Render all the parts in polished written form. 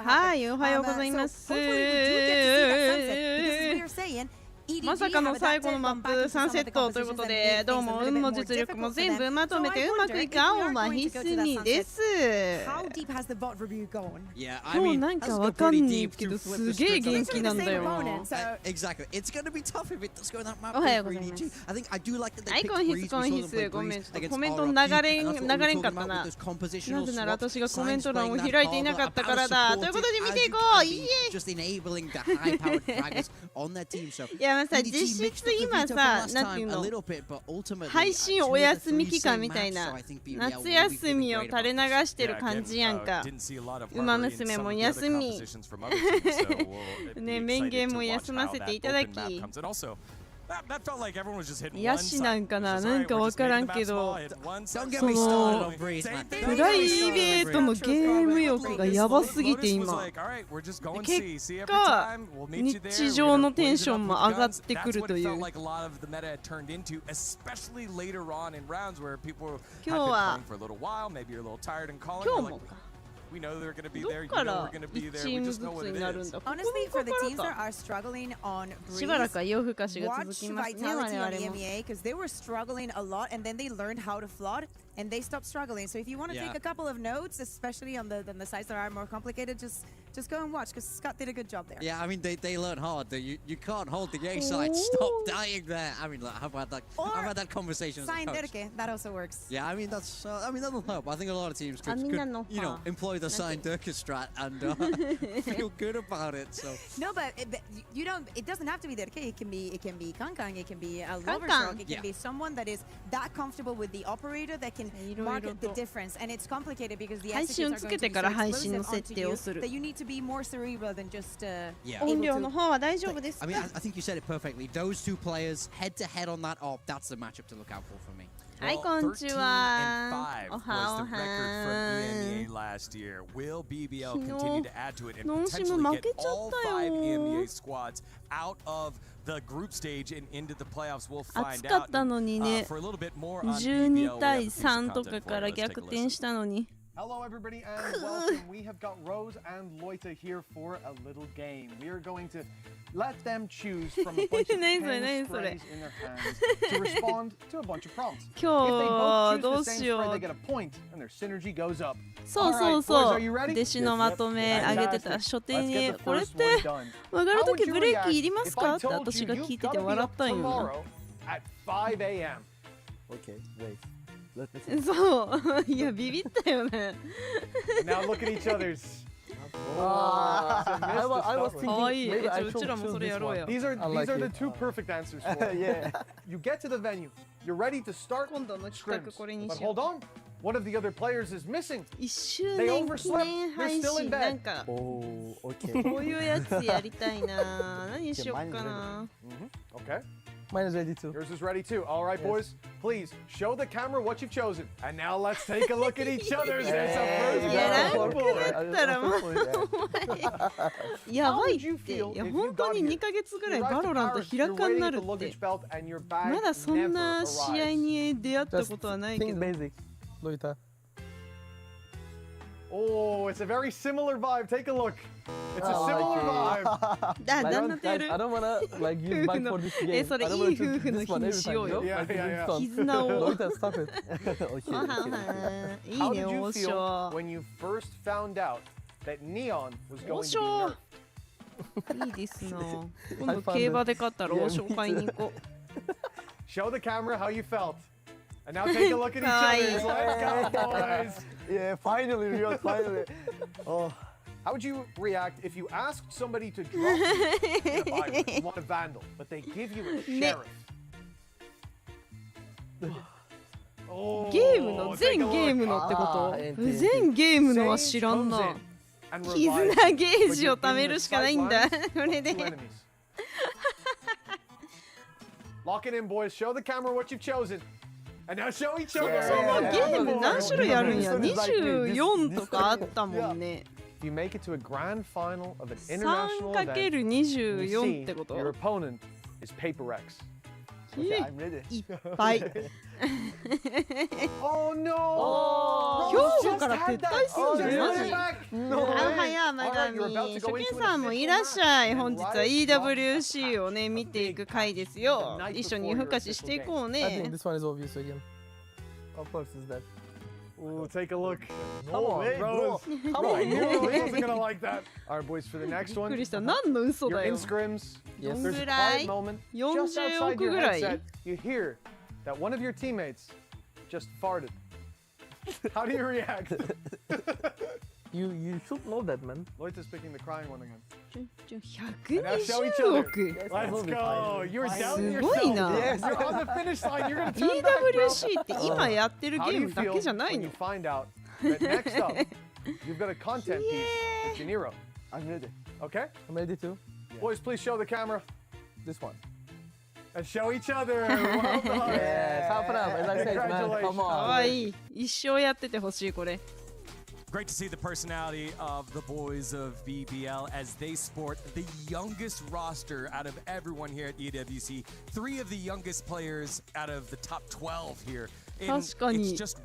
はい、おはようございます。まさかの最後のマップ3セットということで、どうも運も実力も全部まとめてうまくいく青馬ひすみです。今日なんかわかんないけどすげえ元気なんだよ。おはようございます。はい、コンヒス。ごめん、ちょっとコメント流れんかったな。なぜなら私がコメント欄を開いていなかったからだ。ということで見ていこう。いいえ。いやさ、実質今さ、なんていうの、配信お休み期間みたいな、夏休みを垂れ流してる感じやんか。ウマ娘も休みね、面言も休ませていただき、ヤシなんかな、なんかわからんけど、そのプライベートのゲーム欲がやばすぎて今、結果日常のテンションも上がってくるという。今日はもかどっから1チームずつになるんだ。しばらくは夜更かしが続きますね、我々も。And they stop struggling. So if you want to take a couple of notes, especially on the sites that are more complicated, just go and watch because Scott did a good job there. Yeah, I mean they learn hard. You can't hold the A side. Stop dying there. I mean, like, I've had that conversation. That also works. Yeah, I mean that'll help. I think a lot of teams could employ the sign Durka strat and feel good about it. So no, but you don't. It doesn't have to be Durka. It can be Kankang. It can be a Loverstroke. It can be someone that is that comfortable with the operator that can market the difference, and it's complicated because the executes are going to be so exclusive onto you that you need to be more cerebral than just音量の方は大丈夫ですか? I mean, I think you said it perfectly. Those two players head to head on that op. That's the matchup to look out for me. はい、こんにちは。おはおは。ノンシム負けちゃったよ。暑かったのにね、12対3とかから逆転したのに。Hello everybody and welcome. We have got Rose and Loita here for a little game. We are going to let them choose from a bunch of pen sprays in their hands to respond to a bunch of prompts. If they both choose the same spray, they get a point and their synergy goes up. そうそうそう。弟子のまとめ上げてた書店に、これって曲がるときブレーキいりますかって私が聞いてて笑ったんよな。At 5 a.m. Okay, wait. そう、いやビビったよね。Now look at each other's. I was thinking maybe I should choose this one. These are the two perfect answers for it. Yeah. You get to the venue. You're ready to start scrims. But hold on. One of the other players is missing. 1周年記念配信なんかこういうやつやりたいな。何しよっかな。Okay. Mine is ready too. Yours is ready too. All right, boys. Please show the camera what you've chosen. And now let's take a look at each other's. There's a first one. いや、ランクだったらもうやばいって。いや、本当に2ヶ月ぐらいバロラント開かんなるって。まだそんな試合に出会ったことはないけど。Loita. Oh, it's a very similar vibe. Take a look. It's a similar vibe. I don't wanna like use mine for this game. それいい夫婦の日にしようよ。絆を。Loita, stop it. いいね、王将。When you first found out that Neon was going to be nerfed. いいですな。今度競馬で勝ったら王将買いに行こう。Show the camera how you felt. And now take a look at each other. Let's go, boys. Yeah, finally, Rio, finally. Oh. How would you react if you asked somebody to drop you in a Bible? You want a vandal, but they give you a sheriff. ゲームの全ゲームのってこと？全ゲームのは知らんな。絆ゲージを貯めるしかないんだ。これで。Lock it in, boys. Show the camera what you've chosen. And now show each other. ゲーム何種類あるんや。24とかあったもんね。You make it to a grand final of an international event. 3×24ってこと？ Your opponent is Paper Rex. Okay, I'm ready. いっぱい。Oh no! 兵庫から撤退するのマジ？あはやまがみ初見さんもいらっしゃい。本日は EWC をね見ていく回ですよ。一緒に夜更かししていこうね。 This one is obvious again. Of course it's that. Ooh, take a look. Come on, Rose. Come on, Rose wasn't gonna like that. All right, boys, for the next びっ one. くりした。何の嘘 You're だ in よ。 scrims. Yes. There's a ぐらい quiet moment. 40 Just outside 億 your ぐらい headset, you hear that one of your teammates just farted. How do you react? You should know that, man. Loita's picking the crying one again. 120億 Let's go. You were doubting すごい yourself. な。 Yes, you're on the finish line. You're gonna turn back, bro. EWC って今やってるゲ How do ー you ムだ feel けじゃない when の you find out that next up you've got a content piece with Janiro? I'm ready. Okay? I'm ready too. Boys, please show the camera This one. and show each other. Well done. Yes, half an hour. As I said, man. Come か on. わいい。一生やっててほしいこれ。 Great to see the personality of the boys of BBL as they sport the youngest roster out of everyone here at EWC. 3 of the youngest players out of the top 12 here. And it's 確かに。 just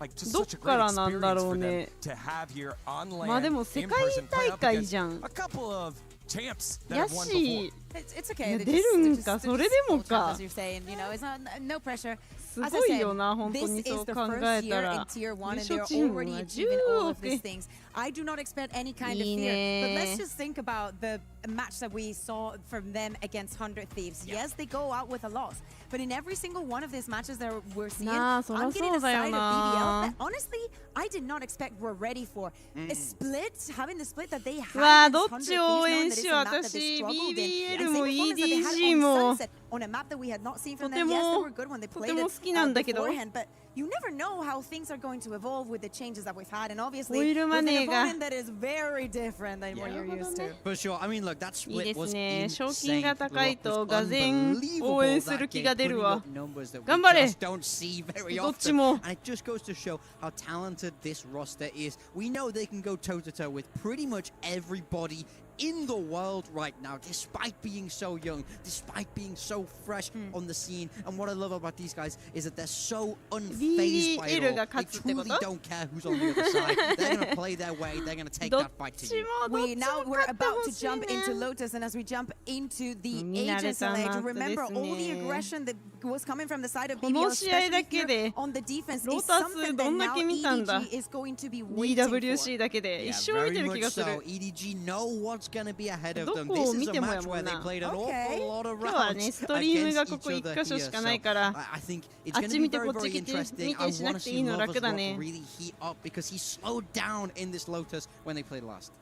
like just どっ such a か great らなんだ experience ろう for them ね。 to have here on まあで land も世 in 界 person, 大 play up 会 against じゃん。 a couple of champs that や have won し before. It's い okay. や They're 出る just- ん they're か just- それで they're も just か as you're saying, you know, it's no pressure. すごいよな本当 This に is そう the 考 first えた year ら in Tier 1 and 優勝 they're チーム already が achieving 10 all of 億 these things. I do not expect any kind of いい fear. But ね let's just think about the match that we saw from them against 100 Thieves. Yes, they go out with a loss. But in every single one of these matches that we're seeing, なあ、そら I'm getting そ a うだよ side of な BBL that honestly, I did not expect we're ready for. A split, having the split that they had わあ against どっ 100 ち応 Thieves, 援 knowing that し it's よう a map that they 私 struggled in. BBL And も same performance that they had EDG on も Sunset on a map that we had not seen と from て them. Yes, they も were good when they と played ても it 好きなんだけど beforehand, but you never know how things are going to evolve with the changes that we've had, and obviously オイル with マ an ネーが opponent that is very different than what you're used to. For sure. I mean, look, that いい split です was ね insane. 賞金が高い Look, と was がぜん unbelievable, 応援す that る気 game, が出る putting わ up numbers that we 頑張れ just don't see very どっち often. も And it just goes to show how talented this roster is. We know they can go toe-to-toe with pretty much everybody in the world right now, despite being so young, despite being so fresh on the scene. And what I love about these guys is that they're so unfazed by it all. They truly don't care who's on the other side. They're going to play their way. They're going to take どっ that fight to ち you. もどっち Now も we're 勝って about ほ to しい jump into ね Lotus, and as we jump into the 見慣れ agents た leg, マップ remember です all the ね aggression that was coming from the side of この BBL, 試合だ especially け here で on the defense, ロ is タス something ど that んだ now け見たんだ EDG is going to be waiting for. EWC だけで Yeah, 一生見て very る気が much する so. EDG know what's going to be ahead of ど them. こ This を is 見 a てもや match も where ん they な played an 今 awful lot of 日はね rounds ストリームが against ここ each 1 other 箇所 here. しかない So から I think it's あ going っ to ち be 見て very, こっち very 来て interesting. 見 I てしな want く to てい see いの Lovers 楽だ Rock ね really heat up because he slowed down in this Lotus when they played last.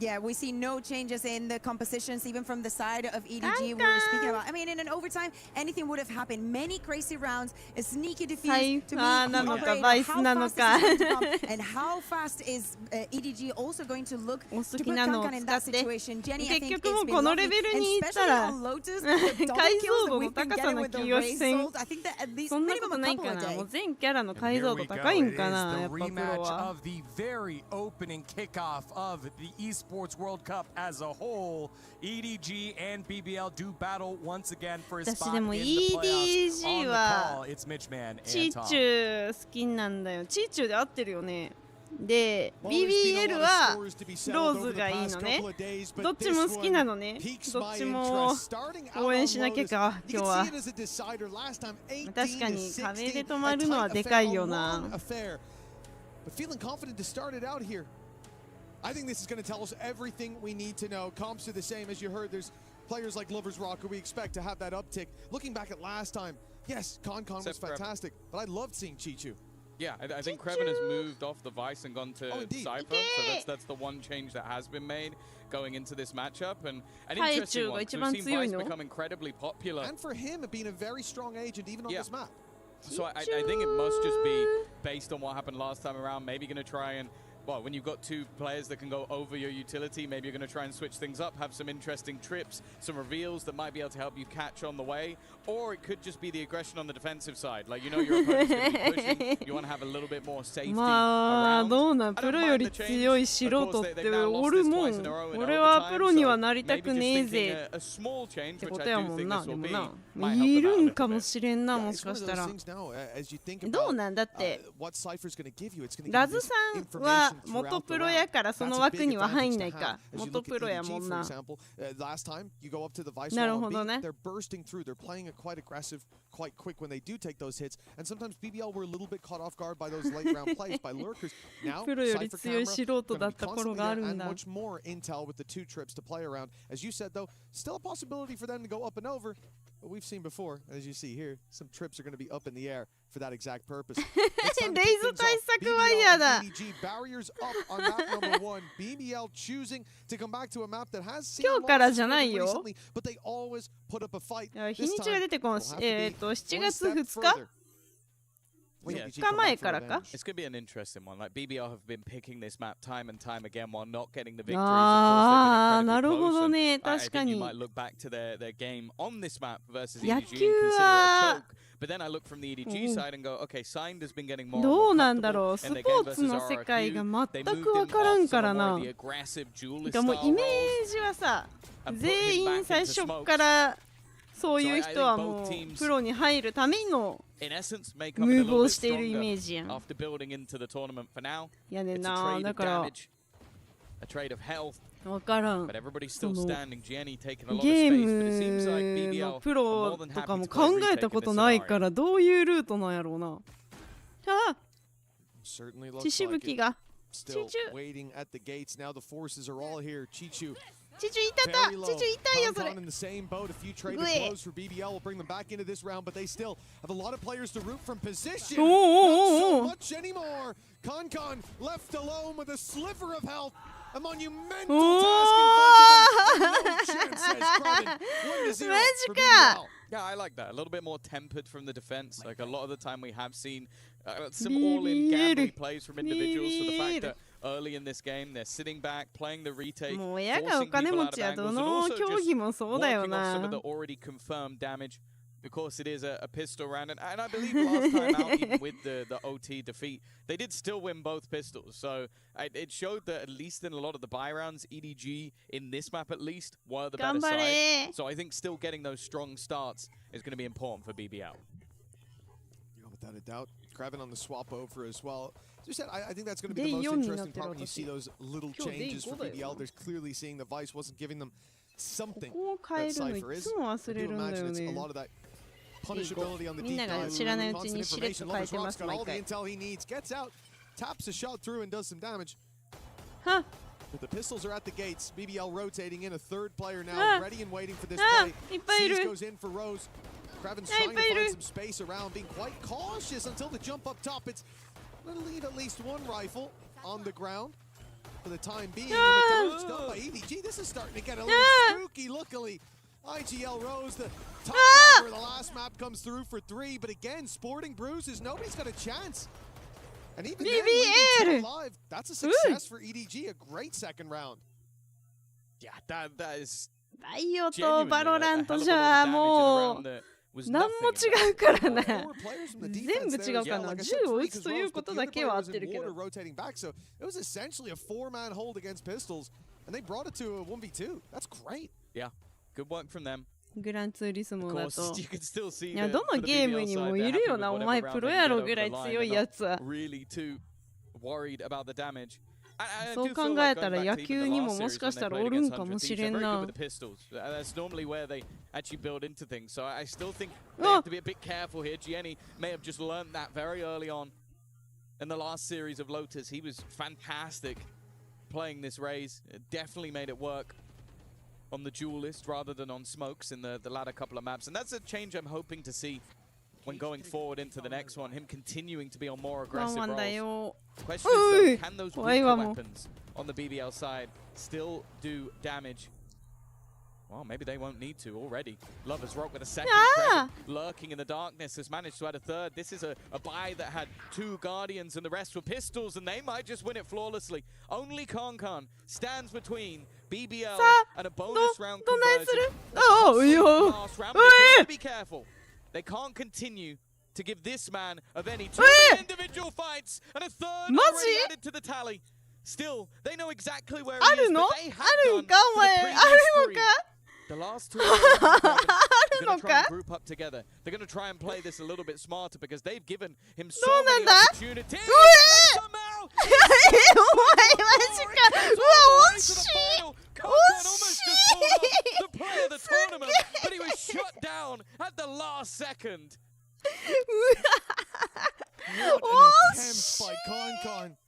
Yeah, we see no changes in the compositions, even from the side of EDG. We were speaking about. I mean, in an overtime, anything would have happened. Many crazy rounds, a sneaky defuse to be なのか afraid バイ of ス how なの fast か this is going to come, and how fast is EDG also going to look お好 to き put なのを Kankan in 使っ that て situation. Jenny, I 結 think 局 it's もう been この lovely, レベル and に行った especially ら on Lotus, the double 解 kills 像 that 度 we've の been 高さ getting の with the 気が race せん souls. I think that at least そんなこ minimum と a ない couple か a なもう day. 全キャラの And 解 here 像 we 度 go. 高いん It か is な the やっぱプロ rematch は of the very opening kickoff of the Esports World Cup as a whole. EDG and BBL do battle once again for a 私 spot で in も the playoffs. EDG On the は call, it's Mitchman チー and チ Tom. ュー好きなんだよチーチューで合ってるよねで BBL はローズがいいのねどっちも好きなのねどっちも応援しなきゃか今日は確かに壁で止まるのはでかいよな But feeling confident to start it out here. I think this is going to tell us everything we need to know. Comps are the same as you heard. There's players like Lovers Rock who we expect to have that uptick. Looking back at last time, yes, Con was fantastic, but I loved seeing Chichu. Yeah, I think Kreven has moved off the Vice and gone to Cypher, so that's the one change that has been made going into this matchup. And an interesting one, we've seen Vice become incredibly popular. And for him, being a very strong agent even on this map. So I think it must just be based on what happened last time around, maybe going to try and well, when you've got two players that can go over your utility, maybe you're going to try and switch things up, have some interesting trips, some reveals that might be able to help you catch on the way, or it could just be the aggression on the defensive side. Like, you know your opponent's going to be pushing, you want to have a little bit more safety around. まあどうなん、プロより強い素人っておるもん。俺はプロにはなりたくねえぜってことやもんな。でもないるんかもしれんな、もしかしたら。どうなんだってラズさんは元プロやからその枠には入んないか。元プロやもんな。なるほどね。quite aggressive, quite quick when they do take those hits, and sometimes BBL were a little bit caught off guard by those late round plays by lurkers. Now, Cypher Camera going to be constantly there and much more intel with the 2 trips to play around. As you said, though, still a possibility for them to go up and over. But we've seen before, as you see here, some trips are going to be up in the air for that exact purpose. Barriers up on map number 1. BBL choosing to come back to a map that has seen losses recently, but they always put up a fight. 日にちが出てこん。7月2日2日前からか It's going to be an interesting one. Like BBL have been picking this map time and time again while not getting the victories. ああ、なるほどね。確かに。You might look back to their game on this map versus EDG and consider it a choke. But then I look from the EDG side and go, okay, Signed has been getting more. どうなんだろう。スポーツの世界が全くわからんからな。でもイメージはさ、全員最初からそういう人はもうプロに入るためのムーブをしているイメージやん。やねんな。だからわからん。ゲームのプロとかも考えたことないからどういうルートなんやろうな。あ、血しぶきが。チチュチチュいたた、チチュ痛いよそれ。A monumental task in front of him. Yeah, I like that. A little bit more tempered from the defense. Like a lot of the time we have seen some all-in gambling plays from individuals for the fact that early in this game they're sitting back, playing the retake, forcing people out of angles, and also just working on some of the already confirmed damage. Of course, it is a pistol round, and I believe last time out, even with the OT defeat, they did still win both pistols. So it showed that at least in a lot of the buy rounds, EDG, in this map at least, were the better side. So I think still getting those strong starts is going to be important for BBL. Yeah, without a doubt. Kraven on the swap over as well. As you said, I think that's going to be the most interesting part when you see those little changes for BBL. There's clearly seeing the Vice wasn't giving them something that Cypher is. I do imagine it's a lot of that punishability on the deep dive. Confirmation. Lover's Rock's got all the intel he needs. Gets out, taps a shot through, and does some damage. Huh. But the pistols are at the gates. BBL rotating in a third player now, ready and waiting for this play. Seas goes in for Rose. Kraven's trying to find some space around, being quite cautious until the jump up top. It's going to leave at least one rifle on the ground for the time being. And the damage done by EDG. This is starting to get a little spooky, luckily. IGL Rose, the top where the last map comes through for 3, but again, sporting bruises, nobody's got a chance. And even then, alive, that's a success for EDG, a great second round. Yeah, that is バイオとバロラントじゃもう何も違うからな。全部違うからな。銃を撃つということだけは合ってるけど。It was essentially a 4-man hold against pistols, and they brought it to a 1v2. That's great. Yeah. Good work from them. グランツーリスモだと。いや、どのゲームにもいるよな。お前プロやろぐらい強いやつは。そう考えたら野球にももしかしたらおるんかもしれんな。That's normally where they actually build into things. So I still think they have to be a bit careful here. Gianni may have just learned that very early on in the last series of Lotus. He was fantastic playing this Raze. It definitely made it work on the duelist rather than on smokes in the latter couple of maps, and that's a change I'm hoping to see when going forward into the next one. Him continuing to be on more aggressive roles. Question is though, can those weaker weapons on the BBL side still do damage? Well, maybe they won't need to already. Lovers Rock with a second. Lurking in the darkness has managed to add a third. This is a buy that had 2 Guardians and the rest were pistols, and they might just win it flawlessly. Only Kankan stands between BBL and a bonus round conversion. Last round, but they have to be careful. They can't continue to give this man of any 2 individual fights and a third already added to the tally. Still, they know exactly where he is, but they have done for the previous 3. The last 2 are going to try and group up together. They're going to try and play this a little bit smarter because they've given him so many opportunities. Somehow, almost just pulled off the play of the tournament, but he was shut down at the last second. What an attempt by Kankan.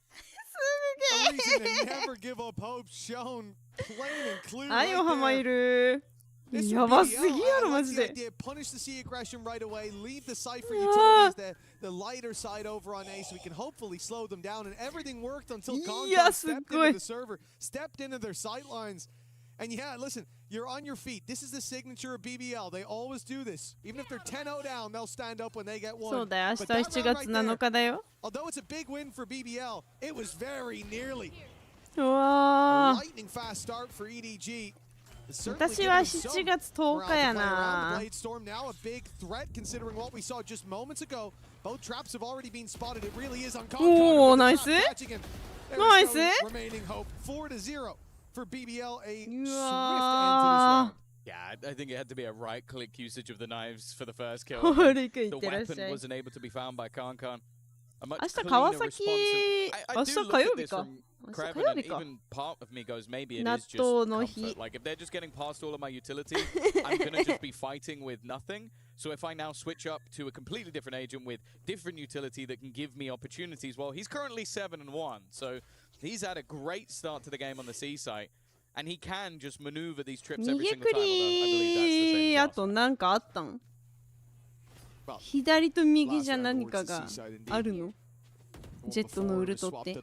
A reason to never give up hope shown plain and clear right there. This would be I like the idea. Punish the sea aggression right away. Leave the Cypher utilities, the lighter side over on A, so we can hopefully slow them down. And everything worked until Kankan stepped into the server, stepped into their sightlines. And yeah, listen, you're on your feet. This is the signature of BBL. They always do this. Even if they're 10-0 down, they'll stand up when they get one. But that round right there, although it's a big win for BBL, it was very nearly a lightning fast start for EDG. 私は7月10日やな。Bladestorm now a big threat considering what we saw just moments ago. Both traps have already been spotted. It really is on Kankan. Oh, nice. Nice. Remaining hope 4-0 for BBL. A swift end to this round. Yeah, I think it had to be a right-click usage of the knives for the first kill. The weapon wasn't able to be found by Kankan. A much cleaner response. I do look at this from Kraven, and even part of me goes, maybe it is just comfort. Like, if they're just getting past all of my utility, I'm going to just be fighting with nothing. So if I now switch up to a completely different agent with different utility that can give me opportunities, well, he's currently 7-1. So he's had a great start to the game on the C site. And he can just maneuver these trips every single time. I believe that's the same class. 左と右じゃ何かがあるの？ジェットのウルトって。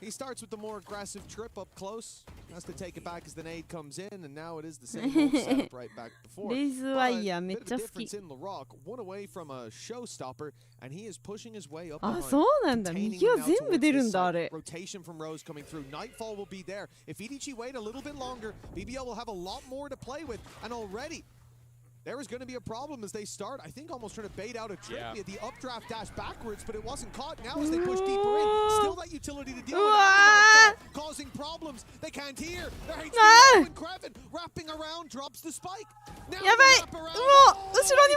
He starts with the more aggressive trip up close. Has to take it back as the nade comes in, and now it is the same old setup right back before. レイズワイヤーめっちゃ好き。One away from a showstopper, and he is pushing his way up. あ、そうなんだ。右は全部出るんだあれ。Rotation from Rose coming through. Nightfall will be there. If EDG wait a little bit longer, BBL will have a lot more to play with, and already. There is going to be a problem as they start. I think almost trying to bait out a trip via the updraft dash backwards, but it wasn't caught. Now as they push deeper in, still that utility to deal with, causing problems. They can't hear. They're HB and Kraven wrapping around, drops the spike. Now やばい。後ろ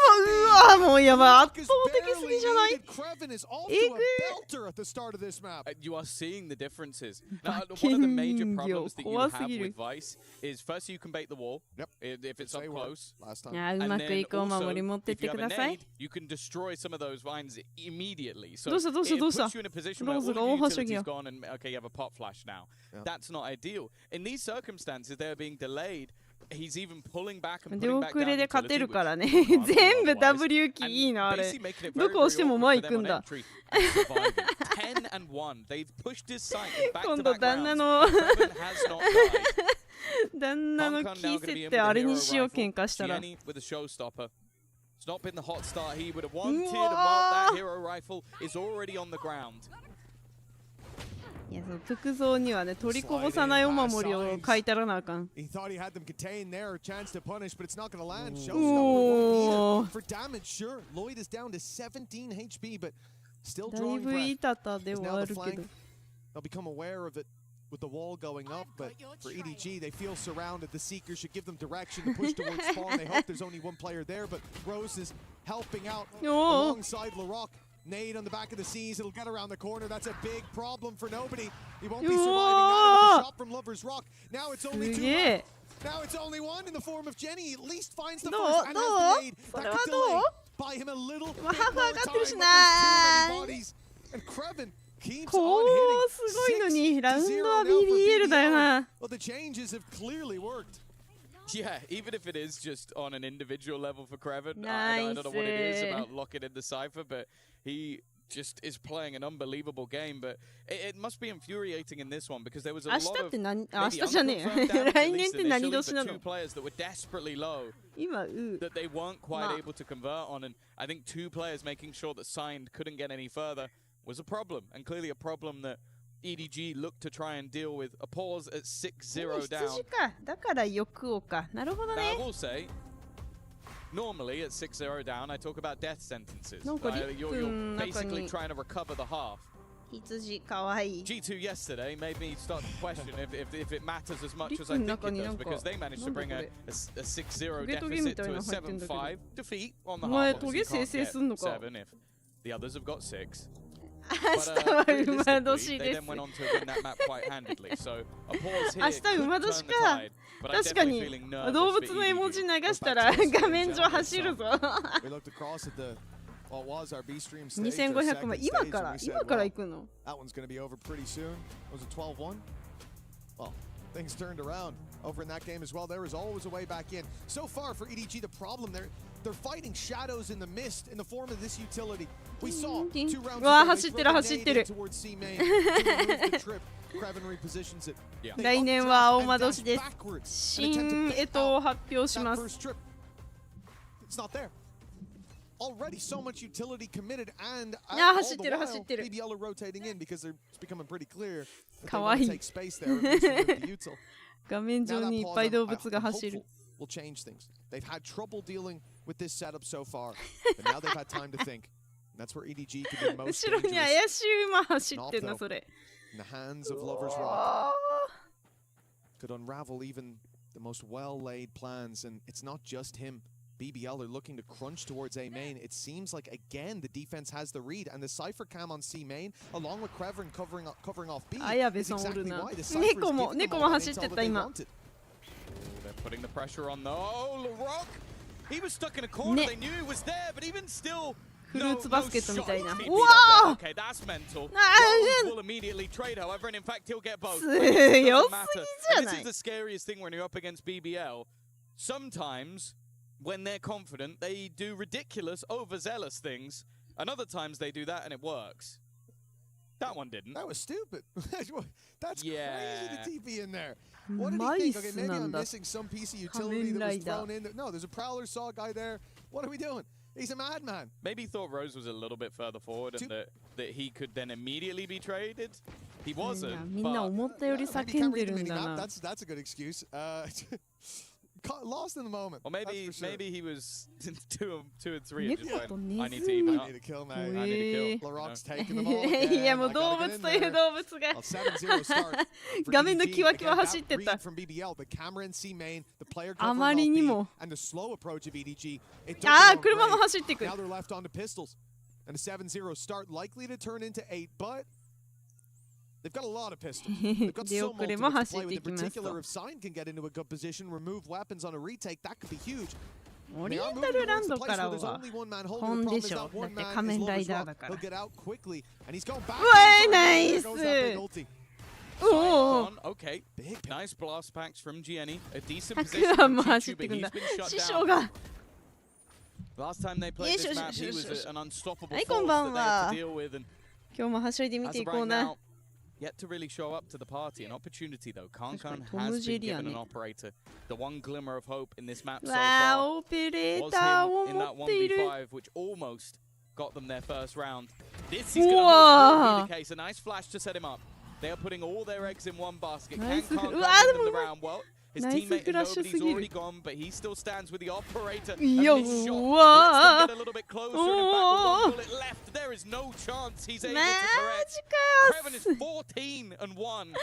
にももうやばい。圧倒的すぎじゃない？ Kraven is off to a belter at the start of this map. You are seeing the differences. Now, one of the major problems that you have with Vice is first you can bait the wall if it's up close. Last time. うまくいくお守り持ってってください。You can destroy some of those vines immediately. So どうしたどうしたどうした？ it puts you in a position where all of your utility's gone and okay, you have a pop flash now. That's not ideal. In these circumstances, they're being delayed. He's even pulling back and 出 putting back 遅れ down で勝てる utility, からね。 which 全部 W キーいいなあれ。どこ押しても前行くんだ。10-1. They've pushed his site in back 今 to 度 back 旦那 rounds. の Kraven has not died. 旦那のキー設定あれにしよう喧嘩したら。 Gianni with a showstopper. It's not been the hot start he would have wanted, and while that hero rifle is already on the ground. いや、そう特造にはね、取りこぼさないお守りを書いたらなあかん。He thought he had them contained there, chance to punish, but it's not going to land. Showstopper for damage, sure. Lloyd is down to 17 HP, but still だい drawing ぶ breath. いたたで Is は now あ the るけど。 flank. They'll become aware of it with the wall going up, but for EDG, they feel surrounded. The Seekers should give them direction to push towards spawn. They hope there's only one player there, but Rose is helping out alongside LaRock. Nade on the back of the seas, it'll get around the corner. That's a big problem for nobody. He won't be surviving that with the shot from Lover's Rock. Now it's only two left. Now it's only one in the form of Jenny. At least finds the first and has the nade. That could delay by him a little bit more time, but there's too many bodies. And Kraven keeps on hitting. 6-0 now. Well, the changes have clearly worked. Yeah, even if it is just on an individual level for Kraven, I don't know what it is about locking in the Cypher, but he just is playing an unbelievable game, but it must be infuriating in this one because there was a lot of maybe unconfirmed damage, at least initially, for two players that were desperately low that they weren't quite able to convert on, and I think two players making sure that Signed couldn't get any further was a problem, and clearly a problem that EDG looked to try and deal with. A pause at 6-0 down. Now I will say, normally at 6-0 down, I talk about death sentences. You're basically trying to recover the half. G2 yesterday made me start to question if it matters as much as I think it does, because they managed to bring a 6-0 deficit to a 7-5 defeat on the half. Obviously you can't get 7 if the others have got 6. But realistically, they then went on to win that map quite handedly. So a pause here could turn the tide. But I'm definitely feeling nervous for EDG. We looked across at the what was our B stream stage. 2500万今から行くの That one's going to be over pretty soon. Was it 12-1? Well, things turned around over in that game as well. There was always a way back in. So far for EDG, the problem they're fighting shadows in the mist in the form of this utility. We saw 2 rounds ago towards C main to remove the trip. Kraven repositions it. 来年は青馬年です。新干支を発表します。 It's not there. Already so much utility committed, and all the while BBL are rotating in because it's becoming pretty clear that they want to take space there. 画面上にいっぱい動物が走る。 Will change things. They've had trouble dealing with this setup so far, but now they've had time to think. And that's where EDG can be most 後ろに怪しい馬走ってんなそれ。 In the hands of Lovers Rock could unravel even the most well-laid plans, and it's not just him. BBL are looking to crunch towards A main. It seems like again the defense has the read, and the Cypher cam on C main, along with Kraven covering off B, is exactly why the Cypher is giving them all the intel that they wanted. They're putting the pressure on. Oh, LaRock! He was stuck in a corner. They knew he was there, but even still. フルーツバスケットみたいな。うわ Okay, that's mental. Will immediately trade, however, and in fact he'll get both. 強すぎじゃない。 This is the scariest thing when you're up against BBL. Sometimes, when they're confident, they do ridiculous, overzealous things. And other times they do that and it works. That one didn't. That was stupid. That's crazy to TP in there. What did he think? Okay, maybe I'm missing some piece of utility that was thrown in there. No, there's a Prowler Saw guy there. What are we doing? He's a madman. Maybe he thought Rose was a little bit further forward and that he could then immediately be traded. He wasn't. みんな思ったより叫んでるんだな。 That's a good excuse. Lost in the moment. Or maybe he was 2 and 3 and just went, I need to kill, man. I need to kill. LaRock's taking them all. いやもう動物という動物が画面のキワキワ走ってた。あまりにも。ああ、車も走ってくる。 Now they're left on to pistols. And a 7-0 start likely to turn into 8, but they've got a lot of pistols. They've got so multiple to play with. In particular, if Sign can get into a good position, remove weapons on a retake, that could be huge. オリエンタルランドからは本でしょ。だって仮面ライダーだから。うわー、ナイス。おお。Okay. Nice blast packs from Gianni. A decent たく position あんも from 走っ G2, て but くん he's だ。 been 師 shut 匠 down. が。 Last time they played this map, he was an unstoppable はい、 force こんばん that they は had to deal with. And 今日もはしゃいで見 as てい of こう right な。 now, yet to really show up to the party. An opportunity though. Kankan Tom has been Jerry given an ね。 operator. The one glimmer of hope in this map so わあ、 far オペレー was ター him を in 持 that っている。 1v5, which almost got them their first round. This is going Wow. to be the case. A nice flash to set him up. They are putting all their eggs in one basket. Nice. Kankan Wow, grabbing them the round. Well, his nice teammate and flash nobody's すぎる。 already gone, but he still stands with the operator. And Yo, this shot wow. lets them get a little bit closer. And in fact, with one bullet left, there is no chance he's able マ to ジ correct. か Kraven よ。 is 14 and 1.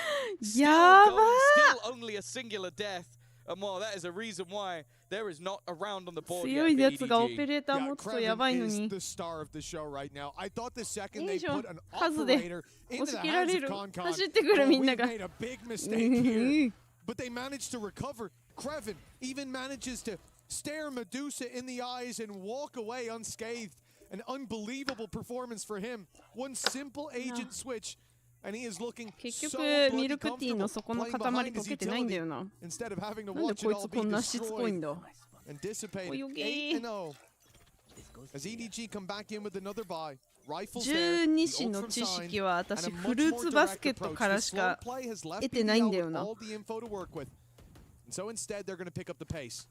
Still やば going, still only a singular death. And well, that is a reason why there is not a round on the board 強 yet い for やつがオ EDG. ペレーター持つとやばいの is に。 the star of the show right now. I thought the second いい they じゃん。 put an 数で operator 押 into し the 切ら hands れ of る。 Concon, 走ってくるみん we なが。 made a big mistake here. But they managed to recover. Kraven even manages to stare Medusa in the eyes and walk away unscathed. An unbelievable performance for him. One simple agent switch, and he is looking 結 so 局ミル bloody クティー comfortable の底の playing 塊 behind 溶 his けてないんだ utility よな。 instead of having to なんで watch こ it い all つ be こんなしつこいん destroyed だ。 and dissipated. 泳げー。 8-0. As EDG come back in with another bye. 12子の知識は私フルーツバスケットからしか得てないんだよな。 So instead, they're going to pick up the pace.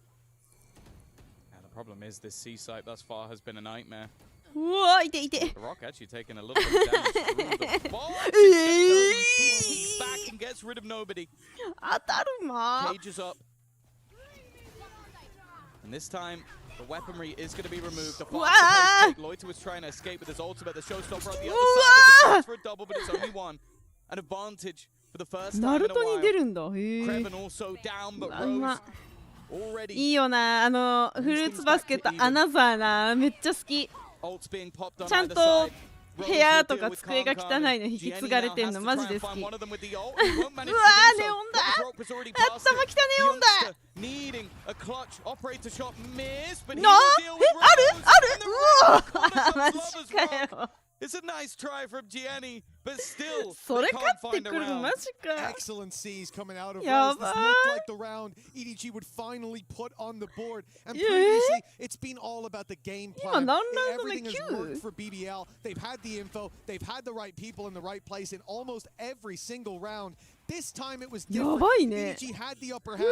Now, the problem is this C site thus far has been a nightmare. うわ、いていて。 The Rock actually taking a little bit of damage through the ball. He's back and gets rid of nobody. 当たるま。 Cages up. And this time, the weaponry is going to be removed. The fast Loiter was trying to escape with his ultimate. The showstopper on the other side is for a double, but it's only one. An advantage. For the first time in a while. Kreven also down, but Rose already. いいよな、フルーツバスケットアナザーな、めっちゃ好き。ちゃんと部屋とか机が汚いの引き継がれてんのマジで好き。うわー、ネオンだ。頭きたネオンだ。なあ、あるうわマジかよ。It's a nice try from Gianni, but still それ勝ってくるのマジか。 Excellent C's coming out of Rose. This looked like the round EDG would finally put on the board. And previously, it's been all about the game plan. Everything has worked for BBL. They've had the info. They've had the right people in the right place in almost every single round. This time it was different. EDG had the upper hand.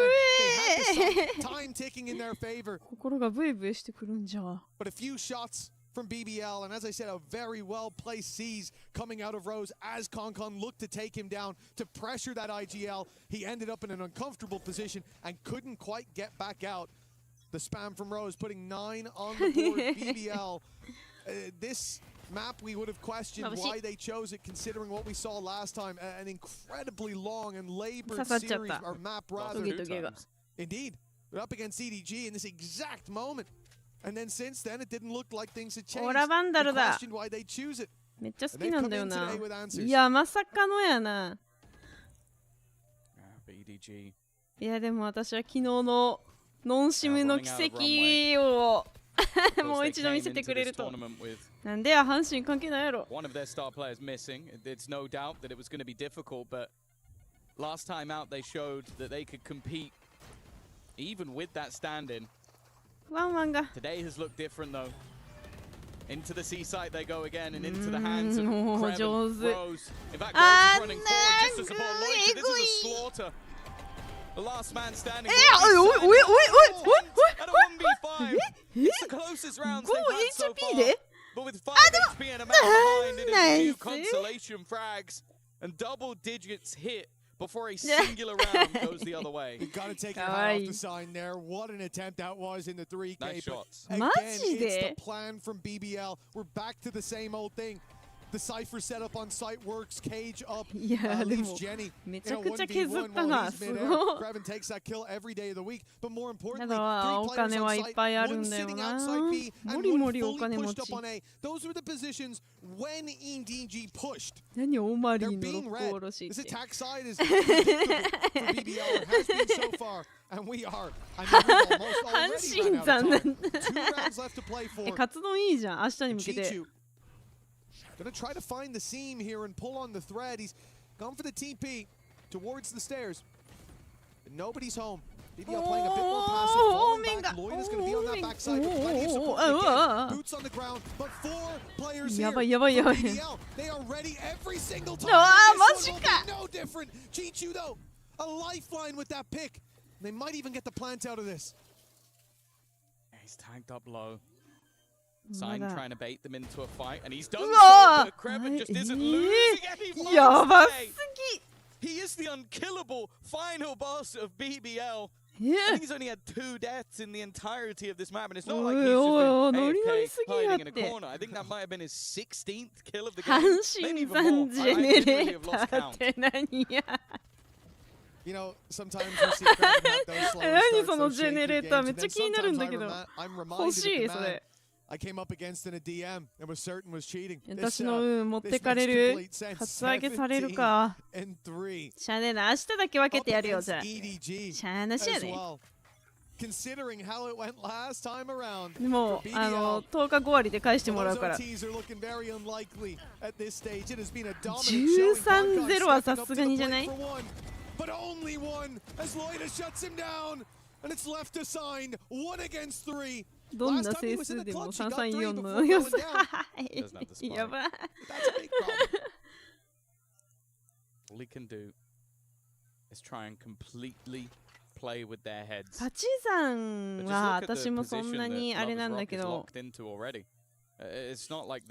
They had the time ticking in their favor. 心がブイブイしてくるんじゃ。 But a few shots from BBL, and as I said, a very well-placed C's coming out of Rose as Concon looked to take him down, to pressure that IGL. He ended up in an uncomfortable position and couldn't quite get back out. The spam from Rose putting 9 on the board. BBL, this map we would have questioned why they chose it, considering what we saw last time, an incredibly long and labored series, or map rather. Indeed, they're up against EDG in this exact moment. And then since then, it didn't look like things had changed. We questioned why they choose it. めっちゃ好きなんだよな。いや、まさかのやな。いや、でも私は昨日のノンシムの奇跡をもう一度見せてくれると。なんでや、阪神関係ないやろ。One of their star players missing. It's no doubt that it was going to be difficult, but last time out they showed that they could compete even with that stand-in. Today has looked different though. Into the C site they go again and into the hands of Kreven, Rose. In fact, Rose is running forward just to support Loiter. This is a slaughter. The last man standing. And a 1v5. It's the closest rounds they've had so far. But with 5 HP and a man behind, it is a few consolation frags and double digits hit before a singular round goes the other way. You've got to take your hat off the sign there. What an attempt that was in the 3K. Nice shots. Again, it's the plan from BBL. We're back to the same old thing. The Cypher setup on site works. Cage up. Leaves Jenny. めちゃくちゃ削ったな。すごい。Kreven takes that kill every day of the week. But more importantly, お金はいっぱいあるんだよな。もりもりお金持ち。 Those were the positions when EDG pushed. 何オマリーの六甲おろしって。 This attack side is predictable for BBL. It has been so far. And we are. I mean, we've almost already run out of time. 2 rounds left to play for. カツ丼いいじゃん。明日に向けて。 Gonna try to find the seam here and pull on the thread. He's gone for the TP towards the stairs. But nobody's home. BBL playing a bit more passive, falling back. Lloyd is gonna be on that backside with plenty of support. Again, boots on the ground, but 4 players here. BBL, they are ready every single time. This one will be no different. Chichu though, a lifeline with that pick. They might even get the plant out of this. He's tanked up low. Sign trying to bait them into a fight, and he's done so, but Kreven just isn't losing any fights today. He is the unkillable final boss of BBL. I think he's only had 2 deaths in the entirety of this map, and it's not like he's just been AFK hiding in a corner. I think that might have been his 16th kill of the game. Maybe even more. I didn't really have lost count. You know, sometimes we see Kreven have those slow starts, those shaky games, and then sometimes I'm reminded of the man I came up against in a DM and was certain was cheating. 私の運持ってかれる。カツアゲされるか。しゃあねえな、明日だけ分けてやるよじゃあ。しゃあなしやね。Considering how it went last time around. でも10日5割で返してもらうから。13-0はさすがにじゃない？ But only one as Loiter shuts him down, and it's left to sign 1 against 3. どんな整数でも334の予想。やばい。All he can do is try and completely play with their heads. パチさんは私もそんなにあれなんだけど、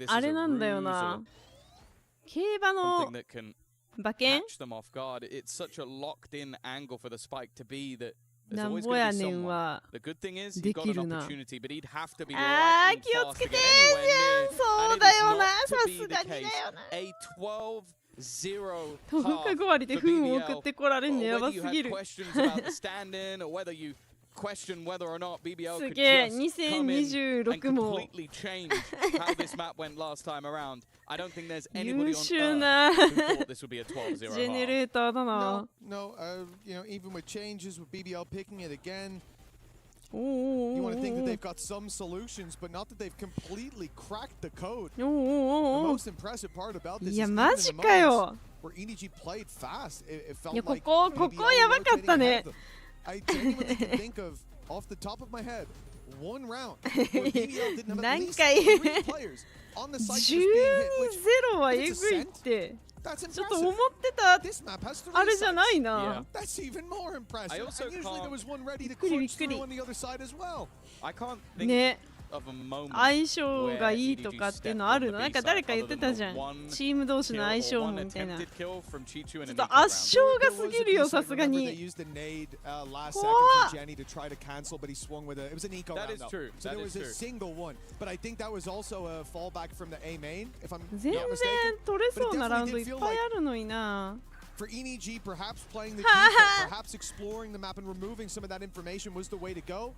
あれなんだよな。競馬の馬券なんぼやねんはできるな。あー、気をつけてーじゃん。そうだよな、さすがにだよな。10日後割で糞を送ってこられんのやばすぎる。すげえ、2026も優秀なジェネレーターだな。Even with changes with BBL picking it again, you want to think that they've got some solutions, but not that they've completely cracked the code. The most impressive part about this is even the moments where EDG played fast. It felt like BBL were rotating ahead of them. I genuinely can think of, off the top of my head, one round where BBL didn't have at least 3 players on the site just being hit. 12-0はえぐいって。ちょっと思ってたあれじゃないな。ね。相性がいいとかっていうのあるの？なんか誰か言ってたじゃん。チーム同士の相性もみたいな。ちょっと圧勝がすぎるよ、さすがに。怖っ。全然取れそうなラウンドいっぱいあるのにな。For ENEG, perhaps playing the defense, perhaps exploring the map and removing some of that information was the way to go.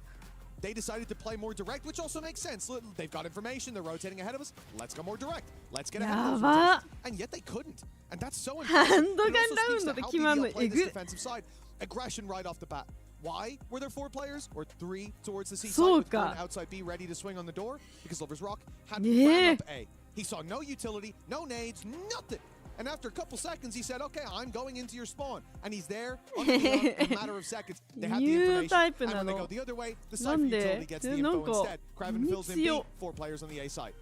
They decided to play more direct, which also makes sense. They've got information, they're rotating ahead of us. Let's go more direct. Let's get ahead of those. And yet they couldn't. And that's so impressive. It also speaks to how BBL play this defensive side. Aggression right off the bat. Why were there 4 players or 3 towards the C side with 1 outside B ready to swing on the door? Because Lovers Rock had ran up A. He saw no utility, no nades, nothing. And after a couple seconds, he said, okay, I'm going into your spawn. And he's there on the field in a matter of seconds. They have the information. And when they go the other way, the side utility gets the info instead. Craven fills in B, 4 players on the A side.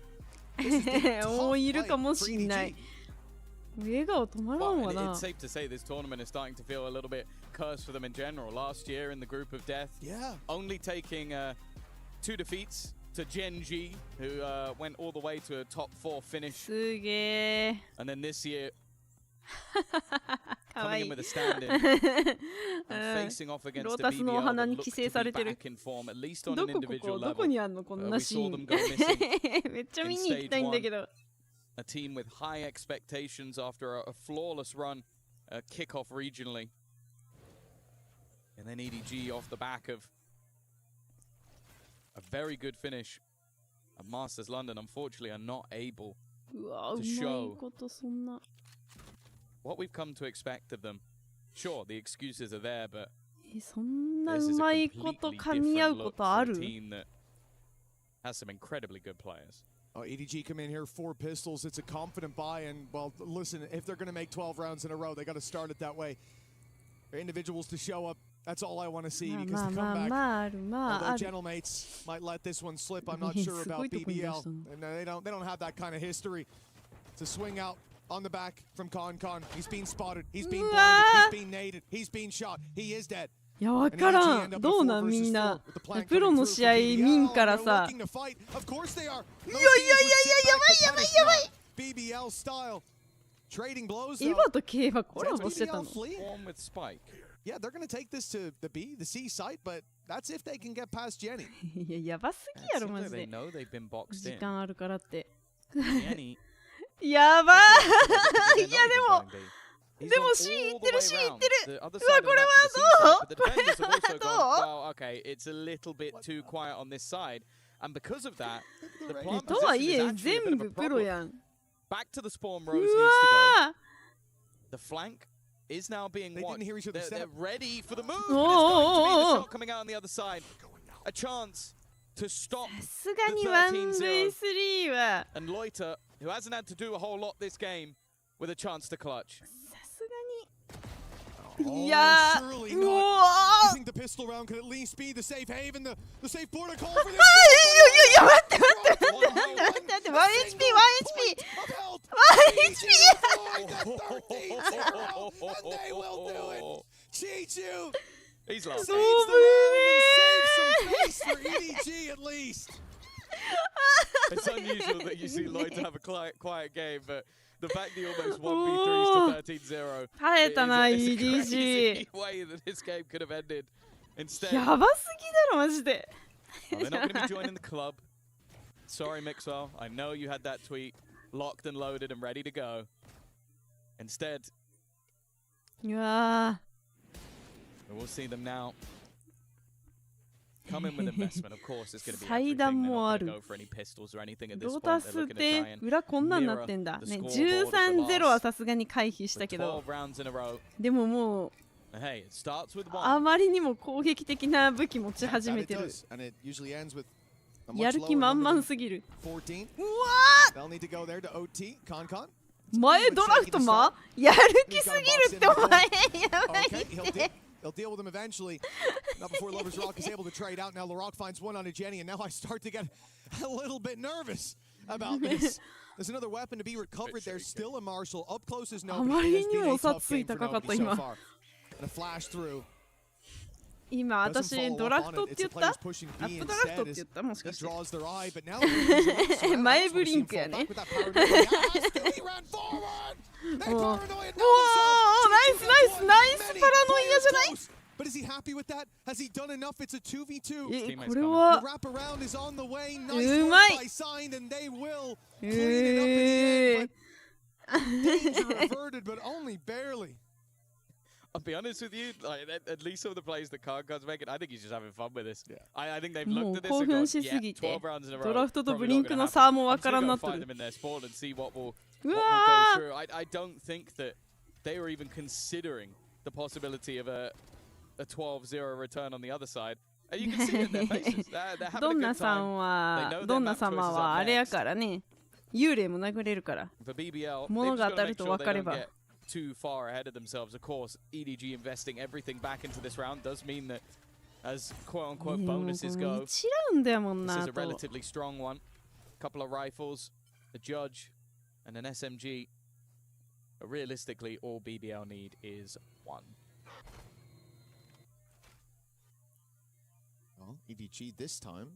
This is the tough play for EDG. It's safe to say this tournament is starting to feel a little bit cursed for them in general. Last year in the group of death, only taking 2 defeats to Gen G, who went all the way to a top 4 finish. And then this year, coming in with a stand-in and facing off against the BBL that looks to be back in form, at least on an individual level. We saw them go missing in stage 1. A team with high expectations after a flawless run, kick-off regionally. And then EDG off the back of a very good finish at Masters London, unfortunately, are not able to show what we've come to expect of them. Sure, the excuses are there, but this is a completely different look for a team that has some incredibly good players. Oh, EDG come in here, 4 pistols. It's a confident buy, and well, listen, if they're going to make 12 rounds in a row, they got to start it that way. For individuals to show up, that's all I want to see, because the comeback, although Gentlemates might let this one slip, I'm not sure about BBL. And they don't have that kind of history to swing out on the back from Con. He's being spotted, he's being blinded, he's being naded, he's being shot, he is dead. いや、わからん。どうなんみんな。プロの試合見んからさ。いやいやいやいや、やばい。エヴァと競馬コラボしてたの。Yeah, they're going to take this to the B, the C site, but that's if they can get past Jenny. いや、やばすぎやろ、マジで。時間あるからって。やばい。いや、でも。でも C いってる。うわ、これはどう？これはどう？ Okay, it's a little bit too quiet on this side, and because of that, the plant とはい position え is actually a bit 全 of 部 a プロ problem. やん。 Back to the spawn rows needs to go. The flank is now being watched. They're ready for the move. But it's going to be the shot coming out on the other side. A chance to stop さすがに the 1v3 は and Loiter, who hasn't had to do a whole lot this game, with a chance to clutch. いやー、うわー、pistol round could at least be the safe haven, the safe border call for this. いや待って待って待って待って待って Chichu! He's lost. Saves the man and saves some face for EDG at least. It's unusual that you see Lloyd have a quiet game, but the fact he almost 1v3s to 13-0 耐えたな、is a EDG. crazy way that this game could have ended. Instead, やばすぎだろマジで。 they're not going to be joining the club. Sorry, Mixwell. I know you had that tweet locked and loaded and ready to go. Instead, うわ we'll see them now. Come in with investment, of course. It's going to be 祭 everything. 壇 They're も not あ going to る。 go for any pistols or anything at this ロー point. タ They're スっ looking to て try and 裏こんなんなってんだ。ね、 mirror the scoreboard of the 13-0は last さすがに回避したけど、 12 rounds in a row. でももう Hey, it starts with あ one. まりにも攻撃的な武器持ち始めてる。 And it usually ends with a や much る気 lower 満 number 々 than すぎる。 14. うわ They'll need to go there to OT. Concon. 前ドラフトマやる気すぎるってお前やばい Okay, って。 They'll deal with him eventually. Not before Lovers Rock is able to trade out. Now LaRock finds one on a Jenny, and now I start to get a little bit nervous about this. There's another weapon to be recovered. There's still a Marshall. Up close is nobody. あまり It has に been も a 差 tough つい game for 高かった nobody so 今。 far. And a flash through. 今 Doesn't 私 follow ド up ラフ on トっ it. て It's 言 the った players pushing ア B ップドラフト instead って as 言ったもしか he して draws their eye. But now 前ブリンクやね with that paranoia. Yes, he ran forward. They おお paranoid ナイ now ス themselves. ナイスナイス Many パラノイアじゃない close. But is he happy with that? Has he done enough? It's a 2v2. え Teammates これ The は wraparound is on the way. う Nice ま work い by Signed, and they will clean it up in the end. But danger averted, but only barely. I'll be honest with you, like, at least some of the plays that Cargon's making, I think he's just having fun with this. Yeah. I think they've も looked う at this 興 and 奮 gone, しす yeah, ぎて 12 rounds in a ド row. ラフトと probably ブ not リンク gonna の happen. 差も I'm わ just からん gonna な go っと find る them in their spawn and see what will う go わ through. I don't think that they were even considering the possibility of a 12-0 return on the other side. And you can see it in their faces. They're ード having ン a ナ good さ time. んはドンナ様はあれやからね幽霊も殴れるから For BBL, 物 they've が just 当 got た to る make と sure 分 they かれ don't ば get too far ahead of themselves. Of course, EDG investing everything back into this round does mean that as quote-unquote もう bonuses この go, 1ラウンドやもん this な is a と relatively strong one. A couple of rifles, a judge, and an SMG. But realistically, all BBL need is one. Well, EDG this time,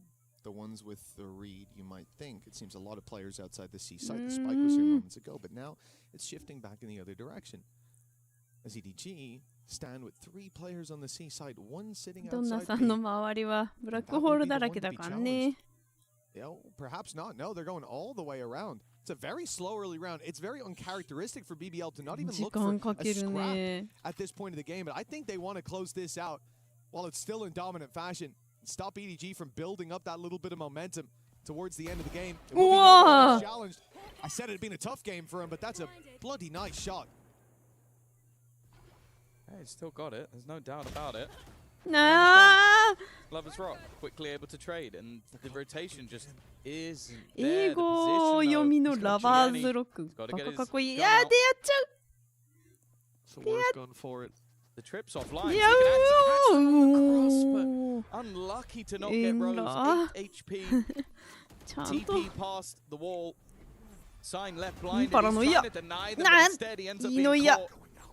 the ones with the read, you might think. It seems a lot of players outside the C site. The spike was here moments ago, but now it's shifting back in the other direction. As EDG stand with 3 players on the C side, one sitting ドンナ outside さ B. んの周りはブラックホールだらけだからね Perhaps not. No, they're going all the way around. It's a very slow early round. It's very uncharacteristic for BBL to not even 時 look 間 for かけ a る scrap ね at this point of the game. But I think they want to close this out while it's still in dominant fashion. Stop EDG from building up that little bit of momentum towards the end of the game. It will be Whoa. challenged. I said it had been a tough game for him, but that's a bloody nice shot. Hey, he's still got it. There's no doubt about it. なあ Lovers Rock quickly able to trade, and the rotation just isn't 英 there. The 語 position, 読 though, みの he's ラ got バー Gianni. ズロック He's got to バ get カ his かっこいいい gun やでや out. っちゃう So War's gone for it. The trip's offline. い So や he can actually catch themう across, but unlucky to not え get ん Rose. ら 8 HP. ちゃんと TP past the wall. Sign left blinded. He's Paranoia. trying to deny them, Nah. but instead he ends up being Inoia. caught.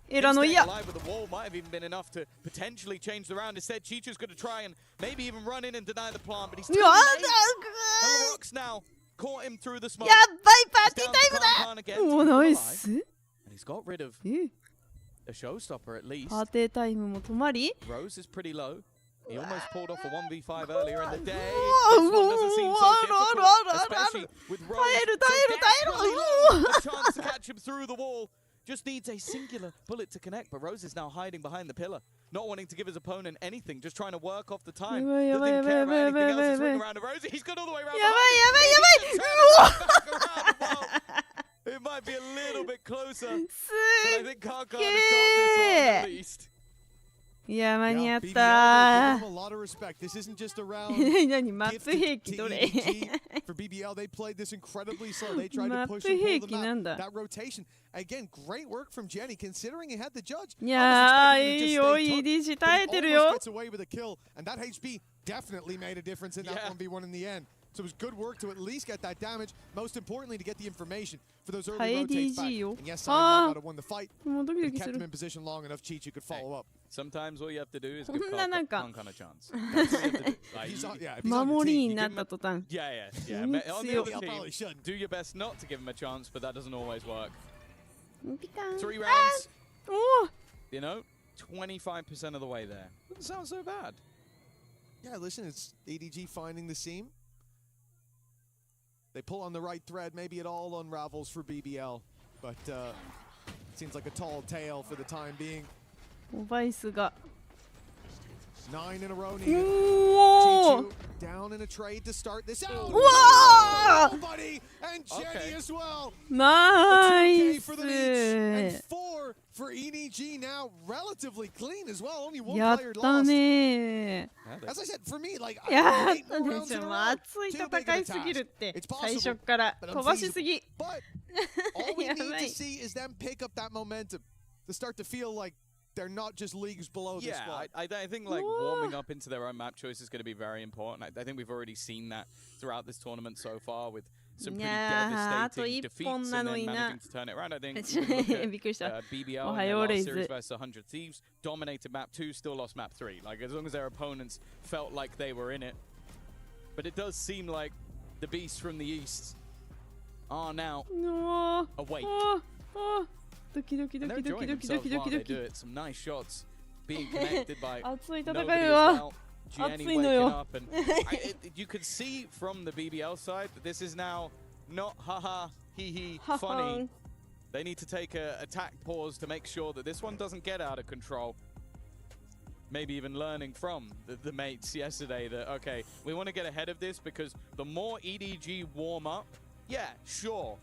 エラの Him い staying や alive with the wall might have even been enough to potentially change the round. Instead, Chichu's going to try and maybe even run in and deny the plant, but he's う too わ late. だ And the rocks now caught him through the smoke. やばいパー He's ティー down タイ to ムだ Khan again to お keep ナ him イ alive. ス And he's got rid of え a showstopper at least. パーティータイムも止まり Rose is pretty low. He almost pulled off a 1v5 earlier in the day. Whoa, This one doesn't seem so difficult, especially with Rose so desperately low. A chance to catch him through the wall. Just needs a singular bullet to connect, but Rose is now hiding behind the pillar, not wanting to give his opponent anything, just trying to work off the time. Doesn't care about anything else. He's running around Rose. He's gone all the way around. やばいやばいやばい It might be a little bit closer, す but I think Karkan has got this one at least. いや間に合っ BBL, た give them a lot of respect. This isn't just a round 何マップ gifted 兵器 to どれ EDG. For BBL, they played this incredibly slow. They tried マ to ッ push プ and 兵 pull 器 them なん out. だ That rotation, again, great work from Jenny, considering he had the judge. いや I was expecting him to いい just よ stay tough, EDG but 耐 he えてる almost よ gets away with a kill, and that HP definitely made a difference in that 1v1 in the end. So it was good work to at least get that damage. Most importantly, to get the information for those early はい rotates back. ADG よ And yes, Simon might あ not have won the fight, ーもうドキ but ド he キす kept him る in position long enough. Cheech, you could follow up. Sometimes all you have to do is こ give んななんか Conk on a chance. That's all you have to do. Like, He's you- on, yeah, if he's on your 守り team, に you な give っ him た途端 yeah, yeah. うん On the 強 other い He team, probably shouldn't. do your best not to give him a chance, but that doesn't always work. ピカン 3 rounds, おお you know, 25% of the way there. Doesn't sound so bad. Yeah, listen, it's EDG finding the seam. They pull on the right thread. Maybe it all unravels for BBL, but seems like a tall tale for the time being. おバイスが 9 in a row needed. おお Chichu down in a trade to start this out. うわー Buddy and Jenny Okay. as well. ナイ 2K ス for the Leech and 4 for EDG now. Relatively clean as well. Only one やっ player た lost. ね As I said, for me, like や I っ 8 た more ね rounds ち in ょ a もう row. 熱い Too big 戦 of い a すぎるっ task. て It's 最 possible, 初から but 飛ばしす unfeasible. ぎ But all we や need ば to い see is them pick up that momentum to start to feel like they're not just leagues below this Yeah, squad. I think like warming up into their own map choice is going to be very important. I think we've already seen that throughout this tournament so far with some pretty いやーあと devastating 一本 defeats な and の then にな managing to turn it around. I think you can look at, びっくりした BBL お in は their よう last レイズ series versus 100 Thieves dominated map 2, still lost map 3. Like as long as their opponents felt like they were in it. But it does seem like the beasts from the east are now うわー awake. あドキドキド And キ they're ドキ enjoying ドキド themselves キド while キ they ドキ do it. Some nice shots being connected by 熱い戦 nobody い as は well. Jenny 熱いの waking よ up and you could see from the BBL side that this is now not haha hee hee funny. They need to take a attack pause to make sure that this one doesn't get out of control. Maybe even learning from the mates yesterday that, okay, we want to get ahead of this because the more EDG warm up, yeah, sure,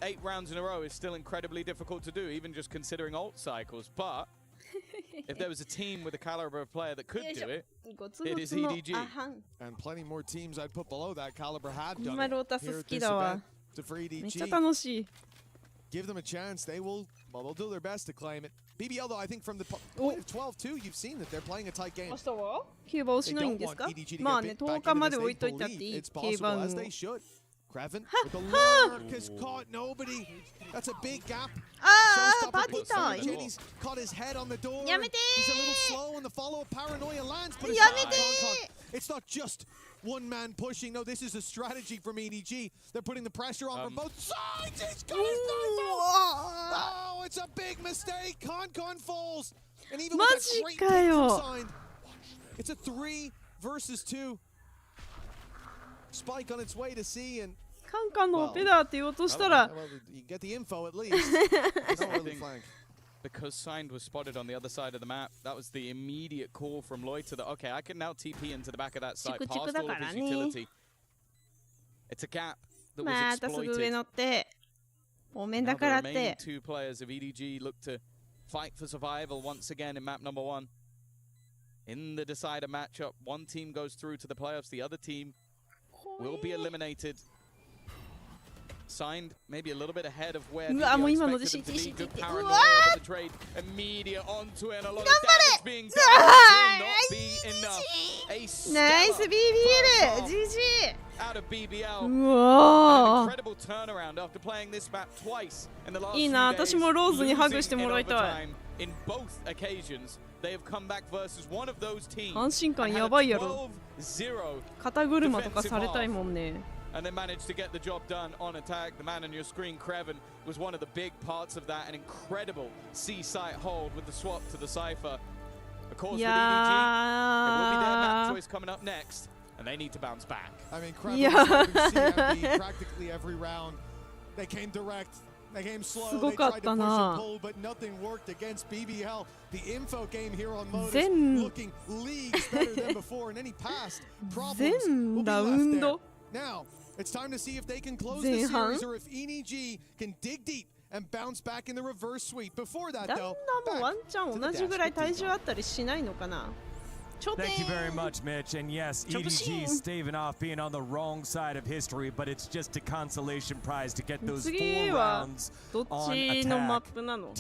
8 rounds in a row is still incredibly difficult to do, even just considering ult cycles. But if there was a team with the caliber of player that could do it, ゴツゴツのアハン And plenty more teams I'd put below that caliber have こん done な it ロータス here 好 at き this だわ event. So for めっちゃ EDG, 楽しい give them a chance. They will, well, they'll do their best to claim it. BBL, though, I think from the Oh. point of 12-2, you've seen that they're playing a tight game. 明日は競馬をし They ないん don't です want か EDG to まあ get ね bit 10 back 日 into ま this. で They 置いといたってい believe い it's 競 possible, 馬 as を they should. Kraven with the lurk has caught nobody. That's a big gap. ああ Showstopper パーティー puts タ through. イ Jenny's caught his head on the door. やめて He's a little slow and the follow-up paranoia lands. But やめて it's not just one man pushing. No, this is a strategy from EDG. They're putting the pressure on from both sides. He's got his knife out. Oh, it's a big mistake. Con falls. And even with that great pick マジかよ from Signed, it's a 3 versus 2. Spike on its way to C and カンカンのオペだって言おうとしたら well, you get the info at least. It's not really flank. because Signed was spotted on the other side of the map, that was the immediate call from Loiter that, okay, I can now TP into the back of that site past all of his utility. It's a gap that was またすぐ上 exploited. 乗ってお面 Now だ the からっ remaining て 2 players of EDG look to fight for survival once again in map number 1. In the decider matchup, one team goes through to the playoffs, the other team will be eliminated. Signed maybe a little bit ahead of where うわもう今の they で expected them to be. シティ Good シティ paranoia うわ of the trade. Immediate onto it and a lot of damage being done. Will not be enough. A ナイス stellar BBL GG out of BBL. う An わ incredible turnaround after playing this map twice in the last いいな few days, 私もローズにハグして losing も in らいたい overtime in both occasions. They have come back versus one of those teams 安心感 and had や a ばいやろ 12-0肩車とかされたいもんね and they managed to get the job done on attack. The man on your screen, Kraven, was one of the big parts of that. An incredible C-site hold with the swap to the Cypher. Of course, with EDG, it will be their map いや choice coming up next, and they need to bounce back. I mean, Kraven Yeah. was helping CMB practically every round. They came direct. They came slow. すご They かっ tried to た push な and pull, but nothing worked against BBL. The info game here on Modus 全 looking leagues better than before, and any past problems 全 will be ラウ left ン there. ド Now, it's time to see if they can close 前 the 半 series or if EDG can dig deep and bounce back in the reverse sweep. Before that, 旦 though, 那もワンチャン同じぐらい体重あったりしないのかな。Thank you very much, Mitch. And yes, EDG staving off being on the wrong side of history, but it's just a consolation prize to get those 4 rounds どっ on ちのマッ attack プなの？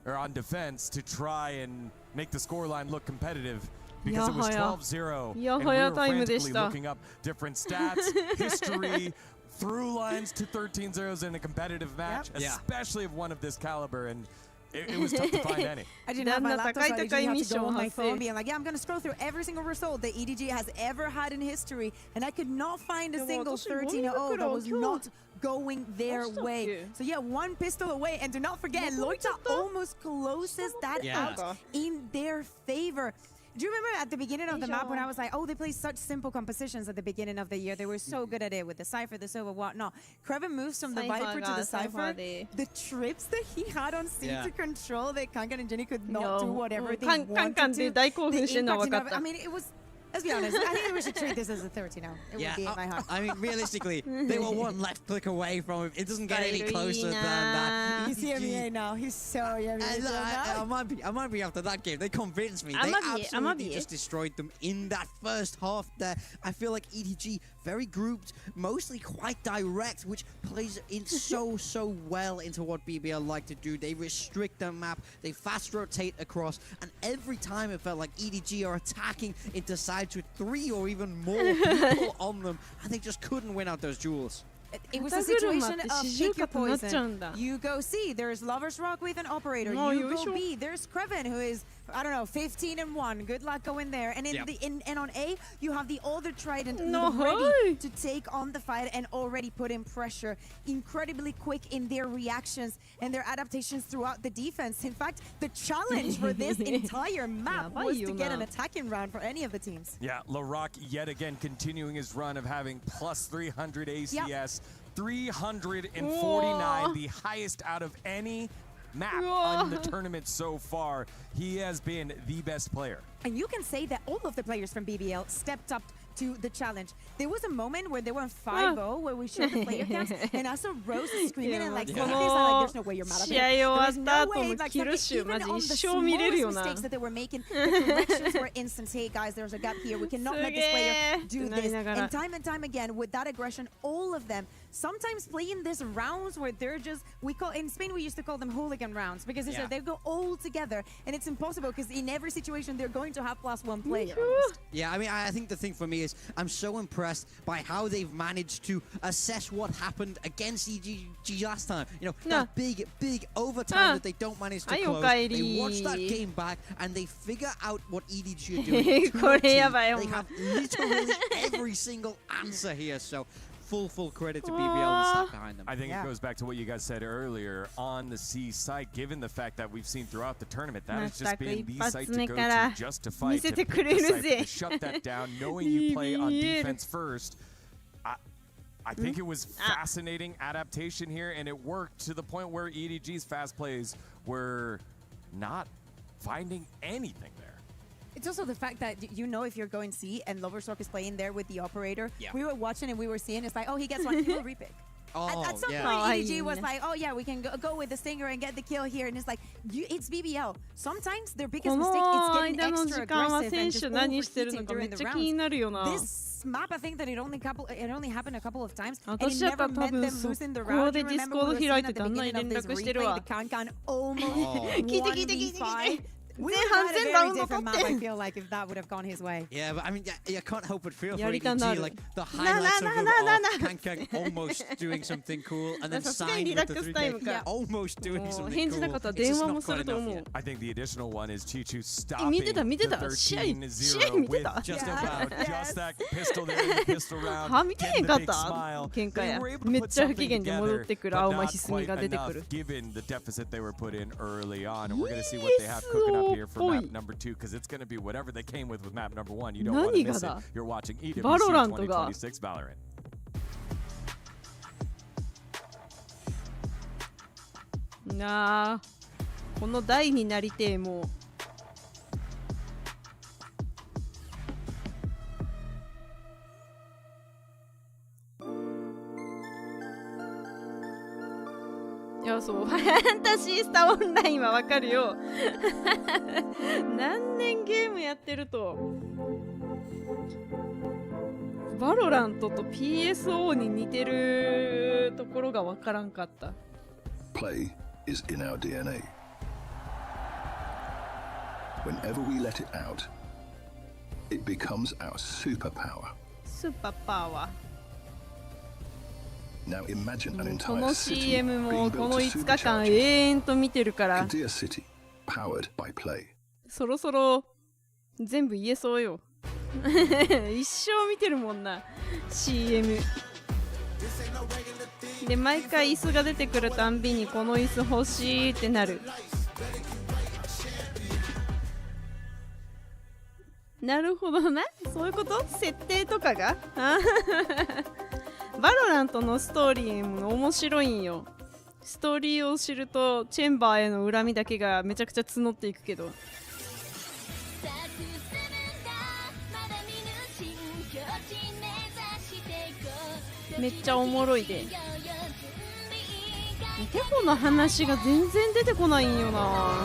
or on defense to try and make the scoreline look competitive. Because it was 12-0, and we were frantically looking up different stats, history, through lines to 13-0s in a competitive match, especially of one of this caliber, and it was tough to find any. I didn't have my laptop, so I usually have to go on my phone being like, yeah, I'm going to scroll through every single result that EDG has ever had in history, and I could not find a single 13-0 that was not going their way. So yeah, 1 pistol away, and do not forget, Loita almost closes that out in their favor. Do you remember at the beginning of the map when I was like, oh, they play such simple compositions at the beginning of the year. They were so good at it with the Cypher, the Silver, whatnot. Kreven moves from the Viper to the Cypher. The trips that he had on C to control that Kankan and Jenny could not do whatever they wanted to. The impact, I mean, it was... Let's be honest, I think we should treat this as a 30 now. It would be in my heart. I mean, realistically, they were 1 left click away from him. It doesn't get any closer than that. He's yummy now. He's so yummy. I might be after that game. They convinced me. They absolutely just destroyed them in that first half there. I feel like EDG, very grouped, mostly quite direct, which plays in so well into what BBL like to do. They restrict the map, they fast rotate across, and every time it felt like EDG are attacking into sides with 3 or even more people on them, and they just couldn't win out those duels. It was a situation of pick your poison. You go C, there's Lover's Rock with an operator. You go B, there's Kreven, who is, I don't know, 15-1. Good luck going there. And and on A, you have the older Trident ready to take on the fight and already put in pressure. Incredibly quick in their reactions and their adaptations throughout the defense. In fact, the challenge for this entire map was to get an attacking round for any of the teams. Yeah, LaRock yet again continuing his run of having plus 300 ACS. 349, the highest out of any map on the tournament so far. He has been the best player. And you can say that all of the players from BBL stepped up to the challenge. There was a moment where they were 5-0 where we showed the player counts, and I saw Rose screaming and like, there's no way you're mad at me. There's no way, like, even on the smallest mistakes that they were making, the corrections were instant. Hey guys, there's a gap here. We cannot let this player do this. And time again, with that aggression, all of them sometimes playing these rounds where they're just, in Spain we used to call them hooligan rounds, because they go all together, and it's impossible because in every situation they're going to have +1 player. Yeah, I mean, I think the thing for me is I'm so impressed by how they've managed to assess what happened against EDG last time. You know, that big overtime that they don't manage to close. They watch that game back and they figure out what EDG are doing. They have literally every single answer here, so full credit to BBL and the staff behind them. I think it goes back to what you guys said earlier on the C site, given the fact that we've seen throughout the tournament, that has just been the site to go to just to fight, to pick the site, to shut that down, knowing you play on defense first. I think it was fascinating adaptation here, and it worked to the point where EDG's fast plays were not finding anything there. It's also the fact that, you know, if you're going C and Loverstock is playing there with the operator, we were watching and we were seeing, it's like, oh, he gets 1, he will repick. At some point, EDG was like, oh yeah, we can go with the Stinger and get the kill here. And it's like, it's BBL. Sometimes their biggest mistake is getting extra aggressive and just overheating during the rounds. This map, I think that it only happened a couple of times, and it never meant them losing the round. You remember we were seeing at the beginning of this replay, the Kankan almost 1v5. We had a very different map, I feel like, if that would have gone his way. Yeah, but I mean, you can't help but feel for EDG, like the highlights of Kankan almost doing something cool, and then signed with the 3K, almost doing something cool. It's just not quite enough yet. I think the additional one is Chichu stopping the 13-0 with just about just that pistol there in the pistol round, getting the big smile. They were able to put something together, but not quite enough given the deficit they were put in early on. And we're going to see what they have cooking up here for map number 2, because it's going to be whatever they came with map number 1. You don't want to miss it. You're watching EWC 2026 Valorant. なあ、この台になりてえもう。や、そう、ファンタシースタオンラインはわかるよ。何年ゲームやってると。バロラントと PSO に似てるところがわからんかった。Play is in our DNA. Whenever we let it out, it becomes our superpower. スーパーパワー。Now imagine an こ entire の city CM も being こ built の to 5日間 supercharge it. 永遠と見てるから、 Kadir City, powered by play. そろそろ全部言えそうよ。一生見てるもんな CM で、毎回椅子が出てくるたんびにこの椅子欲しいってなる。なるほどな、そういうこと。設定とかがバロラントのストーリーも面白いんよ。ストーリーを知るとチェンバーへの恨みだけがめちゃくちゃ募っていくけど、めっちゃおもろいで。テコの話が全然出てこないんよな。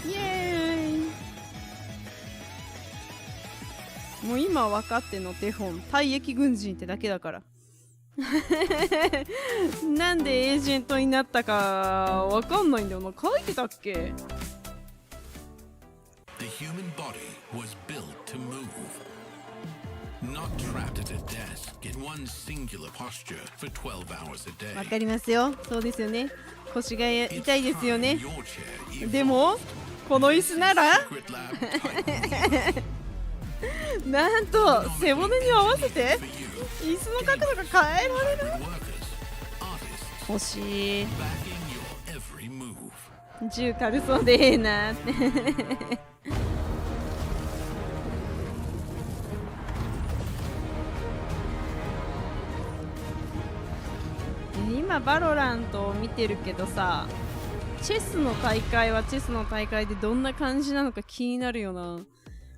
イエーイ。もう今分かってんの、テホン退役軍人ってだけだから。なんでエージェントになったか分かんないんだよな。書いてたっけ。 The human body was built to move. Not trapped at a desk in one singular posture for 12 hours a day. わかりますよ。そうですよね。腰が痛いですよね。でもこの椅子ならなんと背骨に合わせて椅子の角度が変えられる。欲しい。銃軽そうでええなって。今バロラントを見てるけどさ、チェスの大会はチェスの大会でどんな感じなのか気になるよな。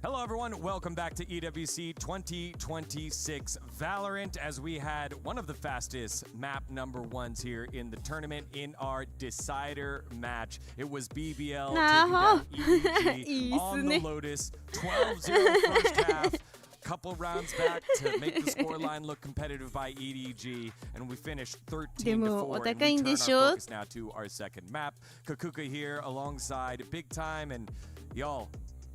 Hello everyone, welcome back to EWC 2026 Valorant, as we had one of the fastest map number ones here in the tournament in our decider match. It was BBL taking down EDG on the Lotus, 12-0 first half. Couple rounds back to make the scoreline look competitive by EDG, and we finished 13-4. And we turn our focus now to our second map. Kakuka here alongside Big Time, and y'all,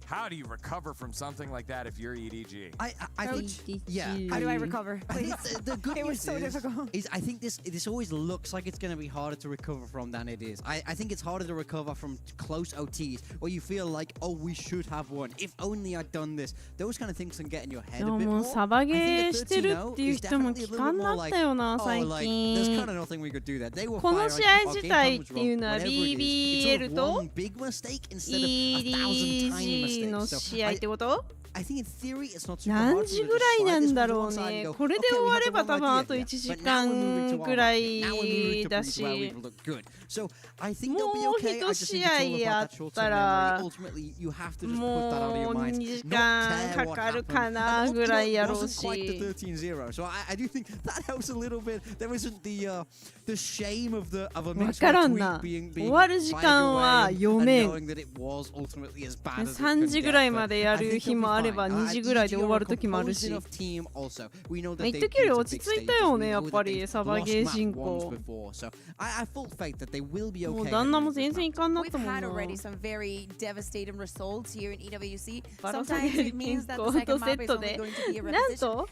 how do you recover from something like that if you're EDG? I think, yeah. How do I recover? Please. The good it was news so difficult. is I think this always looks like it's going to be harder to recover from than it is. I think it's harder to recover from close OTs where you feel like, oh, we should have won. If only I'd done this. Those kind of things can get in your head a bit more. サバゲーしてるっていう人も聞かんなったよな、最近。この試合自体っていうのは BBL と EDG の試合ってこと？何時ぐらいなんだろうね。これで終われば多分あと1時間ぐらいだし、もう1試合やったらもう2時間かかるかなぐらいやろうし。わからんな。終わる時間は読めん。3時ぐらいまでやる日もあれば2時ぐらいで終わる時もあるし、一時より落ち着いたよね、やっぱりサバゲー人口。もう旦那も全然いかんなったもんな。バロサガリ健康とセットでなんと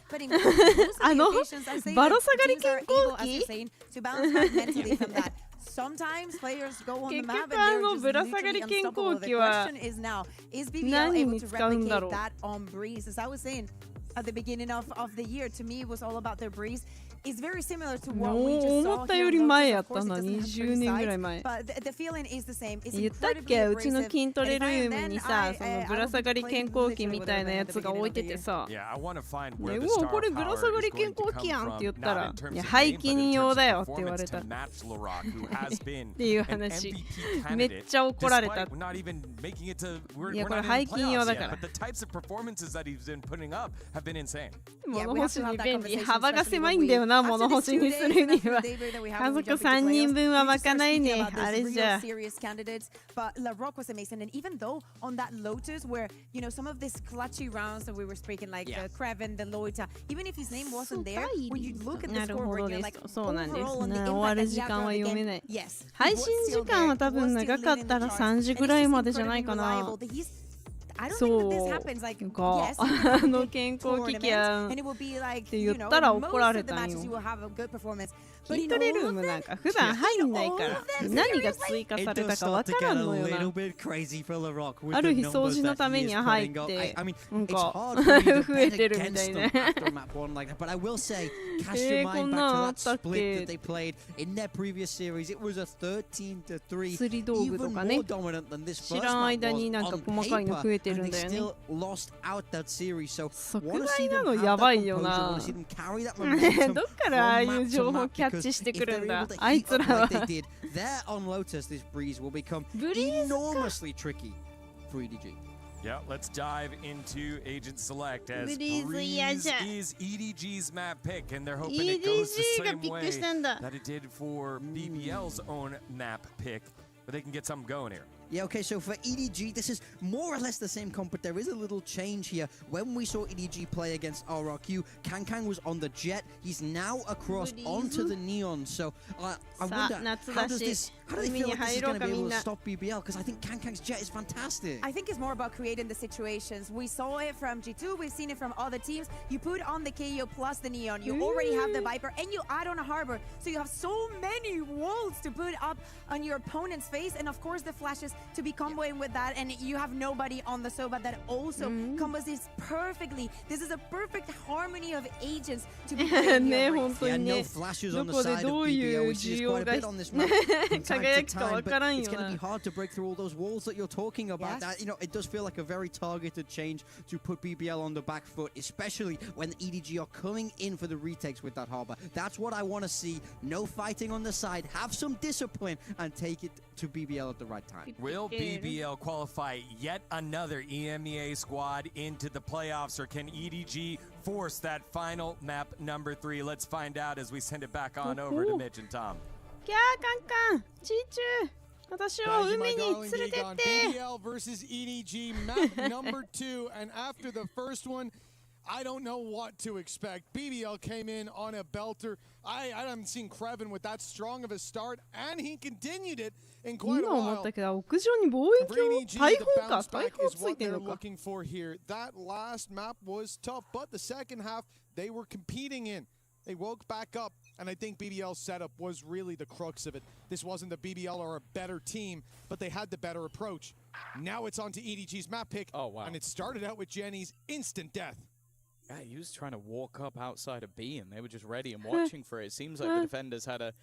バロサガリ健康機結局ぶら下がり健康器は何に使うんだろう。思ったより前やったな、20年ぐらい前。言ったっけ、うちの筋トレルームにさ、そのぶら下がり健康器みたいなやつが置いててさ、うわこれぶら下がり健康器やんって言ったら、いや背筋用だよって言われたっていう話。めっちゃ怒られた。いやこれ背筋用だから。物干しに便利、幅が狭いんだよな。な物干しにするには家族3人分は賄えねえあれじゃ。 But La Rock was amazing, and even though on that Lotus, where you know some of these clutchy rounds that we were speaking, like the Kraven, the Loita, even if his name wasn't there, when you look at the scoreboard, you're like, overall on the impact that he had on the game, yes, 配信時間は多分長かったら3時ぐらいまでじゃないかな。そう健康危険って言ったら怒られたんよ。ヒートレルームなんか普段入んないから何が追加されたかわからんのよな。ある日掃除のために入ってなんか増えてるみたいな。こんなのあったっけ。釣り道具とかね知らん間になんか細かいの増えてるんだよね。即買いなのやばいよな。どっからああいう情報キャッチしてくるんだあいつらは。ブリーズか。Yeah, let's dive into Agent Select as Breeze is EDG's map pick, and they're hoping it goes the same way that it did for BBL's own map pick, but they can get something going here. Yeah, okay, so for EDG, this is more or less the same comp, but there is a little change here. When we saw EDG play against RRQ, Kang was on the Jet. He's now across onto the Neon. So I wonder, how do they feel like this is going to be able to stop BBL? Because I think Kang's Jet is fantastic. I think it's more about creating the situations. We saw it from G2, we've seen it from other teams. You put on the KO plus the Neon, you already have the Viper, and you add on a Harbor. So you have so many walls to put up on your opponent's face, and of course the flashes to be comboing with that, and you have nobody on the Soba that also combos this perfectly. This is a perfect harmony of agents to be playing your race. Yeah, no flashes on the side of BBL. We see this quite a bit on this map from time to time, but it's going to be hard to break through all those walls that you're talking about. That, you know, it does feel like a very targeted change to put BBL on the back foot, especially when the EDG are coming in for the retakes with that Harbor. That's what I want to see. No fighting on the side. Have some discipline and take it to BBL at the right time. Will BBL qualify yet another EMEA squad into the playoffs, or can EDG force that final map number 3? Let's find out as we send it back on over to Mitch and Tom. キャーカンカンチーチュー私を海に連れてって。 BBL versus EDG map number 2, and after the first one I don't know what to expect. BBL came in on a belter. I haven't seen Kraven with that strong of a start, and he continued it in quite a while. 今思ったけど屋上に望遠鏡大砲か大砲ついてるのか。 looking for here. That last map was tough, but the second half they were competing in. They woke back up, and I think BBL's setup was really the crux of it. This wasn't the BBL or a better team, but they had the better approach. Now it's on to EDG's map pick, and it started out with Jenny's instant death. Yeah, he was trying to walk up outside of B, and they were just ready and watching for it. It seems like the defenders had a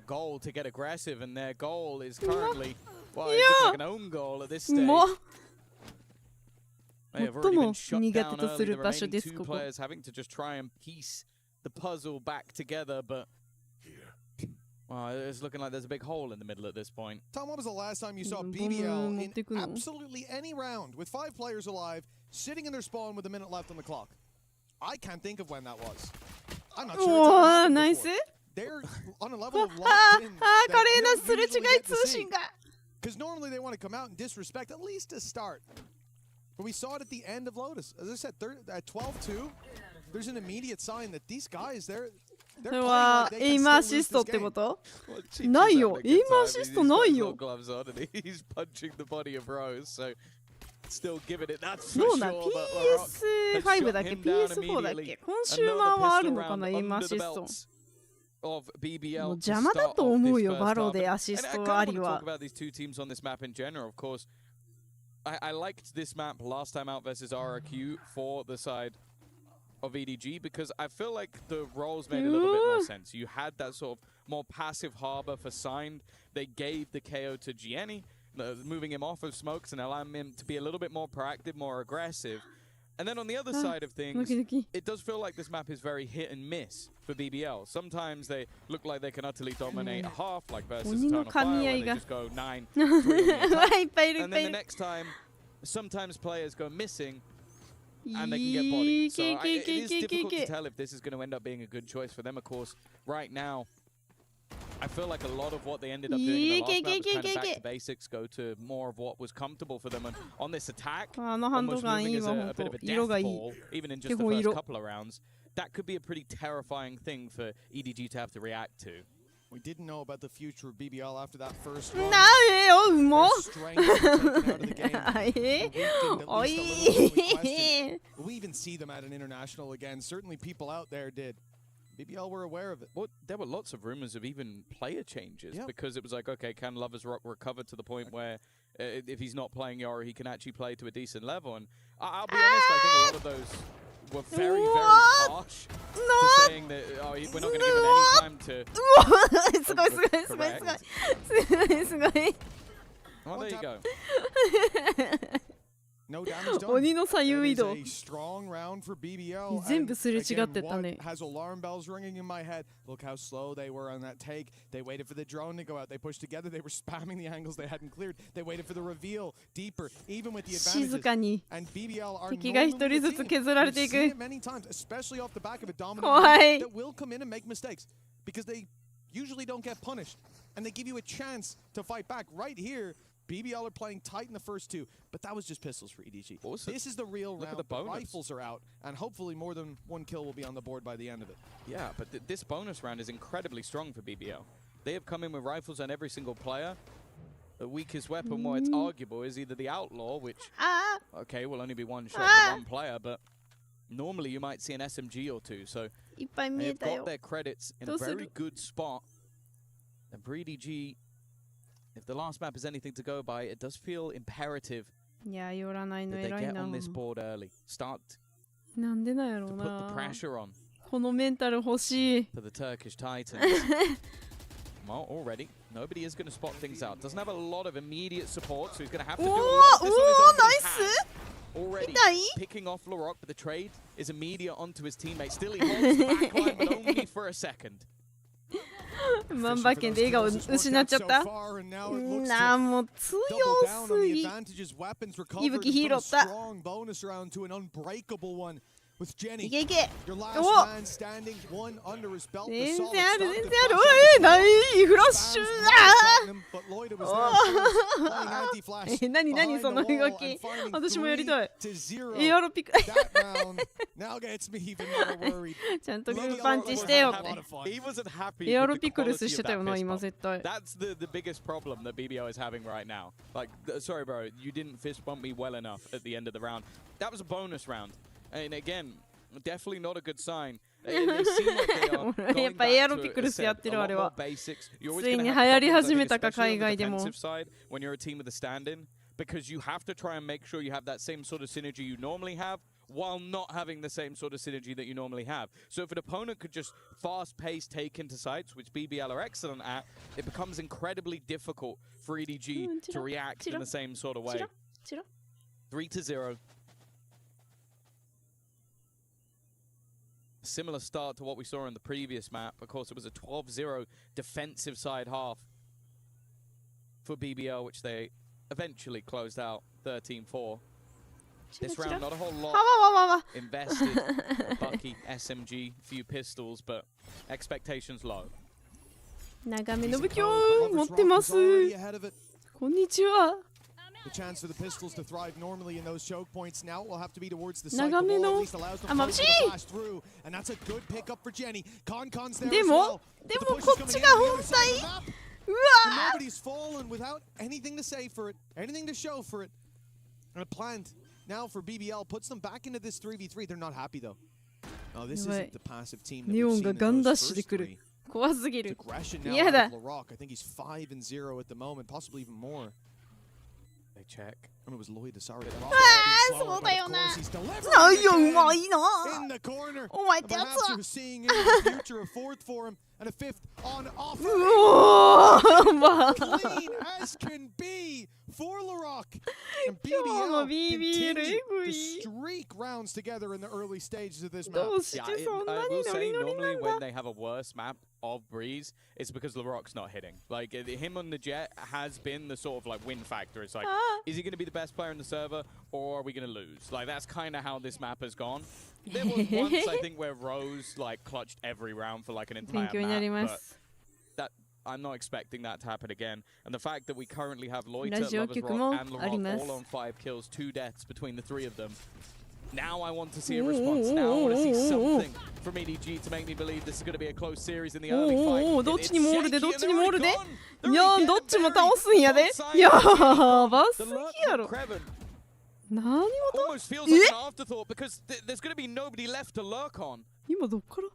goal to get aggressive, and their goal is currently, well, it's like an own goal at this stage. They have already been shut down early. The remaining 2 players having to just try and piece the puzzle back together, but well, it's looking like there's a big hole in the middle at this point. Tom, when was the last time you saw BBL in absolutely any round with 5 players alive, sitting in their spawn with a minute left on the clock? I can't think of when that was. I'm not sure. Nice. They're on a level of locked in. Because normally they want to come out and disrespect at least to start. But we saw it at the end of Lotus. As I said, at 12-2, there's an immediate sign that these guys, they're それはエイムアシストってこと？ないよ。エイムアシストないよ。そうだ、PS5 だっけ PS4 だっけコンシューマーはあるのかなエイムアシスト。もう邪魔だと思うよ、バロでアシストありは。I liked this map last time out versus RRQ for the side of EDG because I feel like the roles made a little bit more sense. You had that sort of more passive harbor for Signed. They gave the KO to Gianni, moving him off of smokes and allowing him to be a little bit more proactive, more aggressive. And then on the other side of things, it does feel like this map is very hit and miss for BBL. Sometimes they look like they can utterly dominate a half, like versus Eternal Fire, where they just go 9-3 on the attack. And then the next time, sometimes players go missing, and they can get bodied. So it is difficult to tell if this is going to end up being a good choice for them. Of course, right now, I feel like a lot of what they ended up doing in the last map was kind of back to basics, go to more of what was comfortable for them. And on this attack, almost moving as a bit of a death ball, even in just the first couple of rounds, that could be a pretty terrifying thing for EDG to have to react to. We didn't know about the future of BBL after that first run. Will we even see them at an international again? Certainly people out there did. BBL were aware of it. Well, there were lots of rumors of even player changes because it was like, okay, can Lovers Rock recover to the point where if he's not playing Yara, he can actually play to a decent level? And I'll be honest, I think a lot of those were very, very harsh to saying that we're not going to give him any time to correct. Well, there you go. No damage done. 鬼の左右移動 It is a strong round for BBL. 全部すれ違ってたね What has alarm bells ringing in my head? Look how slow they were on that take. They waited for the drone to go out. They pushed together. They were spamming the angles they hadn't cleared. They waited for the reveal deeper, even with the advantages. 静かに And BBL are 敵が一人ずつ削られていく We've seen it many times, especially off the back of a dominant 怖い that will come in and make mistakes because they usually don't get punished and they give you a chance to fight back. Right here, BBL are playing tight in the first two, but that was just pistols for EDG. Awesome. This is the real Look round. at the bonus. Rifles are out, and hopefully more than one kill will be on the board by the end of it. Yeah, but this bonus round is incredibly strong for BBL. They have come in with rifles on every single player. The weakest weapon, well, it's arguable, is either the Outlaw, which, okay, will only be one shot for one player, but normally you might see an SMG or two, so they've got their credits in a very good spot. And for EDG, if the last map is anything to go by, it does feel imperative that they get on this board early. Start to put the pressure on このメンタル欲しい to the Turkish Titans. Well, already, nobody is going to spot things out. Doesn't have a lot of immediate support, so he's going to have to do a lot of this on his own. Nice! Already picking off Larocque, but the trade is immediate onto his teammate. Still, he holds the backline, but only for a second. 万馬券で笑顔失っちゃったなあもう強すぎ息吹拾った With Jenny, いけいけ your お last man standing, one under his belt. 全 The 然 solid ある start 全 to 然ある flash. ないフラッシュ But Lloyd was there first, playing anti-flash. 何その動 behind the き wall and finding 私もやりたい 3 to 0. エアロピク That round now gets me even more worried. ちゃんとグーパンチしてよって He wasn't happy エア with ロ the ピクル quality スして of たよ that な fist 今 bump. 絶対 That's the biggest problem that BBO is having right now. Like, sorry, bro, you didn't fist bump me well enough at the end of the round. That was a bonus round. And again, definitely not a good sign. They seem like they are going back to a lot more basics. You're always going to have problems, I think, especially on the defensive side when you're a team with a stand-in, because you have to try and make sure you have that same sort of synergy you normally have while not having the same sort of synergy that you normally have. So if an opponent could just fast-paced take into sites, which BBL are excellent at, it becomes incredibly difficult for EDG to react in the same sort of way. 3 to 0. Similar start to what we saw in the previous map. Of course, it was a 12-0 defensive side half for BBL, which they eventually closed out 13-4. This round, not a whole lot invested. Bucky, SMG, few pistols, but expectations low. 長めの武器を持ってますこんにちは The chance for the pistols to thrive normally in those choke points. Now it will have to be towards the side. 長めの And that's a good pickup for Jenny. Concon's there で as も well. でもこっちが本体うわ Nobody's fallen without anything to say for it, anything to show for it. And a plant now for BBL puts them back into this 3v3. They're not happy though. Oh, this isn't the passive team that we've seen in those first three. 怖すぎる Aggression now 嫌だ out of Larocque. I think he's 5-0 at the moment, possibly even more. They check. And it was Lloyd sorry. そうだよななんようまいな In the corner. お前ってやつ Perhaps は you're seeing in the future a fourth for him and a fifth on offer. うおーまあ Clean as can be for Larocque. Rock and BBL continue to streak rounds together in the early stages of this map. Yeah, I will say normally when they have a worse map of Breeze, it's because LaRock's not hitting. Like, him on the Jet has been the sort of like win factor. It's like, is he going to be the best player in the server, or are we going to lose? Like, that's kind of how this map has gone. There was once, I think, where Rose like clutched every round for like an entire map, but that I'm not expecting that to happen again. And the fact that we currently have Loiter, Lovers Rock, and LaRock all on 5 kills, 2 deaths between the 3 of them. Now I want to see a response. Now I want to see something from EDG to make me believe this is going to be a close series in the early fight. どっちにもおるで、どっちにもおるで。いや、どっちも倒すんやで。やばすぎやろ。何事？ Almost feels like an afterthought because there's going to be nobody left to lurk on. 今どっから？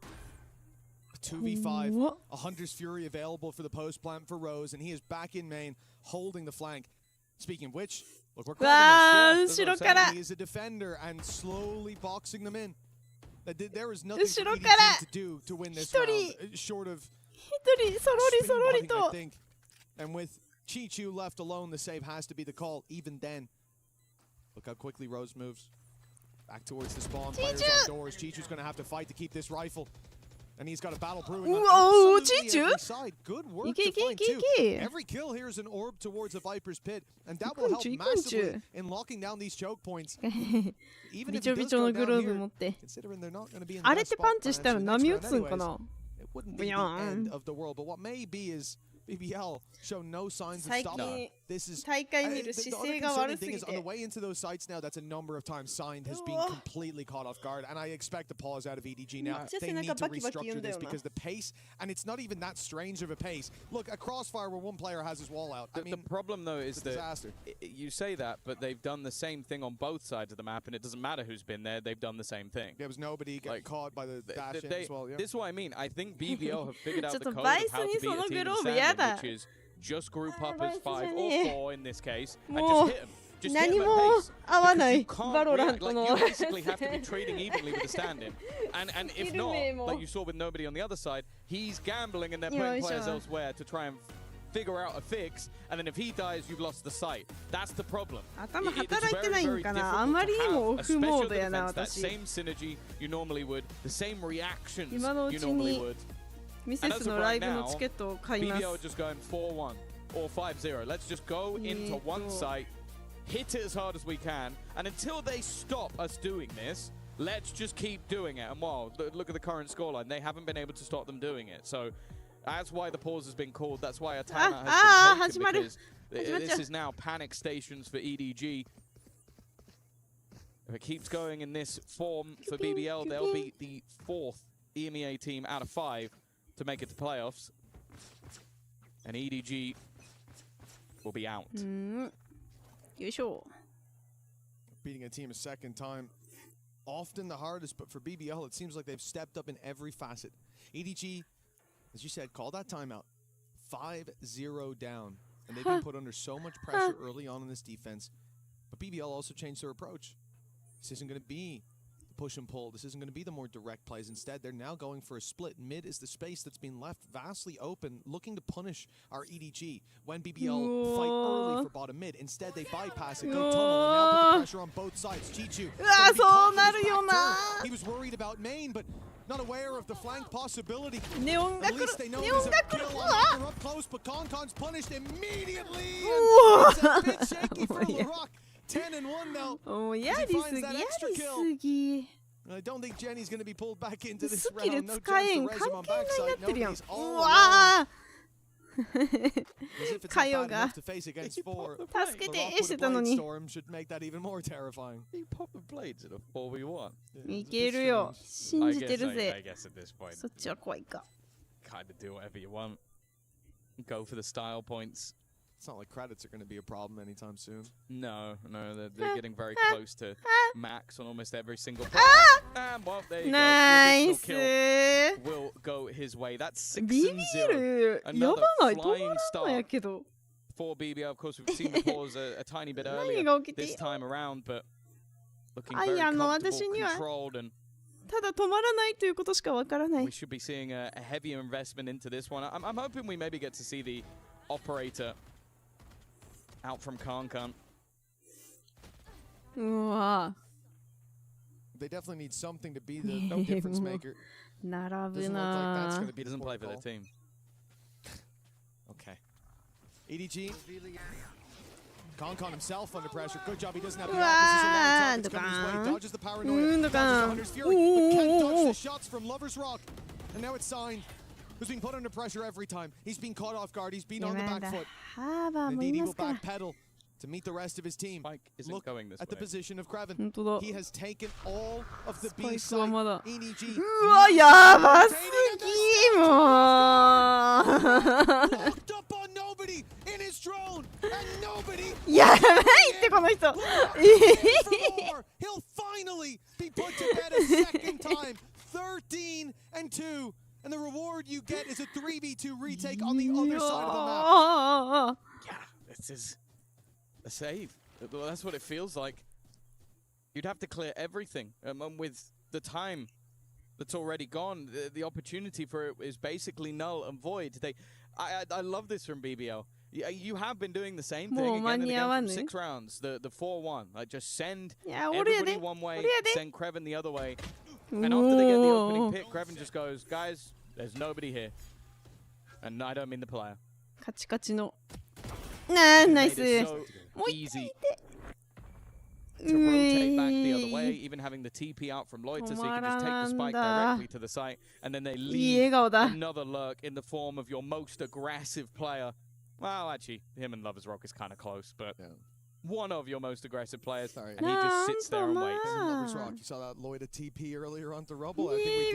2v5, a Hunter's Fury available for the post plant for Rose, and he is back in main, holding the flank. Speaking of which, look where Kraven is. He is a defender and slowly boxing them in. There is nothing for EDG to do to win this round, short of spin-botting, I think. And with Chi-Chu left alone, the save has to be the call, even then. Look how quickly Rose moves. Back towards the spawn, players on doors. Chi-Chu's going to have to fight to keep this rifle. And he's got a battle brewing on absolutely every side. Good work to find too. Every kill here is an orb towards a Viper's Pit, and that will help massively in locking down these choke points. Even if it does go down here, considering they're not going to be in the best spot anyways, it wouldn't be the end of the world. But what may be is BBL show no signs of stopping. This is the other concerning thing is on the way into those sites now. That's a number of times signed has been completely caught off guard, and I expect a pause out of EDG now. They need to restructure this because the pace, and it's not even that strange of a pace. Look, a crossfire where one player has his wall out. I mean, the problem though is that you say that, but they've done the same thing on both sides of the map, and it doesn't matter who's been there. They've done the same thing. There was nobody getting caught by the dash in as well. Yeah. This is what I mean. I think BBL have figured out the code of how to beat a team in standing, which is just group up as 5 or 4 in this case, and just hit them. Just hit them at pace. Because you can't react, like, you basically have to be trading evenly with the stand-in. And if not, like you saw with nobody on the other side, he's gambling and they're putting players elsewhere to try and figure out a fix, and then if he dies, you've lost the sight. That's the problem. It's very, very difficult to have a special defense, that same synergy you normally would, the same reactions you normally would. And as of right now, BBL are just going 4-1 or 5-0. Let's just go into one site, hit it as hard as we can, and until they stop us doing this, let's just keep doing it. And wow, look at the current scoreline. They haven't been able to stop them doing it. So that's why the pause has been called. That's why a timeout has been taken, because this is now panic stations for EDG. If it keeps going in this form for BBL, they'll be the 4th EMEA team out of 5 to make it to playoffs, and EDG will be out. Beating a team a second time, often the hardest, but for BBL, it seems like they've stepped up in every facet. EDG, as you said, called that timeout. 5-0 down, and they've been put under so much pressure early on in this defense, but BBL also changed their approach. This isn't going to be push and pull. This isn't going to be the more direct plays. Instead, they're now going for a split. Mid is the space that's been left vastly open, looking to punish our EDG when BBL fight early for bottom mid. Instead, they bypass it, go tunnel, and now put the pressure on both sides. Chi-Chu. He was worried about main, but not aware of the flank possibility. At least they know there's a kill on up close, but Concon's punished immediately. It's a bit shaky for LaRock. 10-1 now. He finds that extra kill. I don't think Jenny's going to be pulled back into this round. No chance to raise him on backside. Nobody's all alone. As if it's not bad enough to face against 4. The Blade Storm should make that even more terrifying. He popped the blades in a 4v1. I guess at this point, kind of do whatever you want. Go for the style points. It's not like credits are going to be a problem anytime soon. No, they're getting very close to max on almost every single point. And well, there you go. The kill will go his way. That's 6-0. Another flying start for BBL. Of course, we've seen the pause a tiny bit earlier this time around, but looking very comfortable, controlled, and we should be seeing a heavier investment into this one. I'm hoping we maybe get to see the operator out from Kankan. うわ They definitely need something to be the difference maker. 並 Doesn't ぶ look like that's な going to be He the doesn't play for their protocol. team. Okay. EDG. Concon himself under pressure. Good job. He doesn't have the opposition. It's coming his way. Dodges the paranoia. Dodges the Hunter's Fury. But can't dodge the shots from Lover's Rock. And now it's Signed, who's being put under pressure every time. He's being caught off guard. He's been on the back foot. ハーバーも Indeed, い he ま will すから backpedal to meet the rest of his team. Spike isn't Look going this at the way. position of Creven. 本当だ He has taken all of the スパイ B クは side. まだ EDG. うわやばすぎもう Locked up on nobody in his drone, and nobody. やばいってこの人 For more. He'll finally be put to bed a second time. 13 and 2, and the reward you get is a 3v2 retake on the other side of the map. Yeah, this is a save. Well, that's what it feels like. You'd have to clear everything, and with the time that's already gone, the opportunity for it is basically null and void. I love this from BBL. You have been doing the same thing again and again for 6 rounds. The 4-1, like just send everybody one way, send Creven the other way, and after they get the opening pick, Creven just goes, guys, there's nobody here, and I don't mean the player. カチカチのナイス Made it so もう一 easy 回で to rotate back the other way, even having the TP out from Loiter, so you can just take the spike 止まらんだ directly to the site, and then they いい笑 leave 顔だ another lurk in the form of your most aggressive player. Well, actually, him and Lover's Rock is kind of close, but one of your most aggressive players, Sorry. and he just sits there and waits. And Lover's Rock, you saw that Lloyd TP earlier onto Rubble. I think we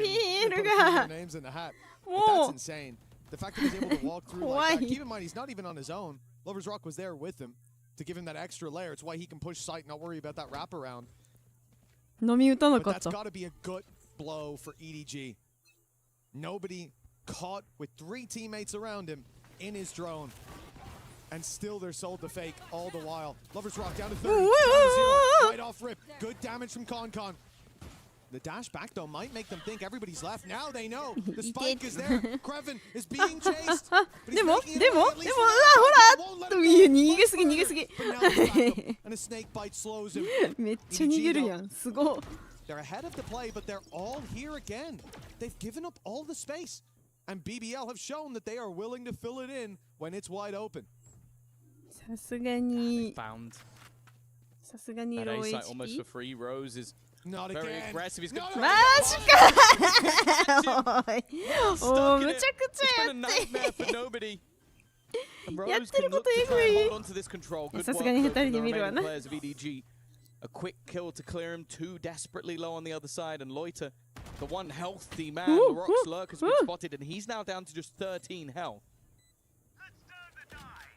can put a few more names in the hat. But that's insane. The fact that he's able to walk through like that. Keep in mind, he's not even on his own. Lover's Rock was there with him to give him that extra layer. It's why he can push sight, not worry about that wraparound. 飲み打たな But かっ that's た got to be a good blow for EDG. Nobody caught with 3 teammates around him in his drone. And still they're sold to fake all the while. Lover's Rock down to 30, down to 0, right off rip. Good damage from Concon. The dash back though might make them think everybody's left. Now they know the spike is there. Creven is being chased. But he's でも making it でも away, at で least も for う now. わ Won't ほ let ら it いや go. 逃げすぎ逃げすぎ But now it's back up, and a snake bite slows him. めっちゃ逃げるやんすごっ They're ahead of the play, but they're all here again. They've given up all the space. And BBL have shown that they are willing to fill it in when it's wide open. さすがに Found さすがに that ロ A ー site almost for HP free. Rose is Not very again. aggressive. He's going マジかおいおむちゃくちゃ It's been a やっ nightmare て for nobody. And やっ Rose て can るこ look と to エ try グ and い hold on to this control. Good さ work すがに though 下手 from に the 見るわ remaining な players of EDG. A quick kill to clear him. 2 desperately low on the other side, and Loiter, the one healthy man, the Rock's lurk has been spotted, and he's now down to just 13 health.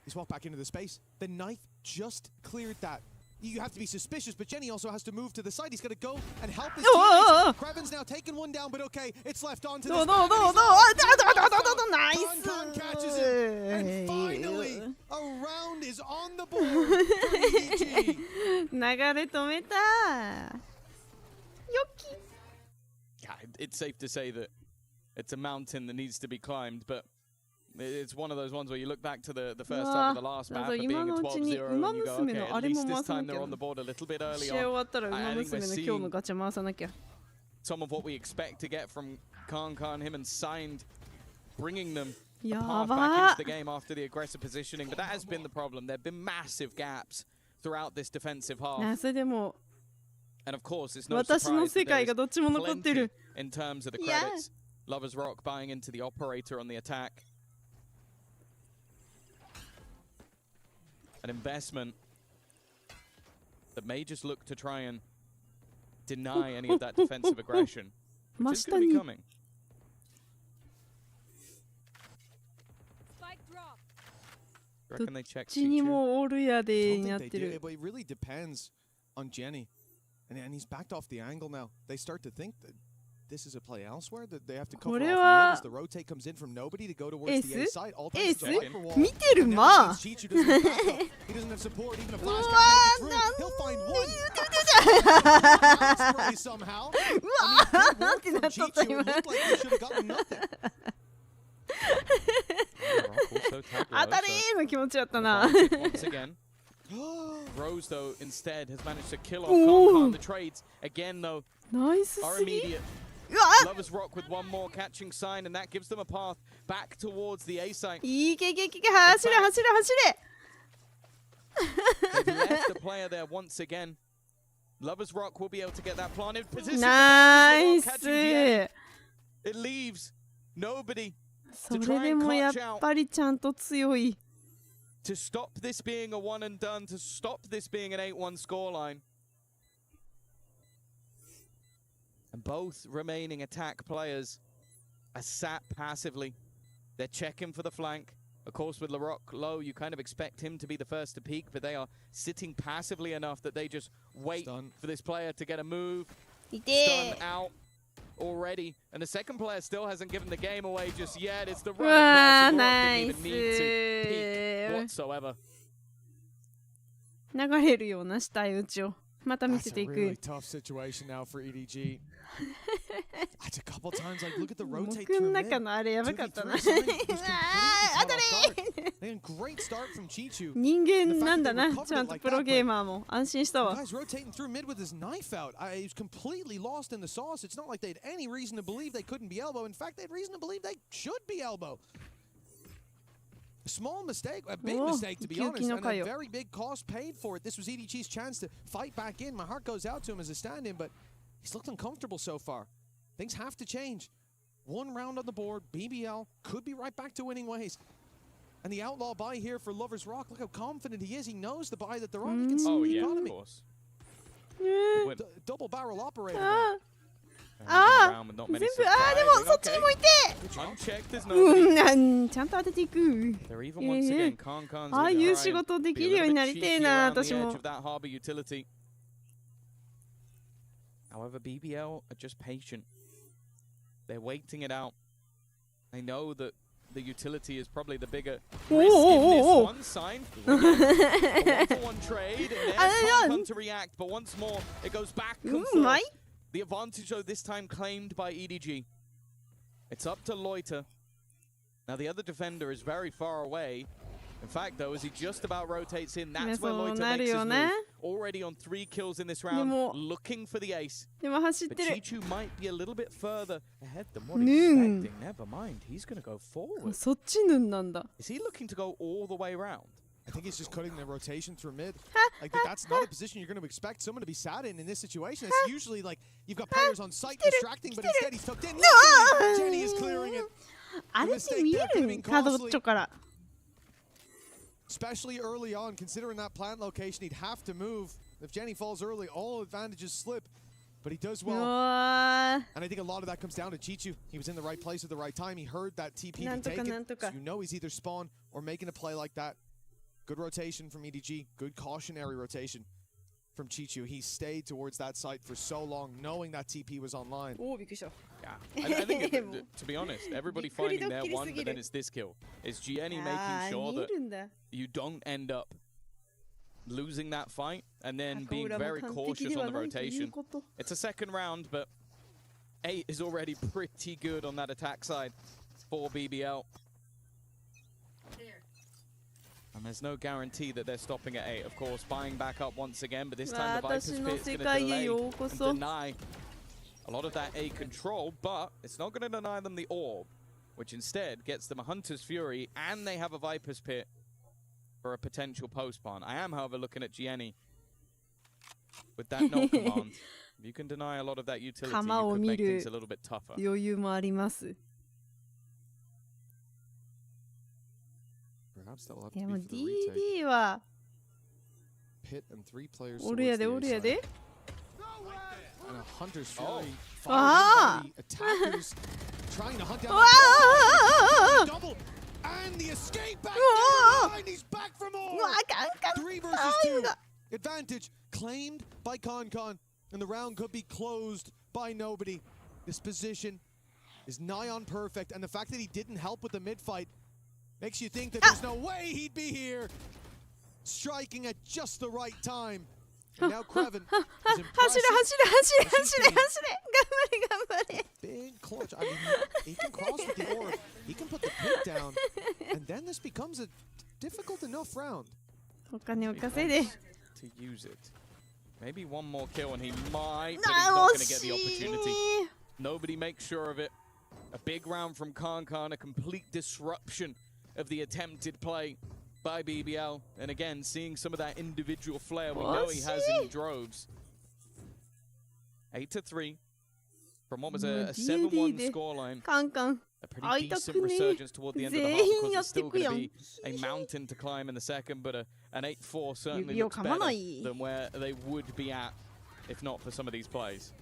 He's walked back into the space. The knife just cleared that. You have to be suspicious, but Jenny also has to move to the side. He's got to go and help his teammates. Creven's now taken one down, but okay, it's left on to this. どうどうどうどうナイス Concon catches him, and finally, a round is on the board for EDG. 流れ止めたよき Yeah, it's safe to say that it's a mountain that needs to be climbed, but it's one of those ones where you look back to the first half of the last map of being a 12-0 and you go, okay, at least this time they're on the board a little bit early 試合終 on. わったら馬 I think 娘 we're の今日 seeing のガチャ回さなきゃ some of what we expect to get from Concon, him and Signed, bringing them a や path back ば into the game after the aggressive positioning. But that has been the problem. There have been massive gaps throughout this defensive な half. それでも And of course, it's no 私の surprise 世 that 界 there が is どっちも残って plenty る in terms of the Yeah. credits. Lover's Rock buying into the operator on the attack. An investment that may just look to try and deny any of that defensive aggression. 真 It's 下 going to be に coming. Reckon they check ちに Chichu? もオールや I で don't に think なっ they て did, る but it really depends on Jenny. And he's backed off the angle now. They start to think that this is a play elsewhere, that they have to cover これ off the は end as the rotate comes in from nobody to go towards エー the A ス side. All エー times to wipe for ス wall. 見てる And now ま against Chichu doesn't have backup. He doesn't have support. Even a う flash わ can't make it through. なん He'll find one. う Spray somehow. わ I mean, good ーっ work て from なっとった Chichu. 今 It looked like they should have gotten nothing. Rock also tagged 当た low, り so ーの気持ちやったな once again. Rose, though, instead has managed to kill off Concon. The trades, again, though, are immediate. Lovers Rock with one more catching sign, and that gives them a path back towards the A site. They've left the player there once again. Lovers Rock will be able to get that planted position. Nice. It leaves nobody to try and clutch out. To stop this being a one and done, to stop this being an 8-1 scoreline. And both remaining attack players are sat passively. They're checking for the flank. Of course, with LaRock low, you kind of expect him to be the first to peek, but they are sitting passively enough that they just wait for this player to get a move. Stun out already. And the second player still hasn't given the game away just yet. It's the right across. Didn't even need to peek whatsoever. 流れるようなしたいうちをまた見せていく。 That's a really tough situation now for EDG. A couple times, like, look at the rotate through 僕の中のあれやばかったな。あー、当たり。Great start from Chichu. 人間なんだな、ちゃんとプロゲーマーも安心したわ。 Guys rotating through mid with his knife out. He was completely lost in the sauce. It's not like they had any reason to believe they couldn't be elbow. In fact, they had reason to believe they should be elbow. A small mistake, a big mistake to be honest, and a very big cost paid for it. This was EDG's chance to fight back in. My heart goes out to him as a stand-in, but he's looked uncomfortable so far. Things have to change. One round on the board, BBL could be right back to winning ways. And the outlaw buy here for Lovers Rock. Look how confident he is. He knows the buy that they're on. He can see the economy. Of course. Double barrel operator. あー、全部、あー、でもそっちにもいて。ちゃんと当てていく。ああいう仕事できるようになりてえな、私も。 However, BBL are just patient. They're waiting it out. They know that the utility is probably the bigger risk in this one sign. A one-for-one trade, and then come to react, but once more, it goes back and forth. The advantage, though, this time claimed by EDG. It's up to Loiter. Now, the other defender is very far away. In fact, though, as he just about rotates in, that's when Loiter makes his move. Already on 3 kills in this round, looking for the ace. But Chichu might be a little bit further ahead than what he's expecting. Never mind, he's going to go forward. Is he looking to go all the way around? I think he's just cutting the rotation through mid. Like, that's not a position you're going to expect someone to be sat in this situation. It's usually like you've got players on site distracting, but instead he's tucked in. Jenny is clearing it. あれって見える角っちょから。 Especially early on, considering that plant location, he'd have to move. If Jenny falls early, all advantages slip. But he does well. And I think a lot of that comes down to Chichu. He was in the right place at the right time. He heard that TP be taken. So you know he's either spawn or making a play like that. Good rotation from EDG. Good cautionary rotation from Chichu. He stayed towards that site for so long, knowing that TP was online. Yeah, I think, to be honest, everybody finding their one, but then it's this kill. It's Jenny making sure that you don't end up losing that fight and then being very cautious on the rotation. It's a second round, but 8 is already pretty good on that attack side for BBL. And there's no guarantee that they're stopping at 8. Of course, buying back up once again, but this time the Viper's Pit is going to delay and deny a lot of that A control, but it's not going to deny them the orb, which instead gets them a Hunter's Fury, and they have a Viper's Pit for a potential post-spawn. I am, however, looking at Gianni with that no command. If you can deny a lot of that utility, you could make things a little bit tougher. 余裕もあります。 いやもう DD はおるやでおるやで。ああ。Advantage claimed by Concon, and the round could be closed by nobody. This position is nigh on perfect, and the fact that he didn't help with the mid fight makes you think that there's no way he'd be here, striking at just the right time. And now Kreven is impressive. Big clutch. I mean, he can cross with the orb. He can put the pit down, and then this becomes a difficult enough round. お金を稼いで。 To use it. Maybe one more kill and he might, but he's not going to get the opportunity. Nobody makes sure of it. A big round from Kankan, a complete disruption of the attempted play by BBL. And again, seeing some of that individual flair we know he has in droves. 8-3 from what was a 7-1 scoreline. カンカン A pretty decent resurgence toward the end of the half because it's still going to be a mountain to climb in the second, but an 8-4 certainly looks better than where they would be at if not for some of these plays.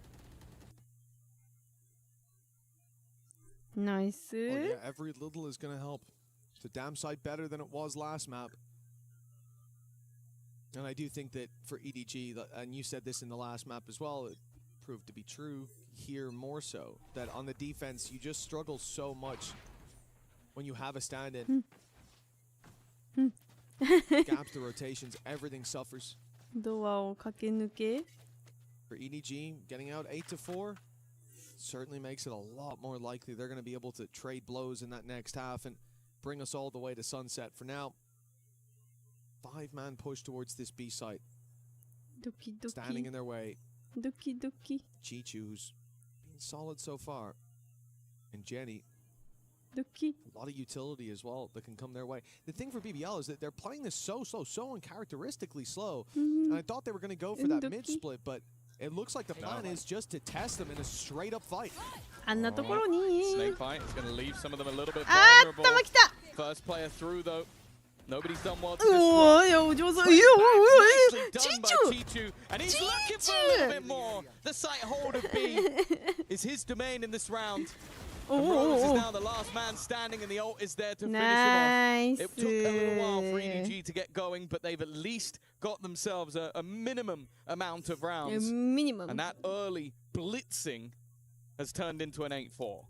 Nice. Oh, yeah, every little is going to help. It's a damn sight better than it was last map. And I do think that for EDG, and you said this in the last map as well, it proved to be true here more so, that on the defense you just struggle so much when you have a stand-in. Gaps to rotations, everything suffers. ドアを駆け抜け For EDG, getting out 8-4 certainly makes it a lot more likely they're going to be able to trade blows in that next half and bring us all the way to sunset. For now, 5-man push towards this B site. ドキドキ Standing in their way. ドキドキ Chichu, who's been solid so far. And Jenny, ドキ a lot of utility as well that can come their way. The thing for BBL is that they're playing this so uncharacteristically slow. And I thought they were going to go for that mid-split, but it looks like the plan is just to test them in a straight-up fight. あんなところに Snake fight is going to leave some of them a little bit あー vulnerable. 頭きた First player through though. Nobody's done well to お disrupt. ーいやお上手 Nicely いや done by チ Chichu, and he's looking for a little bit more. The sight hold of B is his domain in this round. And Rose is now the last man standing, and the ult is there to finish Nice. him off. It took a little while for EDG to get going, but they've at least got themselves a minimum amount of rounds. minimum And that early blitzing has turned into an 8-4.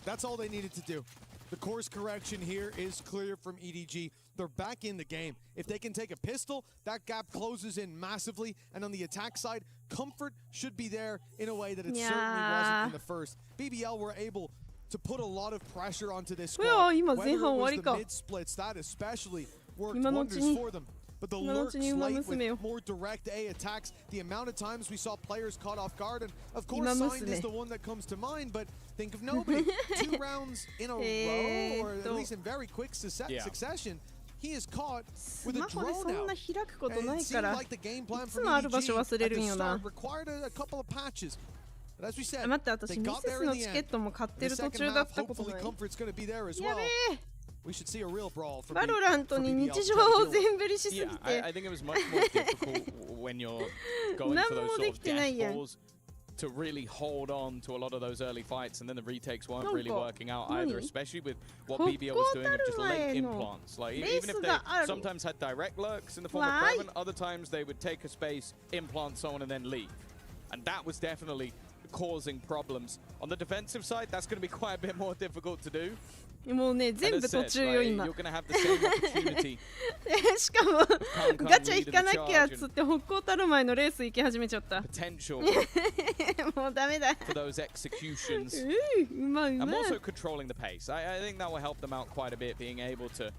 That's all they needed to do. The course correction here is clear from EDG. They're back in the game. If they can take a pistol, that gap closes in massively. And on the attack side, comfort should be there in a way that it certainly wasn't in the first. BBL were able to put a lot of pressure onto this squad. Whether it was the mid-splits, that especially worked wonders for them. But the lurks late with more direct A attacks, the amount of times we saw players caught off guard, and of course Signed is the one that comes to mind, but think of nobody. 2 rounds in a row, or at least in very quick succession, he is caught with a drone out. And it seemed like the game plan from EDG at the start required a couple of patches. But as we said, 待って私 they ミ got セ there ス in の the チケッ end. トも買ってる The 途 second 中だ half, ったことな hopefully い comfort's going to be there as や well. べえ We should see a real brawl for バロラントに BBL 日常を全振りしすぎ Yeah, て I think it was much more difficult when you're going for those sort of death balls to really hold on to a lot of those early fights, and then the retakes weren't really working out either, especially with what BBL was doing of just late implants. Like even if they sometimes had direct lurks in the form of Prevent, other times they would take a space, implant someone, and then leave. And that was definitely causing problems. On the defensive side, that's going to be quite a bit more difficult to do. もうね全部途中よ今 You're going to have the same opportunity. しかもガチャ引かなきゃっつって北高たる前のレース行き始めちゃった Potential もうダメだ for those executions. うまいうま I'm い also controlling the pace. I think that will help them out quite a bit, being able to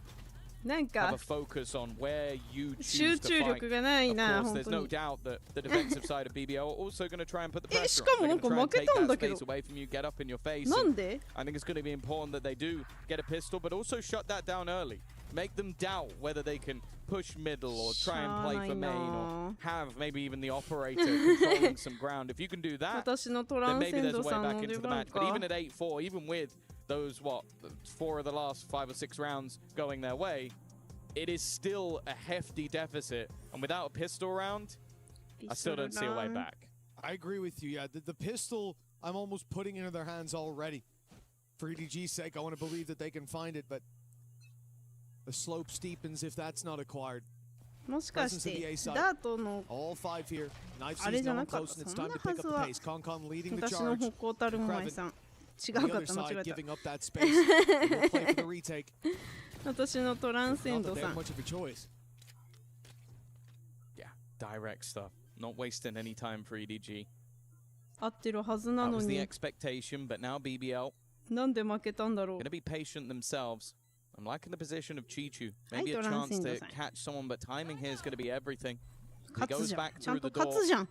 なん have か a focus on where you 集 choose 中 to fight. 力がない Of な course, 本 there's 当 no に doubt that the defensive side of BBL are also going to try and put the え pressure し on. かも They're な going ん to か try 負 and け take たん that だけど space away from you, get up in your face. なんで I think it's going to be important that they do get a pistol, but also shut that down early. Make them doubt whether they can push middle or try and play for main or have maybe even the operator controlling some ground. If you can do that, 私のトラ then ン maybe セン there's a ド way さん back の into 出 the 番 match. But か even at 8-4, even with those, 4 of the last 5 or 6 rounds going their way, it is still a hefty deficit. And without a pistol round, I still don't see a way back. I agree with you. Yeah, the pistol, I'm almost putting into their hands already. For EDG's sake, I want to believe that they can find it, but the slope steepens if that's not acquired. もしかしてダートの All 5 here. Knife あれ sees じゃ no な one かっ close, た and it's そん time な to は pick ず up は the pace. Concon leading the 私の charge. 北高たる前さん違 The うかっ other た間違 side えた giving up that space. We'll play for the retake. 私のトランセン Not ド that they さ have ん much of a choice. Yeah, direct stuff. Not wasting any time for EDG. 合ってるはずな That の was the に expectation, but now BBL なんで負けたんだろう going to be patient themselves. I'm liking the position of Chi-Chu. Maybe a chance to catch someone, but timing here is going to be everything. He goes back through the door.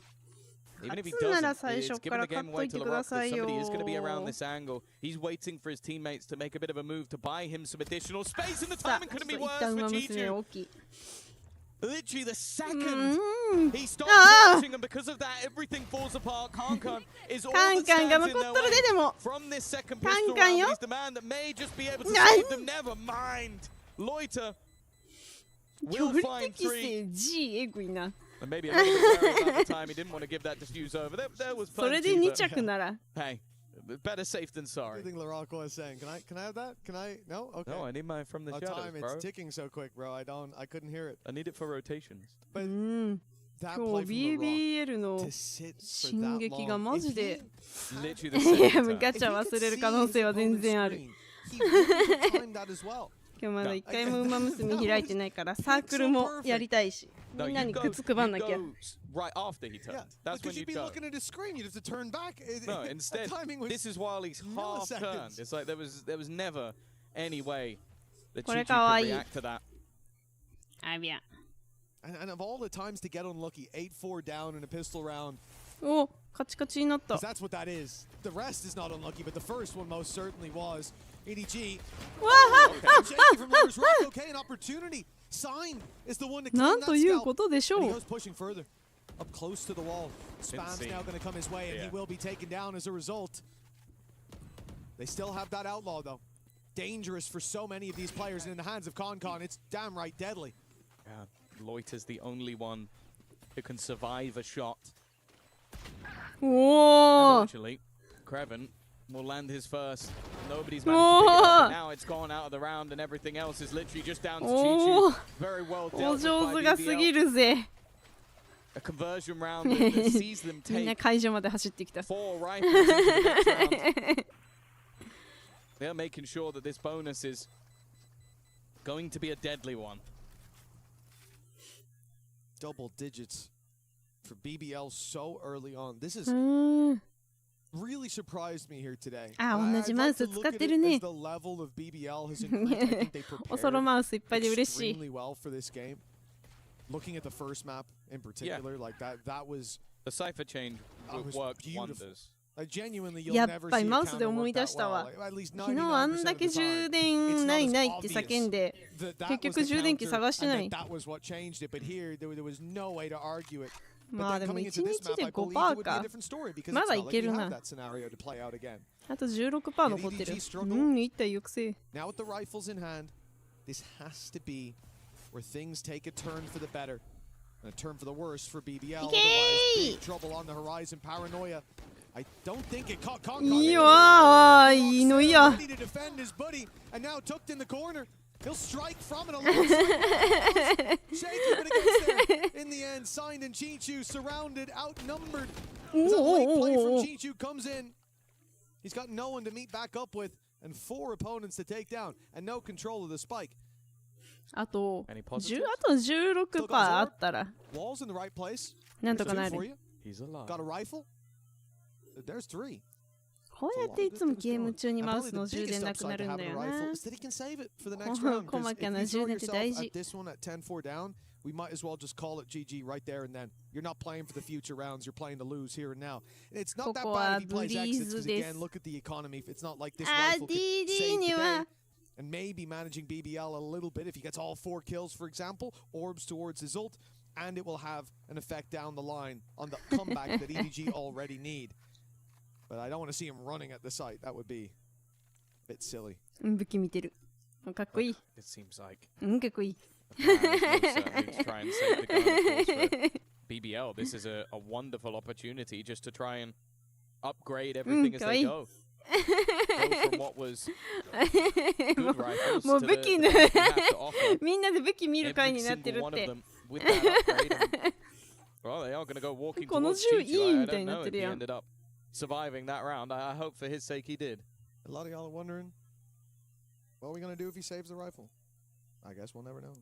Even if he doesn't, it's giving the game away to LaRock because somebody is going to be around this angle. He's waiting for his teammates to make a bit of a move to buy him some additional space, and the timing couldn't be worse for Chi-Chu. Literally the second he stopped watching, and because of that, everything falls apart. Kankan is all that stands in their way from this second pistol round. He's the man that may just be able to save them. Never mind. Loiter will find 3. And maybe a little bit wary about the time. He didn't want to give that diffuse over. There was plenty, but hey, better safe than sorry. I think LaRock was saying, can I have that? Can I? No? Okay. No, I need mine from the shadows, time. bro. It's ticking so quick, bro. I couldn't hear it. I need it for rotations. But that play from BBL の to sit for 進撃がマジで Literally the second ガチャ忘れる可能性は全然ある。 he would have timed that as well. 今日まだ一回も馬娘開いてないからサークルもやりたいし、みんなに靴配んなきゃ。 Right after he turned. That's when you be go. looking at his screen, you'd have to turn back. No, instead, this is while he's half turned. It's like there was never any way that Chi-Chu could react to that. And of all the times to get unlucky, 8-4 down in a pistol round. お、カチカチになった。 That's what that is. The rest is not unlucky, but the first one most certainly was. EDG. Okay, an opportunity. Sign is the one to clean that scalp. And he goes pushing further. Up close to the wall. Spam's now going to come his way, and he will be taken down as a result. They still have that outlaw, though. Dangerous for so many of these players, and in the hands of Concon, it's damn right deadly. Yeah, Loiter's the only one who can survive a shot. Unfortunately, Creven will land his first. Nobody's managed to pick it up. Now it's gone out of the round, and everything else is literally just down to Chi-Chu. Very well dealt with by BBL. A conversion round that sees them take 4 rifles into the next round. They're making sure that this bonus is going to be a deadly one. Double digits for BBL so early on. This is really surprised me here today. あ、同じマウス使ってるね。 The level of BBL has increased. I think they prepared おそろマウスいっぱいで嬉しい。 extremely well for this game. Looking at the first map in particular, like that was the cipher change worked wonders. Like genuinely, you'll やっ never ぱ see り a マウスで counter 思い work 出 that した well. わ。 Like, at least 昨日あんだけ充電ないないって叫んで、結局充電器探してない。 That was what changed it, but here there was no way to argue it. まあでも1日で 5% か。まだいけるな。あと 16% 残ってる。1体抑制。 Now with the rifles in hand, this has to be where things take a turn for the better. And a turn for the worse for BBL. Otherwise, big trouble on the horizon. Paranoia. I don't think it caught Concon. Ready to defend his buddy, and now tucked in the corner. He'll strike from it alone. Shaky, but it gets there. In the end, Signed and Chi-Chu surrounded, outnumbered. As a late play from Chi-Chu comes in. He's got no one to meet back up with, and 4 opponents to take down, and no control of the spike. あと16% あったらなんとかなる。 Got a rifle? There's 3. こうやっていつもゲーム中にマウスの充電なくなるんだよな。細かな充電って大事。 We might as well just call it GG right there and then. You're not playing for the future rounds. You're playing to lose here and now. It's not that bad if he plays exits, because again, look at the economy. It's not like this rifle could save the day. And maybe managing BBL a little bit if he gets all 4 kills, for example, orbs towards his ult, and it will have an effect down the line on the comeback that EDG already need. But I don't want to see him running at the site. That would be a bit silly. 武器見てる。かっこいい。 It seems like かっこいい。 to try and save the gun, of course, for BBL. This is a wonderful opportunity just to try and upgrade everything as they go. Go from what was good rifles to the that you have to offer. みんなで武器見る会になってるって。 With that upgrade, well, they are going to go walking towards Chi-Chu. I don't know if he ended up surviving that round. I hope for his sake he did. A lot of y'all are wondering, what are we going to do if he saves the rifle? I guess we'll never know.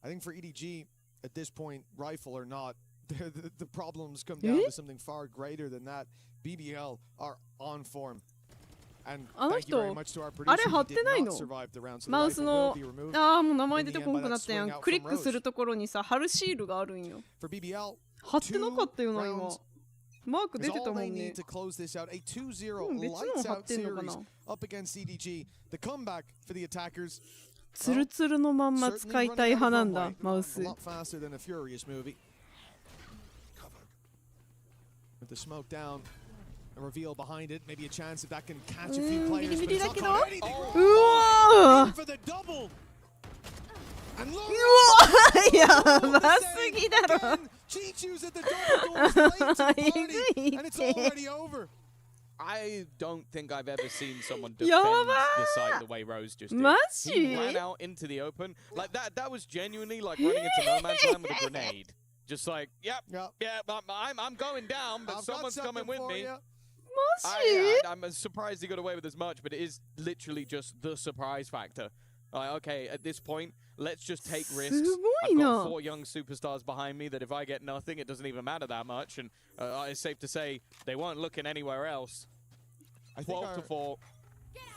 I think for EDG, at this point, rifle or not, the problems come down to something far greater than that. BBL are on form. あの人あれ貼ってないの？マウスのもう名前出てこなくなったやん。クリックするところにさ貼るシールがあるんよ。貼ってなかったよな今。マーク出てたもんね。別の貼ってんのかな。ツルツルのまんま使いたい派なんだマウス。ビリビリだけど。うわやばすぎだろ。I don't think I've ever seen someone defend the site the way Rose just did. He ran out into the open like that. That was genuinely like running into no man's land with a grenade. Just like, yep, I'm going down, but someone's coming with me. I'm surprised he got away with as much, but it is literally just the surprise factor. Like, okay, at this point, let's just take risks. I've got 4 young superstars behind me that if I get nothing, it doesn't even matter that much. And it's safe to say they weren't looking anywhere else. 12-4.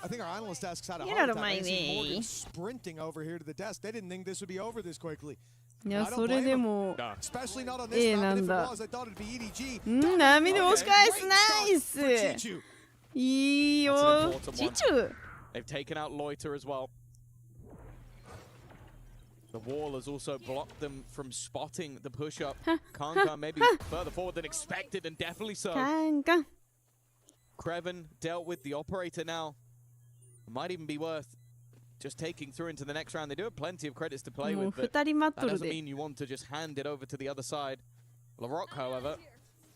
I think our analyst asks how to hard attack. I see Morgan sprinting over here to the desk. They didn't think this would be over this quickly. いやそれでも A なんだ。波で押し返すナイス。いいよ。チチュ。They've taken out Loiter as well. The wall has also blocked them from spotting the push-up. Kankan maybe further forward than expected, and definitely so. Kreven dealt with the operator now. It might even be worth just taking through into the next round. They do have plenty of credits to play with, but that doesn't mean you want to just hand it over to the other side. Larocque, however,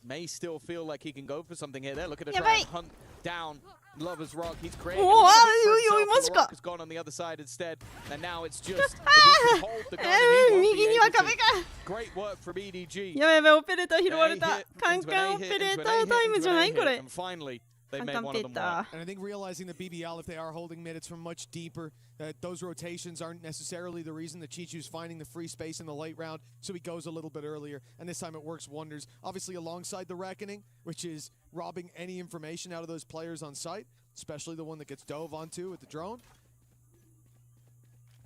may still feel like he can go for something here. They're looking to try and hunt down Lover's Rock. He's creating Larocque has gone on the other side instead, and now it's just if he can hold the gun and he won't be able to. Great work from EDG. やばいやばい、オペレーター拾われた。カンカンオペレータータイムじゃないこれ。 And finally, they made one of them work. And I think realizing the BBL, if they are holding mid, it's from much deeper. Those rotations aren't necessarily the reason that Chichu's finding the free space in the late round, so he goes a little bit earlier, and this time it works wonders. Obviously alongside the Reckoning, which is robbing any information out of those players on site, especially the one that gets dove onto with the drone.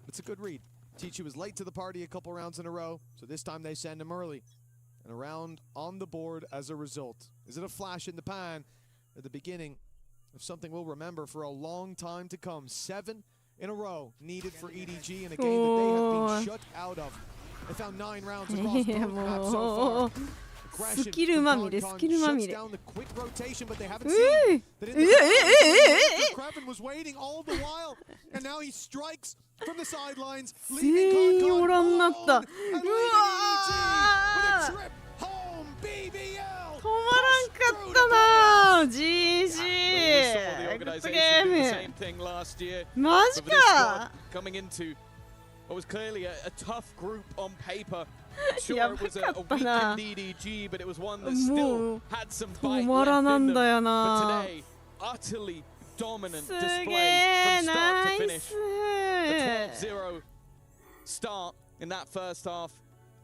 It's a good read. Chichu was late to the party a couple rounds in a row, so this time they send him early. And a round on the board as a result. Is it a flash in the pan at the beginning of something we'll remember for a long time to come? 7 in a row needed for EDG in a game that they have been shut out of. They found 9 rounds across both maps so far. スキルまみれ、スキルまみれ。Kreven was waiting all the while, and now he strikes from the sidelines, leaving Kankan alone and leaving EDG with a trip home BBL. 止まらんかったなぁ。GG。グッドゲーム。マジか。 Coming into what was clearly a tough group on paper. Sure, it was a weakened EDG, but it was one that still had some fight left in them. But today, utterly dominant display from start to finish. A 12-0 start in that first half,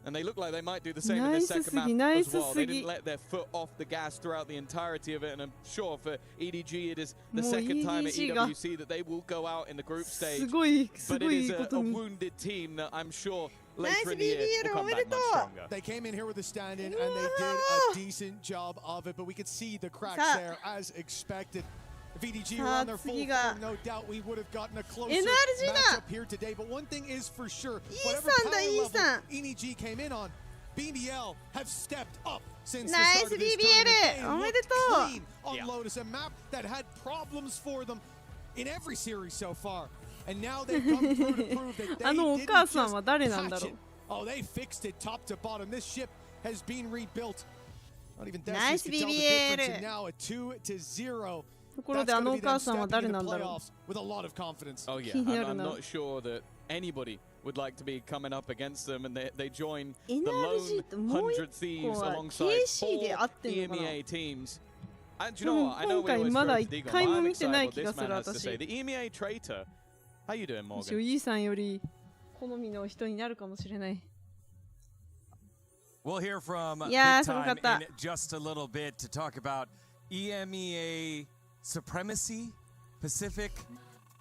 and they look like they might do the same in the second half as well. They didn't let their foot off the gas throughout the entirety of it, and I'm sure for EDG it is the second time at EWC that they will go out in the group stage. But it is a wounded team that I'm sure later in the year will come back much stronger. They came in here with a stand-in and they did a decent job of it, but we could see the cracks there as expected. If EDG were on their full form, no doubt we would have gotten a closer matchup here today. But one thing is for sure, whatever power level EDG came in on, BBL have stepped up since the start of this tournament. They looked clean on Lotus, a map that had problems for them in every series so far. And now they've come through to prove that they didn't just patch it. Oh, they fixed it top to bottom. This ship has been rebuilt. Not even Destiny can tell the difference, and now a 2-0. ところであのお母さんは誰なんだろう。 With a lot of confidence. Oh yeah, I'm not sure that anybody would like to be coming up against them, and they join the lone 100 Thieves alongside 4 EMEA teams. And you know what? I know we always throw to Digo, but I'm excited what this man has to say. The EMEA traitor. How you doing, Morgan? イーさんより好みの人になるかもしれない。 We'll hear from Big Time in just a little bit to talk about EMEA supremacy, Pacific,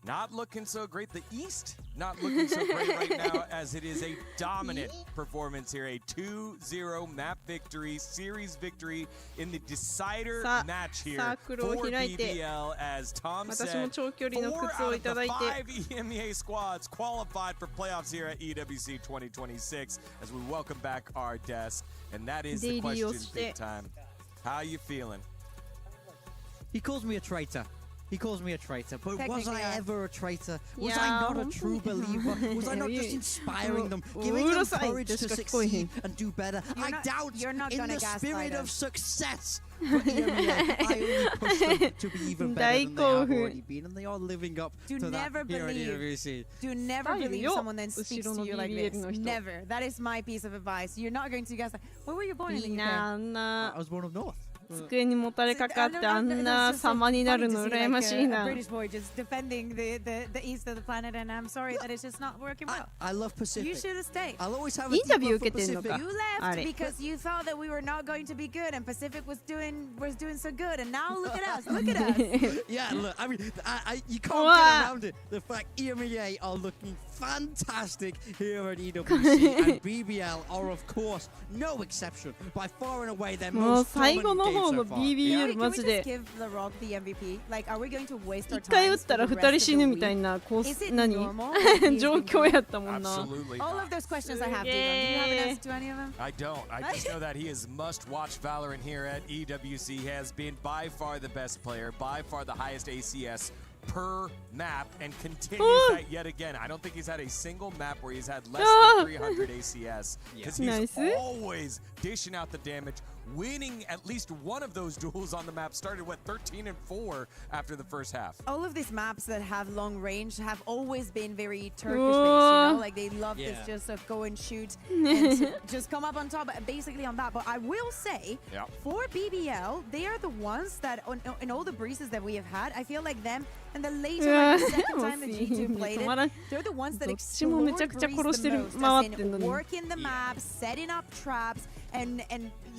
not looking so great. The East, not looking so great right now, as it is a dominant performance here. A 2-0 map victory, series victory in the decider match here for BBL. As Tom said, 4 out of the 5 EMEA squads qualified for playoffs here at EWC 2026. As we welcome back our desk, and that is the question, big time. How are you feeling? He calls me a traitor. He calls me a traitor, but was I ever a traitor? Was I not a true believer? Was I not just inspiring them, giving them courage to succeed and do better? I doubt in the spirit of success for EMEA, I only push them to be even better than they have already been, and they are living up to that here at EWC. Do never believe someone then speaks to you like this. Never. That is my piece of advice. You're not going to guess like, where were you born in the UK? I was born up north. 机にもたれかかってあんな様になるの羨ましいな。British boy just defending the east of the planet, and I'm sorry that it's just not working well. I love Pacific. You should have stayed. I'll always have a インタビュー受けてんのか。 You left because you thought that we were not going to be good, and Pacific was doing so good, and now look at us. Look at us. Yeah, look. I mean, you can't get around it. The fact EMEA are looking fantastic here at EWC, and BBL are of course no exception. By far and away, their most dominant game so far. BBL マジでgive the Rock the MVP? Like, are we going to waste our time? 一回打ったら二人死ぬみたいな状況やったもんな。 All of those questions I have, do you have an answer to any of them? I don't. I just know that he is must-watch Valorant here at EWC. He has been by far the best player, by far the highest ACS per map, and continues that yet again. I don't think he's had a single map where he's had less than 300 ACS, because he's always dishing out the damage, winning at least one of those duels on the map. Started with 13-4 after the first half. All of these maps that have long range have always been very Turkish based, you know, like they love this just of go and shoot and just come up on top, basically on that. But I will say, for BBL, they are the ones that in all the breezes that we have had, I feel like them and the later like, the second time that G2 played it, they're the ones that explore breeze the most, as in working the map, setting up traps, and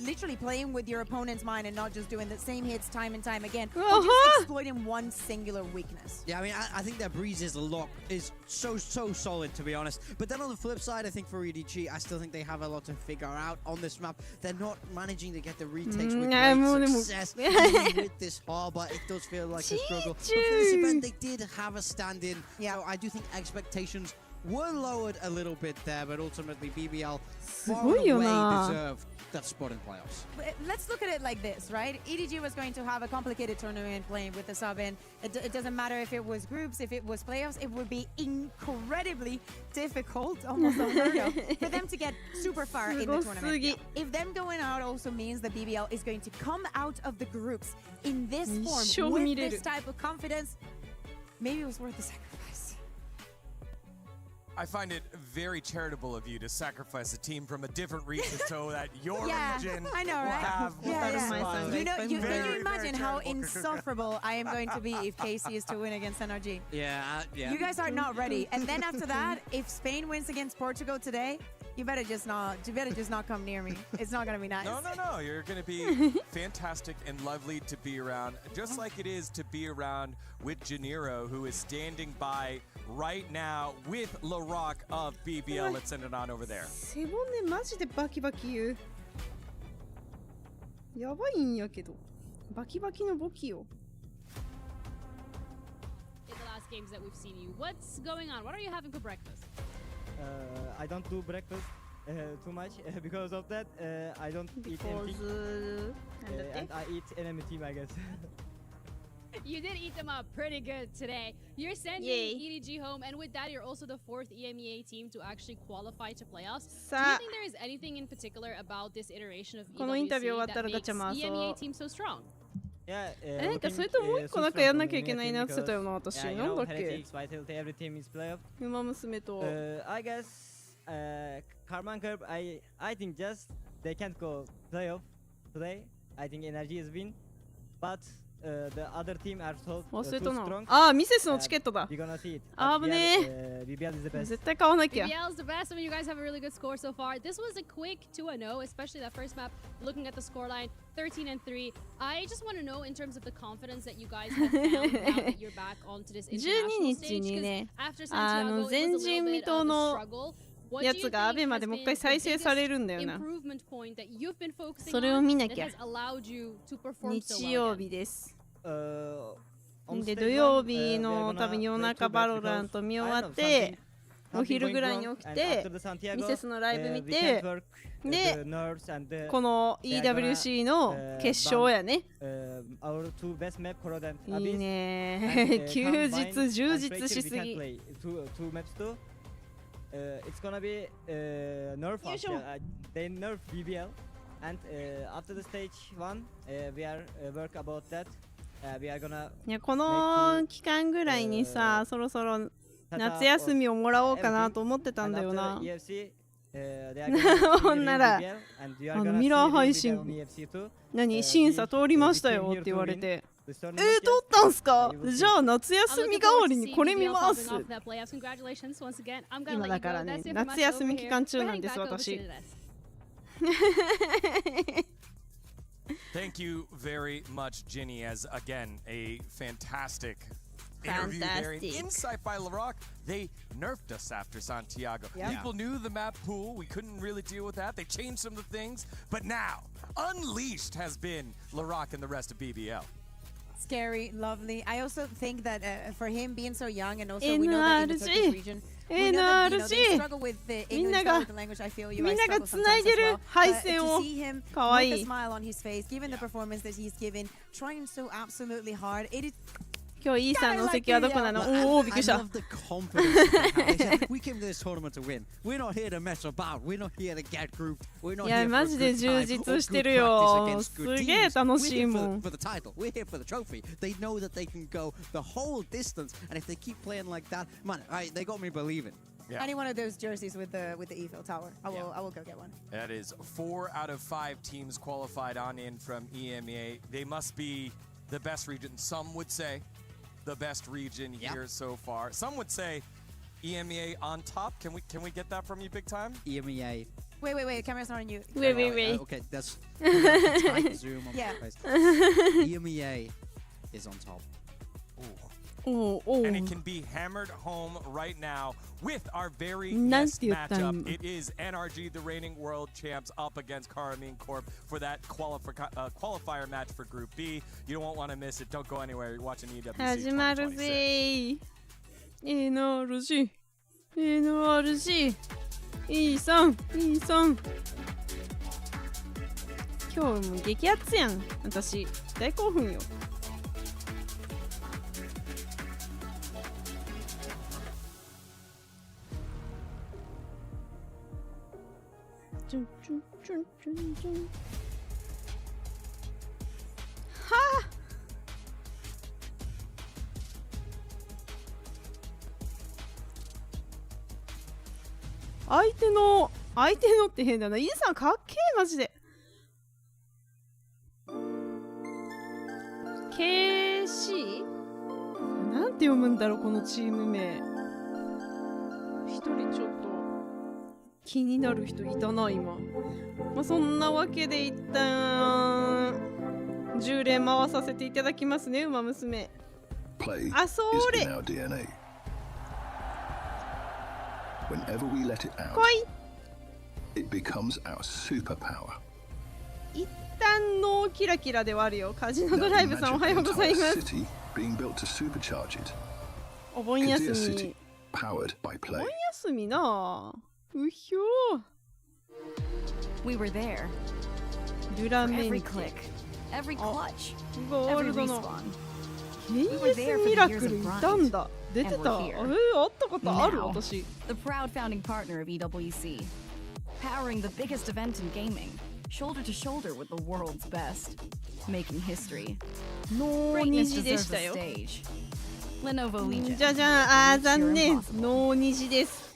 literally playing with your opponent's mind and not just doing the same hits time and time again, or just exploiting one singular weakness. Yeah, I mean, I think their breeze is so solid, to be honest. But then on the flip side, I think for EDG, I still think they have a lot to figure out on this map. They're not managing to get the retakes with great success. With this harbor, it does feel like a struggle. But for this event, they did have a stand-in. So I do think expectations were lowered a little bit there, but ultimately BBL far and away deserved that spot in playoffs. Let's look at it like this, right? EDG was going to have a complicated tournament playing with the sub-in. It doesn't matter if it was groups, if it was playoffs, it would be incredibly difficult, almost unheard of, for them to get super far in the tournament. If them going out also means that BBL is going to come out of the groups in this form, with this type of confidence, maybe it was worth the sacrifice. I find it very charitable of you to sacrifice a team from a different region so that your region will have better spots. Can you imagine how insufferable I am going to be if KC is to win against NRG? Yeah. You guys are not ready. And then after that, if Spain wins against Portugal today, you better just not come near me. It's not gonna be nice. No. You're gonna be fantastic and lovely to be around, just like it is to be around with Janiro, who is standing by right now with LaRock of BBL. Let's send it on over there. 背骨マジでバキバキ言う。やばいんやけど。バキバキのボキよ。 In the last games that we've seen you, what's going on? What are you having for breakfast? I don't do breakfast too much because of that. I don't eat anything. And I eat enemy team, I guess. You did eat them up pretty good today. You're sending EDG home, and with that, you're also the 4th EMEA team to actually qualify to playoffs. Do you think there is anything in particular about this iteration of EWC that makes EMEA team so strong? なんかそれともう一個なんかやんなきゃいけないなって言ってたよな私。なんだっけ？馬娘と。I guess Karman Curb, I think just they can't go playoff today. I think Energy is win, but the other team are so 忘れ too たな。 strong. ああ、ミセスのチケットだ。 We're gonna see it. あぶねえ。BBL is the best. 絶対買わなきゃ。 BBL's the best. I mean, you guys have a really good score so far. This was a quick 2-0, especially that first map. Looking at the scoreline, 13-3. I just want to know, in terms of the confidence that you guys have found now that you're back onto this international stage. 'Cause after Santiago, it was a little bit of a struggle. やつがアベマでもう一回再生されるんだよな。それを見なきゃ。日曜日です。で土曜日の多分夜中バロラント見終わってお昼ぐらいに起きてミセスのライブ見てでこの EWC の決勝やね。いいね。休日充実しすぎ。It's gonna be nerf after, they nerf BBL and after the stage 1 we are work about that. We are gonna いやこの期間ぐらいにさそろそろ夏休みをもらおうかなと思ってたんだよな。ほんならミラー配信何審査通りましたよって言われて。通ったんすか？じゃあ夏休み代わりにこれ見ます。今だからね、夏休み期間中なんです私。Thank you very much, Ginny, as again a fantastic interview there. Insight by LaRock. They nerfed us after Santiago. People knew the map pool. We couldn't really deal with that. They changed some of the things, but now Unleashed has been LaRock and the rest of BBL. Scary, lovely. I also think that for him being so young and also we know that in the Turkish region, we know that they struggle with the English language. I feel you. I struggle sometimes as well. To see him with a smile on his face, given the performance that he's given, trying so absolutely hard, it is. 今日イーさんのお席はどこなの？おお、びっくりした。We came to this tournament to win. We're not here to mess about. We're not here to get grouped. We're not いや、マジで充実してるよ。すげえ楽しいもん。For the title. We're here for the trophy. They know that they can go the whole distance, and if they keep playing like that, man, they got me believing. I need one of those jerseys with the Eiffel Tower. I will go get one. That is 4 out of 5 teams qualified on in from EMEA. They must be the best region. Some would say the best region here so far. Some would say EMEA on top. Can we get that from you, big time? EMEA. Wait. The camera's not on you. Wait. Okay, that's zoom on my face. EMEA is on top. Oh. And it can be hammered home right now with our very next matchup. It is NRG, the reigning world champs, up against Karamine Corp for that qualifier match for Group B. You don't want to miss it. Don't go anywhere. You're watching EWC 2026. 始まるぜ。NRG。E3。今日も激アツやん。私大興奮よ。はあ、相手のって変だな。イーさんかっけえマジで。KC？ なんて読むんだろうこのチーム名。一人ちょっと気になる人いたな今。まあ、そんなわけで一旦10連回させていただきますね、馬娘。あ、それ。Whenever we let it out, it becomes our superpower. 一旦のキラキラではあるよ。カジノドライブさんおはようございます。お盆休み。お盆休みな。うひょー。We were there. ルラメンテ。 Every click, every clutch, ゴー every ルドの respawn. KS ミラクルいたんだ。出てた。あったことある私。The proud founding partner of EWC, powering the biggest event in gaming, shoulder to shoulder with the world's best, making history. ノー虹でしたよ。Lenovo Legion. じゃじゃあ、残念。ノー虹です。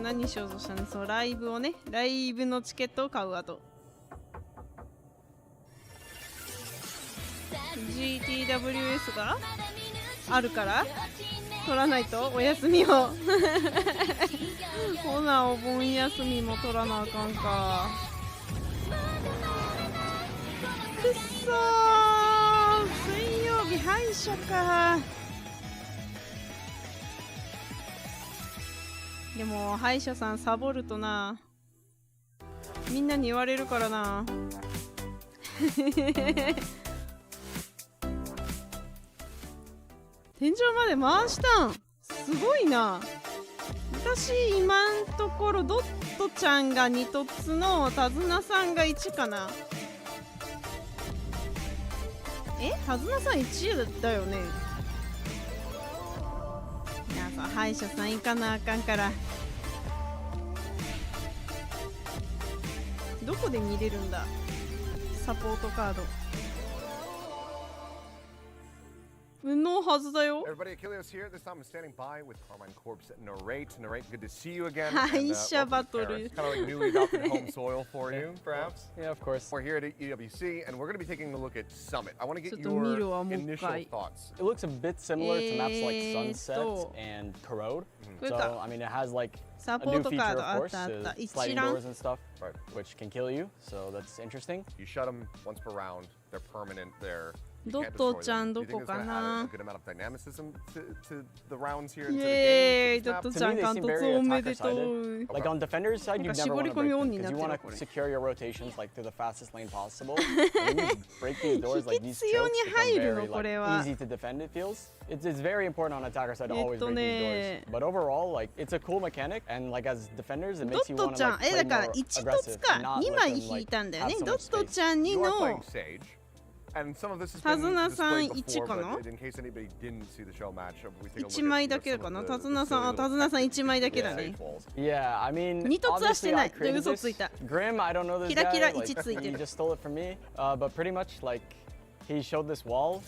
何しようとしたの？そう、ライブをね、ライブのチケットを買うあと。GTWS があるから取らないとお休みをほなお盆休みも取らなあかんか。くっそー、水曜日敗者か。でも歯医者さんサボるとな、みんなに言われるからな。天井まで回したんすごいな。私今んところドットちゃんが2凸の手綱さんが1かな。手綱さん1だよね。歯医者さん行かなあかんから。どこで見れるんだサポートカード。のはずだよ。 Everybody, Achilles here. This time I'm standing by with Carmine Corpse Narrate. Narrate, good to see you again. 敗者バトル。 Kind of like newly adopted home soil for you, perhaps. Yeah, of course. We're here at EWC, and we're going to be taking a look at Summit. I want to get your initial thoughts. It looks a bit similar to maps like Sunset and Corrode. So, I mean, it has like a new feature, of course, sliding doors and stuff, which can kill you. So that's interesting. You shut them once per round. They're permanent. They're ドットちゃんどこかな。イエーイ、ドットちゃん監督おめでとう。Like on defender's side, you never want to break them because you want to secure your rotations like through the fastest lane possible. When you break these doors, like these chokes become very like easy to defend. It feels. It's very important on attacker side to always break these doors. But overall, like it's a cool mechanic, and like as defenders, it makes you want to like play more aggressive and not let them like have so much space. And some of this has been displayed before, but in case anybody didn't see the show match, we take a look at 1枚だけかな。手綱さん1枚だけだね。Yeah, I mean, 2凸はしてない。嘘ついた。 Grim, I don't know this guy. キラキラ like, 1ついてる。 He just stole it from me. But pretty much like he showed this wall.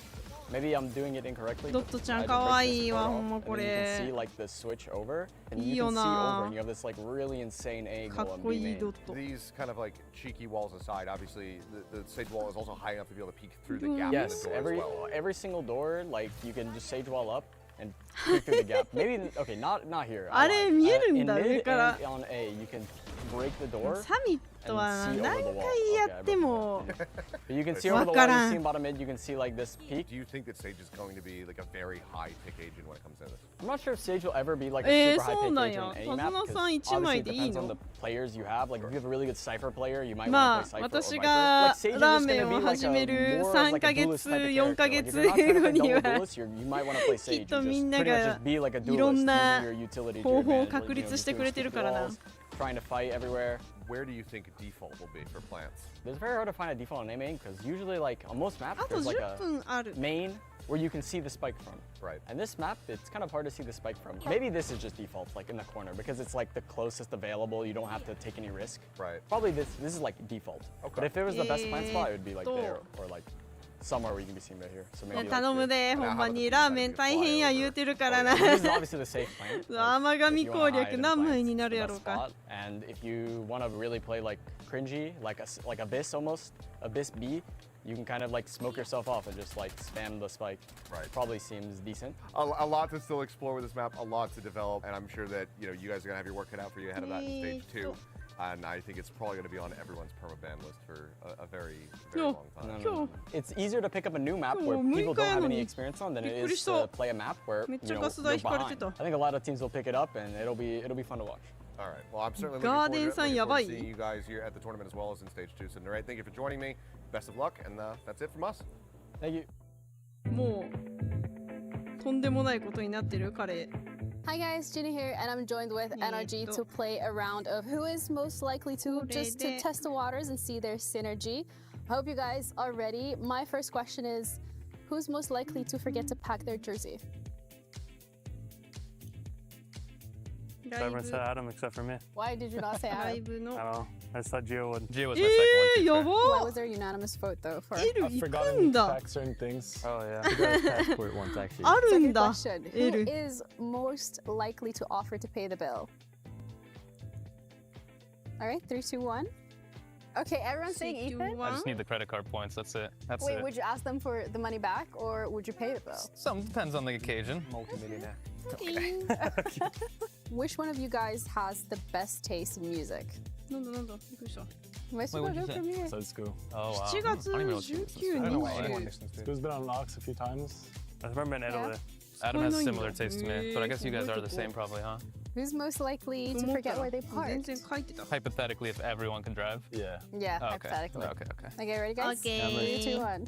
Maybe I'm doing it incorrectly. ドットちゃんかわいいわほんまこれ。You can see like the switch over, and you can see over, and you have this like really insane angle on B main. These kind of like cheeky walls aside, obviously the sage wall is also high enough to be able to peek through the gap in the door as well. Every single door, like you can just sage wall up and peek through the gap. Maybe okay, not here. あれ見えるんだ上から。 On A, you can break the door. サミットは何回やっても You can see over the wall, you see bottom mid, you can see like this peak. Do you think that Sage is going to be like a very high pick agent when it comes to this? I'm not sure if Sage will ever be like a super high pick agent in any map because 手綱さん1 obviously 枚 it でいい depends on の the players you have. Like if you have a really good Cypher player, you might ま want あ to play Cypher or 私 Viper. が Like Sage is ラー just メ going ン to を be like 始め a る more 3 like ヶ a 月 duelist type of 4 ヶ character. Like 月 if you're not 後 trying to に double は duelist, you might want to play き Sage っと and みん just な pretty much が just be like a いろ duelist んな using your utility to 方 your 法を advantage. 確 Like, you 立 know, して just くれ doing てる stupid からな。 walls, trying to fight everywhere. Where do you think default will be for plants? It's very hard to find a default on A main because usually like on most maps あと there's like 10 a 分ある。 main where you can see the spike from. Right. And this map, it's kind of hard to see the spike from. Maybe this is just default, like in the corner, because it's like the closest available. You don't have to take any risk. Right. Probably this is like default. Okay. But if it was the best plant spot, it would be like there or like somewhere where you can be seen right here. So maybe 頼むでほんまにラーメン大変や言うてるからな。 this is obviously the safe plant. 甘神攻略何枚になるやろうか。 And if you want to really play like cringy, like Abyss almost, Abyss B, you can kind of like smoke yourself off and just like spam the spike. Right. Probably seems decent. A lot to still explore with this map, a lot to develop, and I'm sure that you guys are gonna have your work cut out for you ahead of that in stage 2. And I think it's probably going to be on everyone's permaban list for a very long time. No. It's easier to pick up a new map where people don't have any experience on than it is to play a map where you're behind. I think a lot of teams will pick it up and it'll be fun to watch. All right. Well, I'm certainly looking forward to seeing you guys here at the tournament as well as in stage 2. So, Narrate, thank you for joining me. Best of luck, and that's it from us. Thank you. もうとんでもないことになってる彼。 Hi guys, Ginny here, and I'm joined with NRG to play a round of who is most likely to, just to test the waters and see their synergy. I hope you guys are ready. My first question is, who's most likely to forget to pack their jersey? Everyone said Adam except for me. Why did you not say Adam? I don't know. I just thought Gio would. Gio was my second one. Why was there a unanimous vote though? For I've forgotten to pack certain things. Oh yeah. I forgot his passport once actually. Second question, who is most likely to offer to pay the bill? All right, 3, 2, 1. Okay, everyone's saying Ethan. I just need the credit card points. That's it. That's Wait, it. would you ask them for the money back or would you pay the bill? Some depends on the occasion. Multi-millionaire. Okay. Which one of you guys has the best taste in music? What's what'd you go say? from here? So school. Oh wow. 7月19 I don't know what anyone日 listens to. School's been on Locks a few times. I remember in Italy. Adam has similar taste to me, but I guess you guys are the same probably, huh? Who's most likely to forget where they parked? Hypothetically, if everyone can drive. Yeah. Yeah, Oh, okay. hypothetically. Okay. Okay, ready guys? Okay. 3, 2, 1.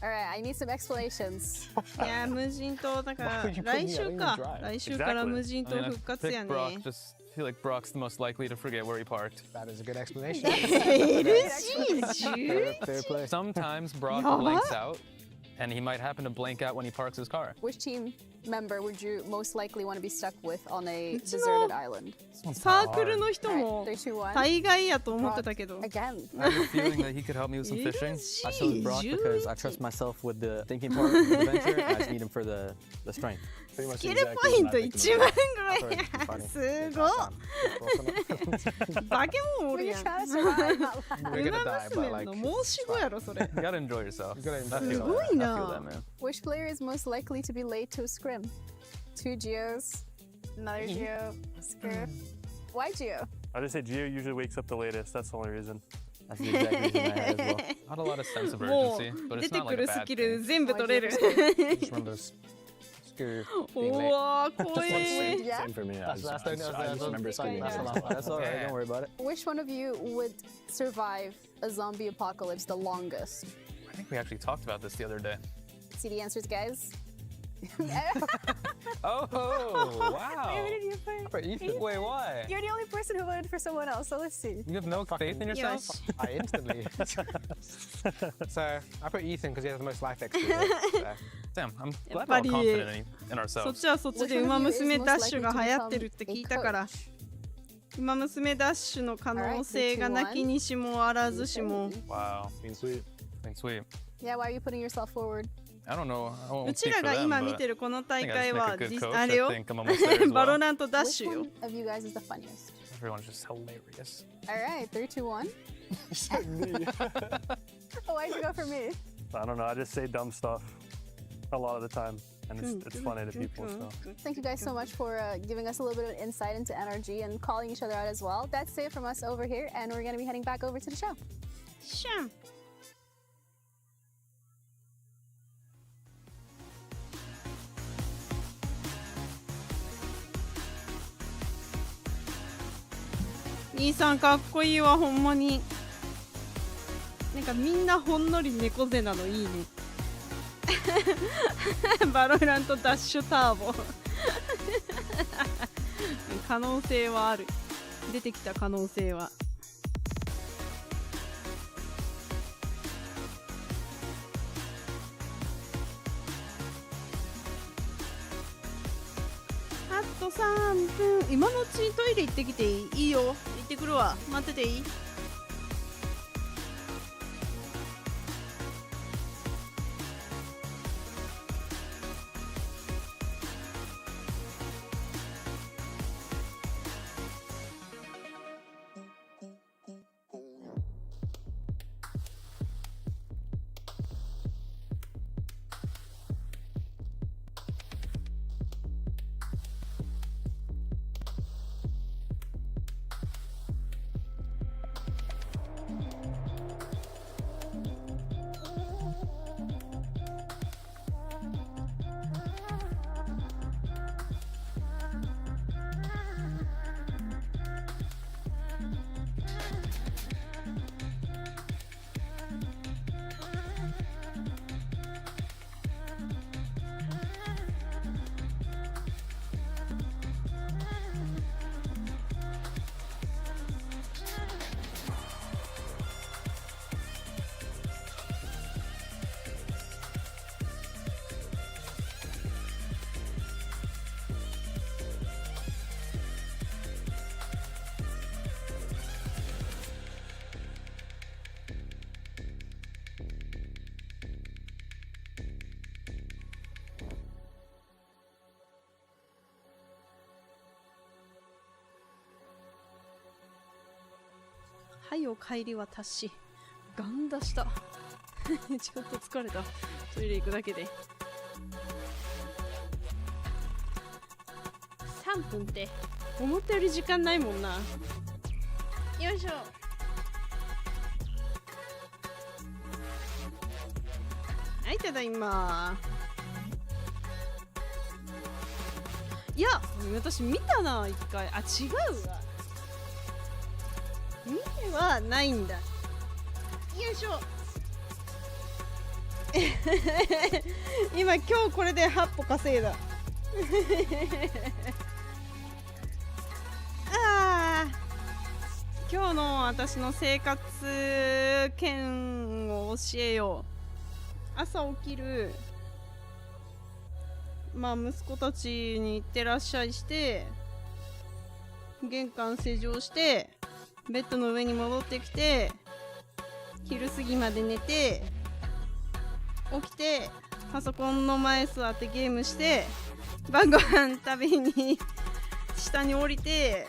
All right, I need some explanations. いや無人島だから来週から無人島復活やね。 Brock, just feel like Brock's the most likely to forget where he parked. That is a good explanation. Fair play. Sometimes Brock blanks out, and he might happen to blank out when he parks his car. Which team member would you most likely want to be stuck with on a deserted island? サークルの人も 3, 2, 1. 大概やと思ってたけど。 Again. I have a feeling that he could help me with some fishing. I chose Brock because I trust myself with the thinking part of the adventure. I just need him for the strength. スキルポイント1万ぐらいや。すごっ。化け物おるやん。ウマ娘の申し子やろそれ。You gotta enjoy yourself. すごいな。 Which player is most likely to be late to a scrim? 2 Geos, another Geo, scrim. Why Geo? I just say Geo usually wakes up the latest. That's the only reason. That's the exact reason I had as well. Not a lot of sense of も urgency, う but 出 it's て not く like a るス bad キル thing. 全部取れる。 Just remember Screw お being late. わー怖い。 Same for me. I just remember skiing. That's all right. Don't worry about it. Which one of you would survive a zombie apocalypse the longest? I think we actually talked about this the other day. See the answers, guys? Oh, wow. Who did you pick? For Ethan? Wait, why? You're the only person who voted for someone else, so let's see. You have no faith in yourself? I instantly. So I put Ethan because he has the most life experience. So. Damn, I'm やっ glad ぱ we're り all confident in そっ ourselves. ちはそっちでウマ娘ダッシュが流行ってるって聞いたからウマ娘ダッシュの可能性がなきにしもあらずしも Wow. Being sweet. Being sweet. Yeah, why are you putting yourself forward? I don't know. I won't うち speak ら for が them, 今見 but てるこの I 大 think I 会 just は make a good 実 coach. あれ I よ think I'm almost there as バロ well. ラントダッ Which シュよ one of you guys is the funniest? Everyone's just hilarious. All right, 3, 2, 1. Oh, why'd you go for me? I don't know. I just say dumb stuff a lot of the time, and it's funny to people. So. Thank you guys so much for giving us a little bit of insight into NRG and calling each other out as well. That's it from us over here, and we're going to be heading back over to the show. Sure.兄さんかっこいいわほんまになんかみんなほんのり猫背なのいいねバロラントダッシュターボ可能性はある出てきた可能性はあと3分今のうちにトイレ行ってきていいよ行ってくるわ待ってていいはいお帰り私ガンダしたちょっと疲れたトイレ行くだけで3分って思ったより時間ないもんな。よいしょ。はい、ただいま。いや、私見たな、一回。あ、違うわ。見てはないんだ。よいしょ。今日これで8歩稼いだ。ああ、今日の私の生活圏を教えよう。朝起きる、まあ息子たちに行ってらっしゃいして、玄関施錠して、ベッドの上に戻ってきて、昼過ぎまで寝て、起きて、パソコンの前座ってゲームして、晩ご飯食べに下に降りて、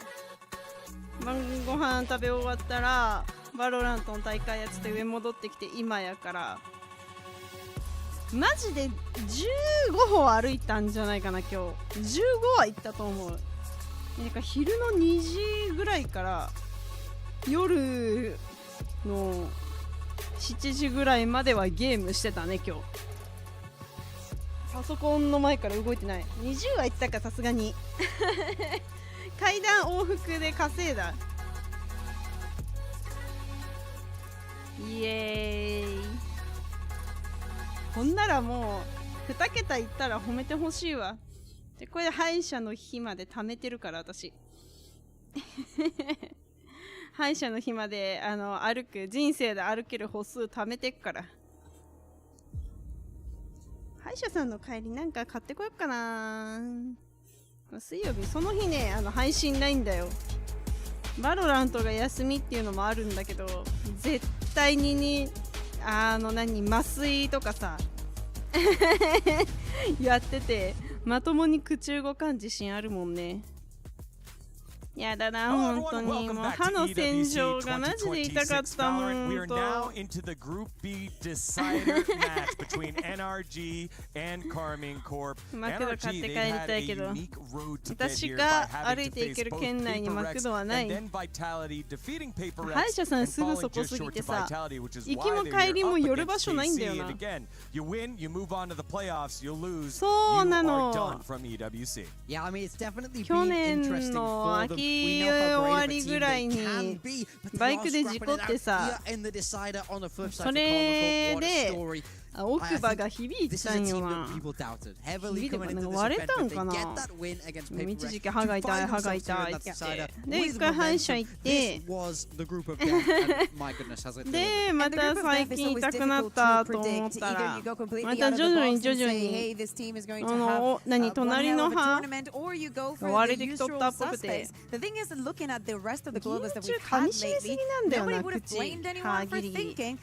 晩ご飯食べ終わったらバロラントの大会やって上戻ってきて今やからマジで15歩歩いたんじゃないかな。今日15は行ったと思う。なんか昼の2時ぐらいから夜の7時ぐらいまではゲームしてたね。今日パソコンの前から動いてない。20は行ったかさすがに階段往復で稼いだ。イエーイ。ほんならもう2桁いったら褒めてほしいわ。でこれで歯医者の日まで貯めてるから私歯医者の日まで歩く人生で歩ける歩数貯めてっから。歯医者さんの帰りなんか買ってこよっかな。水曜日その日ね配信ないんだよ。バロラントが休みっていうのもあるんだけど絶対に麻酔とかさやっててまともに口動かん自信あるもんね。やだな本当にもう歯の洗浄がマジで痛かったもんと。マクド買って帰りたいけど私が歩いていける県内にマクドはない。歯医者さんすぐそこすぎてさ行きも帰りも寄る場所ないんだよな。そうなの。去年の秋終わりぐらいにバイクで事故ってさそれで奥歯が響いたんよな。響いてなんか割れたんかな。一時期歯が痛い歯が痛いってで一回歯医者行ってでまた最近痛くなったと思ったらまた徐々に隣の歯が割れてきとったっぽくて日中噛みしめすぎなんだよな口歯ギリギリ。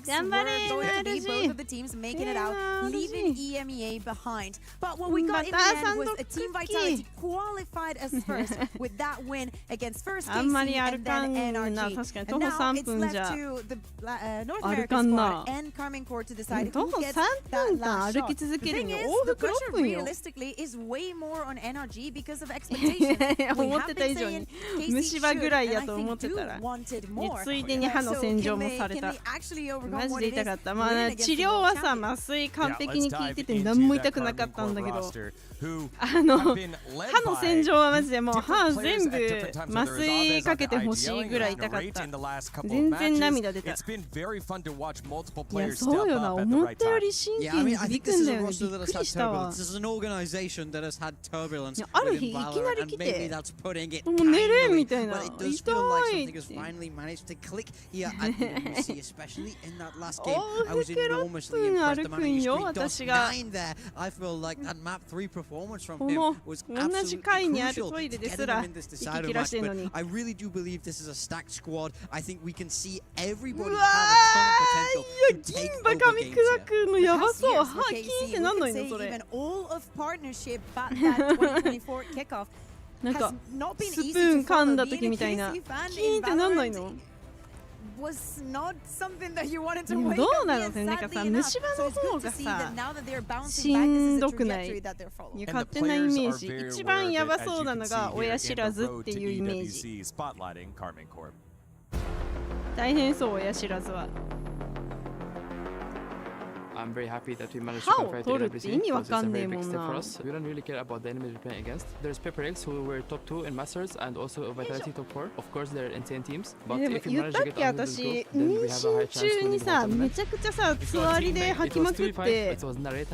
頑張れboth of the teams making it out, leaving EMEA behind. But what we got in the end was a Team Vitality qualified as first with that win against first KC and then NRG. And now it's left to the North American squad and Carmine Corps to decide who gets that last shot. The thing is, the pressure realistically is way more on NRG because of expectations. We have been saying KC should, and I think do wanted more. ついでに歯の洗浄もされた。マジで痛かった。まあ治療はさ麻酔完璧に効いてて何も痛くなかったんだけど歯の洗浄はマジでもう歯全部麻酔かけてほしいぐらい痛かった。全然涙出た。いやそうよな思ったより神経に響くんだよね。びっくりしたわ。ある日いきなり来てもう寝れんみたいな痛いって往復6分歩くんよ私が。この同じ階にあるトイレですら息切らしてんのに。うわーいや銀歯噛み砕くのやばそう。歯キーンってなんのよそれ。なんかスプーン噛んだ時みたいなキーンってなんないの？でもどうなのね、なんかさ、虫歯の方がさしんどくない？いや勝手なイメージ。一番やばそうなのが親知らずっていうイメージ。大変そう、親知らずは。I'm very happy that we managed to qualify to WC. It's a very big step for us. We don't really care about the enemies we're playing against. There's Pepper Eggs who were top 2 in Masters and also Vitality top 4. Of course, they're insane teams. But if we manage to get out of this group, then we have a high chance to win the tournament. めちゃくちゃさ、つわりで吐きまくって、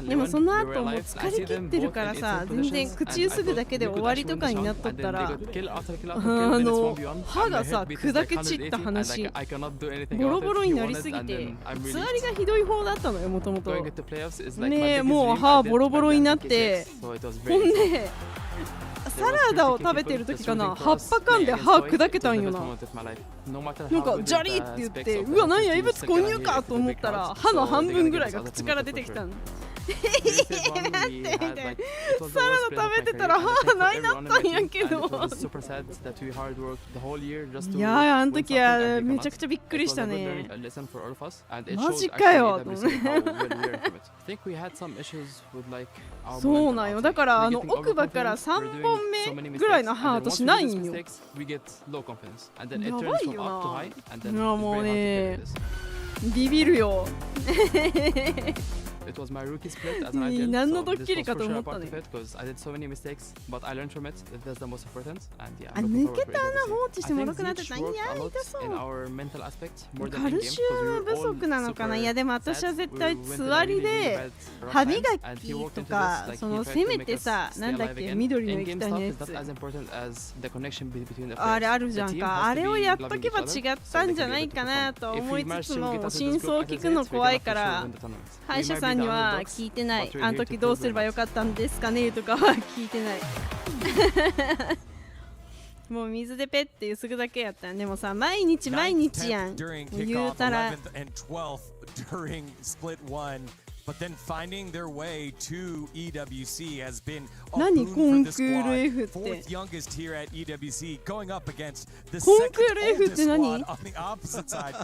でもその後も疲れ切ってるからさ、全然口ゆすぐだけで終わりとかになっとったら、歯がさ、砕け散った話、ボロボロになりすぎて、つわりがひどい方だったのよ、もともと。ねえ、もう歯ボロボロになって、ほんでサラダを食べてる時かな、葉っぱ噛んで歯砕けたんよな。なんかジャリって言って、うわ、何や異物混入かと思ったら歯の半分ぐらいが口から出てきたの。待ってみたいな、サラダ食べてたら歯ないなったんやけど。いやー、あの時はめちゃくちゃびっくりしたね。マジかよ。そうなんよ。だからあの奥歯から3本目ぐらいの歯私ないんよ。やばいよな。いやもうね、ビビるよ。It was my rookie split as an ideal, so this was for sure a part of it because I did so many mistakes, but I learned from it. That's the most important, and yeah, I'm looking forward to it. I think this worked a lot in our mental aspect more than in game because we were all super sad. いやでも私は絶対座りで歯磨きとか、そのせめてさ、なんだっけ、緑の液体のやつ、あれあるじゃんか、あれをやっとけば違ったんじゃないかなと思いつつも、真相を聞くの怖いから歯医者さんには聞いてない。あの時どうすればよかったんですかねとかは聞いてない。もう水でペッてゆすぐだけやったん。でもさ、毎日毎日やん言うたら。But then finding their way to EWC has been a 何 boon コ for ン the クール F squad. って Fourth youngest here at EWC, going up against the コンク second ール F っ oldest て何 squad on the opposite side.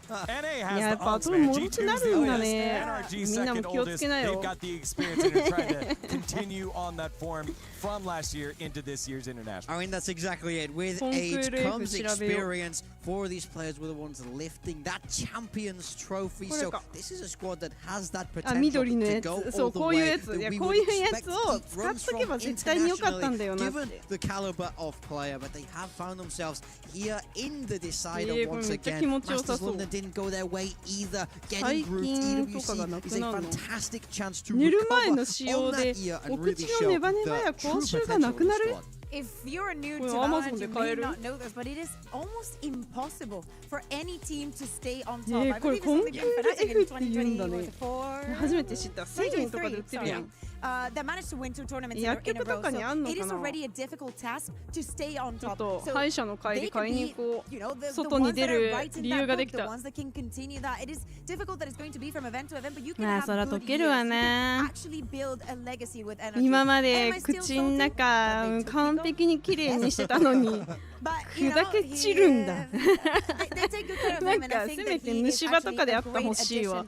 NA や has っ the ぱ humps, 後 man. 戻って G2's な the るんだ oldest. ね。 NRG みんなも second 気をつけな oldest. よ。 They've got the experience and are trying to continue on that form from last year into this year's international. I mean, that's exactly it. With age comes experience. Four of these players were the ones lifting that Champions Trophy. So this is a squad that has that potential to go all the way. こういうやつを使っとけば絶対に良かったんだよなって。 Given the caliber of player, but they have found themselves here in the decider once again. Masters London didn't go their way either. Getting through EWC is a fantastic chance to recover on that year and really show the true potential of the squad. If you're new to Valorant, you may not know this, but it is almost impossible for any team to stay on top. I believe it's only been Fnatic in 2024. 初めて知った。1000円とかで売ってるやん。That managed to win 2 tournaments in a row. So it is already a difficult task to stay on top. ちょっと歯医者の帰り買いに行こう。外に出る理由ができた。まあそら溶けるわな。今まで口の中完璧に綺麗にしてたのに砕け散るんだ。なんかせめて虫歯とかであってほしいわ。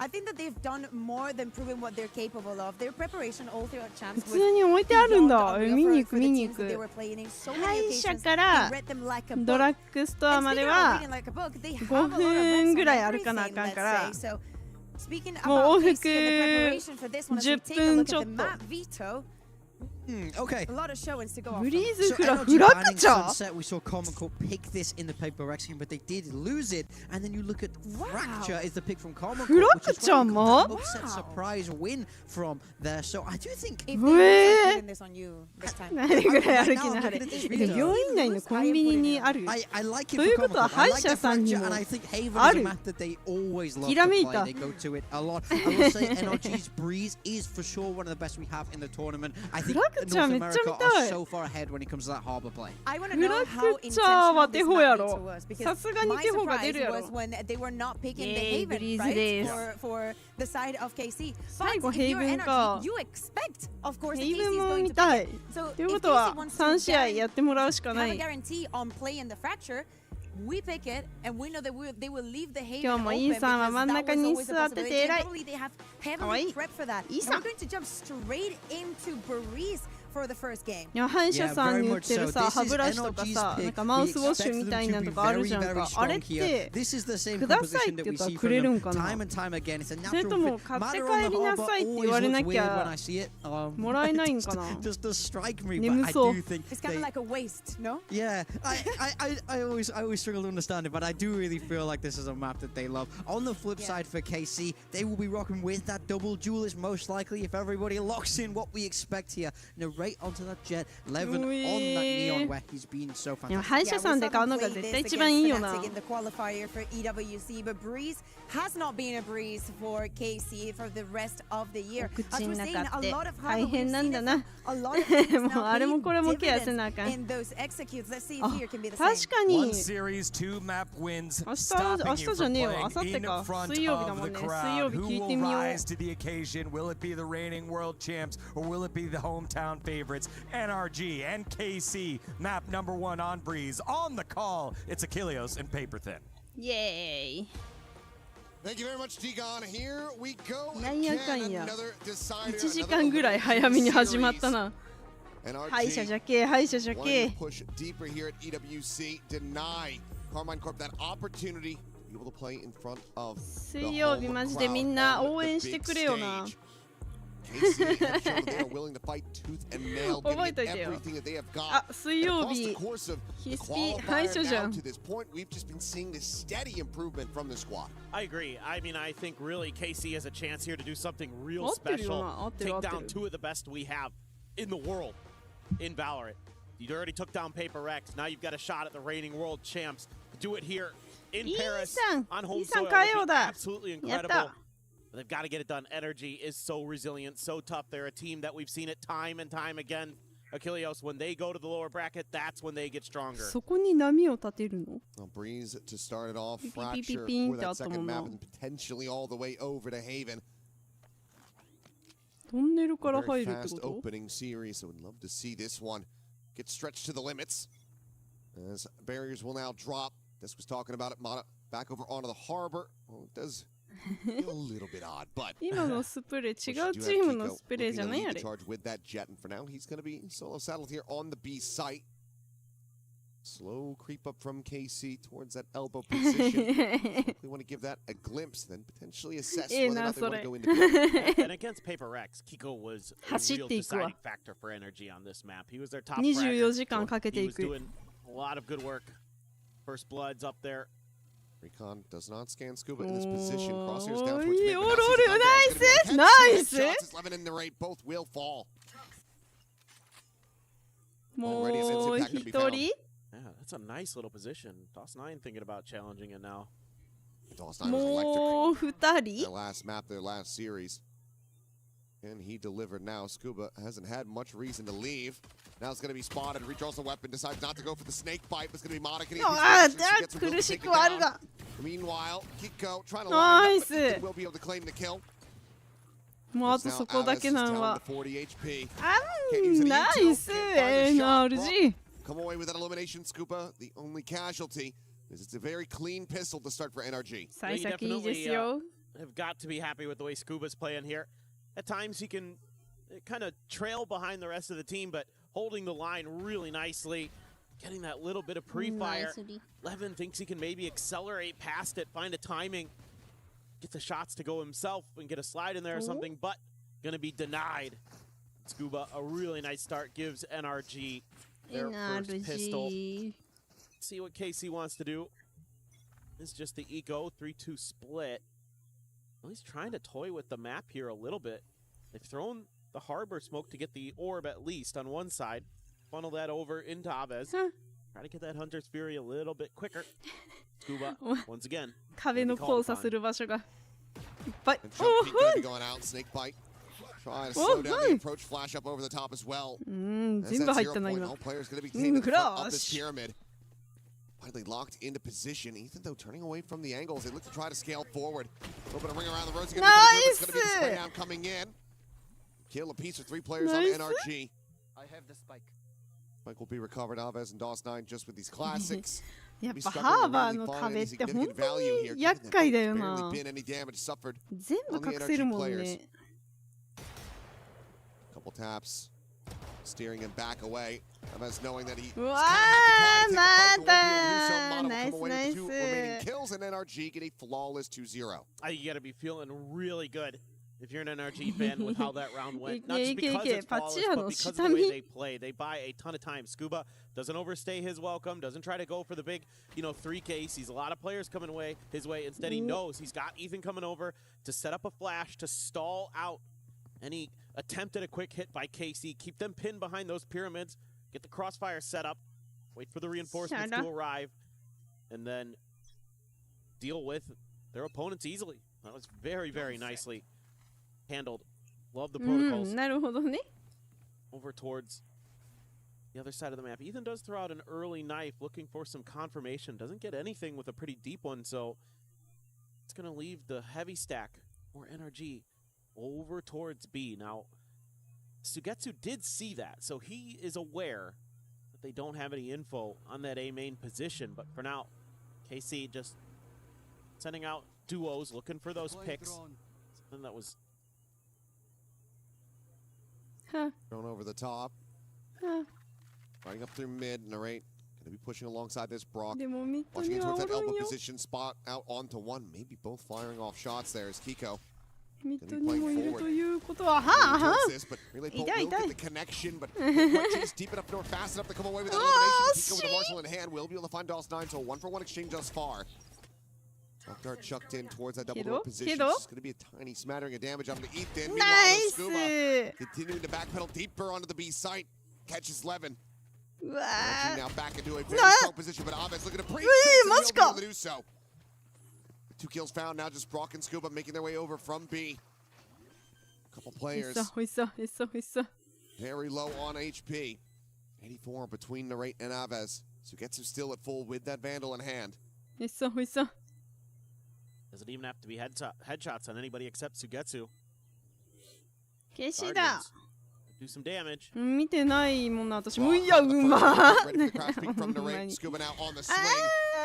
I think that they've done more than proven what they're capable of. Their preparation all throughout champs 普通に置いてあるんだ。見に行く見に行く。歯医者からドラッグストアまでは5分ぐらい歩かなあかんから、もう往復10分ちょっと。Okay. A lot of showings to go off. Breeze Fracture. We saw Common Core pick this in the paper X game, but they did lose it. And then you look at Fracture is the pick from Common Core, which is an upset surprise win from there. So I do think if they win this on you this time. 何ぐらい歩きながら。病院内のコンビニにある。ということは歯医者さんにもある。ひらめいた。I will say NRG's Breeze is for sure one of the best we have in the tournament. I think North America are so far ahead when it comes to that harbor play. I want to know how intentional this map was because my surprise was when they were not picking the Haven, right? For the side of KC. But if you're energy, you expect, of course, KC is going to pick it. So if KC wants to have a guarantee on playing the fracture, we pick it, and we know that they will leave the Haven open because that was always a possibility. Probably they have heavily prepped for that. And we're going to jump straight into Breeze for the first game. いや歯医者さんに売ってるさ歯ブラシとかさなんかマウスウォッシュみたいなとかあるじゃんかあれってくださいって言ったらくれるんかなそれとも買って帰りなさいって言われなきゃもらえないんかな眠そう It's kind of like a waste, no? Yeah, I always struggle to understand it, but I do really feel like this is a map that they love. On the flip side for KC, they will be rocking with that double duelist most likely if everybody locks in what we expect here. Right onto that jet, Levin on that neon where he's been so fantastic. 歯医者さんで買うのが絶対一番いいよな。 In the qualifier for EWC, but Breeze has not been a breeze for KC for the rest of the year. As we're saying, a lot of hard work, a lot of things now in those executes. Let's see if here can be the same. 確かに One series, two map wins, stopping you from playing in front of the crowd. Who will rise to the occasion? Will it be the reigning world champs or will it be the hometown favorites? NRG and KC, map number 1 on Breeze. On the call, it's Achilles and Paper Thin. Yay. Thank you very much, Degon. Here we go. なんやかんや1時間ぐらい早めに始まったな。歯医者じゃけ歯医者じゃけ。 Push deeper here at EWC. Deny Carmine Corp that opportunity to be able to play in front of the 水曜日マジでみんな応援してくれよな。KC have shown they are willing to fight tooth and nail, giving it everything that they have got. Across the course of the qualifier now to this point, we've just been seeing this steady improvement from the squad. I agree. I mean, I think really KC has a chance here to do something real special. Take down 2 of the best we have in the world in Valorant. You already took down Paper Rex. Now you've got a shot at the reigning world champs. Do it here in Paris on home soil. Would be absolutely incredible. They've got to get it done. Energy is so resilient, so tough. They're a team that we've seen it time and time again. Achilles, when they go to the lower bracket, that's when they get stronger. そこに波を立てるの Breeze to start it off. Fracture for that second map and potentially all the way over to Haven. トンネルから入 Very るって fast こと opening series, so we'd love to see this one get stretched to the limits. As barriers will now drop. This was talking about it, Mana. Back over onto the harbor. Well, it does feel a little bit odd, but 今のスプレー違うチームのスプレーじゃないあれ charge with that jet, and for now he's going to be solo saddled here on the B site. Slow creep up from KC towards that elbow position. We want to give that a glimpse, then potentially assess whether or not they want to go into B. And against Paper Rex, Kiko was a real deciding factor for energy on this map. He was their top 24時間かけて He い was く doing a lot of good work. First Blood's up there. Recon does not scan Scuba in this position. Crosshairs down towards Oi, mid. oru, nice! Shots, 11 in the rate. Both will fall. もう一人 Yeah, that's a nice little position. Toss9 thinking about challenging it now. Toss9 was もう electric. 二人 Their last map, their last series. And he delivered now. Scuba hasn't had much reason to leave. Now it's going to be spotted. Redraws the weapon, decides not to go for the snake bite. It's going to be Monica. Meanwhile, Kiko trying to line up, but will be able to claim the kill. もうあとそこだけなのは 40 HP. ナイス NRG Come away with that elimination, Scuba. The only casualty is it's a very clean pistol to start for NRG. You definitely have got to be happy with the way Scuba's playing here. At times he can kind of trail behind the rest of the team, but holding the line really nicely, getting that little bit of pre-fire. Levin thinks he can maybe accelerate past it, find a timing, get the shots to go himself and get a slide in there or something, but gonna be denied. Scuba, a really nice start, gives NRG their first pistol. Let's see what KC wants to do. This is just the eco 3-2 split. Well, he's trying to toy with the map here a little bit. They've thrown the harbor smoke to get the orb at least on one side. Funnel that over into Aves. Try to get that Hunter's Fury a little bit quicker. Scuba, once again. 壁の交差する場所がいっぱい。Going out, snake bite. Trying to slow down the approach, flash up over the top as well. As that 0 point, all players going to be taking the front of this pyramid. Finally locked into position. Ethan, though, turning away from the angles. They look to try to scale forward. A little bit of ring around the roads. It's going to be the spray down coming in. Kill a piece for 3 players on NRG. I have the spike. Spike will be recovered. Alves and DOS9 just with these classics. やっぱハーバーの壁って本当に厄介だよな。全部隠せるもんね。Couple taps, steering him back away. Alves knowing that he. うわー、まだナイスナイス。Remaining kills and NRG get a flawless 2-0. You gotta be feeling really good. If you're an NRG fan with how that round went, not just because it's flawless, but because of the way they play. They buy a ton of time. Scuba doesn't overstay his welcome, doesn't try to go for the big, 3K. Sees a lot of players coming his way. Instead, he knows he's got Ethan coming over to set up a flash, to stall out any attempt at a quick hit by KC. Keep them pinned behind those pyramids. Get the crossfire set up. Wait for the reinforcements to arrive. And then deal with their opponents easily. That was very, very nicely handled. Love the protocols. なるほどね。 Over towards the other side of the map. Ethan does throw out an early knife looking for some confirmation. Doesn't get anything with a pretty deep one, so it's going to leave the heavy stack or NRG over towards B. Now, Sugetsu did see that, so he is aware that they don't have any info on that A main position, but for now, KC just sending out duos, looking for those picks. Something that was thrown over the top. Riding up through mid, Narrate going to be pushing alongside this Brock. Watching it towards that elbow position, spot out onto one. Maybe both firing off shots there as Kiko. ミッドにもいるということは、はぁ、痛い痛い。 connection, but chase deep enough north, fast enough to come away with that elimination. Kiko with the Marshall in hand will be able to find DOS9, so 1-for-1 exchange thus far. Up dart chucked in towards that double door position. It's going to be a tiny smattering of damage onto Ethan. Nice. Scuba continuing to backpedal deeper onto the B site. Catches Levin. Now back into a very strong position, but Aves looking to break. He'll be able to do so. 2 kills found now, just Brock and Scuba making their way over from B. Couple players. Very low on HP. 84 between Narrate and Aves. Sugetsu still at full with that Vandal in hand. Doesn't even have to be headshots on anybody except Sugetsu. 消しだ。 Do some damage. 見てないもんな、私も。いや、うま。Scuba now on the swing.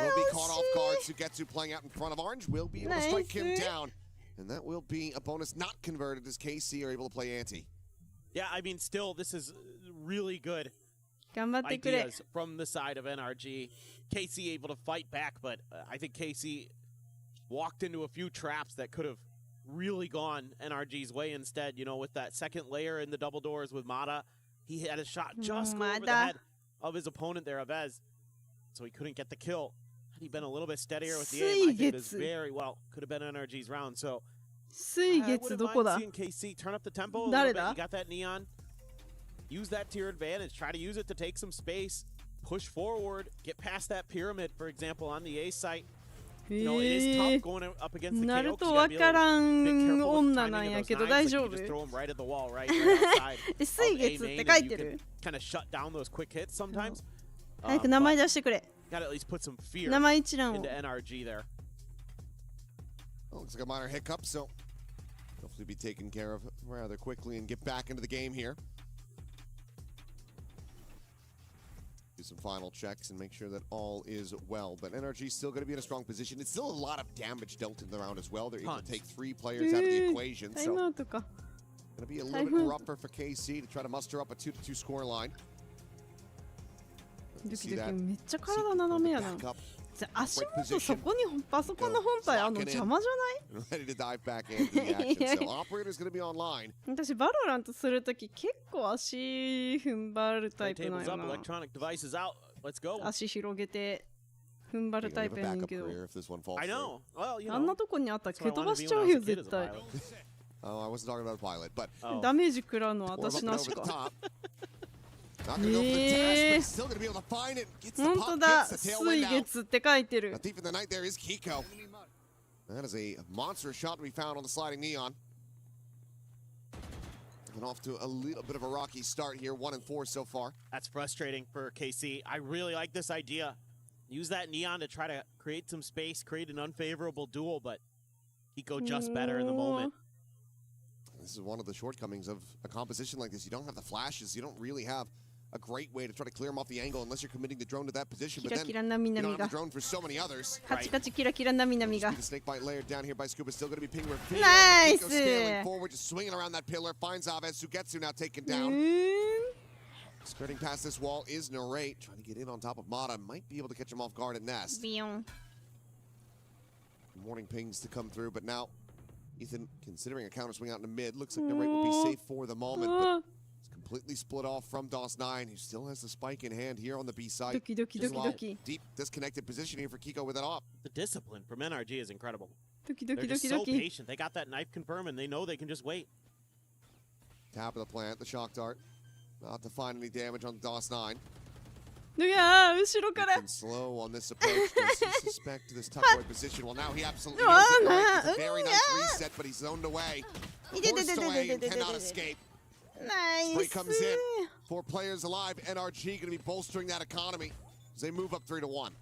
Will be caught off guard. Sugetsu playing out in front of Orange will be able to strike him down. And that will be a bonus not converted as KC are able to play ante. Yeah, I mean, still, this is really good 頑張ってくれ。 ideas from the side of NRG. KC able to fight back, but I think KC walked into a few traps that could have really gone NRG's way instead. You know, with that second layer in the double doors with Mata, he had a shot just over the head of his opponent there, Aves, so he couldn't get the kill. Had he been a little bit steadier with the aim, I think this very well could have been NRG's round. So I wouldn't mind seeing KC turn up the tempo a little bit. You got that neon. Use that to your advantage. Try to use it to take some space. Push forward. Get past that pyramid, for example, on the A site. You know, it is tough going up against the KO. ナルトわからん女なんやけど大丈夫？ Just throw them right at the wall, right outside. 水月って書いてる。 Kind of shut down those quick hits sometimes. 早く名前出してくれ。 Got to at least put some fear 名前一覧を。 into NRG there. Looks like a minor hiccup, so hopefully be taken care of rather quickly and get back into the game here. Do some final checks and make sure that all is well. But NRG is still going to be in a strong position. It's still a lot of damage dealt in the round as well. They're able to take 3 players out of the equation. So going to be a little bit rougher for KC to try to muster up a 2-2 score line. ドキドキめっちゃ体斜めやな。足元そこにパソコンの本体邪魔じゃない？ Ready to dive back into the action. So operator's going to be online. 私バロラントするとき結構足踏ん張るタイプなんやな。足広げて踏ん張るタイプやねんけど。あんなとこにあったら蹴飛ばしちゃうよ絶対。Oh, I wasn't talking about a pilot, but ダメージ食らうの私の足か。本当だ、水月って書いてる。 That is a monstrous shot to be found on the sliding neon. Been off to a little bit of a rocky start here, 1-4 so far. That's frustrating for KC. I really like this idea. Use that Neon to try to create some space, create an unfavorable duel, but Hiko just better in the moment. This is one of the shortcomings of a composition like this. You don't have the flashes. You don't really have a great way to try to clear him off the angle unless you're committing the drone to that position. But then you don't have the drone for so many others. Right. The snake bite layer down here by Scuba still going to be ping reveal. Nice. Hiko scaling forward, just swinging around that pillar. Finds Aves. Sugetsu now taken down. Skirting past this wall is Narrate, trying to get in on top of Mata. Might be able to catch him off guard at Nest. Morning pings to come through, but now Ethan, considering a counter swing out in the mid, looks like Narrate will be safe for the moment, but it's completely split off from DOS9, who still has the spike in hand here on the B side. Deep disconnected position here for Kiko with it off. The discipline from NRG is incredible. They're just so patient. They got that knife confirm, and they know they can just wait. Tap of the plant, the shock dart. Not to find any damage on DOS9. Slow on this approach. Does he suspect this tuck away position? Well, now he absolutely knows it. It's a very nice reset, but he's zoned away. Forced away and cannot escape. Spray comes in. 4 players alive. NRG going to be bolstering that economy as they move up 3-1.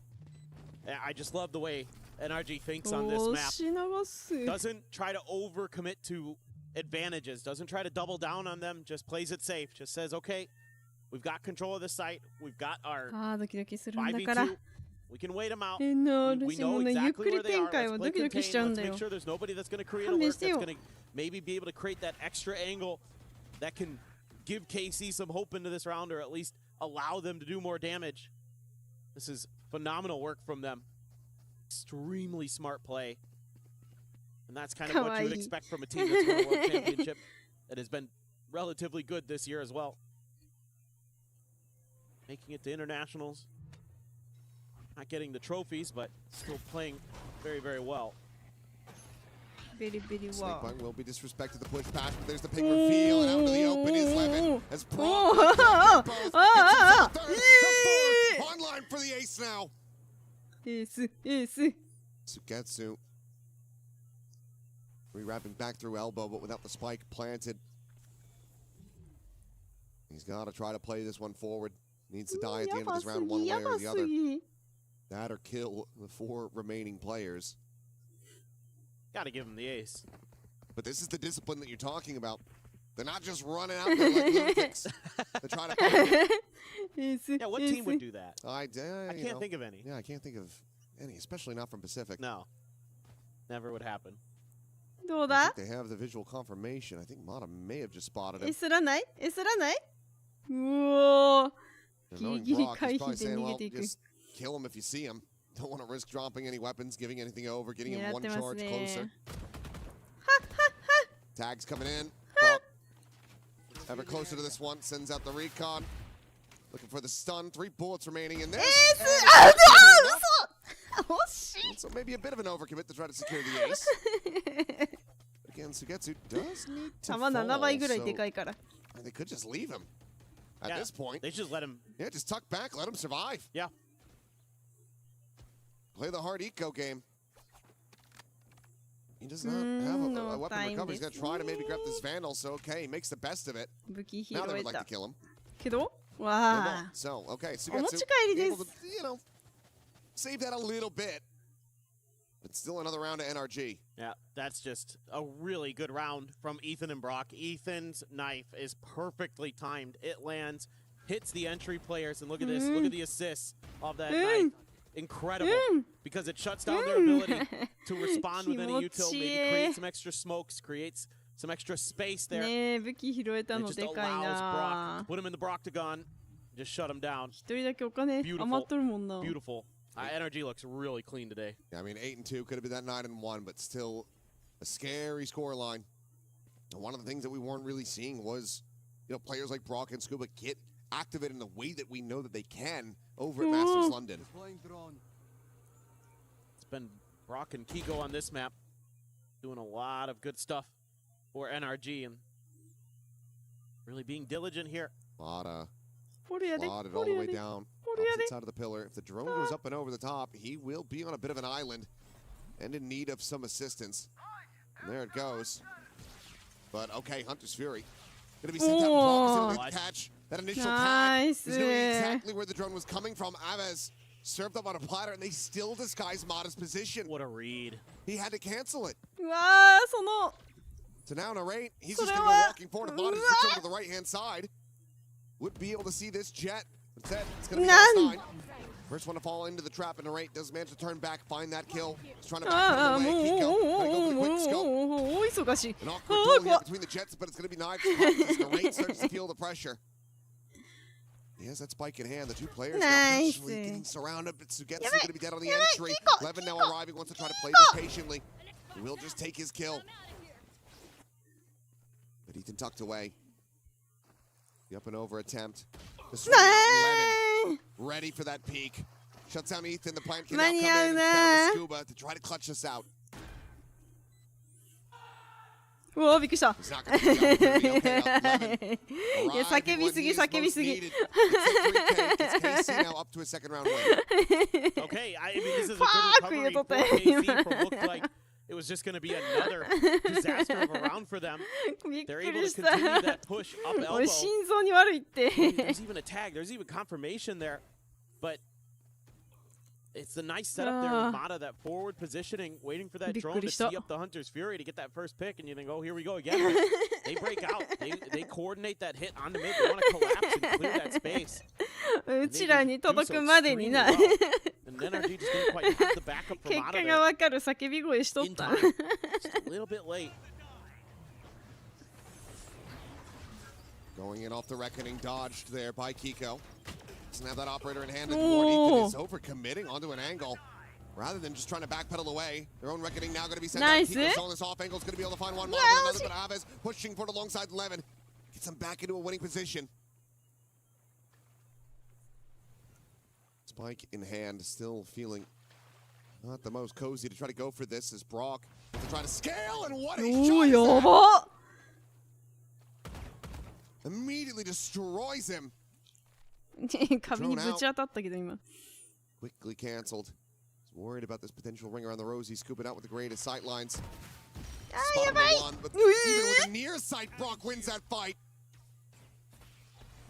Yeah, I just love the way NRG thinks on this map. Doesn't try to overcommit to advantages. Doesn't try to double down on them. Just plays it safe. Just says, okay, we've got control of the site. We've got our 5v2. We can wait them out. We know exactly where they are. Let's play contain. Let's make sure there's nobody that's going to create a lurk, that's going to maybe be able to create that extra angle that can give KC some hope into this round, or at least allow them to do more damage. This is phenomenal work from them. Extremely smart play. And that's kind of what you would expect from a team that's won a World Championship that has been relatively good this year as well. Making it to internationals. Not getting the trophies, but still playing very, very well. Snakebite will be disrespected the push pass, but there's the ping reveal, and out into the open is Levin. As Brock online for the ace now. Sugetsu rewrapping back through elbow, but without the spike planted. He's got to try to play this one forward. Needs to die at the end of this round one way or the other. That or kill the 4 remaining players. Got to give him the ace. But this is the discipline that you're talking about. They're not just running out there like lunatics. They're trying to... Yeah, what team would do that? I can't think of any. Yeah, I can't think of any, especially not from Pacific. No. Never would happen. I think they have the visual confirmation. I think Mata may have just spotted him. Brock, he's probably saying, well, just kill him if you see him. Don't want to risk dropping any weapons, giving anything over, getting him one charge closer. Tags coming in. Brock, ever closer to this one, sends out the recon. Looking for the stun. 3 bullets remaining in this. So maybe a bit of an overcommit to try to secure the ace. Again, Sugetsu does need to fall, so they could just leave him at this point. They just let him. Yeah, just tuck back, let him survive. Yeah. Play the hard eco game. He does not have a weapon recovery. He's going to try to maybe grab this Vandal, so okay, he makes the best of it. Now they would like to kill him. So, okay, Sugetsu able to, save that a little bit. But still another round of NRG. Yeah, that's just a really good round from Ethan and Brock. Ethan's knife is perfectly timed. It lands, hits the entry players, and look at this. Look at the assists of that knife. Incredible, because it shuts down their ability to respond with any util, maybe create some extra smokes, creates some extra space there. It just allows Brock to put him in the Brocktagon, just shut him down. Beautiful. Beautiful. NRG looks really clean today. Yeah, I mean, 8-2 could have been that 9-1, but still a scary scoreline. And one of the things that we weren't really seeing was, players like Brock and Scuba get activated in the way that we know that they can over at Masters London. It's been Brock and Kiko on this map, doing a lot of good stuff for NRG and really being diligent here. Slotted all the way down, opposite side of the pillar. If the drone goes up and over the top, he will be on a bit of an island and in need of some assistance. And there it goes. But okay, Hunter's Fury Gonna be sent out to catch that initial tag. He's knowing exactly where the drone was coming from. Aves served up on a platter, and they still disguise Mata's position. What a read. He had to cancel it. うわー、その So now narrate. He's just gonna go walking forward. The body switch over to the right-hand side. Would be able to see this jet. Instead, it's gonna be Dust9. First one to fall into the trap, and narrate does manage to turn back, find that kill. He's trying to back away. Kiko, gonna go for the quick scope. 大忙しい。 An awkward duel here between the jets, but it's gonna be knives as narrate starts to feel the pressure. He has that spike in hand. The two players now potentially getting surrounded, but Sugetsu gonna be dead on the entry. Levin now arriving, wants to try to play this patiently. He will just take his kill. But Ethan tucked away. The up and over attempt. The swing out, Levin ready for that peak. Shuts down Ethan. The plant can now come in and found Scuba to try to clutch us out. うわー、びっくりした。 He's not gonna be able to be okay. Levin いや、叫びすぎ、叫びすぎ。 It's KC now up to a second round win. Okay, I mean, this is a good recovery for KC from looked like it was just going to be another disaster of a round for them. They're able to continue that push up elbow. 心臓に悪いって。 There's even a tag. There's even confirmation there. But it's a nice setup there with Mata, that forward positioning, waiting for that drone to see up the Hunter's Fury to get that first pick, and you think, oh, here we go again. They break out. They coordinate that hit on the mid. They want to collapse and clear that space. うちらに届くまでにな。 And then RG just didn't quite have the backup from 結 Mata 果が there. わかる叫び声しとっ In た。 time. Just a little bit late. Going in off the reckoning, dodged there by Kiko. Doesn't have that operator in hand anymore. Ethan is overcommitting onto an angle. Rather than just trying to backpedal away, their own reckoning now going to be sent out. Kiko's on this off angle is going to be able to find one more than another, but Aves pushing forward alongside Levin. Gets him back into a winning position. Spike in hand, still feeling not the most cozy to try to go for this as Brock to try to scale, and what a shot is that! Immediately destroys him. 壁にぶち当たったけど今。 Quickly canceled. He's worried about this potential ring around the rosy, scooping out with the greatest sight lines. Spot on the one, but even with a near sight, Brock wins that fight.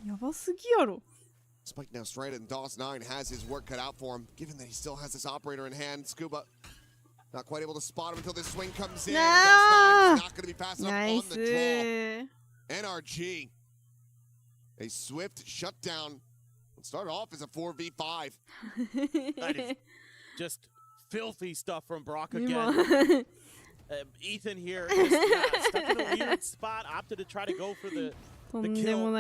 やばすぎやろ。 Spike now stranded, and Dawes9 has his work cut out for him, given that he still has this operator in hand. Scuba not quite able to spot him until this swing comes in. Dawes9 is not going to be fast enough on the draw. NRG, a swift shutdown. It started off as a 4v5. That is just filthy stuff from Brock again. Ethan here just stuck in a weird spot, opted to try to go for the kill.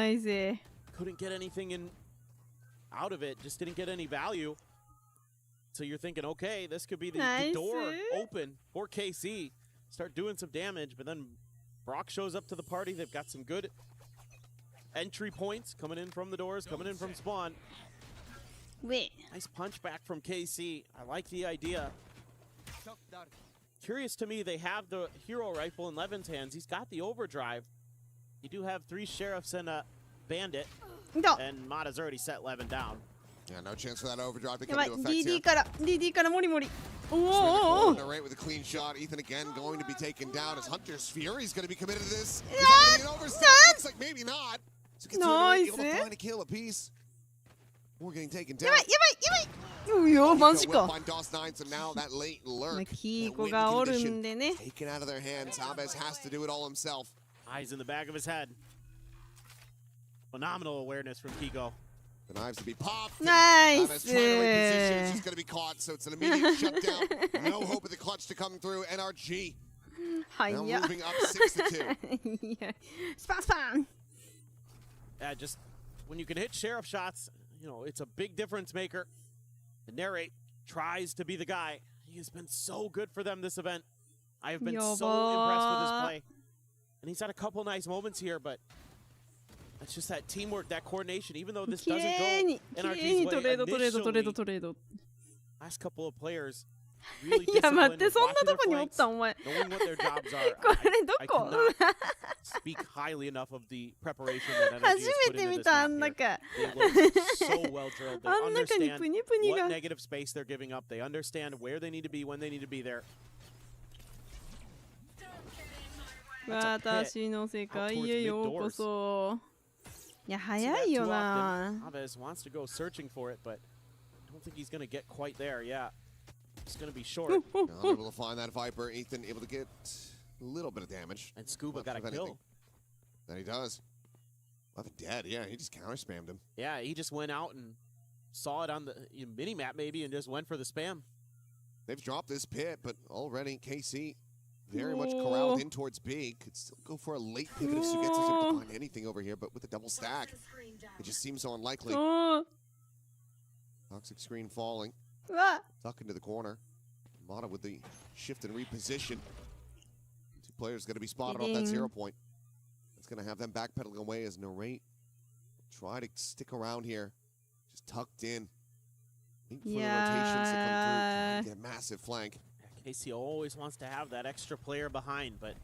Couldn't get anything in out of it, just didn't get any value. So you're thinking, okay, this could be the door open for KC. Start doing some damage, but then Brock shows up to the party. They've got some good entry points coming in from the doors, coming in from spawn. Nice punch back from KC. I like the idea. Curious to me, they have the hero rifle in Levin's hands. He's got the overdrive. You do have 3 sheriffs and a bandit. And Mata's already set Levin down. Yeah, no chance for that overdrive to come into effect here. DD からモリモリ。Narrate with a clean shot. Ethan again going to be taken down as Hunter's Fury is going to be committed to this. Looks like maybe not. So gets able to find a kill apiece. We're getting taken down. うよ、マジか。 Find Dawes9, so now that late lurk. キーコがおるんでね。 Taken out of their hands. Aves has to do it all himself. Eyes in the back of his head. Phenomenal awareness from Kiko. The knives to be popped. Nice. Aves trying to reposition. She's going to be caught, so it's an immediate shutdown. No hope of the clutch to come through. NRG now moving up 6-2. Spam. Just when you can hit sheriff shots, you know, it's a big difference maker. The narrate tries to be the guy. He has been so good for them this event. I have been so impressed with his play. And he's had a couple nice moments here, but it's just that teamwork, that coordination. Even though this doesn't go NRG's way initially, last couple of players really disciplined, watching their flanks, knowing what their jobs are. I cannot speak highly enough of the preparation that NRG has put into this map here. They look so well drilled. They understand what negative space they're giving up. They understand where they need to be, when they need to be there. 私の世界へようこそ。いや、早いよな。Chavez wants to go searching for it, but I don't think he's going to get quite there. Yeah, it's going to be short. Not able to find that Viper. Ethan able to get a little bit of damage. And Scuba got a kill. That he does. Left dead. Yeah, he just counter spammed him. Yeah, he just went out and saw it on the mini map maybe and just went for the spam. They've dropped this pit, but already KC very much corralled in towards B. Could still go for a late pivot if Sugetsu's able to find anything over here, but with a double stack, it just seems so unlikely. Toxic screen falling. Tuck into the corner. Mata with the shift and reposition. Two players going to be spotted off that 0 point. It's going to have them backpedaling away as Narrate try to stick around here. Just tucked in. Waiting for the rotations to come through. Get a massive flank. KC always wants to have that extra player behind, but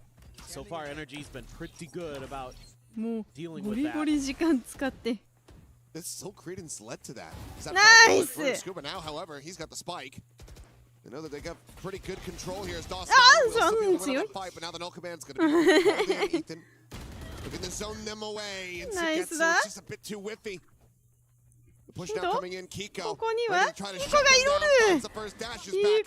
so far Energy's been pretty good about dealing with that. This still credence led to that. Nice! Scuba now, however, he's got the spike. I know that they got pretty good control here as Dawson will still be able to fight, but now the null command's going to be holding Ethan. Looking to zone them away. And Sugetsu is just a bit too whiffy. The push now coming in, Kiko. Ready to try to shut them down. Once the first dash is back.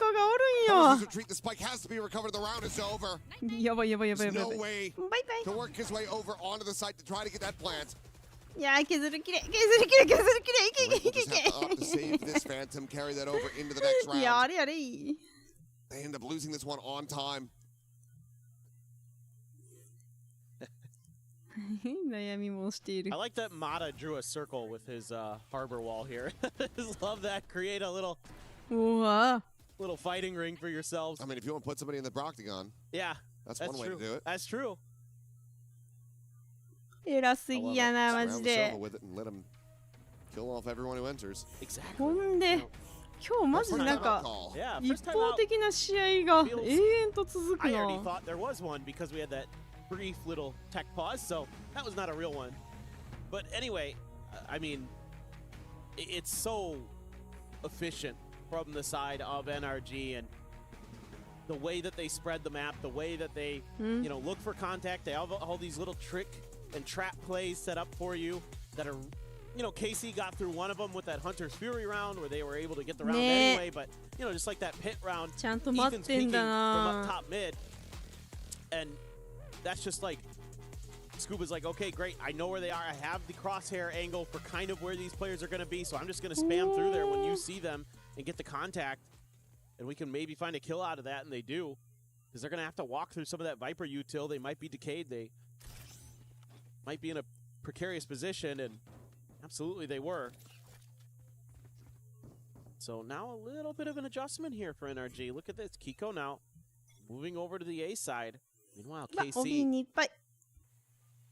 Retreat, the spike has to be recovered. The round is over. There's no way to work his way over onto the site to try to get that plant. Yeah, We'll just have to save this Phantom, carry that over into the next round. They end up losing this one on time. I like that Mata drew a circle with his harbor wall here. Just love that. Create a little fighting ring for yourselves. I mean, if you want to put somebody in the Proctagon, yeah, that's one way to do it. That's true. 偉すぎやな、マジで。ほんで、今日マジなんか一方的な試合が永遠と続くな。I already thought there was one because we had that brief little tech pause, so that was not a real one. But anyway, I mean, it's so efficient from the side of NRG and the way that they spread the map, the way that they, you know, look for contact. They have all these little trick and trap plays set up for you that are, you know, KC got through one of them with that Hunter's Fury round where they were able to get the round anyway, but, you know, just like that pit round, Ethan's peeking from up top mid, and that's just like, Scuba's like, okay, great, I know where they are, I have the crosshair angle for kind of where these players are going to be, so I'm just going to spam through there when you see them and get the contact, and we can maybe find a kill out of that, and they do, because they're going to have to walk through some of that Viper util. They might be decayed, they might be in a precarious position, and absolutely they were. So now a little bit of an adjustment here for NRG. Look at this, Kiko now moving over to the A side. Meanwhile, KC, a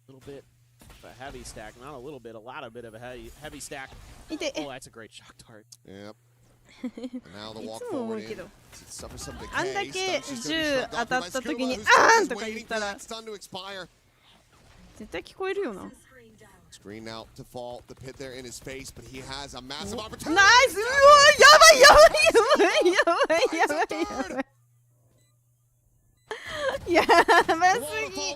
little bit of a heavy stack. Not a little bit, a lot of bit of a heavy stack. Oh, that's a great shock dart. Yep. Now the walk forward in. Suffer some decay. あんだけ銃当たった時にあーんとか言ったら絶対聞こえるよな。 Screen out to fall the pit there in his face, but he has a massive opportunity. Nice! うわ、やばい。やばすぎ。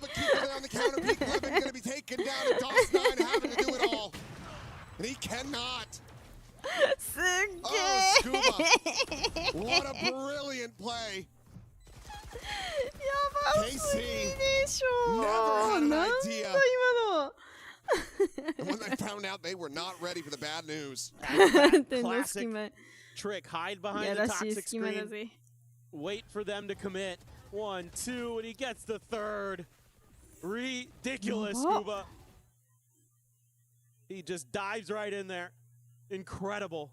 Gonna be taken down, and DOS9 having to do it all, and he cannot. すっげー。 What a brilliant play. やばすぎでしょ。なんだ今の。 And when they found out, they were not ready for the bad news. Classic trick, hide behind the toxic screen, wait for them to commit. 1, 2, and he gets the third. Ridiculous, Scuba. He just dives right in there. Incredible.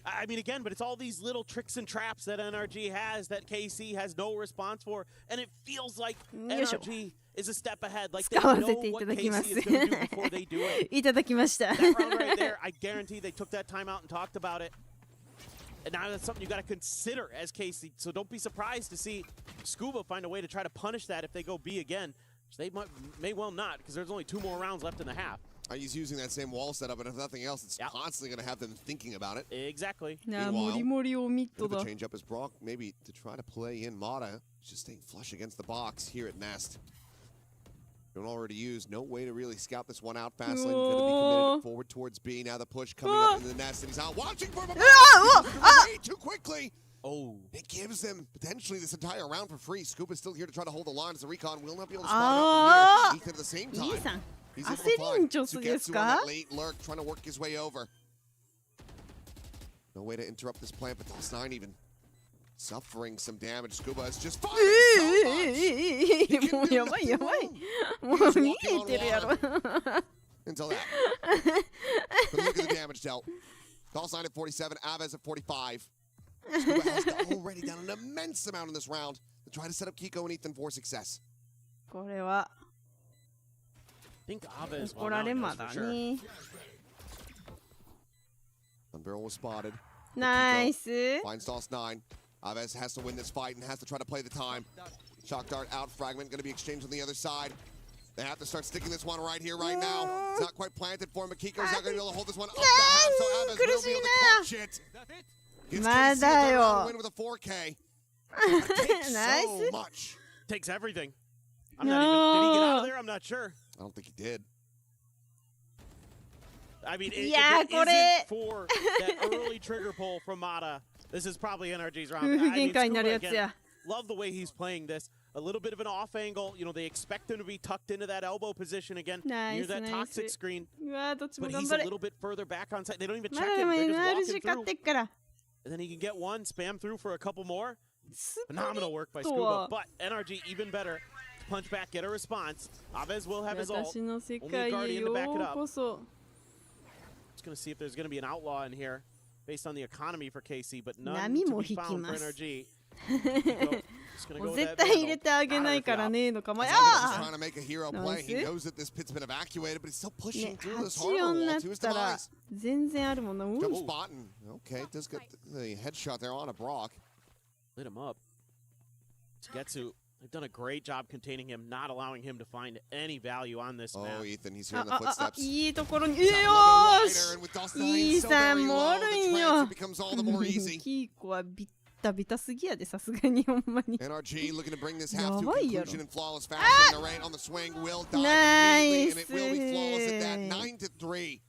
I mean, again, but it's all these little tricks and traps that NRG has that KC has no response for, and it feels like NRG is a step ahead. Like they know what KC is going to do before they do it. That round right there, I guarantee they took that time out and talked about it. And now that's something you got to consider as KC. So don't be surprised to see Scuba find a way to try to punish that if they go B again. Which they may well not, because there's only 2 more rounds left in the half. He's using that same wall setup, and if nothing else, it's constantly going to have them thinking about it. Exactly. Meanwhile, change up as Brock, maybe to try to play in Mata. Just staying flush against the box here at Nest. Don't already use. No way to really scout this one out. Fastlane going to be committed forward towards B. Now the push coming up in the nest, and he's out watching for him. Way too quickly. Oh. It gives them potentially this entire round for free. Scuba's still here to try to hold the line as the recon will not be able to spot out from here. Ethan at the same time. He's able to find Sugetsu on that late lurk, trying to work his way over. No way to interrupt this plant, but Dust9 even suffering some damage. Scuba is just fine. Until that. But look at the damage dealt. Dust9 at 47, Aves at 45. Scuba has already done an immense amount in this round to try to set up Kiko and Ethan for success. これは I think Aves 怒られまだね。 One barrel was spotted. Nice. Finds Dust9. Aves has to win this fight and has to try to play the time. Shock dart out, fragment going to be exchanged on the other side. They have to start sticking this one right here, right now. It's not quite planted for him, but Kiko's not going to be able to hold this one up the half, so Aves will be able to clutch it. Gives KC a round win with a 4K. Nice. So much. Takes everything. I'm not even, did he get out of there? I'm not sure. I don't think he did. I mean, if it isn't for that early trigger pull from Mata, this is probably NRG's round. I mean, Scuba, again, love the way he's playing this. A little bit of an off angle. You know, they expect him to be tucked into that elbow position again near that toxic screen. But he's a little bit further back on site. They don't even check him. They're just walking through. And then he can get one, spam through for a couple more. Phenomenal work by Scuba. But NRG even better. Punch back, get a response. Aves will have his ult. Only a Guardian to back it up. Just going to see if there's going to be an outlaw in here based on the economy for KC, but none to be found for NRG. 絶対入れてあげないからねの構え。ああ。8-4全然あるもんな。Okay, does get the headshot there on a Brock. Lit him up. Sugetsu, they've done a great job containing him, not allowing him to find any value on this map. Oh, Ethan, he's hearing the footsteps. いいところに。よし。いいさんもおるんよ。キーコはビッタビタすぎやでさすがにほんまに。NRG looking to bring this half to conclusion in flawless fashion. The rain on the swing will die Nice. and it will be flawless at that 9-3.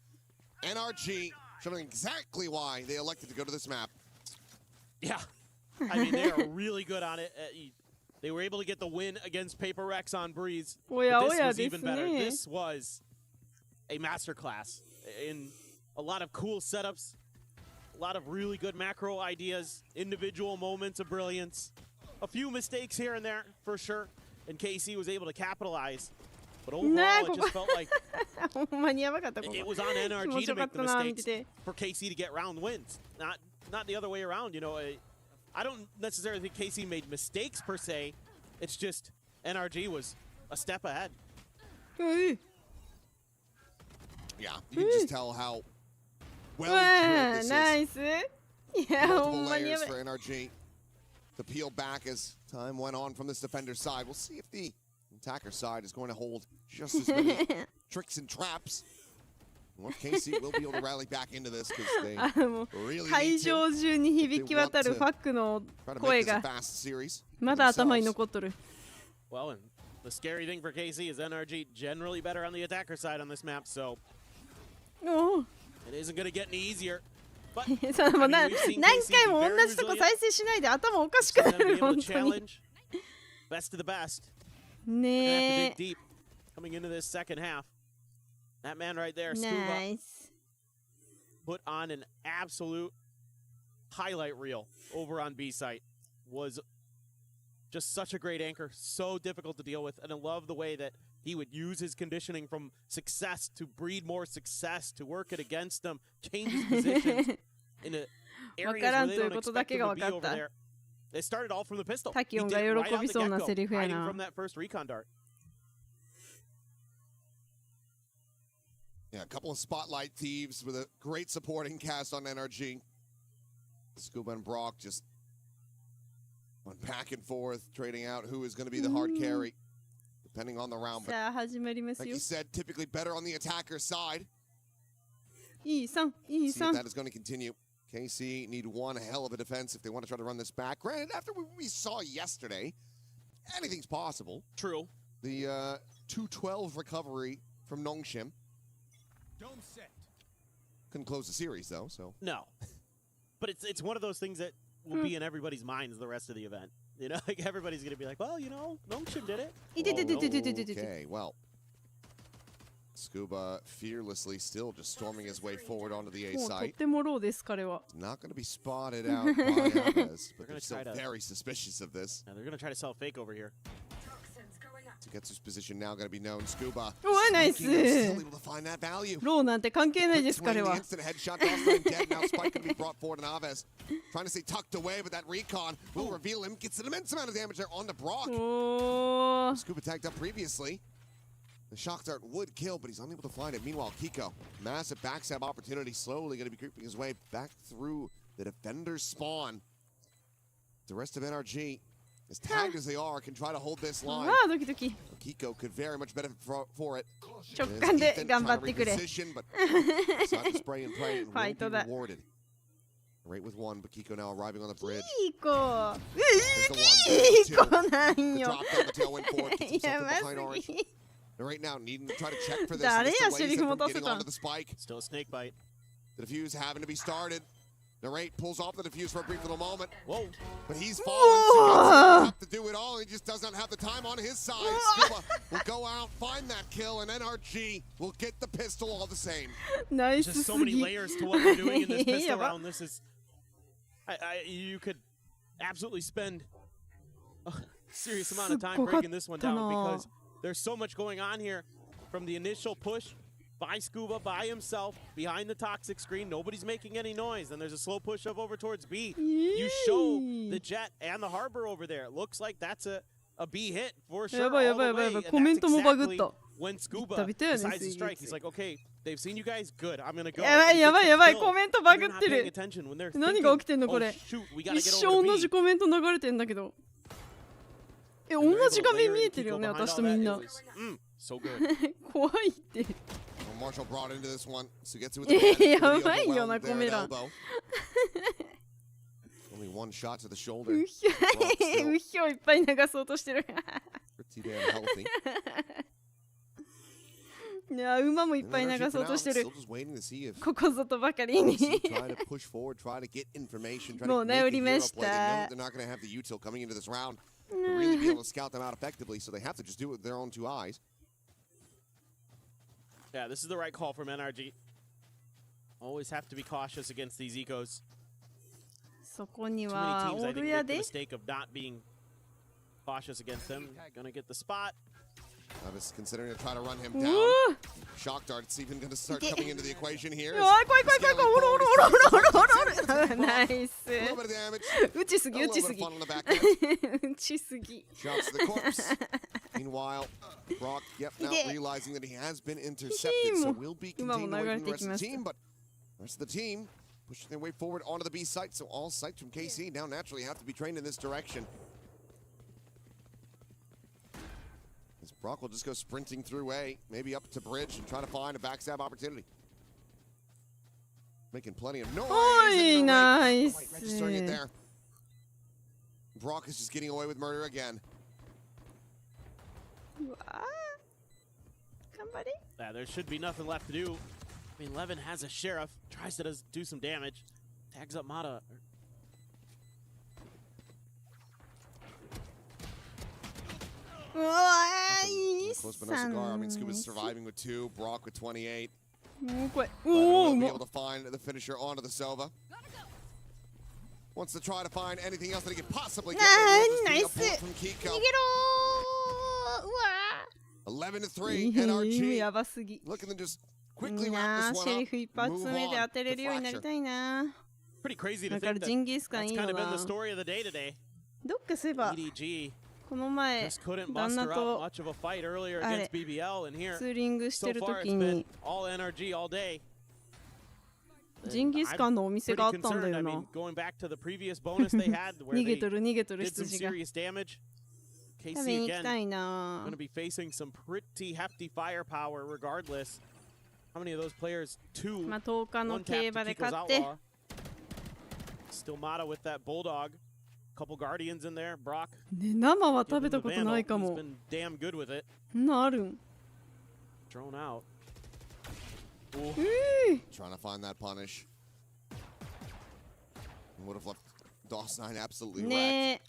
NRG showing exactly why they elected to go to this map. Yeah, I mean they are really good on it. They were able to get the win against Paper Rex on Breeze. But this was even better. This was a masterclass in a lot of cool setups, a lot of really good macro ideas, individual moments of brilliance, a few mistakes here and there for sure, and KC was able to capitalize. But overall, it just felt like it was on NRG to make the mistakes for KC to get round wins, not the other way around. You know, I don't necessarily think KC made mistakes per se. It's just NRG was a step ahead. Yeah, you can just tell how well this is. Multiple layers for NRG to peel back as time went on from this defender's side. We'll see if the attacker side is going to hold just as many tricks and traps. Well, KC will be able to rally back into this because they really need to. 会場中に響き渡るファックの声がまだ頭に残っとる。Well, and the scary thing for KC is NRG generally better on the attacker side on this map, so it isn't going to get any easier. But 何回も同じとこ再生しないで頭おかしくなる本当に。Best of the best. ねえ。Deep coming into this second half. That man right there, Scuba, put on an absolute highlight reel over on B site. Was just such a great anchor, so difficult to deal with, and I love the way that he would use his conditioning from success to breed more success, to work it against them, change his positions in areas where they don't expect him to be over there. They started all from the pistol. He did it right out the get-go, hiding from that first recon dart. Yeah, a couple of spotlight thieves with a great supporting cast on NRG. Scuba and Brock just went back and forth, trading out who is going to be the hard carry, depending on the round. But like you said, typically better on the attacker side. See if that is going to continue. KC need one hell of a defense if they want to try to run this back. Granted, after we saw yesterday, anything's possible. True. The 212 recovery from Nongshim. Couldn't close the series though, so. No. But it's one of those things that will be in everybody's minds the rest of the event. You know, like everybody's going to be like, well, you know, Nongshim did it. Okay, well. Scuba fearlessly still just storming his way forward onto the A site. Not going to be spotted out by Aves, but they're still very suspicious of this. Now they're going to try to sell fake over here. Togetsu's position now going to be known. Scuba. Oh, nice. Still able to find that value. ローなんて関係ないです、彼は。 Instant headshot, dead. Now Spike going to be brought forward, and Aves trying to stay tucked away, but that recon will reveal him. Gets an immense amount of damage there on the Brock. Scuba tagged up previously. The shock dart would kill, but he's unable to find it. Meanwhile, Kiko, massive backstab opportunity, slowly going to be creeping his way back through the defender's spawn. The rest of NRG, as tagged as they are, can try to hold this line. Kiko could very much benefit for it. 直感で頑張ってくれ。 But spray and pray and will be rewarded. Right with one, but Kiko now arriving on the bridge. Kiko! Kiko なんよ。Drop down the tail, went forward, gets himself from behind orange. And right now, needing to try to check for this. This delays him from getting onto the spike. Still a snake bite. The defuse having to be started. Narrate pulls off the defuse for a brief little moment. Whoa. But he's fallen, so to do it all. He just does not have the time on his side. Scuba will go out, find that kill, and NRG will get the pistol all the same. Nice. Just so many layers to what we're doing in this pistol round. This is... you could absolutely spend a serious amount of time breaking this one down because there's so much going on here from the initial push by Scuba by himself behind the toxic screen. Nobody's making any noise. And there's a slow push up over towards B. You show the Jet and the Harbor over there. It looks like that's a B hit for sure. All the way. And that's exactly when Scuba decides to strike. He's like, okay, they've seen you guys. Good. I'm going to go. やばい、コメントバグってる。 Attention 何が起きてんのこれ。一生同じコメント流れてんだけど。同じ画面見えてるよね、私とみんな。怖いって。Marshall brought into this one. So gets with やばいよな、コメ欄。 Only one shot to the shoulder. うひょいっぱい流そうとしてる。 Pretty damn healthy. いや、馬もいっぱい流そうとしてる。ここぞとばかりに。もう治りました。 They're not going to have the util coming into this round to really be able to scout them out effectively, so they have to just do it with their own two eyes. Yeah, this is the right call from NRG. Always have to be cautious against these ecos. そこにはオールヤで。 Mistake of not being cautious against them. Gonna get the spot. I was considering to try to run him down. Shock dart's even going to start coming into the equation here. 怖い。ナイス。打ちすぎ。 Shots to the corpse. Meanwhile, Brock, now realizing that he has been intercepted, so will be contained away from the rest of the team, but the rest of the team pushing their way forward onto the B site, so all sites from KC now naturally have to be trained in this direction. As Brock will just go sprinting through A, maybe up to bridge and try to find a backstab opportunity. Making plenty of noise. Nice. Registering it there. Brock is just getting away with murder again. Yeah, there should be nothing left to do. I mean, Levin has a sheriff, tries to do some damage, tags up Mata. Close but no cigar. I mean, Scuba's surviving with 2, Brock with 28. We'll be able to find the finisher onto the Sova. Wants to try to find anything else that he can possibly get. Nice. From Kiko. 11-3, NRG. Looking to just quickly wrap this one up. Move on. Pretty crazy to think that's kind of been the story of the day today. どっかそういえば EDG この前 just couldn't muster out much of a fight earlier against BBL, and here ツーリングして so る far 時 it's に been all NRG all day. ジンギスカンのお店があったんだよ I な mean, going back to the previous bonus they had where 逃 they げとる did some 羊が serious damage. 食べ KC に行きた again いな going to be facing some pretty hefty firepower regardless. How many of those players? 2. まあ10日の One 競 tap 馬 to で Kiko's 勝って outlaw. Still Mata with that bulldog. Couple guardians in there, Brock. ね、生は食べたことないかも。 Been damn good with it. なるん。 Drone out. Trying to find that punish. Would have left DOS9 absolutely wrecked. ね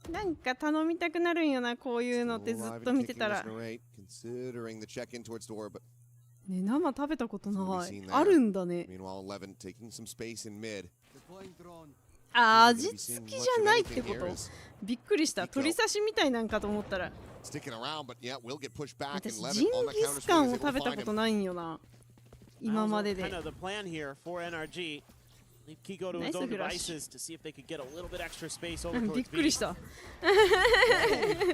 え。なんか頼みたくなるんよな、こういうのってずっと見てたら。Considering the check-in towards door, but ね、生食べたことない。あるんだね。 Meanwhile, 11 taking some space in mid. 味付きじゃないってこと？びっくりした。鶏刺しみたいなんかと思ったら。私ジンギスカンを食べたことないんよな。今までで。ナイスフラッシュ。びっくりした。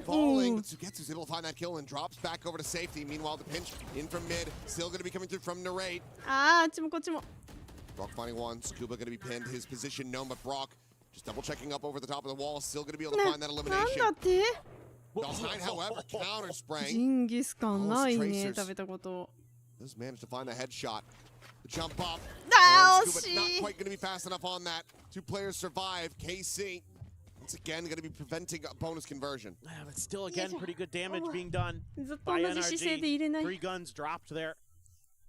Falling, but Sugetsu's able to find that kill and drops back over to safety. Meanwhile, the pinch in from mid, still going to be coming through from Narrate. あっちもこっちも。 Brock finding one. Scuba going to be pinned. His position known, but Brock just double checking up over the top of the wall. Still going to be able to find that elimination. DOS9, however, counter spraying. ジンギスカンないね、食べたこと。 Just managed to find the headshot. The jump up. And Scuba not quite going to be fast enough on that. Two players survive. KC once again going to be preventing a bonus conversion. Yeah, but still again pretty good damage being done by NRG. 3 guns dropped there.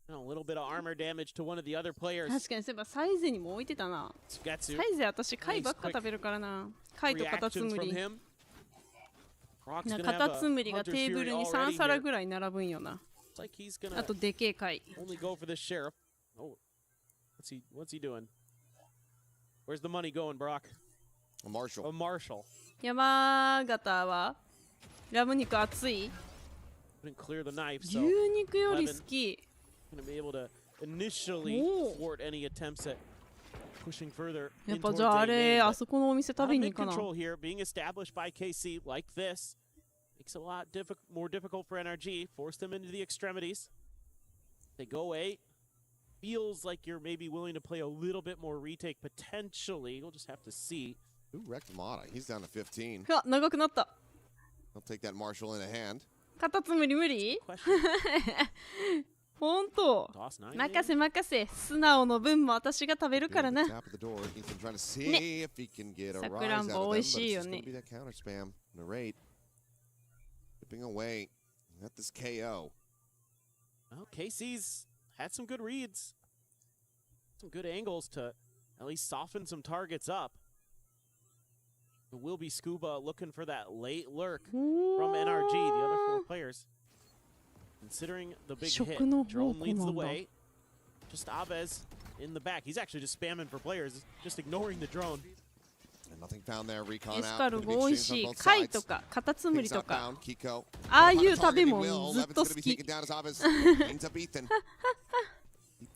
And a little bit of armor damage to one of the other players. 確かにそういえばサイゼにも置いてたな。サイゼ私貝ばっか食べるからな。貝とカタツムリ。カタツムリがテーブルに3皿ぐらい並ぶんよな。あとでけえ貝。Only go for the sheriff. Oh, what's he doing? Where's the money going, Brock? A marshal. A marshal. 山形はラム肉熱い。Couldn't clear the knife, 牛 so 肉より好き。 going to be able to initially thwart any attempts at pushing further. やっぱじゃああれあそこのお店食べに行かな。 control here being established by KC like this makes it a lot more difficult for NRG. Force them into the extremities. They go 8. Feels like you're maybe willing to play a little bit more retake potentially. We'll just have to see. Who wrecked Mata? He's down to 15. あ、長くなった。 He'll take that marshal in a hand. カタツムリ無理？ほんと。任せ任せ。素直の分も私が食べるからな。ね。さくらんぼ美味しいよね。KC's had some good reads. Some good angles to at least soften some targets up. It will be Scuba looking for that late lurk from NRG, the other 4 players. Considering the big hit, Drone leads the way. Just Aves in the back. He's actually just spamming for players, just ignoring the drone. And nothing found there. Recon エス out. カルゴ美味しい。貝とかカタツムリとか。 Kiko. ああいう食べ物ずっと好き。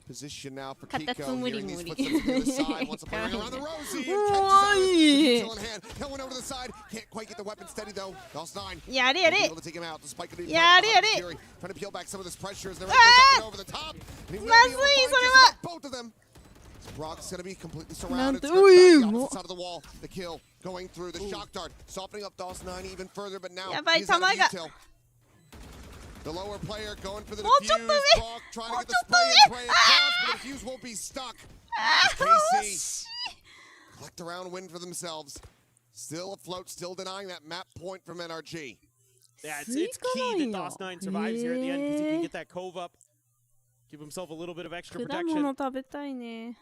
Position now for カタツ Kiko. ムリ Hearing 無 these 理。 footsteps to the side. Wants to play around the Rosie. おい。 That one over the side. Can't quite get the weapon steady though. DOS9. やれやれ。 Able to take him out. Despite getting やれやれ。 trying to peel back some of this pressure as they're over the top. まずいそれは。 Both of them. Brock's gonna be completely surrounded. Side of the wall. The kill going through the shock dart, softening up DOS9 even further. But now he's out of detail. The lower player going for the defuse. Brock trying to get the spray and pray across, but the defuse won't be stuck. KC collect a round win for themselves. Still afloat, still denying that map point from NRG. Yeah, it's key that DOS9 survives here at the end because he can get that cove up, give himself a little bit of extra 果 protection. 物食べたいね。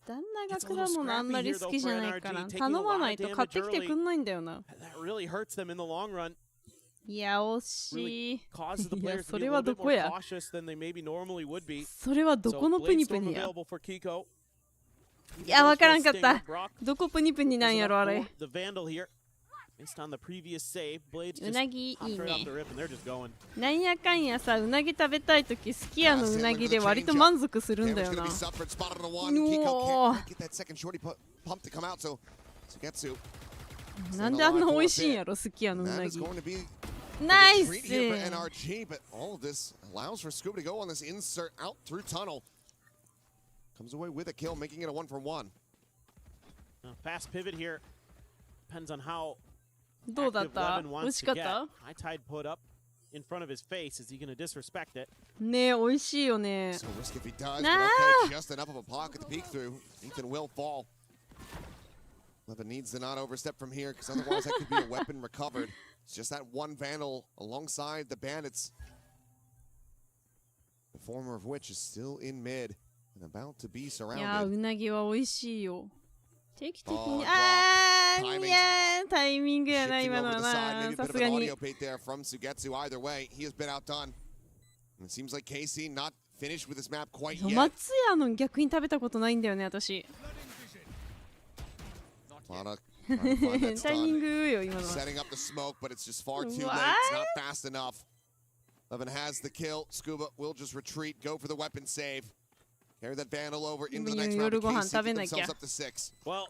旦那が果物あんまり好きじゃないから頼まないと買ってきてくんないんだよな。That really hurts them in the long run. いや惜しい。 Causes the いや players そ to be れ a は little ど bit こ more や。 cautious than they maybe normally would be. それはどこのプニプニや。 available for Kiko. いやわからんかった。どこプニプニなんやろあれ。 The Vandal here. Based on the previous save, Blades うなぎいい just right ね off the rip and they're just going. なんやかんやさうなぎ食べたいときすき家のうなぎで割と満足するんだよな。うおー。なんであんな美味しいんやろすき家のうなぎ。ナイス。 Comes away with a kill, making it a 1-for-1. Fast pivot here. Depends on how どうだっ active た？ Levin 美味 wants し to かっ get. た？ High tide put up in front of his face. Is he going to disrespect it? ねえ美味しいよね。 So risk if he does, but なあ。 okay, just enough of a pocket to peek through. Ethan will fall. Levin needs to not overstep from here, because otherwise that could be a weapon recovered. It's just that one Vandal alongside the Bandits. The former of which is still in mid and about to be surrounded. いや、うなぎは美味しいよ。定期的に。いや、タイミングやな、今のはな。さすがに。From Sugetsu. Either way, he has been outdone. And it seems like KC not finished with this map quite yet. 松屋の逆に食べたことないんだよね、私。タイミングよ、今のは。Setting up the smoke, but it's just far too late. It's not fast enough. Levin has the kill. Scuba will just retreat, go for the weapon save. Carry that Vandal over into the next round. KC get themselves up to 6. Well,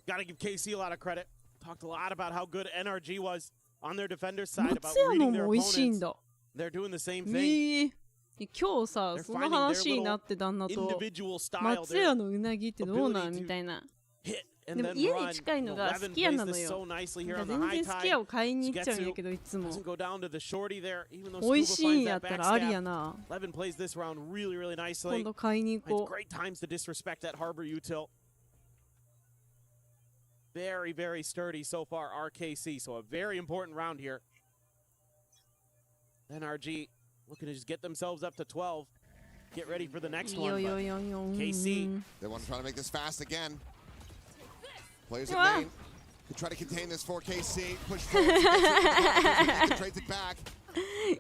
gotta give KC a lot of credit. Talked a lot about how good NRG was on their defender's side, about reading their opponents. They're doing the same thing. 今日さ、その話になって旦那と松屋のうなぎってどうなんみたいな。でも家に近いのがすき家なのよ。全然すき家を買いに行っちゃうんやけどいつも。美味しいんやったらありやな。今度買いに行こう。Very, very sturdy so far, RKC. So a very important round here. NRG looking to just get themselves up to 12. Get ready for the next one. KC. They want to try to make this fast again. Players at main could try to contain this for KC. Push forward. Trades it back.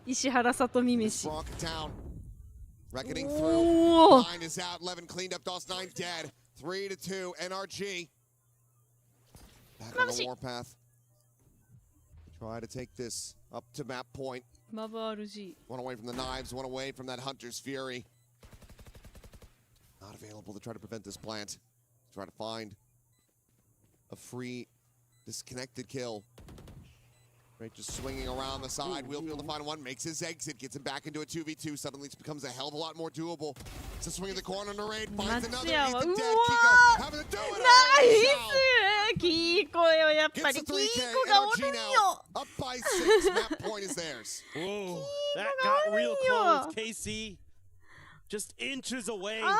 石原さとみ飯。Reckoning through. Line is out. Levin cleaned up. DOS9 dead. 3-2. NRG. Back on the warpath. Try to take this up to map point. One away from the knives, one away from that Hunter's Fury. Not available to try to prevent this plant. Try to find a free, disconnected kill. Right, just swinging around the side. Will be able to find one, makes his exit, gets him back into a 2v2. Suddenly it becomes a hell of a lot more doable. It's a swing in the corner, Narade finds another. He's the dead. Kiko having to do it. Nice! Kiko よ、やっぱり Kiko がおるんよ。 Up by 6, map point is theirs. Whoa, that got real close. KC just inches away from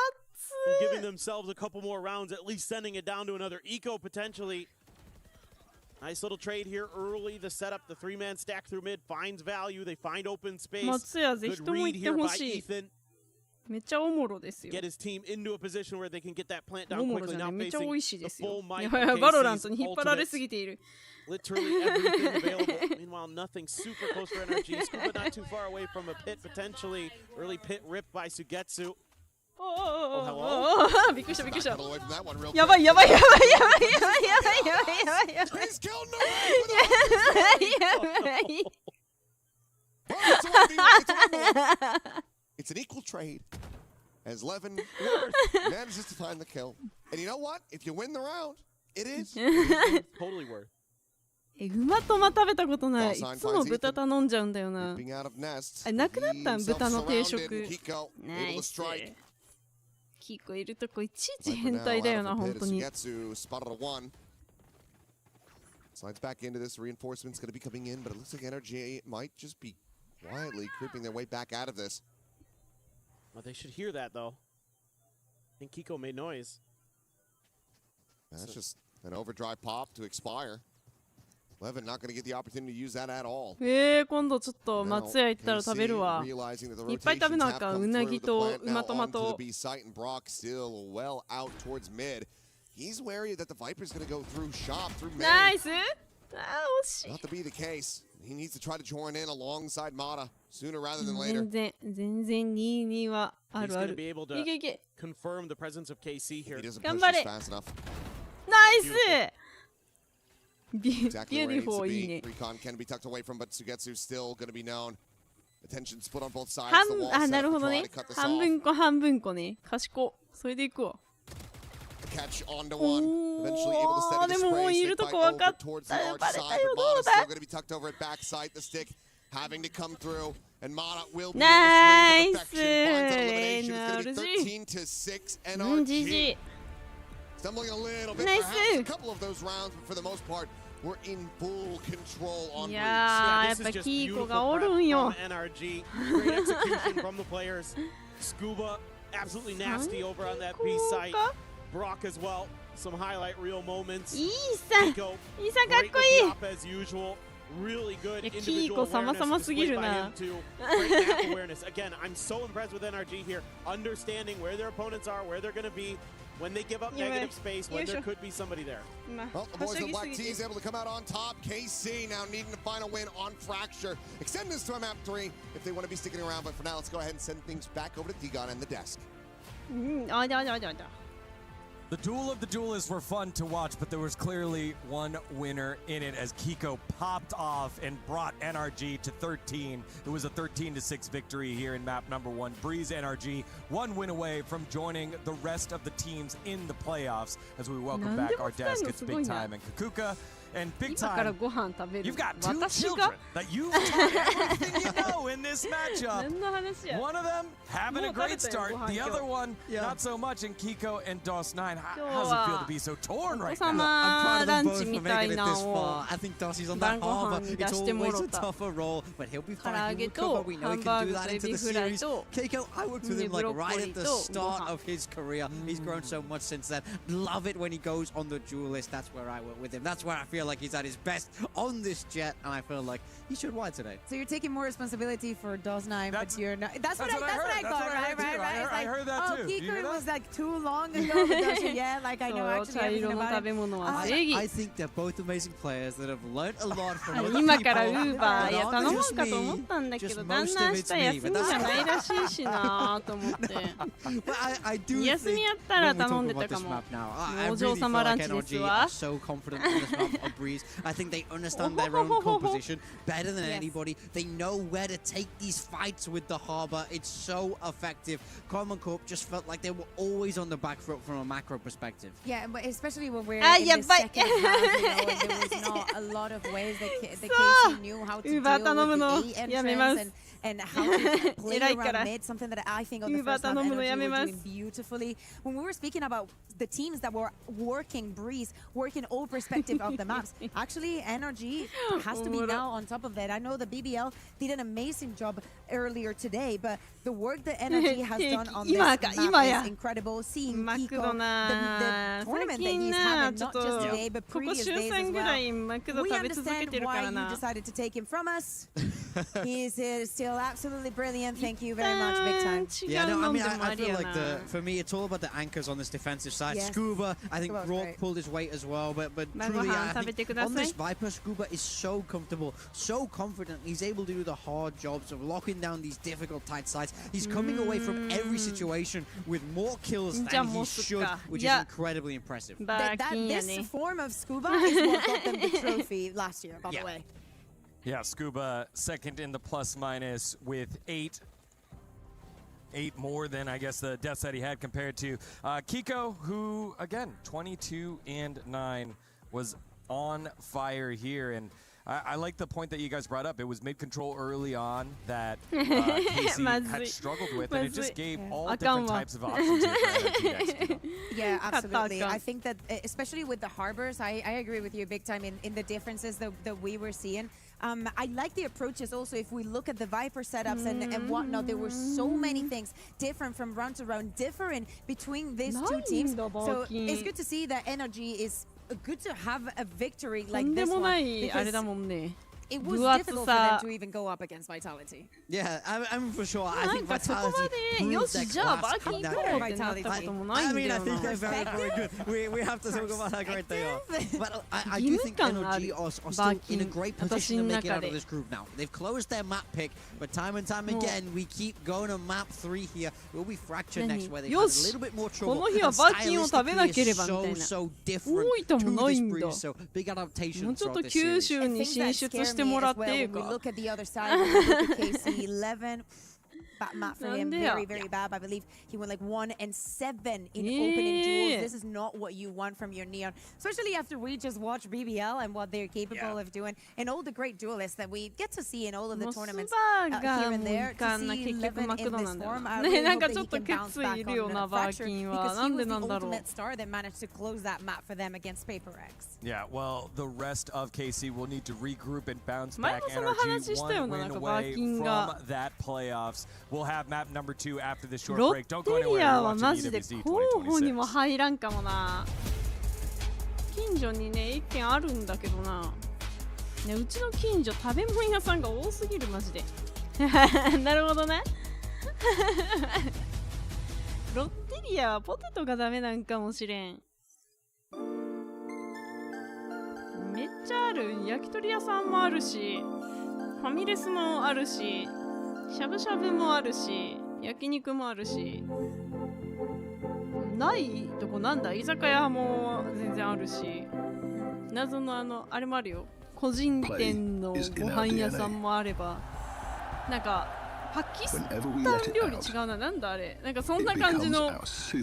giving themselves a couple more rounds, at least sending it down to another eco potentially. Nice little trade here early. The setup, the 3-man stack through mid finds value. They find open space. Good read here by Ethan. めっちゃおもろですよ。 Get his team into a position where they can get that plant down quickly. Now めっちゃ美味しいで facing す the よ。 full might や of ばい、バロラン KC's トに引っ張られすぎている。 Literally everything available. Meanwhile, nothing super close for NRG. Scuba not too far away from a pit potentially. Early pit ripped by Sugetsu. Oh, hello. びっくりしたびっくりした。 Away from that one real やばいやばいやばいやばいやばいやばいやばいやばいやばいやばい。 He's killed no It's an equal trade as Levin manages to find the kill. And you know what? If you win the round, it is totally worth. 馬とま食べたことない。いつも豚頼んじゃうんだよな。あ、なくなったん豚の定食。ナイス。キコいるとこいちいち変態だよな、本当に。Slides back into this. Reinforcement's going to be coming in, but it looks like NRG might just be quietly creeping their way back out of this. Well, they should hear that, though. I think Kiko made noise. That's just an overdrive pop to expire. Levin not going to get the opportunity to use that at all. 今度ちょっと松屋行ったら食べるわ。いっぱい食べなあかん。うなぎと馬トマト。 Still well out towards mid. He's wary that the Viper's going to go through shop, through mid. ナイス。あ、惜しい。 Not to be the case. He needs to try to join in alongside Mata sooner rather than later. 全然2はあるある。いけいけ。 Confirm the presence of KC here. 頑張れ。ナイス。Exactly where it needs to be. Recon can be tucked away from, but Sugetsu's still going to be known. Attention split on both sides. あ、なるほどね。半分こ半分こね。賢。それでいくわ。Catch onto one. Eventually able to steady the でももういるとこ分かった。バレたよ、どうだ。 Still going to be tucked over at backside. The stick having to come through, and Mata will be able to swing the perfection. Finds an elimination. It's going to be 13-6 NRG. Stumbling a little bit, perhaps a couple of those rounds, but for the most part, we're in full control on Reach. Yeah, this is just beautiful prep from NRG. Great execution from the players. Scuba, absolutely nasty over on that B site. Brock as well. some highlight reel moments. いいさんかっこいい。 as usual. Really good キーコ individual 様々すぎる awareness な。 displayed by him too. Great map awareness. Again, I'm so impressed with NRG here, understanding where their opponents are, where they're going to be, when they give up negative space, when there could be somebody there. Well, the boys of Black T is able to come out on top. KC now needing to find a win on Fracture. Extend this to a map 3 if they want to be sticking around. But for now, let's go ahead and send things back over to Digon and the desk. The duel of the duelists were fun to watch, but there was clearly one winner in it as Kiko popped off and brought NRG to 13. It was a 13-6 victory here in map number 1. Breeze NRG, one win away from joining the rest of the teams in the playoffs as we welcome back our desk. It's Big Time and Kakuka. And Big Time, you've got 2 children that you've taught everything you know in this matchup. One of them having a great start, the other one not so much. And Kiko and DOS9, how's it feel to be so torn right now? I'm proud of them both for making it this far. I think Dossie's on that harbor. It's always a tougher role, but he'll be fine. He will cover. We know he can do that into the series. Keiko, I worked with him like right at the start of his career. He's grown so much since then. Love it when he goes on the duelist. That's where I work with him. That's where I feel like he's at his best on this jet, and I feel like he should win today. So you're taking more responsibility for DOS9, but you're not. That's what I got, right? I heard that too. Oh, Kiko was like too long ago. Yeah, like I know actually everything about it. I think they're both amazing players that have learned a lot from other 今から people. Uber いや頼もうかと思ったんだけど、だんだん明日休みじゃないらしいしなと思って。休みやったら頼んでたかも。お嬢様ランチですわ。 So confident in this map of Breeze. I think they understand their own composition better than anybody. They know where to take these fights with the harbor. It's so effective. Common Corp just felt like they were always on the back foot from a macro perspective. Yeah, but especially when we're in the second half, you know, and there was not a lot of ways that KC knew how to deal with the A entrance and how to play around mid, something that I think on the first half Energy were doing beautifully. When we were speaking about the teams that were working Breeze, working all perspective of the maps, actually Energy has to be now on top of that. I know the BBL did an amazing job earlier today, but the work that Energy has done on this map is incredible. Seeing Kiko, the tournament that he's having, not just today, but previous days as well. We understand why you decided to take him from us. He is still absolutely brilliant. Thank you very much, Big Time. Yeah, no, I mean, I feel like for me, it's all about the anchors on this defensive side. Yes. Scuba, I think Rourke pulled his weight as well, but truly, I think on this Viper, Scuba is so comfortable, so confident. He's able to do the hard jobs of locking down these difficult tight sides. He's coming away from every situation with more kills than he should, which is incredibly impressive. This form of Scuba is what got them the trophy last year, by the way. Yeah, Scuba second in the plus minus with 8 more than I guess the deaths that he had compared to Kiko, who again 22-9 was on fire here. And I like the point that you guys brought up. It was mid-control early on that Casey had struggled with, and it just gave all different types of options here. Yeah, absolutely. I think that, especially with the harbors, I agree with you big time in the differences that we were seeing. I like the approaches also. If we look at the Viper setups and whatnot, there were so many things different from round to round, different between these two teams. So it's good to see that Energy is good to have a victory like this one. It was difficult for them to even go up against Vitality. Yeah, I mean for sure. I think Vitality proved their class in that Vitality. I mean, I think they're very, very good. We have to talk about how great they are. But I do think NRG are still in a great position to make it out of this group now. They've closed their map pick, but time and time again, we keep going to map 3 here. Will we Fracture next, where they have a little bit more trouble? And stylistically is so different to this Breeze. So big adaptation throughout this series. When we look at the other side, when we look at KC 11, map for him very bad. I believe he went like 1-7 in opening duels. This is not what you want from your Neon, especially after we just watched BBL and what they're capable of doing, and all the great duelists that we get to see in all of the tournaments here and there. To see 11 in this form, I really hope that he can bounce back on the Fracture, because he was the ultimate star that managed to close that map for them against Paper X. Yeah, well, the rest of KC will need to regroup and bounce back. Energy one win away from that playoffs. We'll have map number 2 after this short break. Don't go anywhere. You're watching EWC 2026. 近所にね、1軒あるんだけどな。ね、うちの近所食べ物屋さんが多すぎるマジで。なるほどね。ロッテリアはポテトがダメなんかもしれん。めっちゃある。焼き鳥屋さんもあるし、ファミレスもあるし、しゃぶしゃぶもあるし、焼肉もあるし。ないとこなんだ。居酒屋も全然あるし、謎のあれもあるよ。個人店のご飯屋さんもあれば、なんかパキスタン料理違うな、なんだあれ、なんかそんな感じのち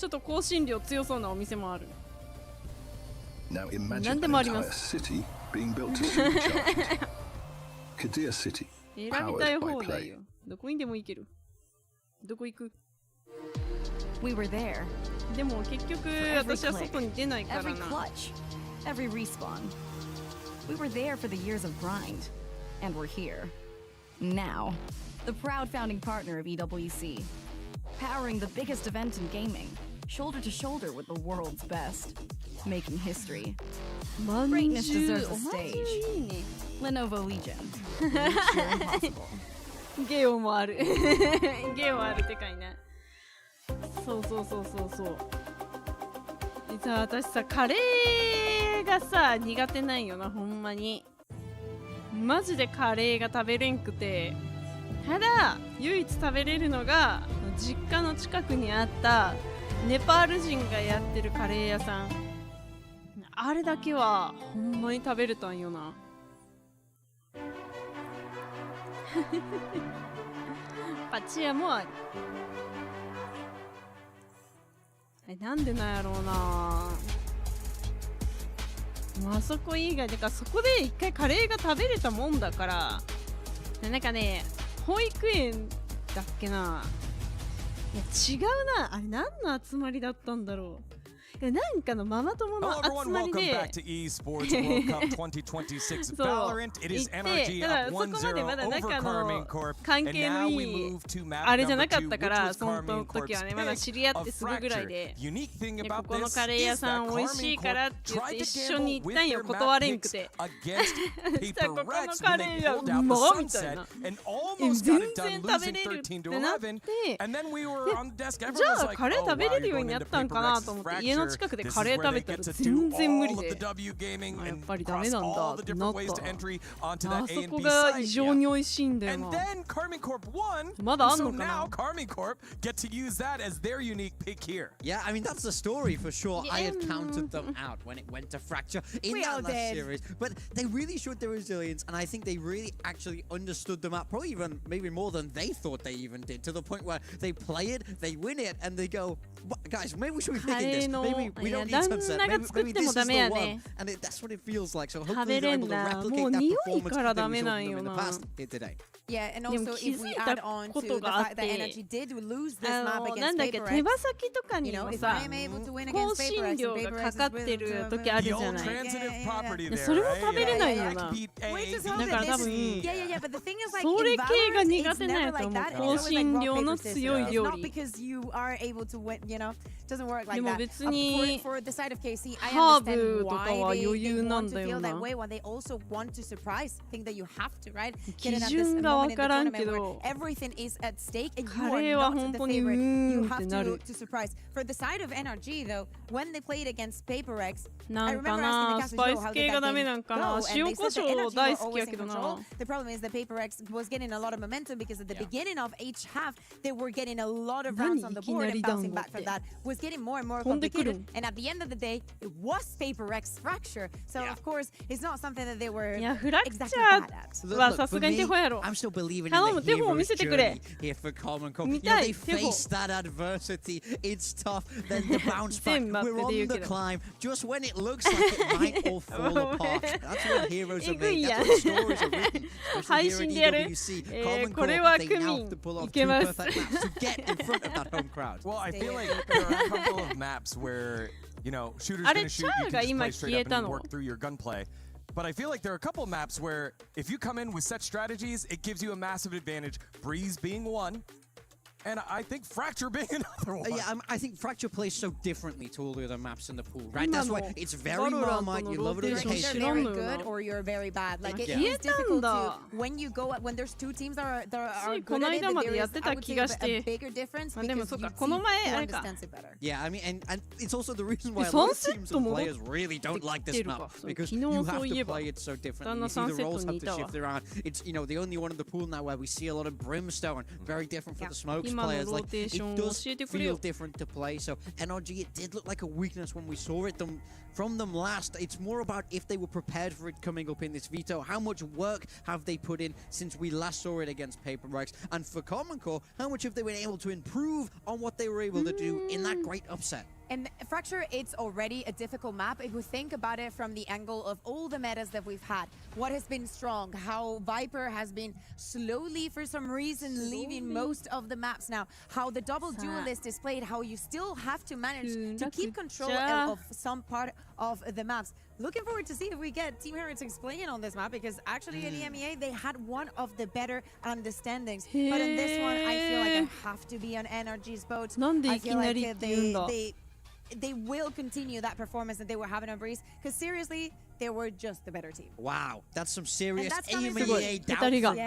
ょっと香辛料強そうなお店もある。なんでもあります。選びたい放題よ。どこにでも行ける。どこ行く？ We were there. でも結局私は外に出ないからな。 Every clutch, every respawn. We were there for the years of grind, and we're here. Now, the proud founding partner of EWC, powering the biggest event in gaming, shoulder to shoulder with the world's best, making history. Greatness deserves a stage. Lenovo Legion. Reach your impossible. ゲオもある。ゲオあるってかいな。そう。実は私さ、カレーがさ苦手なんよな、ほんまに。マジでカレーが食べれんくて、ただ唯一食べれるのが実家の近くにあったネパール人がやってるカレー屋さん。あれだけはほんまに食べれたんよな。パチ屋もある。なんでなんやろうな。もうあそこ以外だから、そこで一回カレーが食べれたもんだから。なんかね、保育園だっけな。いや違うな、あれ何の集まりだったんだろう。なんかのママ友の集まりでそう行って、ただそこまでまだ仲の関係のいいあれじゃなかったから、その時はねまだ知り合ってすぐぐらいで、ここのカレー屋さん美味しいからって言って一緒に行ったんよ、断れんくて。そしたらここのカレーがうまっみたいな、全然食べれるってなって、じゃあカレー食べれるようになったんかなと思って、家の近くでカレー食べたら全然無理で、やっぱりダメなんだってなった。あそこが異常に美味しいんだよな。まだあんのかな。 Yeah, I mean that's the story for sure. I had counted them out when it went to Fracture in that last series, but they really showed their resilience, and I think they really actually understood the map, probably even maybe more than they thought they even did, to the point where they play it, they win it, and they go, guys, maybe we should be thinking this. Maybe we don't need sunset. Maybe this is the one, and that's what it feels like. So hopefully they're able to replicate that performance that we saw them in the past here today. Yeah, and also if we add on to the fact that Energy did lose this map against Paper X, 手羽先とかにもさ、香辛料がかかってる時あるじゃない。それも食べれないよな。だから多分、それ系が苦手なやと思う。香辛料の強い料理。でも別にハーブとかは余裕なんだよな。基準がわからんけど、カレーは本当にうーんってなる。なんかな、スパイス系がダメなんかな。塩コショウ大好きやけどな。The problem is that Paper X was getting a lot of momentum because at the beginning of each half they were getting a lot of rounds on the board and bouncing back from that was getting more and more complicated. And at the end of the day, it was Paper X Fracture. So of course, it's not something that they were exactly bad at. Look, for me, I'm still believing in the hero's journey here for Common Core. You know, they faced that adversity. It's tough. Then the bounce back. We're on the climb. Just when it looks like it might all fall apart. That's when heroes are made. That's when stories are written. Especially here at EWC. Common Core, they now have to pull off two perfect maps to get in front of that home crowd. Well, I feel like there are a couple of maps where, you know, shooter's gonna shoot, you can just play straight up and work through your gunplay. But I feel like there are a couple of maps where if you come in with set strategies, it gives you a massive advantage. Breeze being one. And I think Fracture being another one. Yeah, I think Fracture plays so differently to all the other maps in the pool, right? That's why it's very Marmite. You love it or you hate it. You're very good or you're very bad. Like it is difficult to when you go when there's two teams that are good at it. There is, I would say, a bigger difference because you understand it better. Yeah, I mean, and it's also the reason why a lot of teams and players really don't like this map because you have to play it so differently. You see the roles have to shift around. It's the only one in the pool now where we see a lot of Brimstone. Very different for the Smokes players. Like it does feel different to play. So NRG, it did look like a weakness when we saw it from them last. It's more about if they were prepared for it coming up in this veto. How much work have they put in since we last saw it against Paper Rex? And for Common Core, how much have they been able to improve on what they were able to do in that great upset? And Fracture, it's already a difficult map. If we think about it from the angle of all the metas that we've had, what has been strong, how Viper has been slowly, for some reason, leaving most of the maps now, how the double duelist is played, how you still have to manage to keep control of some part of the maps. Looking forward to see if we get Team Heretics playing on this map, because actually in EMEA, they had one of the better understandings. But in this one, I feel like I have to be on NRG's boat. I feel like they will continue that performance that they were having on Breeze, because seriously, they were just the better team. Wow, that's some serious EMEA doubt from you. Not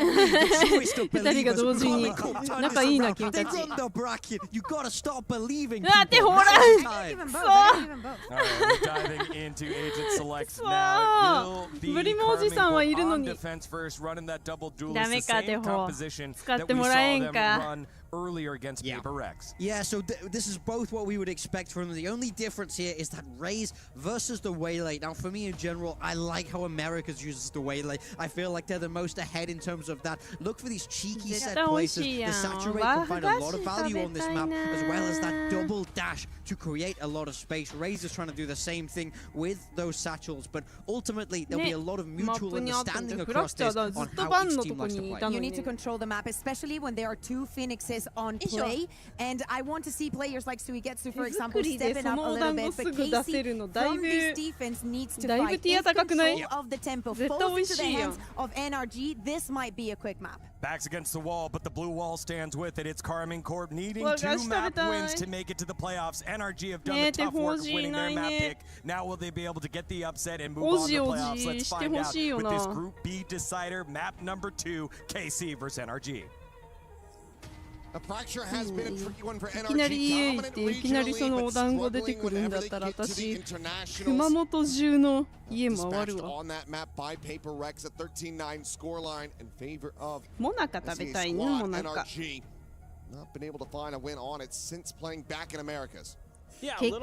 really the choice to believe us. They run the bracket. You gotta stop believing. Alright, we're diving into Agent Select now. Will be Carmen on defense first, running that double duel. The same composition that we saw them run earlier against Paper Rex. Yeah, so this is both what we would expect from them. The only difference here is that Raze versus the Waylay. Now, for me in general, I like how Americas uses the Waylay. I feel like they're the most ahead in terms of that. Look for these cheeky set places. The Saturate can find a lot of value on this map, as well as that double dash to create a lot of space. Raze is trying to do the same thing with those satchels, but ultimately there'll be a lot of mutual understanding across this on how each team likes to play. You need to control the map, especially when there are two Phoenixes on play, and I want to see players like Suigetsu, for example, stepping up a little bit, but Casey from this defense needs to fight. If control of the tempo falls into the hands of NRG, this might be a quick map. Backs against the wall, but the blue wall stands with it. It's Carmen Corp needing 2 map wins to make it to the playoffs. NRG have done the tough work of winning their map pick. Now will they be able to get the upset and move on to the playoffs? Let's find out with this Group B decider, map number 2, KC versus NRG. The fracture has been a tricky one for いきなり家行っていきなりそのお団子出てくるんだったら私熊本中の家回るわ。モナカ食べたいね、モナカ。結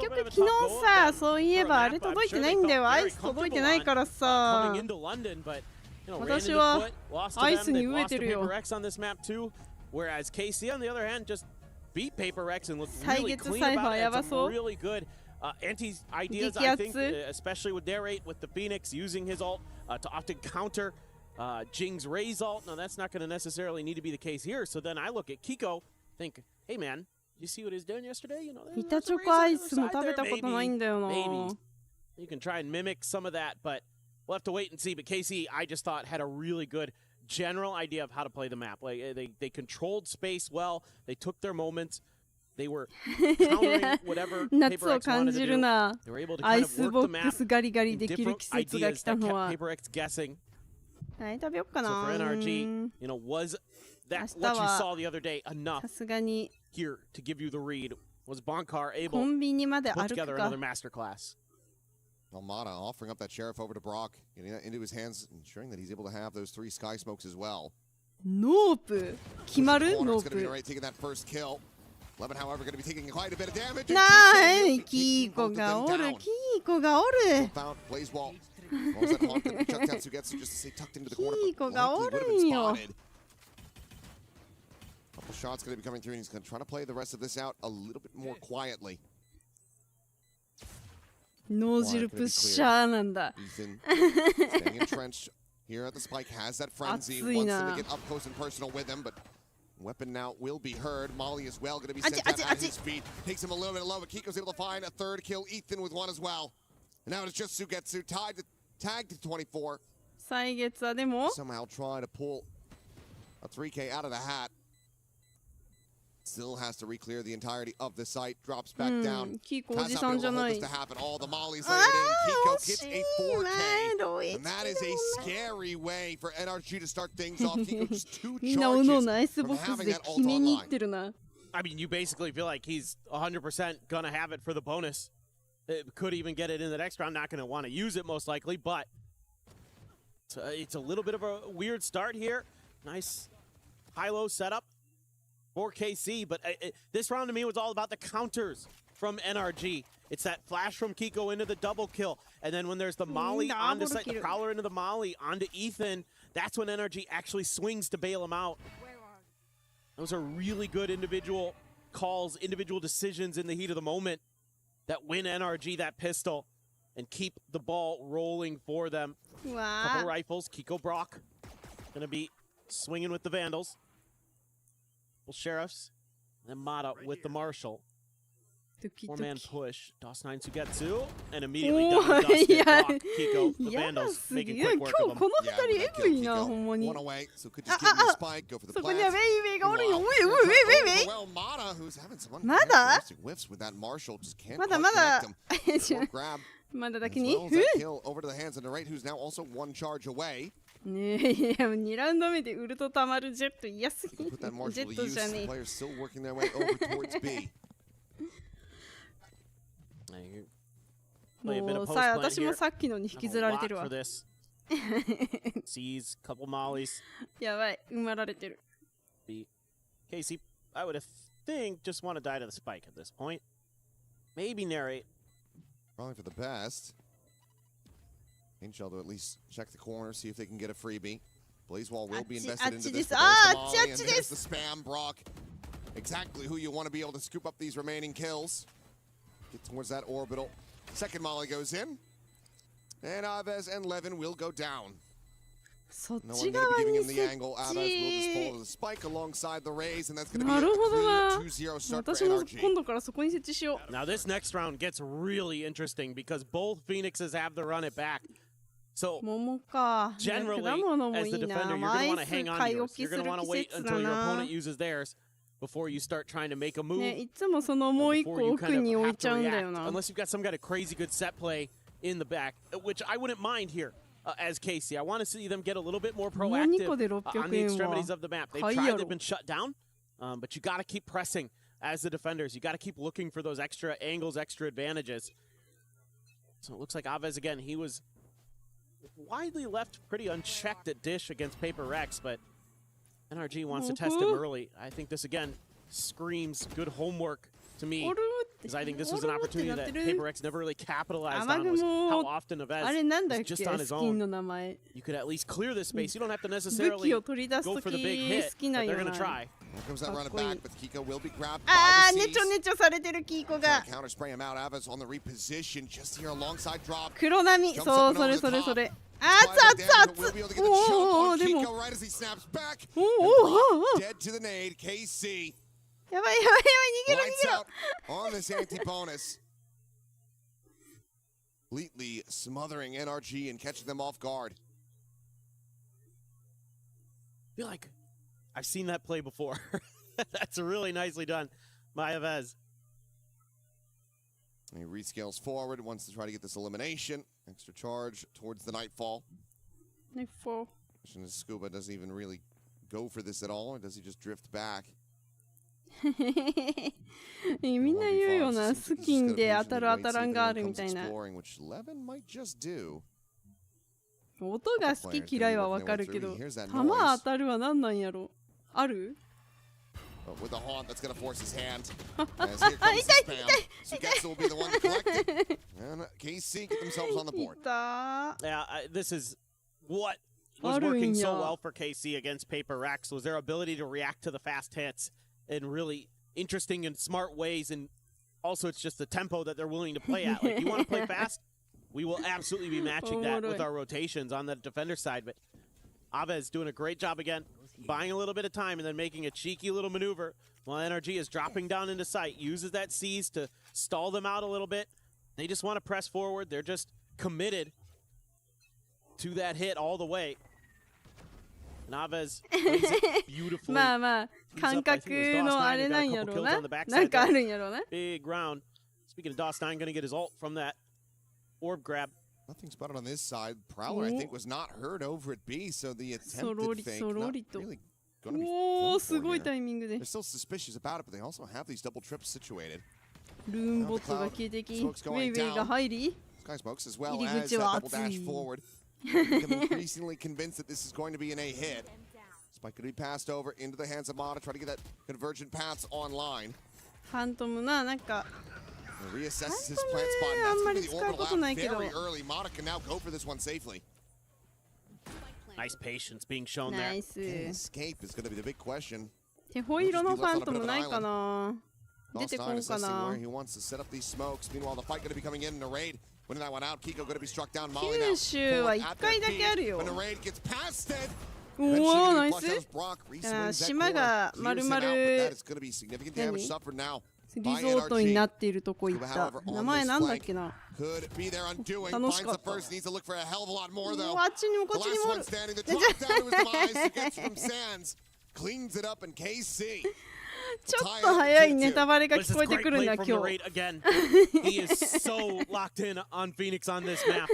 局昨日さ、そういえばあれ届いてないんだよ。アイス届いてないからさ。私はアイスに飢えてるよ。Whereas KC, on the other hand, just beat Paper Rex and looked really clean about it. Had some really good anti-ideas, I think, especially with their 8, with the Phoenix using his ult to often counter Jing's Raze ult. Now, that's not going to necessarily need to be the case here. So then I look at Kiko, think, hey, man, you see what he's doing yesterday? You know,板チョコアイスも食べたことないんだよな。 Maybe you can try and mimic some of that, but we'll have to wait and see. But KC, I just thought, had a really good general idea of how to play the map. Like they controlled space well. They took their moments. They were countering whatever Paper X wanted to do. They were able to kind of work the map in different ideas that kept Paper X guessing. So for NRG, you know, was that what you saw the other day enough here to give you the read? Was Bonkar able to put together another masterclass? Almada offering up that Sheriff over to Brock, getting that into his hands, ensuring that he's able to have those 3 Sky Smokes as well. Nope. 決まる？ Nope. Taking that first kill. Levin, however, going to be taking quite a bit of damage. キーコがおる。キーコがおる。Blaze wall. What was that haunt that chucked out Sugetsu just to stay tucked into the corner? キーコがおるんよ。 Couple shots going to be coming through, and he's going to try to play the rest of this out a little bit more quietly. 脳汁プッシャーなんだ。 Staying entrenched here at the spike, has that frenzy, wants them to get up close and personal with him, but weapon now will be heard. Molly as well going to be sent out at his feet. Takes him a little bit low, but Kiko's able to find a 3rd kill. Ethan with 1 as well. And now it's just Sugetsu tagged to 24. 歳月はでも somehow try to pull a 3K out of the hat. Still has to re-clear the entirety of the site. Drops back down. Kiko Has not been able to hold this to happen. All the mollies layered in. Kiko gets a 4K. And that is a scary way for NRG to start things off. Kiko just 2 charges from having that ult online. I mean, you basically feel like he's 100% going to have it for the bonus. It could even get it in the next round. Not going to want to use it most likely, but it's a little bit of a weird start here. Nice high-low setup for KC, but this round to me was all about the counters from NRG. It's that flash from Kiko into the double kill, and then when there's the molly onto site, the prowler into the molly onto Ethan, that's when NRG actually swings to bail him out. Those are really good individual calls, individual decisions in the heat of the moment that win NRG that pistol and keep the ball rolling for them. Wow. Couple rifles, Kiko Brock gonna be swinging with the Vandals. Sheriffs, and Mata with the Marshal. 4-man push. DOS9 Sugetsu, and immediately down Dustin, Brock, Kiko, the Vandals, making quick work of them. One away, so could just give him a spike, go for the plant. Well, Mata, who's having some uncharacteristic whiffs with that Marshal, just can't quite connect him. Grab, as well as that kill over to the hands of Narrate, who's now also 1 charge away. 2ラウンド目でウルトたまるジェット嫌すぎ。ジェ Put that Marshal ッ to ト use. じゃね Players still working their way over towards B. もうさ、私もさっきのに引きずられてるわ。Sees couple mollies. やばい、埋まられてる。Casey, I would think just want to die to the spike at this point. Maybe narrate. Probably for the best. Angel to at least check the corner, see if they can get a freebie. Blazewall will be invested into this. And there's the spam, Brock. Exactly who you want to be able to scoop up these remaining kills. Get towards that orbital. Second molly goes in. And Aves and Levin will go down. No one going to be giving him the angle. Aves will just pull the spike alongside the raise, and that's going to be a 3-2-0 start for NRG. Now this next round gets really interesting because both Phoenixes have to run it back. So generally, as the defender, you're going to want to hang on to yours. You're going to want to wait until your opponent uses theirs before you start trying to make a move. Before you kind of have to react, unless you've got some kind of crazy good set play in the back, which I wouldn't mind here. As Casey, I want to see them get a little bit more proactive on the extremities of the map. They've tried, they've been shut down, but you got to keep pressing as the defenders. You got to keep looking for those extra angles, extra advantages. So it looks like Aves again, he was widely left pretty unchecked at Dish against Paper Rex, but NRG wants to test him early. I think this again screams good homework to me. Because I think this was an opportunity that Paper Rex never really capitalized on, was how often Aves was just on his own. You could at least clear this space. You don't have to necessarily go for the big hit, but they're going to try. Here comes that run it back, but Kiko will be grabbed by the C's. Counter spray him out. Aves on the reposition just here alongside drop. 黒波、そう、それそれそれ。Kiko right as he snaps back. Dead to the nade. KC. やばいやばいやばい、逃げろ逃げろ。 On this anti-bonus. Completely smothering NRG and catching them off guard. I feel like I've seen that play before. That's really nicely done by Aves. He rescales forward, wants to try to get this elimination. Extra charge towards the Nightfall. Nightfall. Scuba doesn't even really go for this at all, or does he just drift back? みんな言うよな、スキンで当たる当たらんがあるみたいな。音が好き嫌いはわかるけど、弾当たるは何なんやろ。ある？With the haunt, that's going to force his hand. As here comes the spam. Sugetsu will be the one to collect it. And KC get themselves on the board. Yeah, this is what was working so well for KC against Paper Rex, was their ability to react to the fast hits in really interesting and smart ways. And also it's just the tempo that they're willing to play at. Like, you want to play fast? We will absolutely be matching that with our rotations on the defender side. But Aves doing a great job again, buying a little bit of time and then making a cheeky little maneuver while NRG is dropping down into sight, uses that seize to stall them out a little bit. They just want to press forward. They're just committed to that hit all the way. And Aves plays it beautifully. まあまあ、感覚のあれなんやろうな。なんかあるんやろうな。Big round. Speaking of DOS9, going to get his ult from that orb grab. Nothing spotted on this side. Prowler, I think, was not heard over at B, so the attempted fake not really going to be filmed for here. They're still suspicious about it, but they also have these double trips situated. ルーンボットが消えてき、ウェイウェイが入り、Sky Smokes as well as double dash forward. Becoming increasingly convinced that this is going to be an A hit. Spike could be passed over into the hands of Mata, try to get that convergent paths online. ファントムな、なんか Reassesses his plant spot. That's going to be the orbital out very early. Mata can now go for this one safely. Nice patience being shown there. Escape is going to be the big question. 手ホイロのファントムないかな。出てこんかな。He wants to set up these smokes. Meanwhile, the fight going to be coming in a raid. When that one out, Kiko going to be struck down. Molly now. 九州は1回だけあるよ。 When the raid gets past it. おお、ナイス。島がまるまるリゾートになっているとこ行った。名前なんだっけな。楽しかった。あっちにもこっちにもおる。ちょっと早いネタバレが聞こえてくるんだ今日。He is so locked in on Phoenix on this map.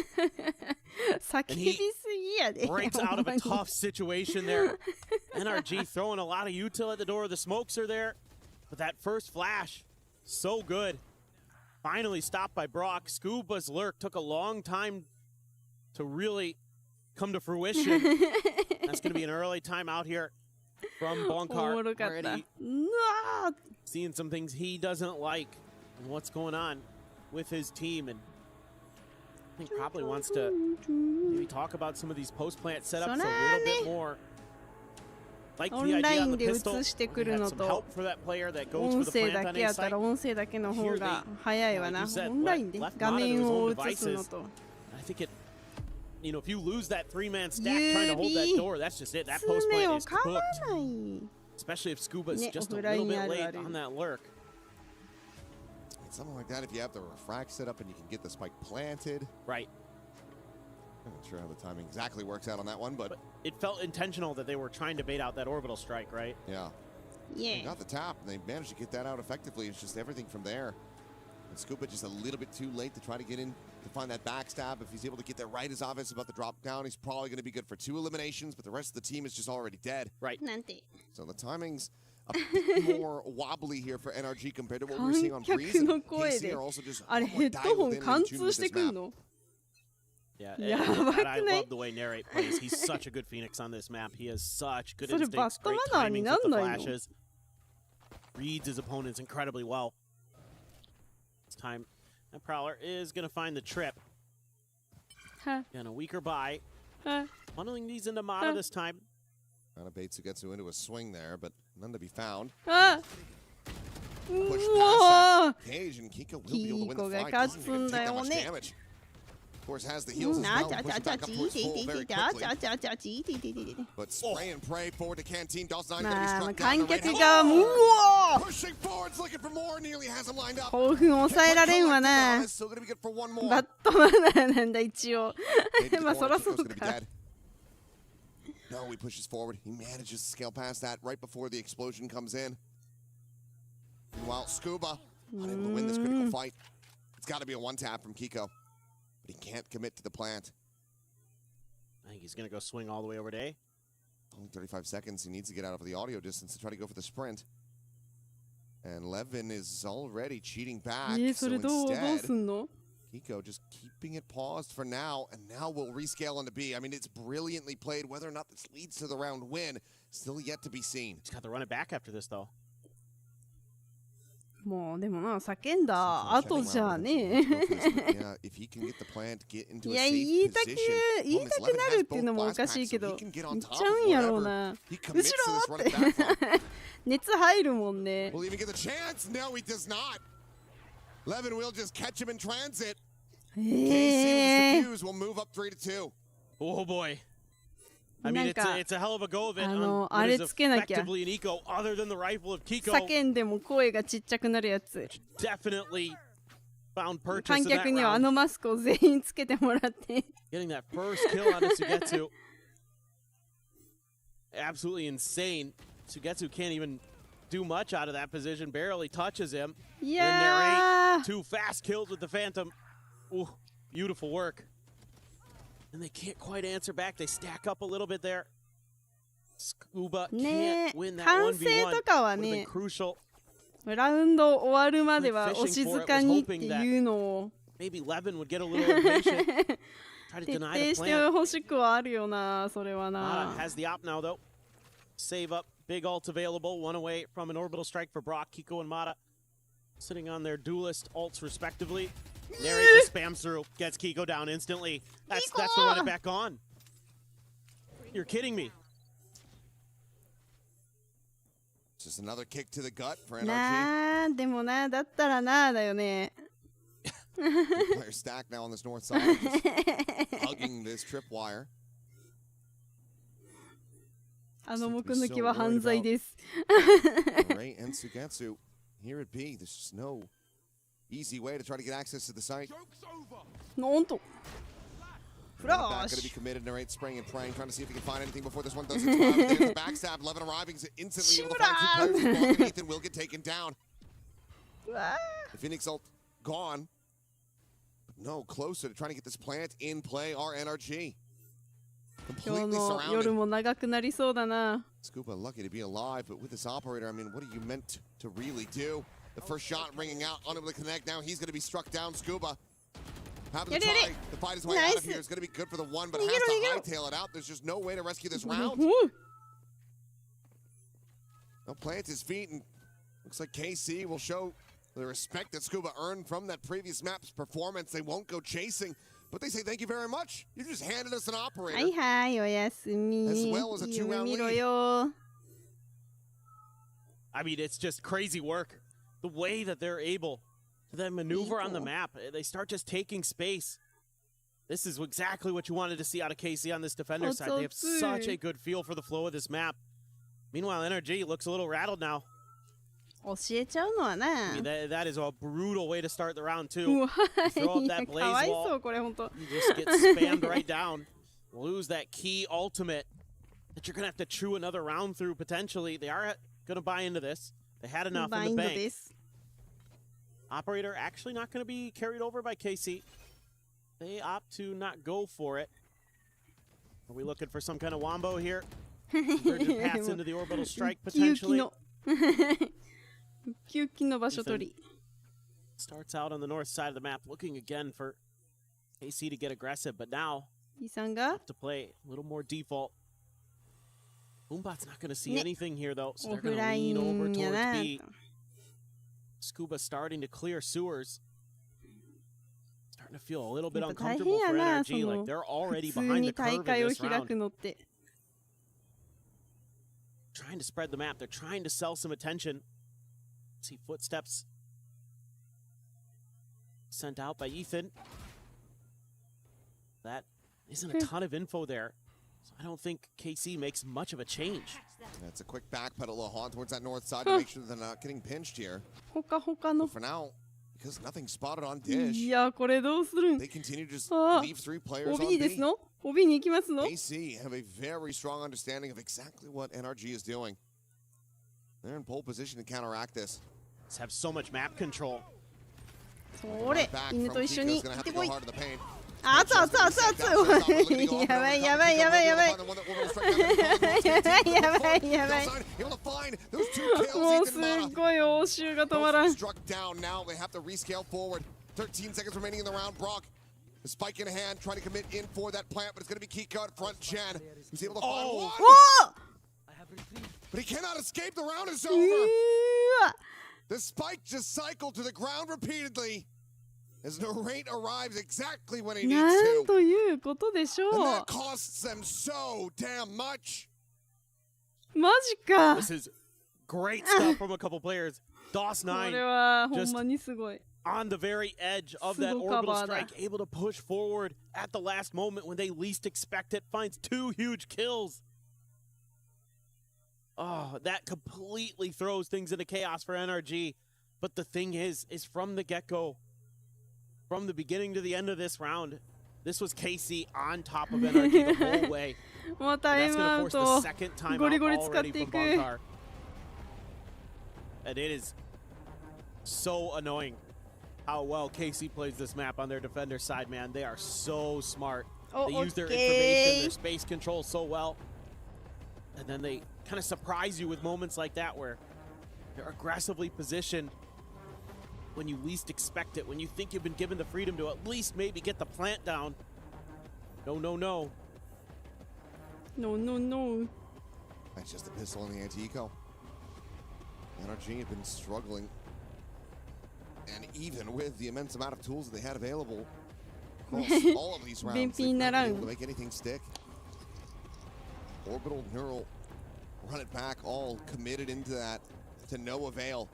叫びすぎやで。Breaks out of a tough situation there. NRG throwing a lot of util at the door. The smokes are there. But that first flash, so good. Finally stopped by Brock. Scuba's lurk took a long time to really come to fruition. That's going to be an early timeout here from Bonkar. Already seeing some things he doesn't like and what's going on with his team. And I think probably wants to maybe talk about some of these post-plant setups a little bit more. Like the idea on the pistol, we have some help for that player that goes for the plant on A site. Here they, like you said, left monitor his own devices. I think it, you know, if you lose that three-man stack trying to hold that door, that's just it. That post-plant is cooked. Especially if Scuba's just a little bit late on that lurk. Something like that, if you have the refract set up and you can get the spike planted. Right. I'm not sure how the timing exactly works out on that one, but it felt intentional that they were trying to bait out that orbital strike, right? Yeah. Yeah. They got the tap, and they managed to get that out effectively. It's just everything from there. And Scuba just a little bit too late to try to get in to find that backstab. If he's able to get that right, his offense about the drop down, he's probably going to be good for 2 eliminations, but the rest of the team is just already dead. Right. So the timing's a bit more wobbly here for NRG compared to what we're seeing on Breeze. And KC are also just more dialed in and tuned with this map. Yeah, I love the way Narrate plays. He's such a good Phoenix on this map. He has such good instincts, great timing with the flashes. Reads his opponents incredibly well. This time, that Prowler is going to find the trip. And a weaker buy. Funneling these into Mata this time. Kind of baits Sugetsu into a swing there, but none to be found. Push past that cage, and Kiko will be able to win the fight. Doesn't even take that much damage. Of course, has the heals as well. Push back up towards full very quickly. But spray and pray forward to Canteen. DOS9 going to be struck down. Pushing forwards, looking for more. Nearly has him lined up. 興奮抑えられんわな。バットマナーなんだ一応。まあそらそうか。No, he pushes forward. He manages to scale past that right before the explosion comes in. Meanwhile, Scuba unable to win this critical fight. It's got to be a one-tap from Kiko. But he can't commit to the plant. I think he's going to go swing all the way over to A. Only 35 seconds. He needs to get out of the audio distance to try to go for the sprint. And Levin is already cheating back. So instead, Kiko just keeping it paused for now. And now we'll rescale into B. I mean, it's brilliantly played. Whether or not this leads to the round win, still yet to be seen. He's got to run it back after this, though. もうでもな叫んだ後じゃねいや言いたくなるっていうのもおかしいけど言っちゃうんやろうな後ろって熱入るもんねOh boy. I mean, it's a hell of a go of it on what is effectively an eco other than the rifle of Kiko. 叫んでも声がちっちゃくなるやつ。Definitely found purchase 観客にはあのマスクを全員つけてもらって。Getting that first kill on Sugetsu. Absolutely insane. Sugetsu can't even do much out of that position, barely touches him. Yeah. Two fast kills with the Phantom. Ooh, beautiful work. And they can't quite answer back. They stack up a little bit there. Scuba can't win that 1v1. 完成とかはね、crucial. ラウンド終わるまではお静かにっていうのを Maybe Levin would get a little impatient. Try to 徹 deny 底 the して plan. ほしくはあるよな、それはな。 Mata has the op now, though. Save up. Big ult available. One away from an orbital strike for Brock. Kiko and Mata sitting on their duelist ults, respectively. Narrate just spams through. Gets Kiko down instantly. That's the run it back on. You're kidding me. Just another kick to the gut for NRG. なあ、でもな、だったらな、だよね。Player stack now on this north side, just hugging this tripwire. あの目抜きは犯罪です。Ray and Sugetsu, here it be. There's just no easy way to try to get access to the site. なんと。フラッ Going to シ be ュ。 committed, narrate, spraying and praying, trying to see if he can find anything before this one does explode. There's the backstab. Levin arriving instantly able to find two players. Block Ethan will get taken down. The Phoenix ult gone. But no, closer to trying to get this plant in play are NRG. 今日 Completely の surrounded. 夜も長くなりそうだな。 Scuba lucky to be alive, but with this operator, I mean, what are you meant to really do? The first shot ringing out, unable to connect. Now he's going to be struck down. Scuba having to try to fight his way out of here is going to be good for the one, but has to hightail it out. There's just no way to rescue this round. He'll plant his feet, and looks like KC will show the respect that Scuba earned from that previous map's performance. They won't go chasing, but they say thank you very much. You just handed us an operator. はいはい、おやすみ。 As well as a 夢 two-round 見ろ lead. よ。 I mean, it's just crazy work. The way that they're able to then maneuver on the map. They start just taking space. This is exactly what you wanted to see out of KC on this defender side. They have such a good feel for the flow of this map. Meanwhile, NRG looks a little rattled now. 教えちゃうのはな。 I mean, that is a brutal way to start the round, う too. わ You throw up いや that か blaze わい wall. そう、これほんと。 You just get spammed right down. Lose that key ultimate that you're going to have to chew another round through, potentially. They are going to buy into this. They had enough in the bank. Operator actually not going to be carried over by KC. They opt to not go for it. Are we looking for some kind of wombo here? Convergent paths into the orbital strike, potentially. ウキウキの場所取り。 Starts out on the north side of the map, looking again for KC to get aggressive, but now イさんが to play a little more default. Boombot's not going to see anything here, though, so they're オフ going to ライ lean over ンや towards な。 B. Scuba starting to clear sewers. Starting to feel a little bit やっぱ大 uncomfortable 変や for な、そ NRG, の like they're already 普通 behind に the 大 curve 会 in を this 開 round. くのって。 Trying to spread the map. They're trying to sell some attention. See footsteps sent out by Ethan. That isn't a ton of info there. So I don't think KC makes much of a change. That's a quick backpedal on towards that north side to make sure they're not getting pinched here. ほかほかの。 For now, because nothing spotted on dish, いや、これどうするん they continue to just あ leave three players on OB です B. の ?OB に行きますの KC have a very strong understanding of exactly what NRG is doing. They're in pole position to counteract this. Just have so much map control. それ、犬と一緒に Kiko's 行 gonna っ have て to こ go い。 hard to the paint. 熱々熱々やばいやばいやばいやばいやばい。やばいやばいやばい。もうすっごい応酬が止まらん。 Struck down now. They have to rescale forward. 13 seconds remaining in the round. Brock, the spike in hand, trying to commit in for that plant, but it's going to be Kiko at front. Jen, who's able to find one. But he cannot escape. The round is over. The spike just cycled to the ground repeatedly as Narrate arrives exactly when he needs なん to. ということでしょ And う。 that costs them so damn much. マジか。 This is great stuff from a couple players. こ DOS9 れはほんまにすごい。 on the very edge of that orbital strike, able to push forward at the last moment when they least expect it, finds two huge kills. Oh, that completely throws things into chaos for NRG. But the thing is from the get-go, from the beginning to the end of this round, this was KC on top of NRG the whole way. また That's 今 going to force と the second time ゴリ out ゴリ使っ already てい from く。 Valtra. And it is so annoying how well KC plays this map on their defender side, man. They are so smart. They use their information, their space control so well. And then they kind of surprise you with moments like that where they're aggressively positioned when you least expect it, when you think you've been given the freedom to at least maybe get the plant down. No, no, no. No, no, no. That's just a pistol on the anti-eco. NRG had been struggling. And even with the immense amount of tools that they had available across all of these rounds, they weren't able to make anything stick. Orbital, Neural, run it back, all committed into that to no avail.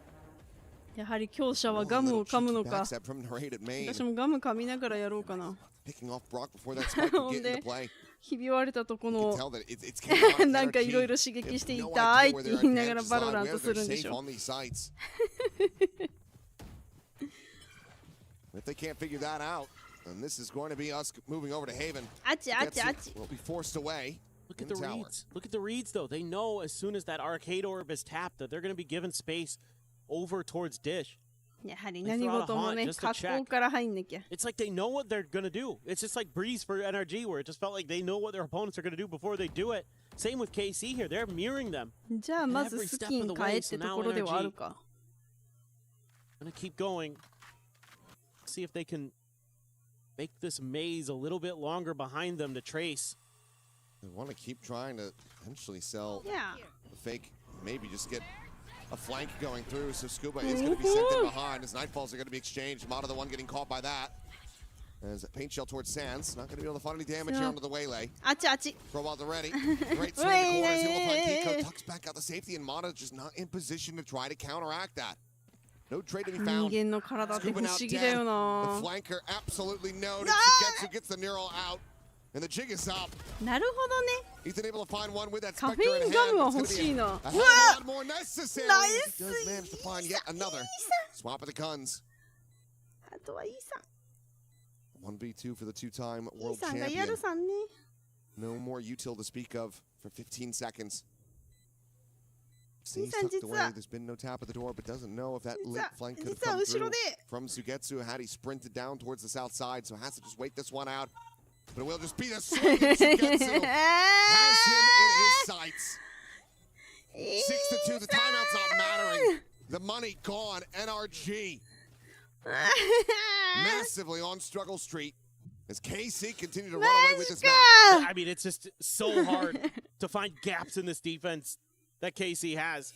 やはり強者はガムを噛むのか。私もガム噛みながらやろうかな。ほんで、ひび割れたとこのなんかいろいろ刺激していたいって言いながらバロラントするんでしょ。If they can't figure that out, then this is going to be us moving over to Haven. We'll be forced away. Look at the reads. Look at the reads, though. They know as soon as that arcade orb is tapped that they're going to be given space over towards Dish. やはり何事もね、格好から入んなきゃ。It's like they know what they're going to do. It's just like Breeze for NRG, where it just felt like they know what their opponents are going to do before they do it. Same with KC here. They're mirroring them. じゃあまずスキン変えってところではあるか。Gonna keep going. See if they can make this maze a little bit longer behind them to trace. They want to keep trying to potentially sell the fake, maybe just get a flank going through, so Scuba is going to be sent in behind as Nightfalls are going to be exchanged. Mata the one getting caught by that. As a paint shell towards Sands, not going to be able to find any damage here onto the waylay. Throw out the ready. Great swing in the corners. He'll find Kiko, tucks back out the safety, and Mata just not in position to try to counteract that. No trade to be found. Scuba now dead. The flanker absolutely noted. Sugetsu gets the neural out. And the jig is up. なるほどね。Ethan able to find one with that カフェインガムは欲しいな。うわ、ナイス。 Does manage to find yet another. Swap of the guns. あとはイーさん。 1v2 for the two-time world イーさんがやるさんね。 No more util to speak of for 15 seconds. Seems tucked away. There's been no tap at the door, but doesn't know if that lit flank could have come through from Sugetsu had he sprinted down towards the south side, so has to just wait this one out. But it will just be the swing. Sugetsu has him in his sights. 6-2. The timeout's not mattering. The money gone. NRG massively on struggle street as KC continue to run away with this match. I mean, it's just so hard to find gaps in this defense that KC has.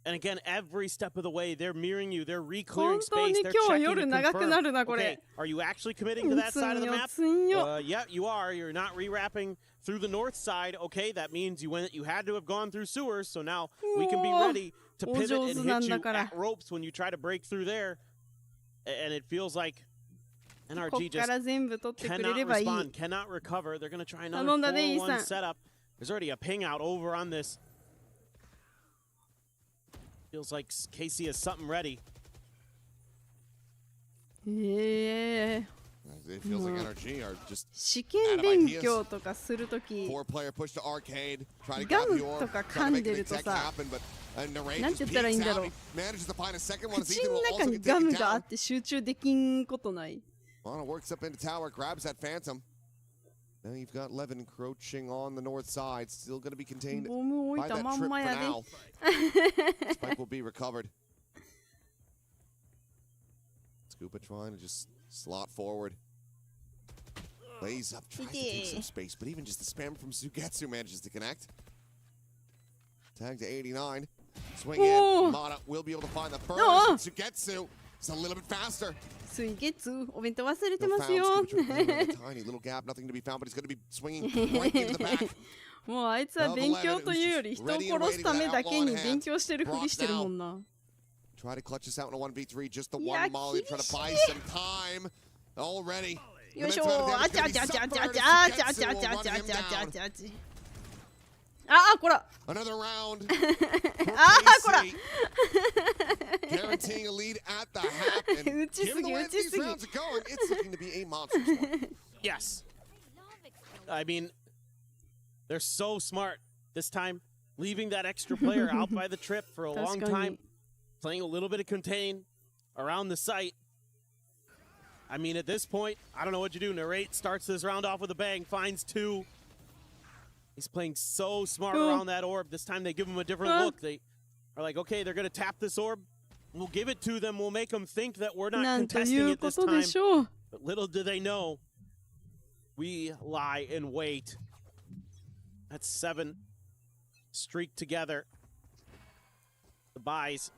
And again, every step of the way, they're mirroring you. They're re-clearing space. They're checking to confirm. Okay, are you actually committing to that side of the map? Yeah, you are. You're not re-wrapping through the north side. Okay, that means you had to have gone through sewers. So now we can be ready to pivot and hit you at ropes when you try to break through there. And it feels like NRG just cannot respond, cannot recover. They're going to try another 4-1 setup. There's already a ping out over on this. Feels like KC has something ready. Yeah. It feels like NRG are just 試験勉強とかするとき 4-player push to arcade, try to ガ grab ム your とか try 噛 to ん make で an ると exact さ happen, but Narrate なんて言 just ったらいいん peeks だろ out. う He manages to find a second one as 口 Ethan の will 中 also に get ガ taken ムがあ down. って集中できんことない Lana works up into tower, grabs that Phantom. Now you've got Levin encroaching on the north side, still going to be contained ボム置い by た that ま trip んま for やで now. Spike will be recovered. Scuba trying to just slot forward. Lays up, tries to take some space, but even just the spam from Sugetsu manages to connect. Tag to 89. Swing in. Mata will be able to find the first. Sugetsu is a little bit faster. 水月お弁当忘れて No ます found. よ Scuba tiny little gap, nothing to be found, but he's going to be swinging right into the back. もうあいつは勉強というより人を殺すためだけに勉強してるふりしてるもんな Try to clutch us out in a 1v3, just the one molly, try to buy some time already. よいしょあちゃちゃちゃちゃちゃちゃちゃちゃちゃちゃちゃちゃあこら Another round. こら Guaranteeing a lead at the half. And 打ちす given the ぎ way 打 that ち these すぎ rounds are going, it's looking to be a monstrous one. Yes. I mean, they're so smart this time, leaving that extra player out by the trip for a long time. playing a little bit of contain around the site. I mean, at this point, I don't know what you do. Narrate starts this round off with a bang, finds 2. He's playing so smart around that orb. This time they give him a different look. They are like, okay, they're going to tap this orb. We'll give it to them. We'll make them think that we're not contesting it this time. But little do they know, we lie in wait. That's 7 streaked together. The buys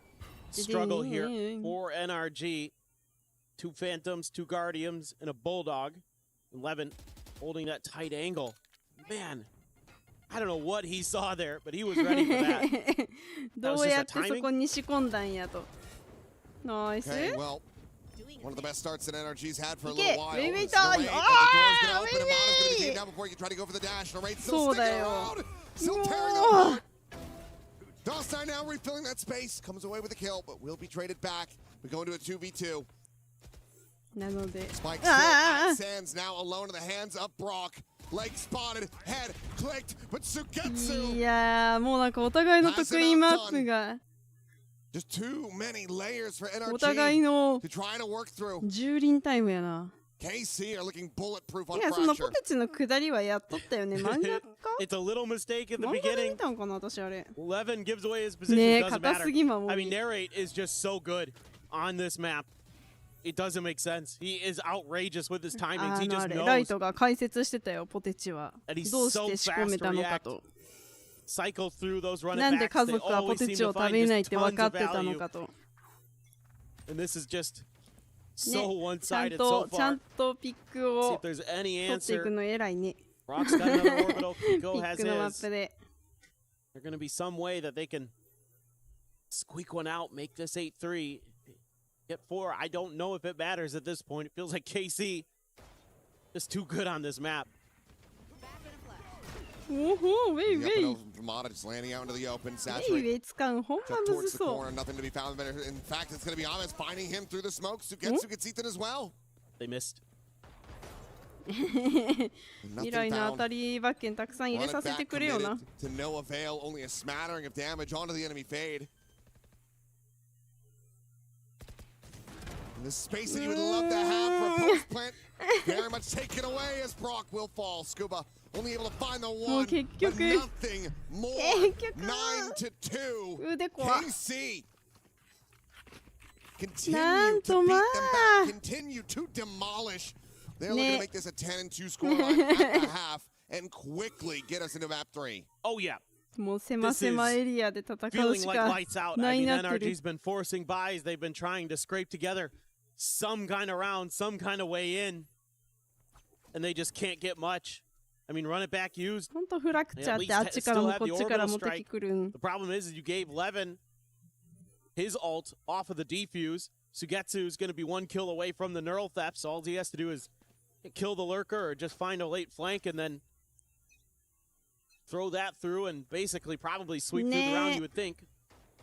struggle here for NRG. 2 Phantoms, 2 Guardians, and a Bulldog. 11 holding that tight angle. Man, I don't know what he saw there, but he was ready for that. That was just a timing. Nice. Okay, well, one of the best starts that NRG's had for a little while. Baby The time. door's gonna open, and Mana's gonna be taken down before he can try to go for the dash. Narrate's still sticking around. Still tearing them apart. Dostine now refilling that space. Comes away with a kill, but will be traded back. We go into a 2v2. Spike Sands now alone in the hands of Brock. Leg spotted, head clicked, but Sugetsu. いやー、もうなんかお互いの得意マップが Just too many layers for お互い NRG の to try to work through. 蹂躙タイムやな。 KC are looking bulletproof on いや、そのポ Fracture. テチの下りはやっとったよね。漫画か It's a little mistake at the 漫画で beginning. 見たんかな、私あれ。 11 gives away his position. ねえ、 Doesn't 硬 matter. すぎまも I mean, Narrate is just so good on this map. It doesn't make sense. He is outrageous with his timings. He あ just れ、ライ knows. トが解説してたよ、ポテチは。 And he's どうし so て仕込め fast た to のか react. と。 Cycle through those running なんで backs. 家 They 族はポ always テ seem チ to を食 find べないっ just て分 tons かっ of てたの value. かと。 And this is just ね、 so ちゃん one-sided と so ちゃ far. んとピック See を if there's any 取っていく answer. の偉いね。 Brock's got another orbital. ピ Kiko ッ has クのマッ his. プで。 There's going to be some way that they can squeak one out, make this 8-3. Get 4. I don't know if it matters at this point. It feels like KC is too good on this map. おほ、ウェイウ The ェ up イ。 and over from Mata just landing out into the open. ウェイウ Saturate. ェイ使うほんま Jump む towards ず the そう。 corner. Nothing to be found. But in fact, it's going to be Ames finding him through the smoke. Sugetsu gets eaten as well. They missed. 未来の当たり馬券たくさん入れさせてくれよな。 To no avail, only a smattering of damage onto the enemy fade. And the space that you would love to have for a post plant, very much taken away as Brock will fall. Scuba only able to find the one, but nothing more. 9-2. 腕怖っ。 KC な continue ん to と beat ま them あ back, continue to demolish. They're looking ね to make this a 10-2 scoreline at the half and quickly get us into map 3. Oh, yeah. もう狭狭エリアで戦う Feeling し like か lights out. な I い mean, なってる。 NRG's been forcing buys. They've been trying to scrape together some kind of round, some kind of way in. And they just can't get much. I mean, run it back used. ほんとフラクチャ At ーって least あっちから still も have こ the っちから orbital 持ってき strike. くるん。 The problem is you gave Levin his ult off of the defuse. Sugetsu's going to be 1 kill away from the neural theft, so all he has to do is kill the lurker or just find a late flank and then throw that through and basically probably sweep through the round, you would think.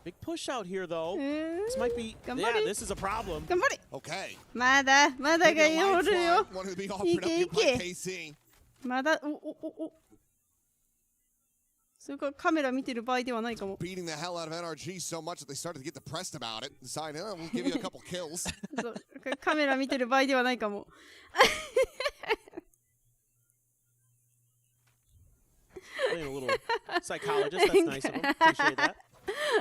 Big push out here, though. This might be... Yeah, this is a problem. 頑張れ Okay. まだまだがおるよ。 One to be い offered けい up here by け。 KC. まだ、お。それからカメラ見てる場合ではないかも。 Beating the hell out of NRG so much that they started to get depressed about it. Decided, oh, we'll give you a couple kills. そうカメラ見てる場合ではないかも。Playing a little psychologist. That's nice of him. Appreciate that.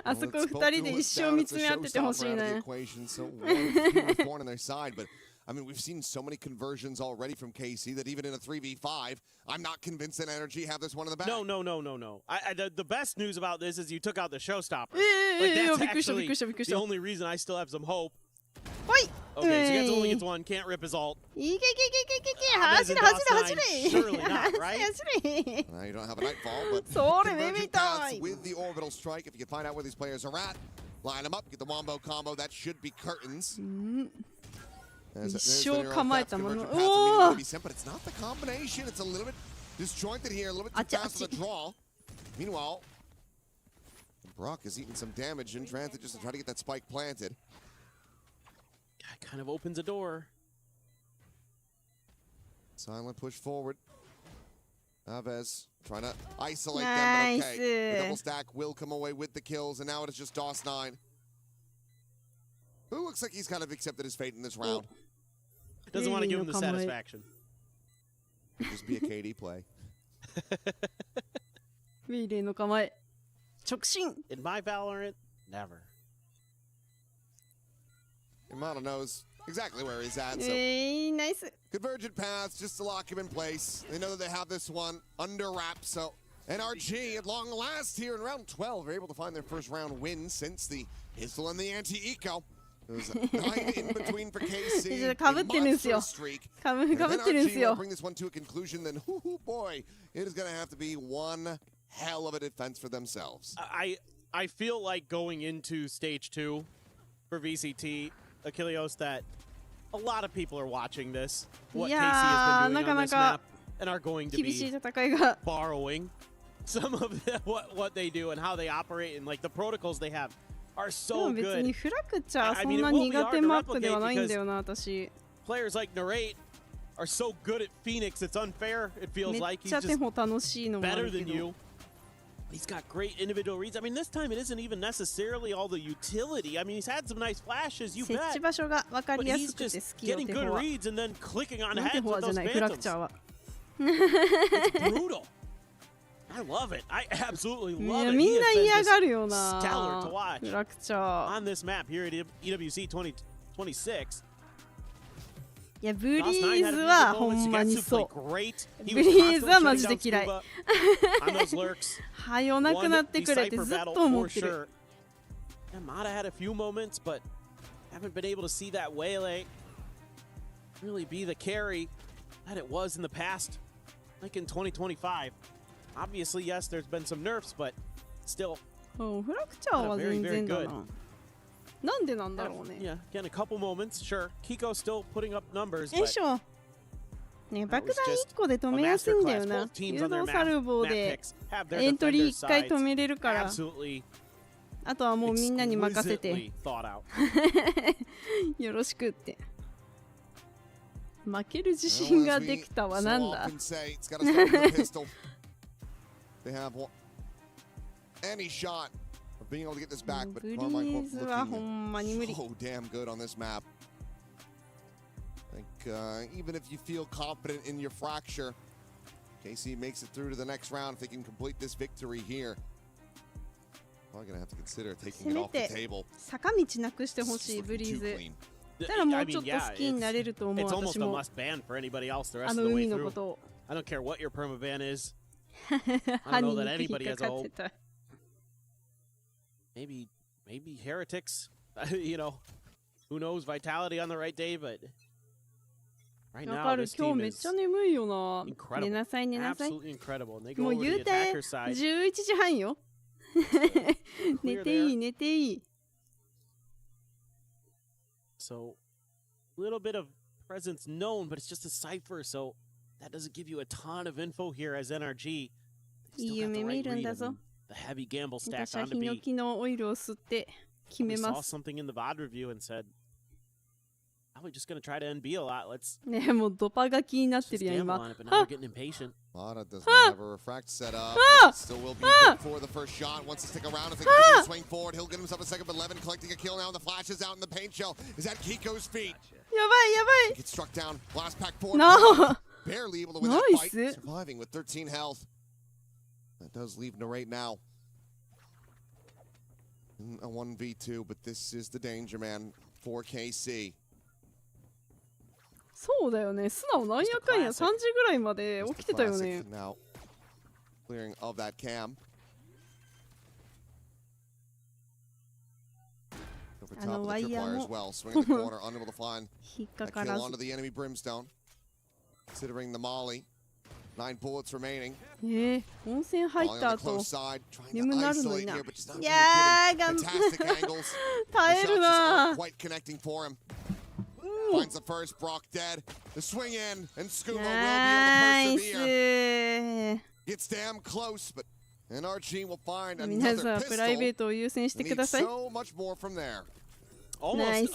あそこ二人で一生見つめ合っててほしいね。 So one was born on their side, but I mean, we've seen so many conversions already from KC that even in a 3v5, I'm not convinced that NRG have this one in the back. No. The best news about this is you took out the showstopper. びっ Like, くりした that's びっくりしたびっくりし actually the た。 only reason I still have some hope. ほい Okay, so only gets one, can't rip his ult. いけOthers 走 in れ走れ Dawson 走れ surely not, right? 走れ Now you don't have a nightfall, but それ目 convergent みた paths い with the orbital strike. If you can find out where these players are at, line them up, get the wombo combo. That should be curtains. 一生構えたもの。 But おお it's not the combination. It's a little bit disjointed here, a little bit too fast for the draw. Meanwhile, Brock is eating some damage in transit just to try to get that spike planted. Kind of opens a door. Silent push forward. Aves trying to isolate them, but okay. The double stack will come away with the kills, and now it is just DOS9. Who looks like he's kind of accepted his fate in this round. Doesn't want to give him the satisfaction. Just be a KD play. ウィーレイの構え。直進。 In my Valorant, never. Yamato knows exactly where he's at. So nice. Convergent paths just to lock him in place. They know that they have this one under wraps. So NRG at long last here in round 12 are able to find their first round win since the pistol and the anti-eco. There's 9 in between for KC. A streak. And if NRG will bring this one to a conclusion, then boy, it is going to have to be one hell of a defense for themselves. I feel like going into stage 2 for VCT, Achilleos, that a lot of people are watching this. What KC has been doing on this map, and are going to be borrowing some of what they do and how they operate and like the protocols they have are so good. I mean, it will be hard to replicate because players like Narrate are so good at Phoenix. It's unfair. It feels like he's just better than you. He's got great individual reads. I mean, this time it isn't even necessarily all the utility. I mean, he's had some nice flashes, you bet. But he's just getting good reads and then clicking on heads with those phantoms. It's brutal. I love it. I absolutely love it. He has been just stellar to watch on this map here at EWC 2026. いや、ブリーズはほんまにそう。ブリーズはマジで嫌い。はよなくなってくれってずっと思ってる。Yamada had a few moments, but haven't been able to see that Waylay really be the carry that it was in the past, like in 2025. Obviously, yes, there's been some nerfs, but still. フラクチャーは全然だな。なんでなんだろうね。Yeah, again, a couple moments, sure. Kiko still putting up numbers. よいしょ。ね、爆弾1個で止めやすいんだよな。誘導サルボーでエントリー1回止めれるから。あとはもうみんなに任せて。よろしくって。負ける自信ができたはなんだ。Any shot of being able to get this back, but Carmichael looking so damn good on this map. Like, even if you feel confident in your fracture, KC makes it through to the next round if they can complete this victory here. Probably gonna have to consider taking it off the table. 坂道なくしてほしいブリーズ。たらもうちょっと好きになれると思う私も。あの海のことを。I don't care what your perma ban is. I don't know that anybody has a hope. Maybe heretics. You know, who knows? Vitality on the right day, but right now this team is incredible. Absolutely incredible. And they go over to the attacker side. 11時半よ。寝ていい、寝ていい。So, a little bit of presence known, but it's just a cipher, so that doesn't give you a ton of info here as NRG. いい夢見るんだぞ。The heavy gamble stacked 私は onto ヒノ B. キのオイルを吸って決 We め saw ます。 something in the VOD review and said, probably just going to try to NB a lot. Let's ねもうドパが気になってるやん gamble 今。 on it, but now we're getting impatient. Mata does not have a refract set up. Still will be good for the first shot. Wants to stick around if they can swing forward. He'll get himself a second, but Levin collecting a kill now, and the flash is out in the paint shell. Is at Kiko's feet. やばいやばい。 Gets struck down. Blast pack forward. No. Barely able to win that Nice. fight. Surviving with 13 health. That does leave Narrate now. A 1v2, but this is the danger man for KC. そうだよね。素直なんやかんや3時ぐらいまで起きてたよね。 Now, clearing of that cam. Over top of the tripwire as well. Swing in the corner, unable to find a kill onto the enemy Brimstone. Considering the Molly. 9 bullets remaining. 温泉入った後眠なるのにな。いやー頑張耐えるな。 Quite connecting for him. Finds the first, Brock dead. The swing in, and Scuba will be able to persevere. Gets damn close, but NRG will find another pistol. Need so much more from there. Almost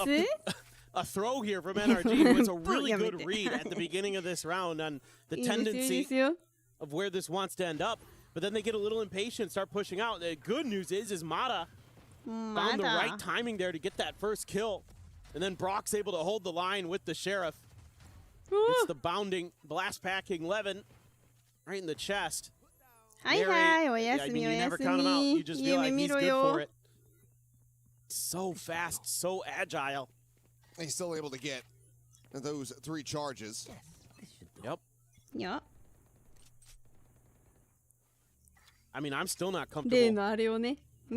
a throw here from NRG was a really good read at the beginning of this round on the tendency of where this wants to end up. But then they get a little impatient, start pushing out. The good news is Mata found the right timing there to get that first kill. And then Brock's able to hold the line with the Sheriff. It's the bounding, blast-packing Levin right in the chest. Mary, I mean, you never count him out. You just feel like he's good for it. So fast, so agile. He's still able to get those 3 charges. Yep. Yeah. I mean, I'm still not comfortable as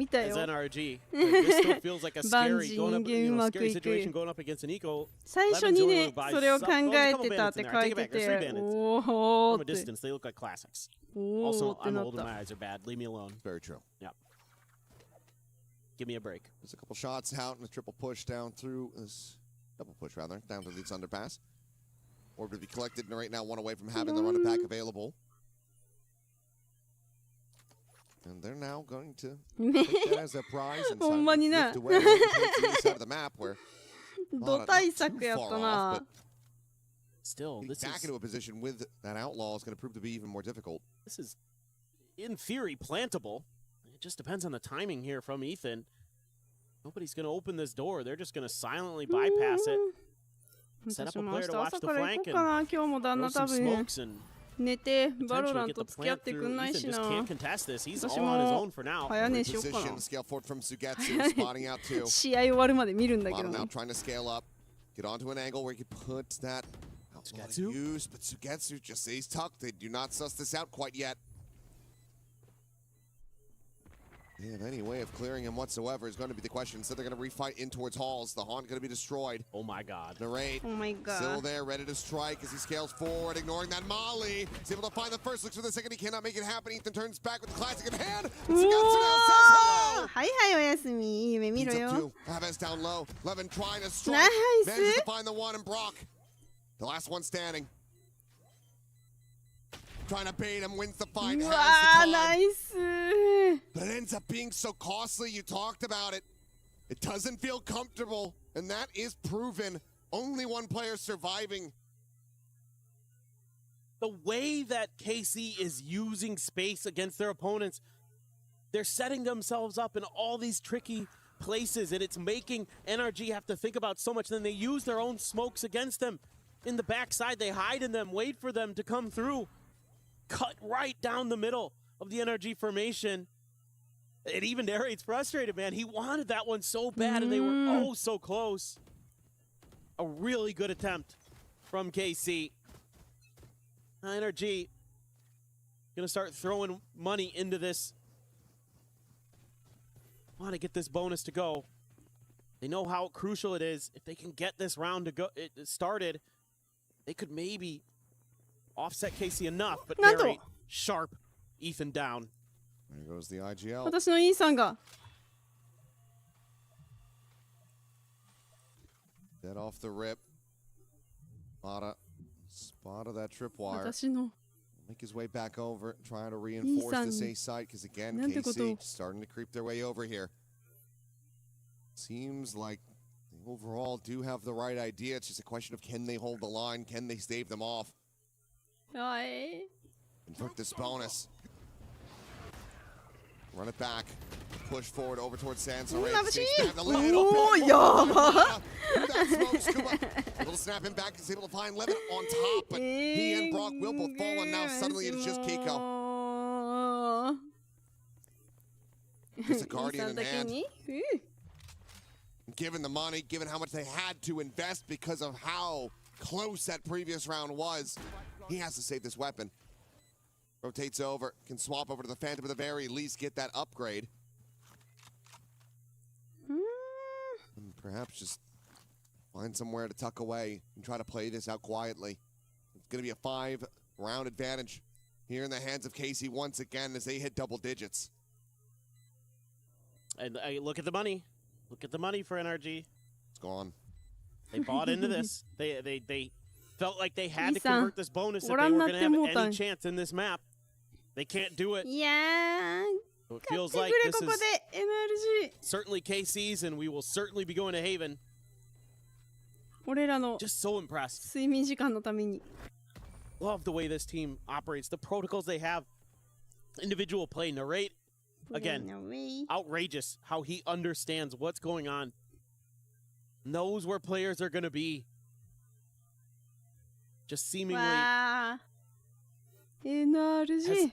NRG. This still feels like a scary, scary situation going up against an eco. 最初にね、それを考えてたって書いてて、おー From a distance, they look like classics. Also, I'm old and my eyes are bad. Leave me alone. Very true. Yeah. Give me a break. There's a couple shots out and a triple push down through this double push rather down to this underpass. Orb to be collected and right now 1 away from having the run back available. And they're now going to take that as a prize and drift away to the side of the map where not too far off, but still, this back into a position with that outlaw is going to prove to be even more difficult. This is, in theory, plantable. It just depends on the timing here from Ethan. Nobody's going to open this door. They're just going to silently bypass it. Set up a player to watch the flank and throw some smokes and 寝てバロラント付き合ってくんないしな。私も早寝しようかな。試合終わるまで見るんだけどね。Get onto an angle where you can put that use, but Sugetsu just stays tucked. They do not suss this out quite yet. They have any way of clearing him whatsoever is going to be the question. So they're going to refight in towards Halls. The Haunt going to be destroyed. Oh my god. Narrate. Oh my god. Still there, ready to strike as he scales forward, ignoring that Molly. He's able to find the first, looks for the second. He cannot make it happen. Ethan turns back with the classic in hand. Sugetsu now says hello. はいはいおやすみ。夢見ろよ。Chavez down low. Levin trying to strike. Manages to find the one and Brock. The last one standing. Trying to bait him, wins the fight, has the time. Nice. But it ends up being so costly. You talked about it. It doesn't feel comfortable, and that is proven. Only one player surviving. The way that KC is using space against their opponents, they're setting themselves up in all these tricky places, and it's making NRG have to think about so much. Then they use their own smokes against them. In the backside, they hide in them, wait for them to come through. Cut right down the middle of the NRG formation. It even narrates frustrated, man. He wanted that one so bad, and they were oh so close. A really good attempt from KC. NRG gonna start throwing money into this. Want to get this bonus to go. They know how crucial it is. If they can get this round to go started, they could maybe offset KC enough, but very sharp. Ethan down. There goes the IGL. 私のイーサンが Dead off the rip. Spot of that tripwire. 私の Make his way back over, trying to reinforce this A site, because again, KC starting to creep their way over here. Seems like they overall do have the right idea. It's just a question of can they hold the line? Can they stave them off? Invert this bonus. Run it back. Push forward over towards Sansa. Able to snap him back. He's able to find Levin on top, but he and Brock will both fall, and now suddenly it's just Kiko. Just a Guardian in hand. Given the money, given how much they had to invest because of how close that previous round was, he has to save this weapon. Rotates over, can swap over to the Phantom at the very least, get that upgrade. And perhaps just find somewhere to tuck away and try to play this out quietly. It's going to be a 5-round advantage here in the hands of KC once again as they hit double digits. And look at the money. Look at the money for NRG. It's gone. They bought into this. They felt like they had to convert this bonus if they were going to have any chance in this map. They can't do it. Yeah. So it feels like this is certainly KC's, and we will certainly be going to Haven. Just so impressed. 睡眠時間のために Love the way this team operates, the protocols they have, individual play, narrate. Again, outrageous how he understands what's going on. knows where players are going to be. Just seemingly NRG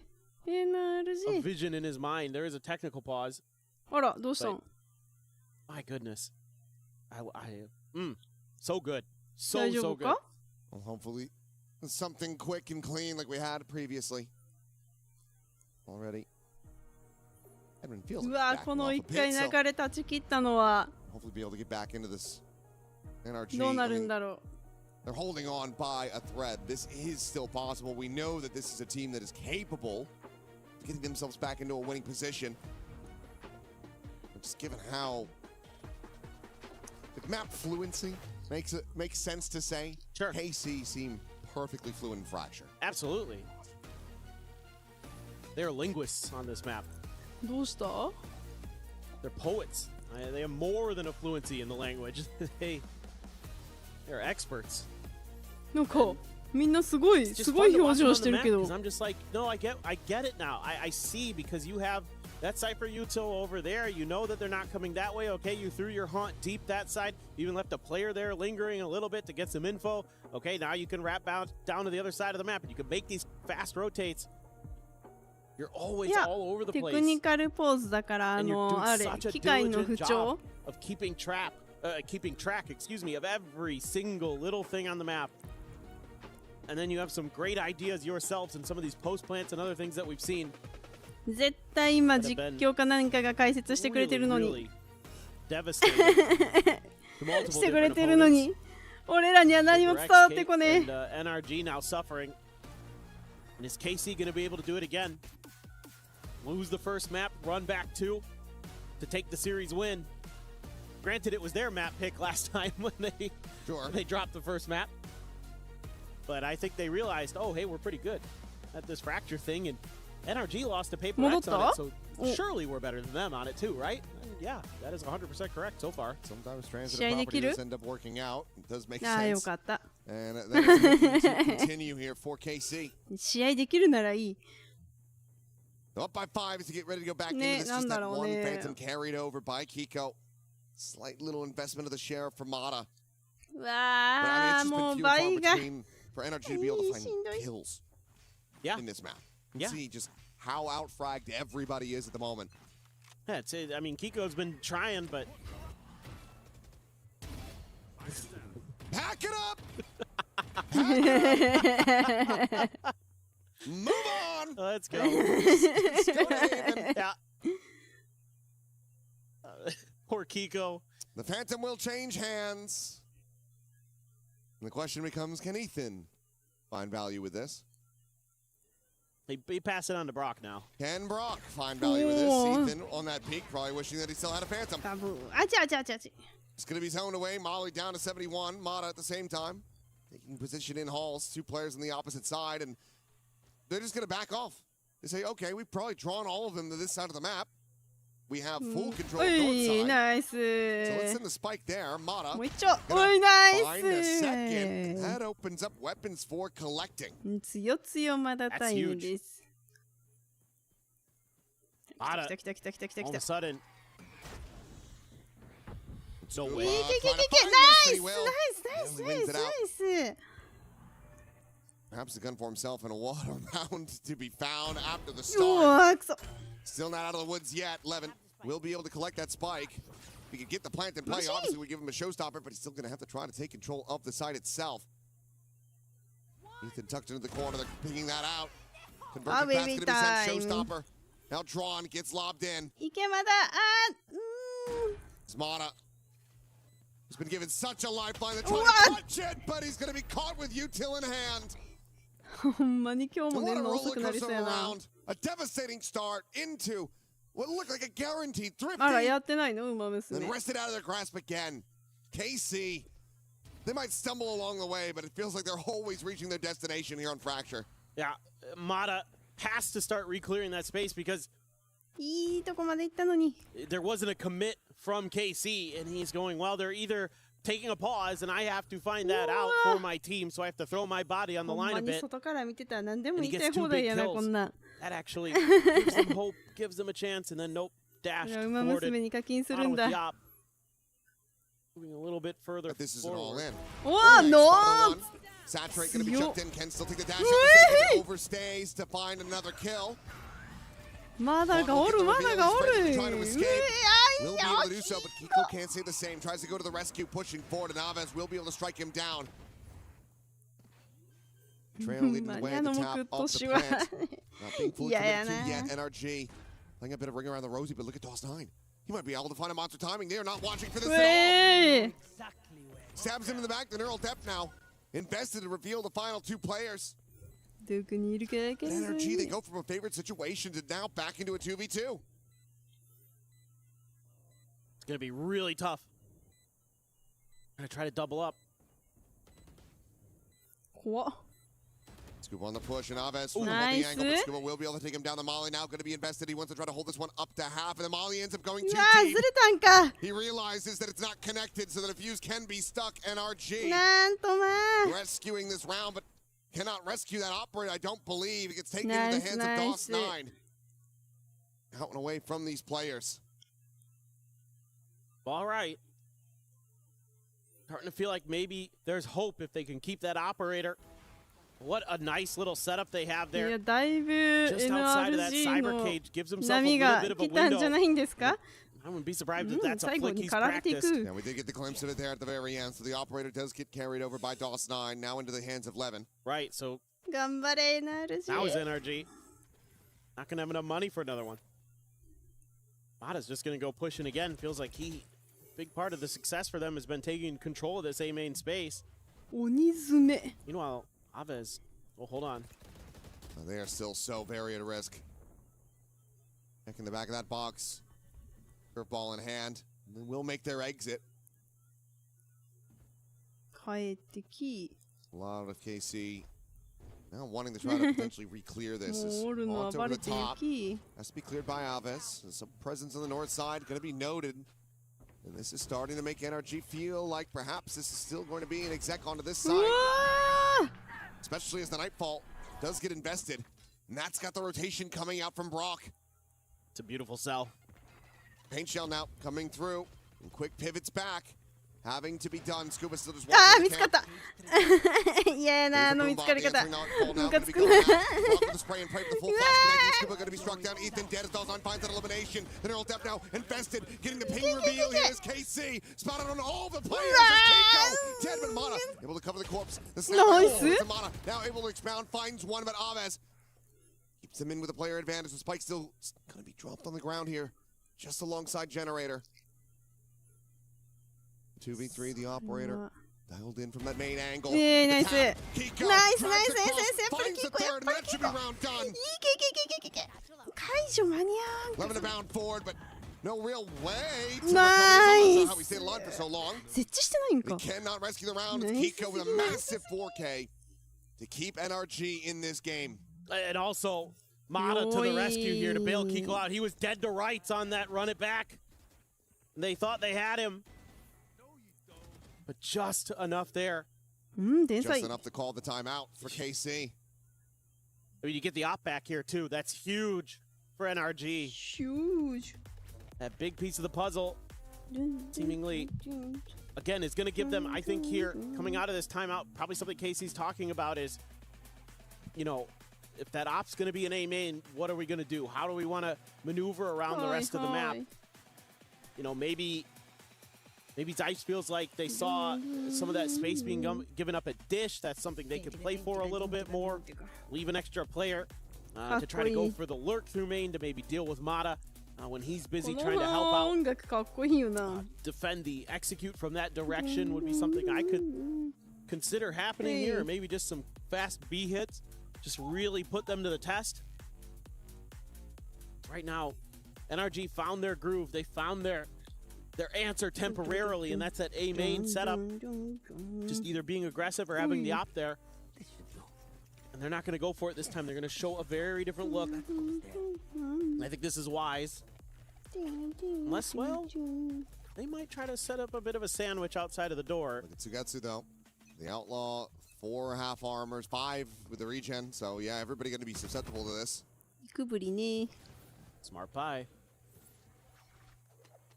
a vision in his mind. There is a technical pause. あら、どうしたん? My goodness. So good. So good. Well, hopefully something quick and clean like we had previously. Already. Edwin feels うわ、この一回流れ立ち切ったのは hopefully be able to get back into this NRG. どうなるんだろう。 They're holding on by a thread. This is still possible. We know that this is a team that is capable of getting themselves back into a winning position. But just given how the map fluency makes sense to say. Sure. KC seem perfectly fluent in Fracture. Absolutely. They're linguists on this map. どうした? They're poets. They have more than a fluency in the language. They're experts. なんかみんなすごい表情してるけど。I'm just like, no, I get it now. I see because you have that Cypher util over there. You know that they're not coming that way. Okay, you threw your haunt deep that side. You even left a player there lingering a little bit to get some info. Okay, now you can wrap down to the other side of the map and you can make these fast rotates. You're always all over the place. テクニカルポーズだからあれ機械の不調 of keeping track, excuse me, of every single little thing on the map. And then you have some great ideas yourselves and some of these post plants and other things that we've seen. 絶対今実況か何かが解説してくれてるのにしてくれてるのに俺らには何も伝わってこねえ。 NRG now suffering. And is KC going to be able to do it again? Lose the first map, run back two to take the series win. Granted, it was their map pick last time when they dropped the first map. But I think they realized, oh, hey, we're pretty good at this fracture thing. And NRG lost a paper X on it, so surely we're better than them on it too, right? And yeah, that is 100% correct so far. Sometimes transitive properties end up working out. It does make sense. よかった。 And that is looking to continue here for KC. 試合できるならいい。 Up by 5 as to get ready to go back into this. Just that one Phantom carried over by Kiko. Slight little investment of the sheriff for Mata. But I mean, it's just been few and far between for NRG to be able to find kills in this map. You see just how out-fragged everybody is at the moment. Yeah, I mean, Kiko's been trying, but... Pack it up! Pack it up! Move on! Let's go. Yeah. Poor Kiko. The Phantom will change hands. And the question becomes, can Ethan find value with this? He pass it on to Brock now. Can Brock find value with this? Ethan on that peak, probably wishing that he still had a Phantom. It's going to be zoned away. Molly down to 71. Mata at the same time. Taking position in halls. Two players on the opposite side. And they're just going to back off. They say, okay, we've probably drawn all of them to this side of the map. We have full control of north side. Nice. So let's send the spike there. Mata. Nice. Find a second. That opens up weapons for collecting. That's huge. Mata, all of a sudden. No way. Nice. Perhaps the gun for himself and a water round to be found after the start. Still not out of the woods yet. Levin will be able to collect that spike. If he could get the plant in play, obviously we give him a showstopper, but he's still going to have to try to take control of the site itself. Ethan tucked into the corner. They're picking that out. Conversion pass going to be sent showstopper. Now Drawn gets lobbed in. It's Mata. He's been given such a lifeline. They're trying to touch it, but he's going to be caught with util in hand. A devastating start into what looked like a guaranteed thrifty. Then wrested out of their grasp again. KC, they might stumble along the way, but it feels like they're always reaching their destination here on Fracture. Yeah, Mata has to start re-clearing that space because there wasn't a commit from KC, and he's going, well, they're either taking a pause, and I have to find that out for my team, so I have to throw my body on the line a bit. And he gets 2 big kills. That actually gives them hope, gives them a chance, and then nope, dashed, thwarted, out with the op. Moving a little bit further. But this is an all in. Oh, no! Saturate going to be chucked in. Can still take the dash. Overstays to find another kill. まだがおる、まだがおる。Will be able to do so, but Kiko can't say the same. Tries to go to the rescue, pushing forward, and Alves will be able to strike him down. Trail leading the way at the top of the plant. Not being fully committed to yet. NRG playing a bit of ring around the rosy, but look at DOS9. He might be able to find a monster timing. They are not watching for this at all. Stabs him in the back. The neural depth now. Invested to reveal the final two players. NRG, they go from a favorite situation to now back into a 2v2. It's going to be really tough. Going to try to double up. What? Scuba on the push, and Alves from the angle, but Scuba will be able to take him down. The Molly now going to be invested. He wants to try to hold this one up to half, and the Molly ends up going too deep. He realizes that it's not connected, so that a fuse can be stuck. NRG rescuing this round, but cannot rescue that operator, I don't believe. It gets taken into the hands of DOS9. Out and away from these players. All right. Starting to feel like maybe there's hope if they can keep that operator. What a nice little setup they have there. Just outside of that cyber cage, gives himself a little bit of a window. I wouldn't be surprised if that's a flick he's practiced. Yeah, we did get the glimpse of it there at the very end, so the operator does get carried over by DOS9, now into the hands of Levin. Right, so now is NRG. Not going to have enough money for another one. Mata's just going to go pushing again. Feels like big part of the success for them has been taking control of this A main space. Meanwhile, Alves, well, hold on. They are still so very at risk. Back in the back of that box. Curveball in hand. And they will make their exit. A lot of KC now wanting to try to potentially re-clear this. Launched over the top. Has to be cleared by Alves. There's some presence on the north side. Going to be noted. And this is starting to make NRG feel like perhaps this is still going to be an exec onto this side. Especially as the Nightfall does get invested. And that's got the rotation coming out from Brock. It's a beautiful sell. Paint shell now coming through. And quick pivots back. Having to be done. Scuba still just walking. Scuba going to be struck down. Ethan dead as DOS9 finds that elimination. The neural depth now invested. Getting the ping reveal here is KC. Spotted on all the players. Keiko. Dead, but Mana able to cover the corpse. The snap Mana now able to expound. Finds one, but Alves keeps him in with a player advantage. The spike still going to be dropped on the ground here. Just alongside Generator. 2v3, the operator dialed in from that main angle. Nice. Kiko nice. Finds the third, and that should be round done. 11 to bound forward, but no real way to recover. How we stayed alive for so long. We cannot rescue the round. It's Kiko with a massive 4K to keep NRG in this game. And also, Mata to the rescue here to bail Kiko out. He was dead to rights on that run it back. They thought they had him. But just enough there. Just enough to call the timeout for KC. I mean, you get the op back here, too. That's huge for NRG. Huge. That big piece of the puzzle, seemingly, again, is going to give them, I think here, coming out of this timeout, probably something KC's talking about is, you know, if that op's going to be an A main, what are we going to do? How do we want to maneuver around the rest of the map? You know, maybe Dice feels like they saw some of that space being given up at Dish. That's something they could play for a little bit more. Leave an extra player to try to go for the lurk through main to maybe deal with Mata when he's busy trying to help out. Defend the execute from that direction would be something I could consider happening here. Or maybe just some fast B hits. Just really put them to the test. Right now, NRG found their groove. They found their answer temporarily, and that's that A main setup. Just either being aggressive or having the op there. And they're not going to go for it this time. They're going to show a very different look. I think this is wise. Unless, well, they might try to set up a bit of a sandwich outside of the door. Look at Tsugetsu, though. The Outlaw, 4 half armors, 5 with the regen. So, yeah, everybody going to be susceptible to this. Smart pie.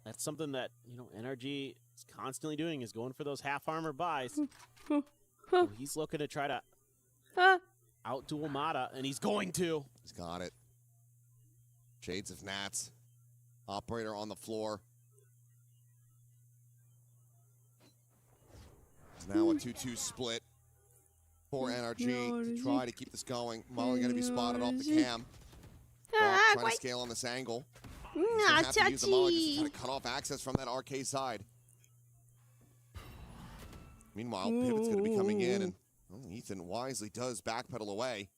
That's something that, you know, NRG he's constantly doing is going for those half armor buys. So he's looking to try to outduel Mata, and he's going to. He's got it. Shades of Nats. Operator on the floor. It's now a 2-2 split for NRG to try to keep this going. Molly going to be spotted off the cam. Trying to scale on this angle. Have to use the Molly just to try to cut off access from that RK side. Meanwhile, Pivot's going to be coming in, and Ethan wisely does backpedal away.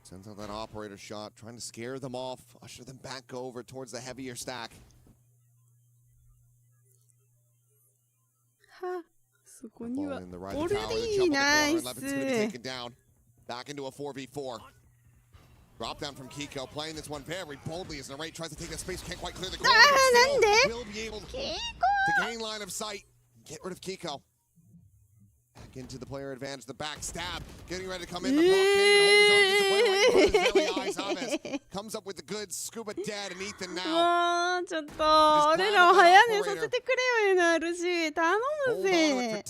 Sends out that operator shot, trying to scare them off, usher them back over towards the heavier stack. Ball in the right of the tower, the jump at the corner, and Levin's going to be taken down. Back into a 4v4. Drop down from Kiko, playing this one very boldly as Narrate tries to take that space, can't quite clear the corner. Will be able to gain line of sight, get rid of Kiko. Back into the player advantage, the back stab, getting ready to come in. The block can't even hold his own, gets the player right in his belly eyes. Aves comes up with the goods, Scuba dead, and Ethan now. ちょっと俺らを早寝させてくれよ NRG 頼むぜ。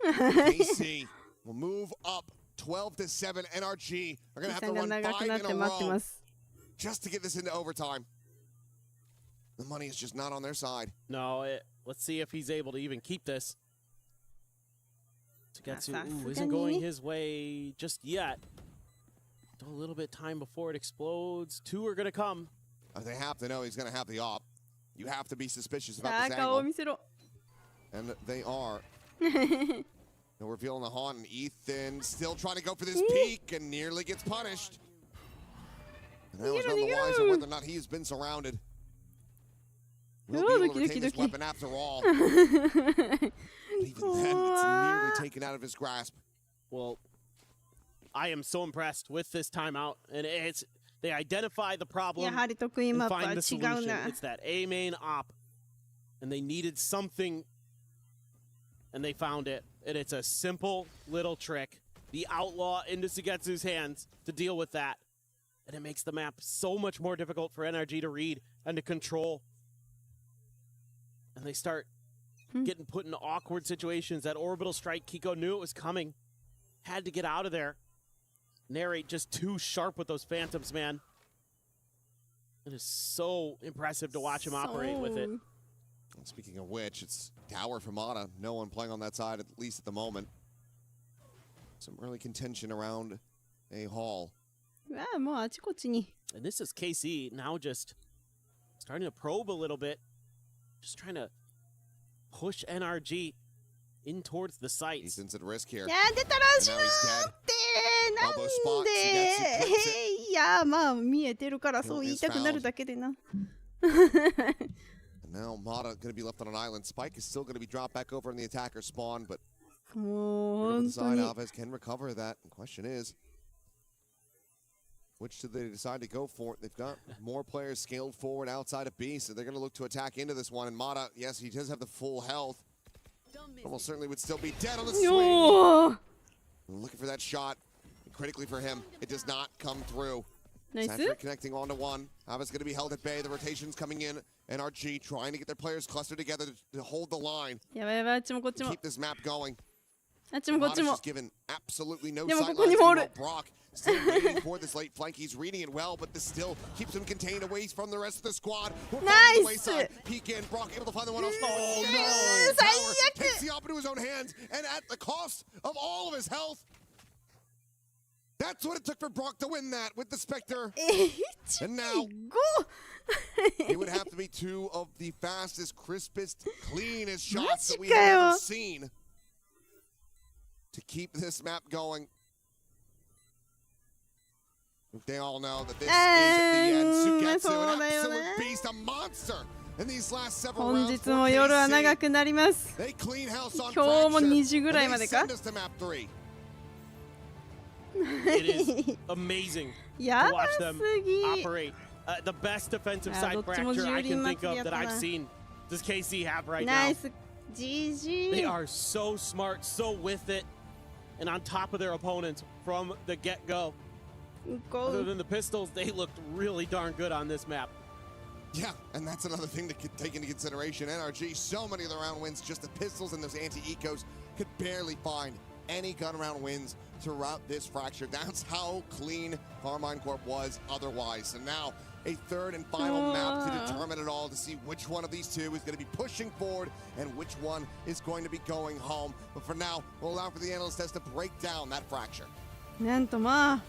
KC will move up 12-7. NRG are going to have to run 5 in a row just to get this into overtime. The money is just not on their side. No, let's see if he's able to even keep this. Tagetsu isn't going his way just yet. Still a little bit time before it explodes. 2 are going to come. They have to know he's going to have the op. You have to be suspicious about this angle. And they are. No reveal on the haunt, and Ethan still trying to go for this peek and nearly gets punished. And now he's none the wiser whether or not he's been surrounded. Will be able to retain this weapon after all. But even then, it's nearly taken out of his grasp. Well, I am so impressed with this timeout, and they identify the problem and find the solution. It's that A main op, and they needed something, and they found it. And it's a simple little trick. The outlaw into Sugetsu's hands to deal with that. And it makes the map so much more difficult for NRG to read and to control. And they start getting put in awkward situations. That orbital strike, Kiko knew it was coming. Had to get out of there. Narrate just too sharp with those phantoms, man. It is so impressive to watch him operate with it. Speaking of which, it's Tower for Mata. No one playing on that side, at least at the moment. Some early contention around a hall. And this is KC now just starting to probe a little bit. Just trying to push NRG in towards the sights. Ethan's at risk here. いや出たらしなってなんでいやまあ見えてるからそう言いたくなるだけでな Now Mata going to be left on an island. Spike is still going to be dropped back over in the attacker spawn, but the side Alves can recover that. The question is, which do they decide to go for? They've got more players scaled forward outside of B, so they're going to look to attack into this one. And Mata, yes, he does have the full health. Almost certainly would still be dead on the swing. Looking for that shot. Critically for him, it does not come through. Nice. Sanford connecting on to one. Alves going to be held at bay. The rotation's coming in. NRG trying to get their players clustered together to hold the line. Keep this map going. Just given absolutely no sightlines. Brock still waiting for this late flank. He's reading it well, but this still keeps him contained away from the rest of the squad. Nice. The wayside. Peek in. Brock able to find the one else. Oh no! Tower takes the op into his own hands, and at the cost of all of his health. That's what it took for Brock to win that with the Spectre. And now, it would have to be 2 of the fastest, crispest, cleanest shots that we have ever seen to keep this map going. They all know that this is at the end. Sugetsu, an absolute beast, a monster. In these last several rounds, 本日も夜は長くなります。今日も2時ぐらいまでか It is amazing to watch them operate. The best defensive side fracture I can think of that I've seen. Does KC have right now? GG. They are so smart, so with it, and on top of their opponents from the get-go. Other than the pistols, they looked really darn good on this map. Yeah, and that's another thing to take into consideration. NRG, so many of the round wins, just the pistols and those anti-ecos, could barely find any gun round wins throughout this fracture. That's how clean Carmine Corp was otherwise. So now a third and final map to determine it all, to see which one of these two is going to be pushing forward and which one is going to be going home. But for now, we'll allow for the analyst test to break down that fracture. なんとま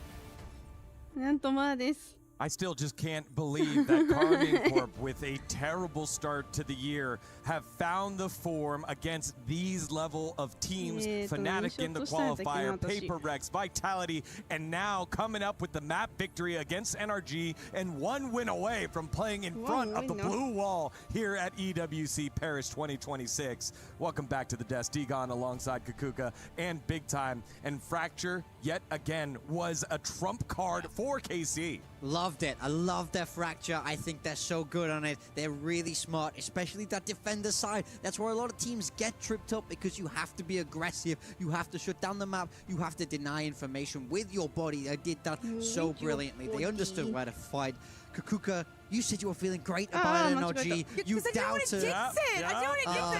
あです。 I still just can't believe that Carmine Corp, with a terrible start to the year, have found the form against these level of teams. Fnatic in the qualifier, Paper Rex, Vitality, and now coming up with the map victory against NRG, and one win away from playing in front of the blue wall here at EWC Paris 2026. Welcome back to the desk, Digon alongside Kakuka and Big Time. And Fracture, yet again, was a trump card for KC. Loved it. I love their Fracture. I think they're so good on it. They're really smart, especially that defender side. That's where a lot of teams get tripped up, because you have to be aggressive. You have to shut down the map. You have to deny information with your body. They did that so brilliantly. They understood where to fight. Kakuka, you said you were feeling great about NRG. You doubted it. I didn't want to jinx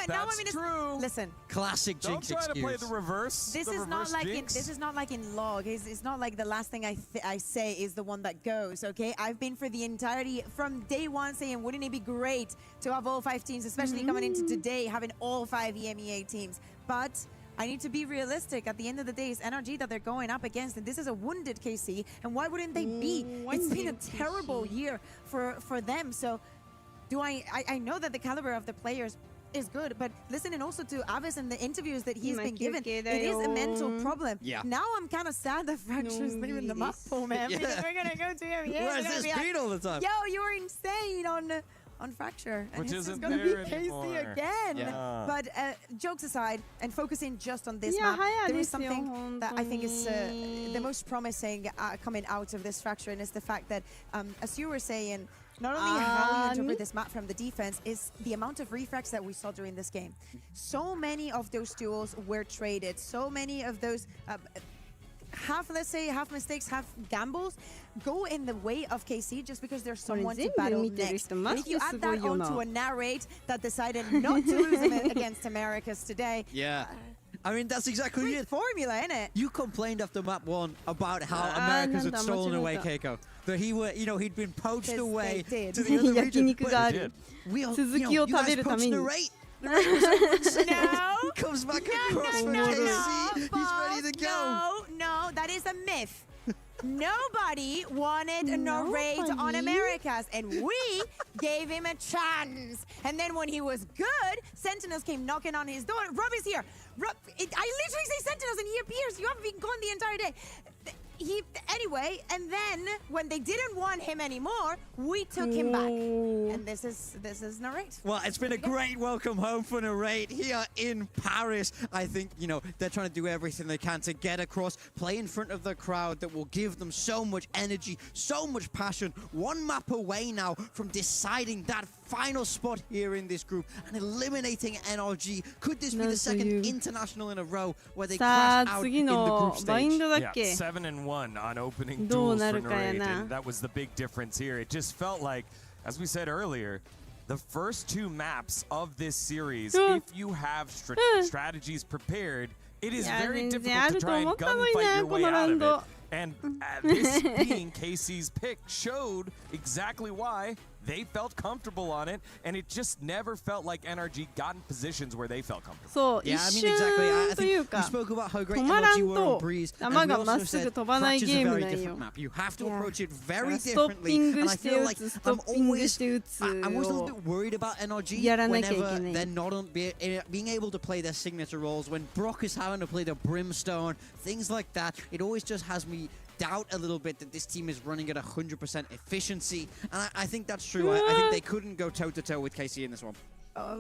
it. Now I'm in true. Listen. Classic jinx excuse. Don't try to play the reverse. This is not like in log. It's not like the last thing I say is the one that goes. Okay, I've been for the entirety from day one saying, wouldn't it be great to have all 5 teams, especially coming into today having all 5 EMEA teams? But I need to be realistic. At the end of the day, it's NRG that they're going up against, and this is a wounded KC, and why wouldn't they be? It's been a terrible year for them. So I know that the caliber of the players is good, but listening also to Avis and the interviews that he's been given, it is a mental problem. Yeah. Now I'm kind of sad that Fracture's leaving the map pool, man, because we're going to go to him. Where's this speed all the time? Yo, you were insane on Fracture, and Which it's isn't going to be anymore. KC again. Yeah. But jokes aside, and focusing just on this map, there is something that I think is the most promising coming out of this Fracture, and it's the fact that, as you were saying, not only how you interpret this map from the defense is the amount of refracts that we saw during this game. So many of those duels were traded. So many of those half mistakes, half gambles go in the way of KC just because there's someone to battle next. And if you add that onto a narrate that decided not to lose against Americas today. Yeah. I mean, that's exactly it. Formula, innit? You complained after map 1 about how Americans had stolen away Keiko. That he'd been poached away to the other region. But you guys poached Narrate. No. He comes back across for KC. He's ready to go. No, that is a myth. Nobody wanted a narrate on Americas, and we gave him a chance. And then when he was good, Sentinels came knocking on his door. Rob is here. I literally say Sentinels, and he appears. You haven't been gone the entire day. Anyway, and then when they didn't want him anymore, we took him back. And this is Narrate. Well, it's been a great welcome home for Narrate here in Paris. I think, they're trying to do everything they can to get across, play in front of the crowd that will give them so much energy, so much passion. One map away now from deciding that final spot here in this group and eliminating NRG. Could this be the second international in a row where they crash out in the group stage? Yeah, 7-1 on opening duels for Narrate, and that was the big difference here. It just felt like, as we said earlier, the first 2 maps of this series, if you have strategies prepared, it is very difficult to try and gunfight your way out of it. And this being KC's pick showed exactly why they felt comfortable on it, and it just never felt like NRG got in positions where they felt comfortable. Yeah, I mean, exactly. I think we spoke about how great NRG were on Breeze, and we also said Fracture's a very different map. You have to approach it very differently, and I feel like I'm always a little bit worried about NRG whenever they're not being able to play their signature roles. When Brock is having to play the Brimstone, things like that, it always just has me doubt a little bit that this team is running at 100% efficiency, and I think that's true. I think they couldn't go toe-to-toe with KC in this one.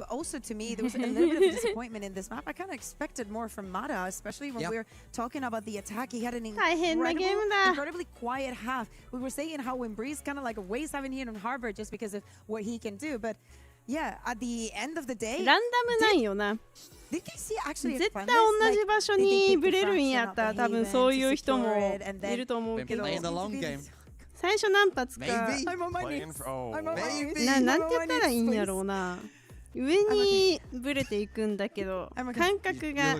Also, to me, there was a little bit of disappointment in this map. I kind of expected more from Mata, especially when we were talking about the attack. He had an incredibly quiet half. We were saying how when Breeze kind of like a waste having here on Harbor just because of what he can do, but Yeah, at the end of the day. ランダムなんよな。絶対同じ場所にブレるんやったら多分そういう人もいると思うけど。最初何発か。なんて言ったらいいんやろうな。上にブレていくんだけど感覚が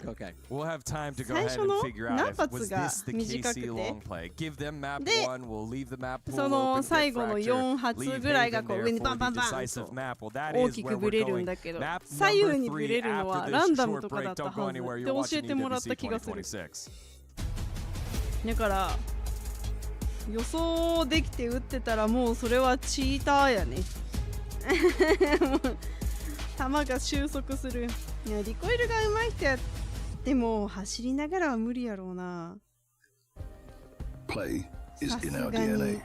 最初の何発が短くてでその最後の4発ぐらいがこう上にバンバンバンと大きくブレるんだけど左右にブレるのはランダムとかだったはずって教えてもらった気がする。だから予想できて打ってたらもうそれはチーターやね。弾が収束する。いやリコイルが上手い人やっても走りながらは無理やろうな。Play is in our DNA.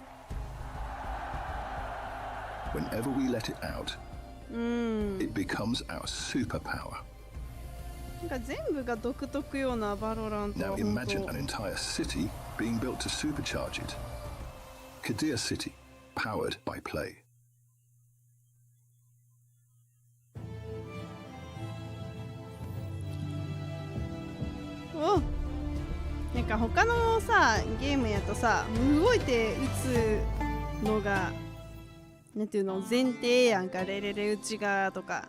Whenever we let it out, it becomes our superpower. なんか全部が独特ようなバロラントは Now imagine an entire city being built to supercharge it. Kadir City, powered by Play. なんか他のさゲームやとさ動いて打つのがなんていうの前提やんか。レレレ内側とか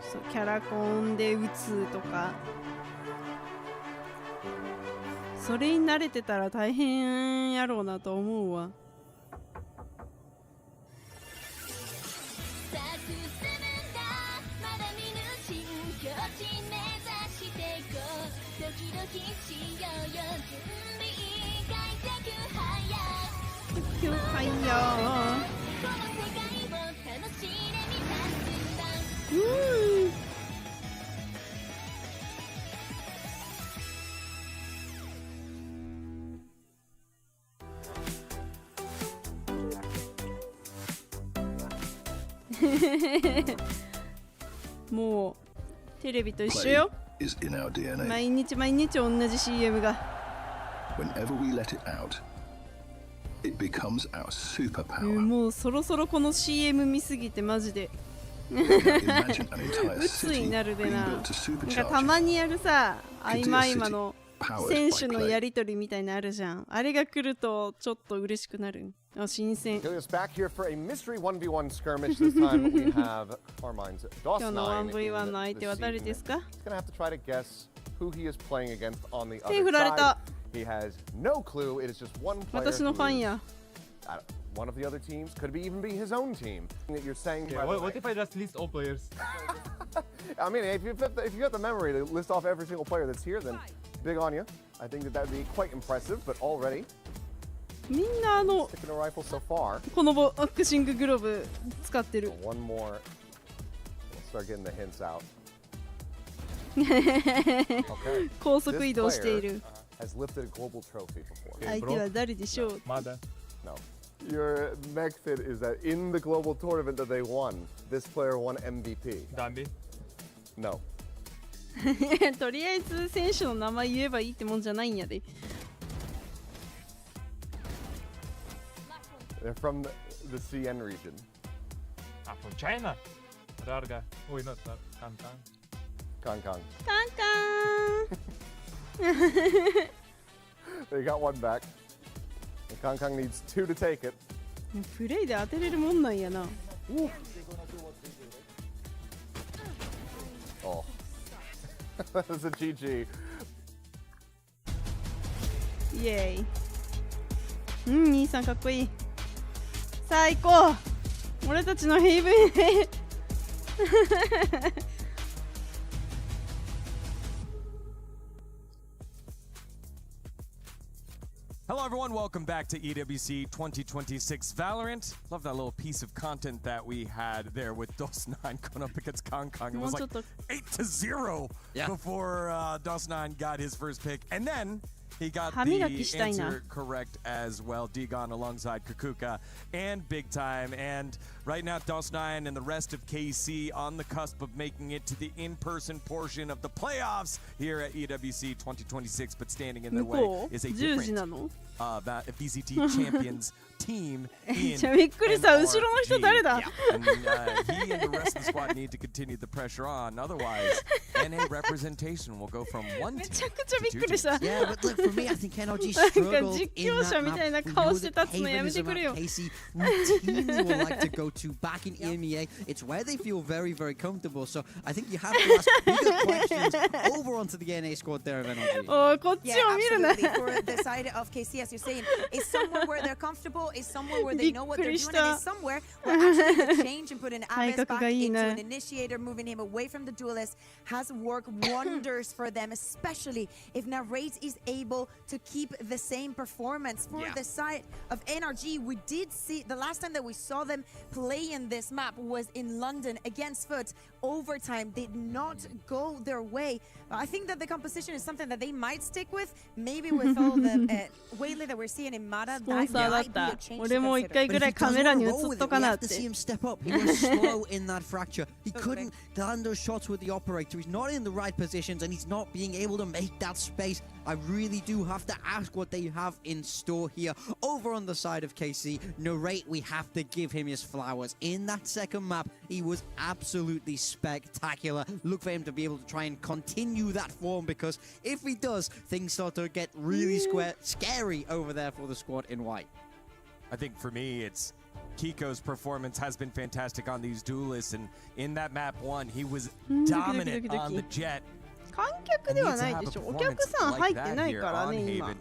そうキャラコンで打つとかそれに慣れてたら大変やろうなと思うわ。もうテレビと一緒よ。毎日毎日同じ CM が。Whenever we let it out, it becomes our superpower. もうそろそろこの CM 見すぎてマジで鬱になるでな。なんかたまにやるさ合間合間の選手のやりとりみたいなあるじゃん。あれが来るとちょっと嬉しくなる。あ、新鮮。今日の 1v1 の相手は誰ですか？手振られた。私のファンや。One of the other teams could even be his own team. You're saying, what if I just list all players? I mean, if you got the memory to list off every single player that's here, then big on you. I think that would be quite impressive, but already. みんなこのボクシンググローブ使ってる。One more. We'll start getting the hints out. 高速移動している。Has lifted a global trophy before. 相手は誰でしょう？ No. Your next hit is that in the global tournament that they won, this player won MVP. Dandy? No. とりあえず選手の名前言えばいいってもんじゃないんやで。They're from the CN region. From China? Rarga. Uy, not Kang. Kang. Kang. They got one back. Kang Kang needs 2 to take it. プレイで当てれるもんなんやな。Oh. That's a GG. イエーイ。兄さんかっこいい。最高。俺たちのヘイブンで。Hello everyone, welcome back to EWC 2026 Valorant. Love that little piece of content that we had there with DOS9 going up against Kang Kang. It was like 8-0 before DOS9 got his first pick. And then he got the answer correct as well. Digon alongside Kukuka and Big Time. And right now, DOS9 and the rest of KC on the cusp of making it to the in-person portion of the playoffs here at EWC 2026. But standing in their way is a different VCT Champions team じゃびっくりした。後ろの人誰だ And he and the rest of the squad need to continue the pressure on. Otherwise, NA representation will go from one team to two teams. Yeah, but look, for me, I think NRG struggled in that map. We know that Haven is a map Casey routinely will like to go to back in EMEA. It's where they feel very, very comfortable. So I think you have to ask bigger questions over onto the NA squad there of NRG. Yeah, absolutely. For the side of KC, as you're saying, is somewhere where they're comfortable, is somewhere where they know what they're doing, and is somewhere where actually the change and putting Aves back into an initiator, moving him away from the duelist, has worked wonders for them, especially if Narrate is able to keep the same performance. For the side of NRG, we did see, the last time that we saw them play in this map was in London against Foot. Overtime did not go their way. I think that the composition is something that they might stick with. Maybe with all the Whaley that we're seeing in Mata, that might be a change to consider. But if he does want to roll with it, we have to see him step up. He was slow in that fracture. He couldn't land those shots with the operator. He's not in the right positions, and he's not being able to make that space. I really do have to ask what they have in store here. Over on the side of KC, Narrate, we have to give him his flowers. In that second map, he was absolutely spectacular. Look for him to be able to try and continue that form, because if he does, things start to get really scary over there for the squad in white. I think for me, it's Kiko's performance has been fantastic on these duelists, and in that map 1, he was dominant on the jet. 観客ではないでしょ。お客さん入ってないからね、今。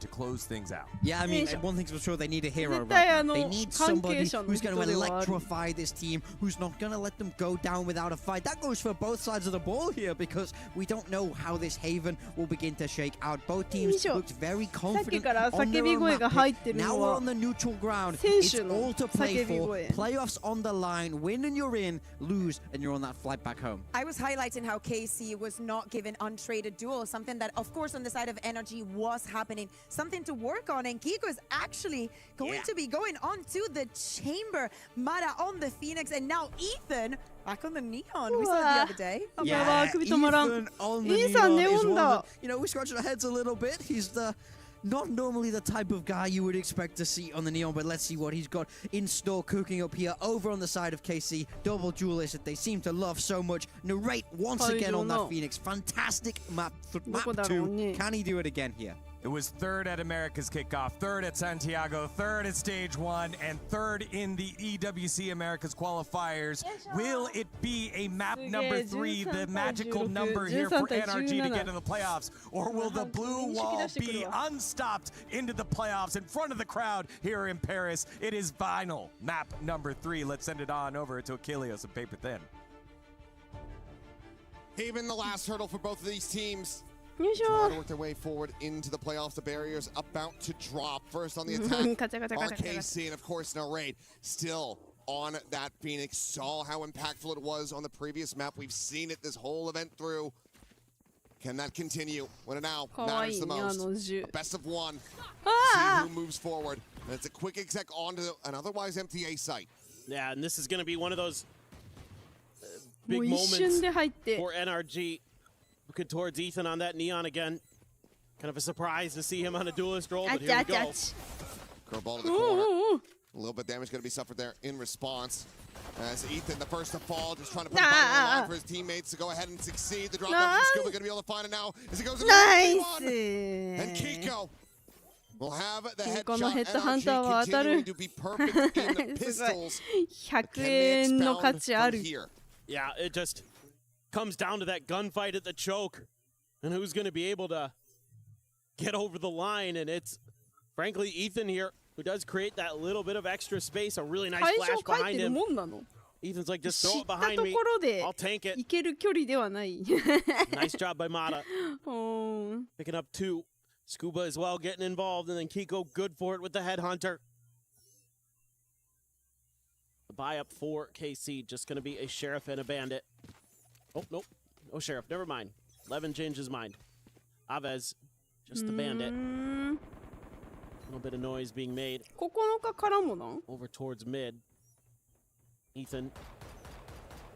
Yeah, I mean, one thing's for sure, they need a hero right now. They need somebody who's going to electrify this team, who's not going to let them go down without a fight. That goes for both sides of the ball here, because we don't know how this Haven will begin to shake out. Both teams looked very confident on their own map pick. Now we're on the neutral ground. It's all to play for. Playoffs on the line. Win and you're in. Lose and you're on that flight back home. I was highlighting how KC was not given untraded duel, something that, of course, on the side of NRG was happening, something to work on, and Kiko is actually going to be going on to the chamber. Mara on the Phoenix, and now Ethan back on the Neon. We saw it the other day. Yeah, Ethan on the Neon is one of the, you know, we scratched our heads a little bit. He's the not normally the type of guy you would expect to see on the Neon, but let's see what he's got in store cooking up here over on the side of KC. Double duelist that they seem to love so much. Narrate once again on that Phoenix. Fantastic map 2. Can he do it again here? It was third at America's kickoff, third at Santiago, third at Stage 1, and third in the EWC America's qualifiers. Will it be a map number 3, the magical number here for NRG to get in the playoffs? Or will the blue wall be unstopped into the playoffs in front of the crowd here in Paris? It is final map number 3. Let's send it on over to Achilles and Paper Thin. Haven, the last hurdle for both of these teams. Trying to work their way forward into the playoffs. The barrier's about to drop. First on the attack, RKC, and of course Narrate still on that Phoenix. Saw how impactful it was on the previous map. We've seen it this whole event through. Can that continue when it now matters the most? A best of one. See who moves forward. And it's a quick exec onto an otherwise empty A site. Yeah, and this is going to be one of those big moments for NRG. Looking towards Ethan on that Neon again. Kind of a surprise to see him on a duelist roll, but here we go. Curveball to the corner. A little bit of damage going to be suffered there in response. As Ethan, the first to fall, just trying to put a body on the line for his teammates to go ahead and succeed. The drop down from Scuba going to be able to find it now as it goes into the and Kiko will have the headshot. NRG continuing to be perfect in the pistols. Can they expound from here? Yeah, it just comes down to that gunfight at the choke and who's going to be able to get over the line. And it's, frankly, Ethan here who does create that little bit of extra space. A really nice flash behind him. Ethan's like, just throw it behind me. I'll tank it. Nice job by Mata. Picking up 2. Scuba as well getting involved. And then Kiko good for it with the headhunter. The buy up for KC. Just going to be a Sheriff and a Bandit. Oh, nope. No Sheriff. Never mind. 11 changes mind. Aves, just the Bandit. A little bit of noise being made. Over towards mid. Ethan,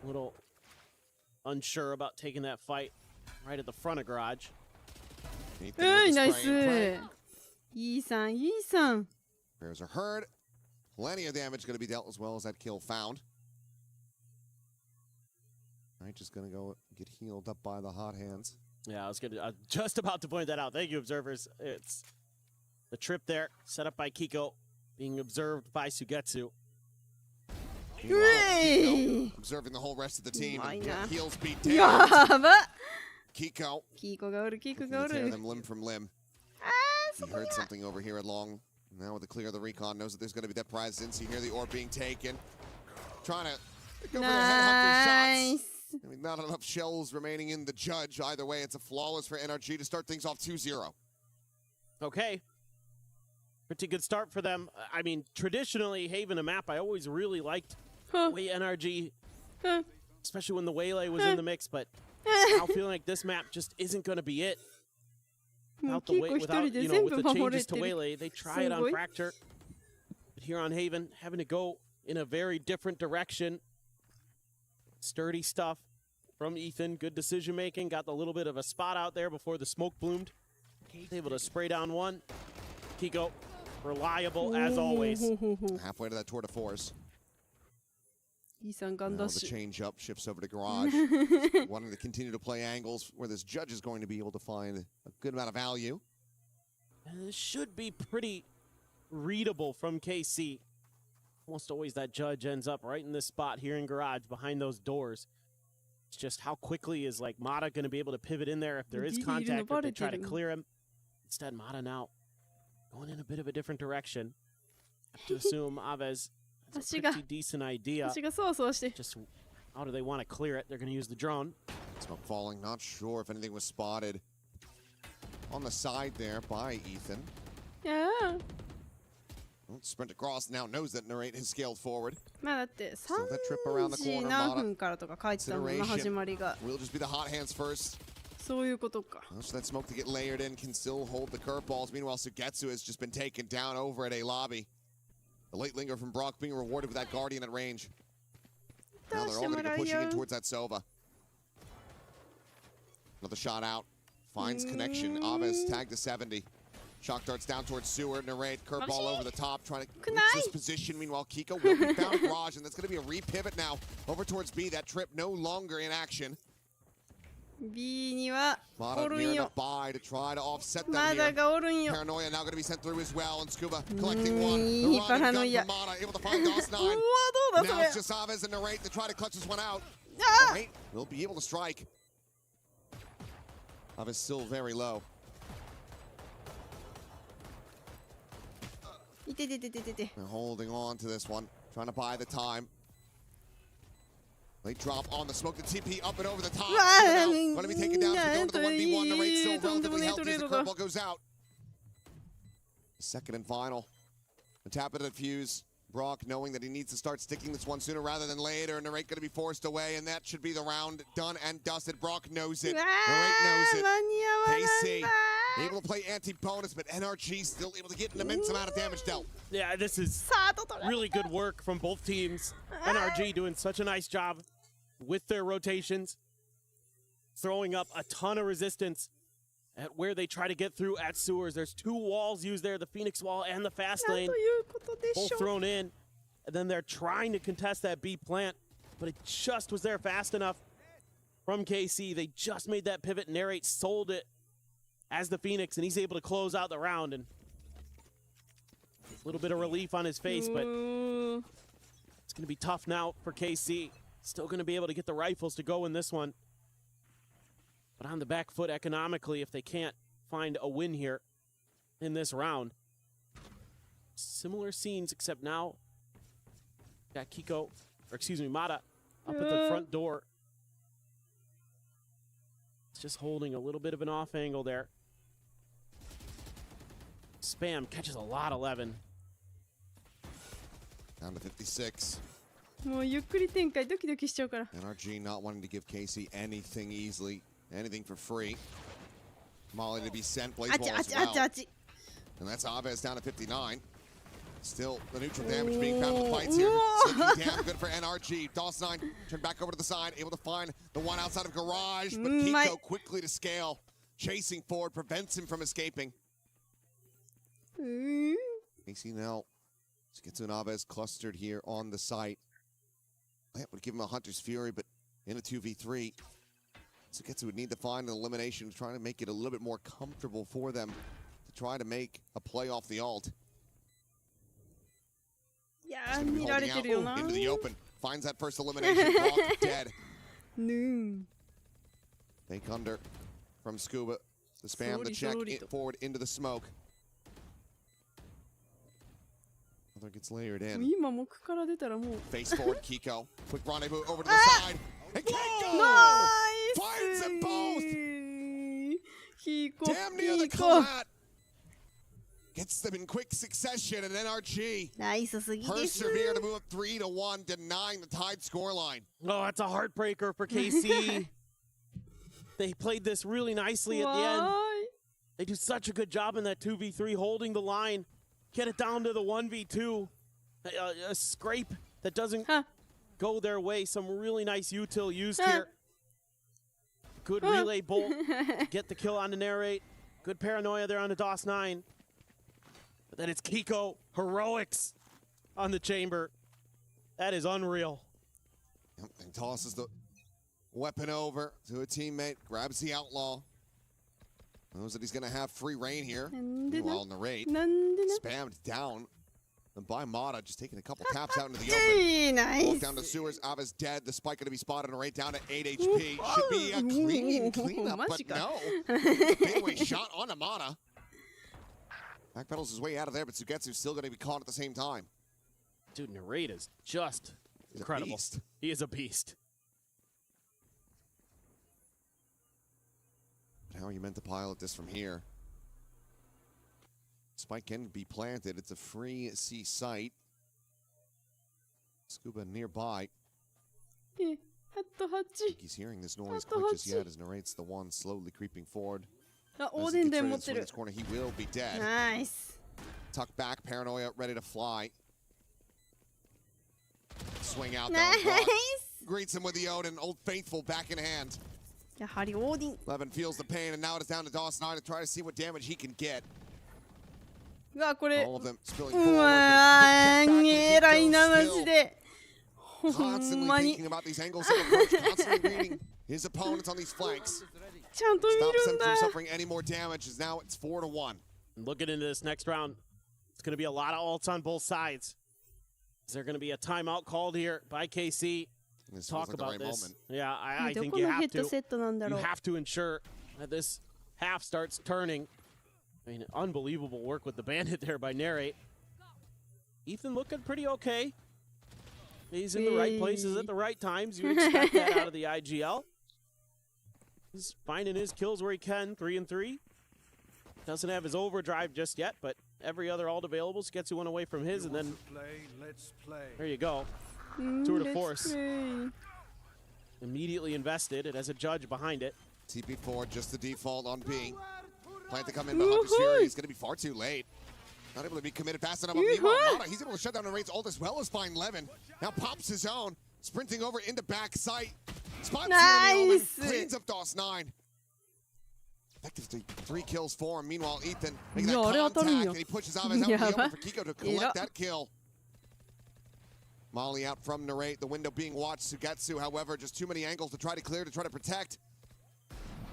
a little unsure about taking that fight right at the front of garage. Hey, nice. Ethan. Prayers are heard. Plenty of damage going to be dealt as well as that kill found. All right, just going to go get healed up by the hot hands. Yeah, I was just about to point that out. Thank you, observers. It's the trip there, set up by Kiko, being observed by Sugetsu. Observing the whole rest of the team. Heels beat down. Kiko. Tear them limb from limb. He heard something over here at long. Now with the clear of the recon, knows that there's going to be that presence. You hear the orb being taken. Trying to go for the headhunter shots. I mean, not enough shells remaining in the judge. Either way, it's a flawless for NRG to start things off 2-0. Okay. Pretty good start for them. I mean, traditionally, Haven, a map I always really liked. Way NRG, especially when the Waylay was in the mix, but now feeling like this map just isn't going to be it. Without the with the changes to Waylay, they try it on Fracture. But here on Haven, having to go in a very different direction. Sturdy stuff from Ethan. Good decision making. Got the little bit of a spot out there before the smoke bloomed. Able to spray down one. Kiko, reliable as always. Halfway to that tour de force. Now the change up shifts over to Garage. Wanting to continue to play angles where this judge is going to be able to find a good amount of value. And this should be pretty readable from KC. Almost always that judge ends up right in this spot here in Garage behind those doors. It's just how quickly is like Mata going to be able to pivot in there if there is contact or if they try to clear him. Instead, Mata now going in a bit of a different direction. Have to assume Aves has a pretty decent idea. Just how do they want to clear it? They're going to use the drone. Smoke falling, not sure if anything was spotted on the side there by Ethan. Yeah. Sprint across, now knows that Narrate has scaled forward. まあだって3 So that trip around the 時 corner, 何 Mata. 分からとか書いてたもんな、始まりが。 We'll just be the hot hands first. そういうことか。 So that smoke to get layered in can still hold the curveballs. Meanwhile, Sugetsu has just been taken down over at A lobby. The late linger from Brock being rewarded with that Guardian at range. Now they're all going to go pushing in towards that Sova. Another shot out. Finds connection. Aves tagged to 70. Shock darts down towards Sewer. Narrate. Curveball over the top. Trying to reach this position. Meanwhile, Kiko will be found Garage. And that's going to be a re-pivot now over towards B. That trip no longer in action. B にはおるん Mata よ。 by to try to offset them まだがおるんよ。 Paranoia now going to be sent through as well. And Scuba collecting one. The run and gun Paranoia. from Mata. Able to find DOS 9. うわ、どうだ Now それ it's。just Aves and Narrate to try to clutch this one out. Narrate will be able to strike. Aves still very low. いてててててて。 They're holding on to this one. Trying to buy the time. They drop on the smoke. The TP up and over the top. Going to be taken down as we go into the 1v1. Narrate still relatively healthy as the curveball goes out. Second and final. The tap of the fuse. Brock knowing that he needs to start sticking this one sooner rather than later. Narrate going to be forced away, and that should be the round done and dusted. Brock knows it. Narrate knows it. KC able to play anti-bonus, but NRG still able to get an immense amount of damage dealt. Yeah, this is really good work from both teams. NRG doing such a nice job with their rotations, throwing up a ton of resistance at where they try to get through at Sewers. There's two walls used there, the Phoenix wall and the fast lane, both thrown in. And then they're trying to contest that B plant, but it just was there fast enough from KC. They just made that pivot. Narrate sold it as the Phoenix, and he's able to close out the round. And a little bit of relief on his face, but it's going to be tough now for KC. Still going to be able to get the rifles to go in this one. But on the back foot economically, if they can't find a win here in this round. Similar scenes, except now got Kiko, or excuse me, Mata up at the front door. It's just holding a little bit of an off angle there. Spam catches a lot, 11. Down to 56. もうゆっくり展開ドキドキしちゃうから。 NRG not wanting to give KC anything easily, anything for free. Molly to be sent, Blaze Ball as well. And that's Aves down to 59. Still, the neutral damage being found in the fights here. Sneaking down, good for NRG. DOS9 turned back over to the side, able to find the one outside of Garage, but Kiko quickly to scale. Chasing forward, prevents him from escaping. KC now Sugetsu and Aves clustered here on the site. That would give him a Hunter's Fury, but in a 2v3, Sugetsu would need to find an elimination, trying to make it a little bit more comfortable for them to try to make a play off the ult. Yeah, into the open. Finds that first elimination. Blocked, dead. No. Fake under from Scuba. The spam, the check, it forward into the smoke. Another gets layered in. Face forward, Kiko. Quick rendezvous over to the side. And Kiko! Nice! Finds them both! Kiko, damn near the collat! Gets them in quick succession, and NRG persevere to move up 3-1, denying the tied scoreline. Oh, that's a heartbreaker for KC. They played this really nicely at the end. They do such a good job in that 2v3, holding the line, get it down to the 1v2. A scrape that doesn't go their way. Some really nice util used here. Good relay bolt, get the kill on the narrate. Good paranoia there on the DOS 9. But then it's Kiko heroics on the chamber. That is unreal. And tosses the weapon over to a teammate, grabs the outlaw. Knows that he's going to have free reign here. Meanwhile, narrate spammed down by Mata, just taking a couple taps out into the open. Nice. Down to sewers. Ava's dead. The spike going to be spotted. Narrate down to 8 HP. Should be a cleanup, but no. Fadeaway shot on Mata. Backpedals his way out of there, but Sugetsu's still going to be caught at the same time. Dude, narrate is just incredible. He is a beast. But how are you meant to pilot this from here? Spike can be planted. It's a free C site. Scuba nearby. He's hearing this noise quite just yet as narrates the one slowly creeping forward. As he gets ready to swing his corner, he will be dead. Nice. Tuck back, paranoia, ready to fly. Swing out. Nice. Greets him with the Odin, Old Faithful back in hand. Levin feels the pain, and now it is down to Dawson 9 to try to see what damage he can get. All of them spilling forward. Constantly thinking about these angles of approach, constantly reading his opponents on these flanks. Stops them from suffering any more damage, as now it's 4-1. Looking into this next round, it's going to be a lot of ults on both sides. Is there going to be a timeout called here by KC? This Talk about right this. Moment. Yeah, I think you have to. You have to ensure that this half starts turning. I mean, unbelievable work with the bandit there by Narrate. Ethan looking pretty okay. He's in the right places at the right times. You expect that out of the IGL. He's finding his kills where he can, 3-3. Doesn't have his overdrive just yet, but every other ult available gets you one away from his, and then there you go. Tour de force. Immediately invested. It has a judge behind it. TP4 just the default on B. Plan to come in, but Hunter's Fury is going to be far too late. Not able to be committed fast enough on Mata. He's able to shut down Narrate's ult as well as find Levin. Now pops his own, sprinting over into back sight. Spots here, cleans up DOS 9. Effectively 3 kills for him. Meanwhile, Ethan making that contact, and he pushes Aves out in the open for Kiko to collect that kill. Molly out from Narrate, the window being watched. Sugetsu, however, just too many angles to try to clear, to try to protect.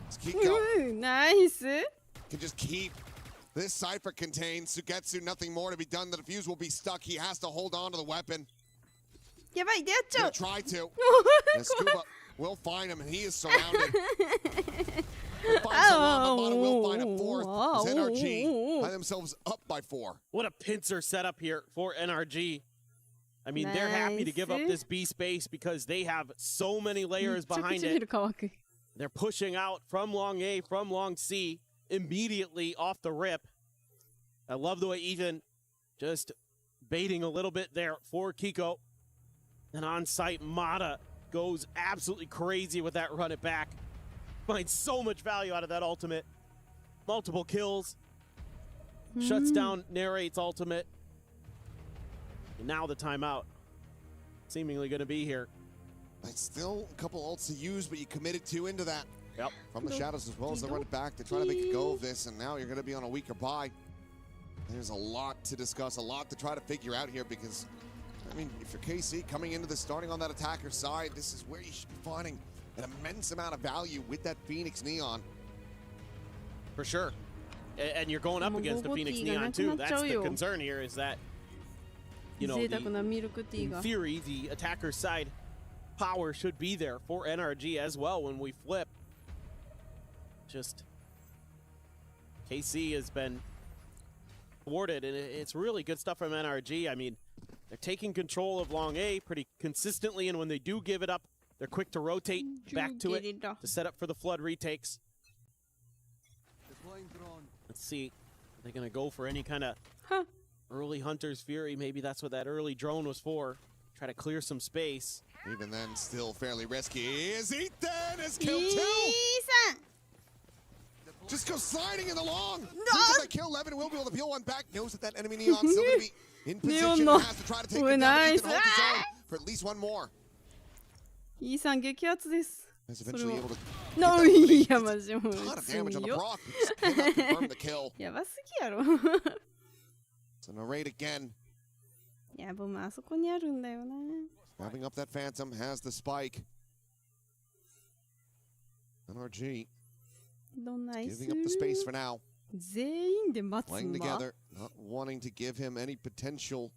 It's Kiko. Nice. Can just keep this cipher contained. Sugetsu, nothing more to be done. The defuse will be stuck. He has to hold on to the weapon. He'll try to. And Scuba will find him, and he is surrounded. Will find a fourth. As NRG find themselves up by 4. What a pincer setup here for NRG. I mean, they're happy to give up this B space because they have so many layers behind it. They're pushing out from long A, from long C, immediately off the rip. I love the way Ethan just baiting a little bit there for Kiko. And on site, Mata goes absolutely crazy with that run it back. Finds so much value out of that ultimate. Multiple kills. Shuts down Narrate's ultimate. And now the timeout. Seemingly going to be here. It's still a couple ults to use, but you committed 2 into that. Yep. From the shadows as well as the run it back to try to make a go of this, and now you're going to be on a weaker buy. There's a lot to discuss, a lot to try to figure out here because, I mean, if you're KC coming into this, starting on that attacker side, this is where you should be finding an immense amount of value with that Phoenix Neon. For sure. And you're going up against the Phoenix Neon too. That's the concern here is that, you know, in theory, the attacker side power should be there for NRG as well when we flip. Just KC has been thwarted, and it's really good stuff from NRG. I mean, they're taking control of long A pretty consistently, and when they do give it up, they're quick to rotate back to it to set up for the flood retakes. Let's see. Are they going to go for any kind of early Hunter's Fury? Maybe that's what that early drone was for. Try to clear some space. Even then, still fairly risky. Is Ethan has killed two? Just go sliding in the long. No. That kill 11 will be able to peel one back. Knows that that enemy Neon still going to be in position. Has to try to take it down. Ethan holds his own for at least one more. Ethan 激アツです。 Is eventually able to no, いやマジもう a lot of damage on the Brock. Just cannot confirm the kill. やばすぎやろ。 So narrate again. いやボムあそこにあるんだよな。 Grabbing up that Phantom has the spike. NRG giving up the space for now. 全員で待つんだ。 Playing together, not wanting to give him any potential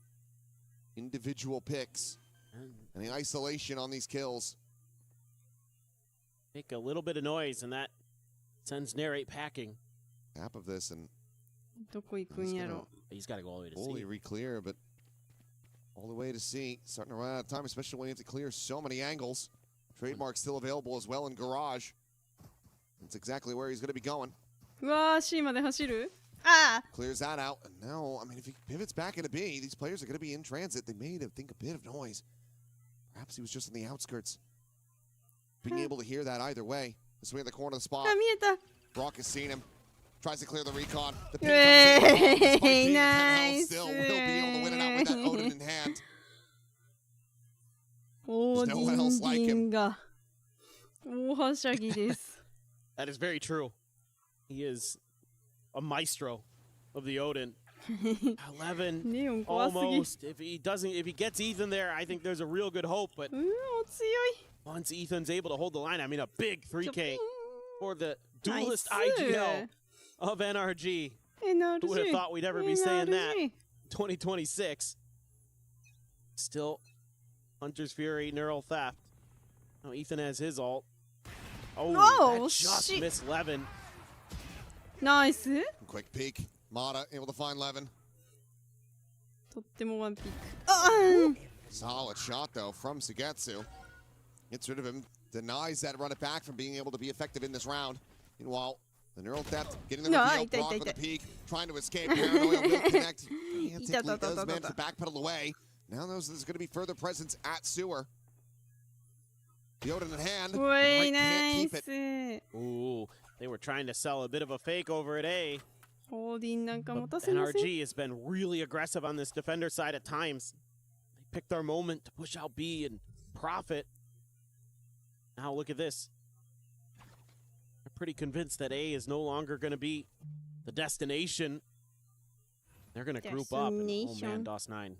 individual picks. Any isolation on these kills. Make a little bit of noise, and that sends Narrate packing. Half of this, and どこ行くんやろ。 He's got to go all the way to fully C. Re-clear, but all the way to C. Starting to run out of time, especially when you have to clear so many angles. Trademark still available as well in Garage. That's exactly where he's going to be going. うわー C まで走る。ああ。 Clears that out, and now, I mean, if he pivots back into B, these players are going to be in transit. They made, I think, a bit of noise. Perhaps he was just on the outskirts. Being able to hear that either way. This way in the corner of the spot. Brock has seen him. Tries to clear the recon. The pin comes in. Despite being a 10 health, still will be able to win it out with that Odin in hand. There's no one else like him. That is very true. He is a maestro of the Odin. 11 almost. If he gets Ethan there, I think there's a real good hope. But once Ethan's able to hold the line, I mean, a big 3K for the duelist IGL of NRG. Who would have thought we'd ever be saying that? 2026. Still, Hunter's Fury, Neural Theft. Now Ethan has his ult. Oh, that just missed Levin. Nice. Quick peek. Mata able to find Levin. とってもワンピーク。 Solid shot though from Sugetsu. Gets rid of him. Denies that run it back from being able to be effective in this round. Meanwhile, the Neural Theft getting the reveal. Brock with the peek. Trying to escape. Paranoia will connect. Frantically does manage to backpedal away. Now there's going to be further presence at Sewer. The Odin in hand. Can't keep it. Ooh, they were trying to sell a bit of a fake over at A. NRG has been really aggressive on this defender side at times. They picked their moment to push out B and profit. Now look at this. They're pretty convinced that A is no longer going to be the destination. They're going to group up. And, oh man, DOS9.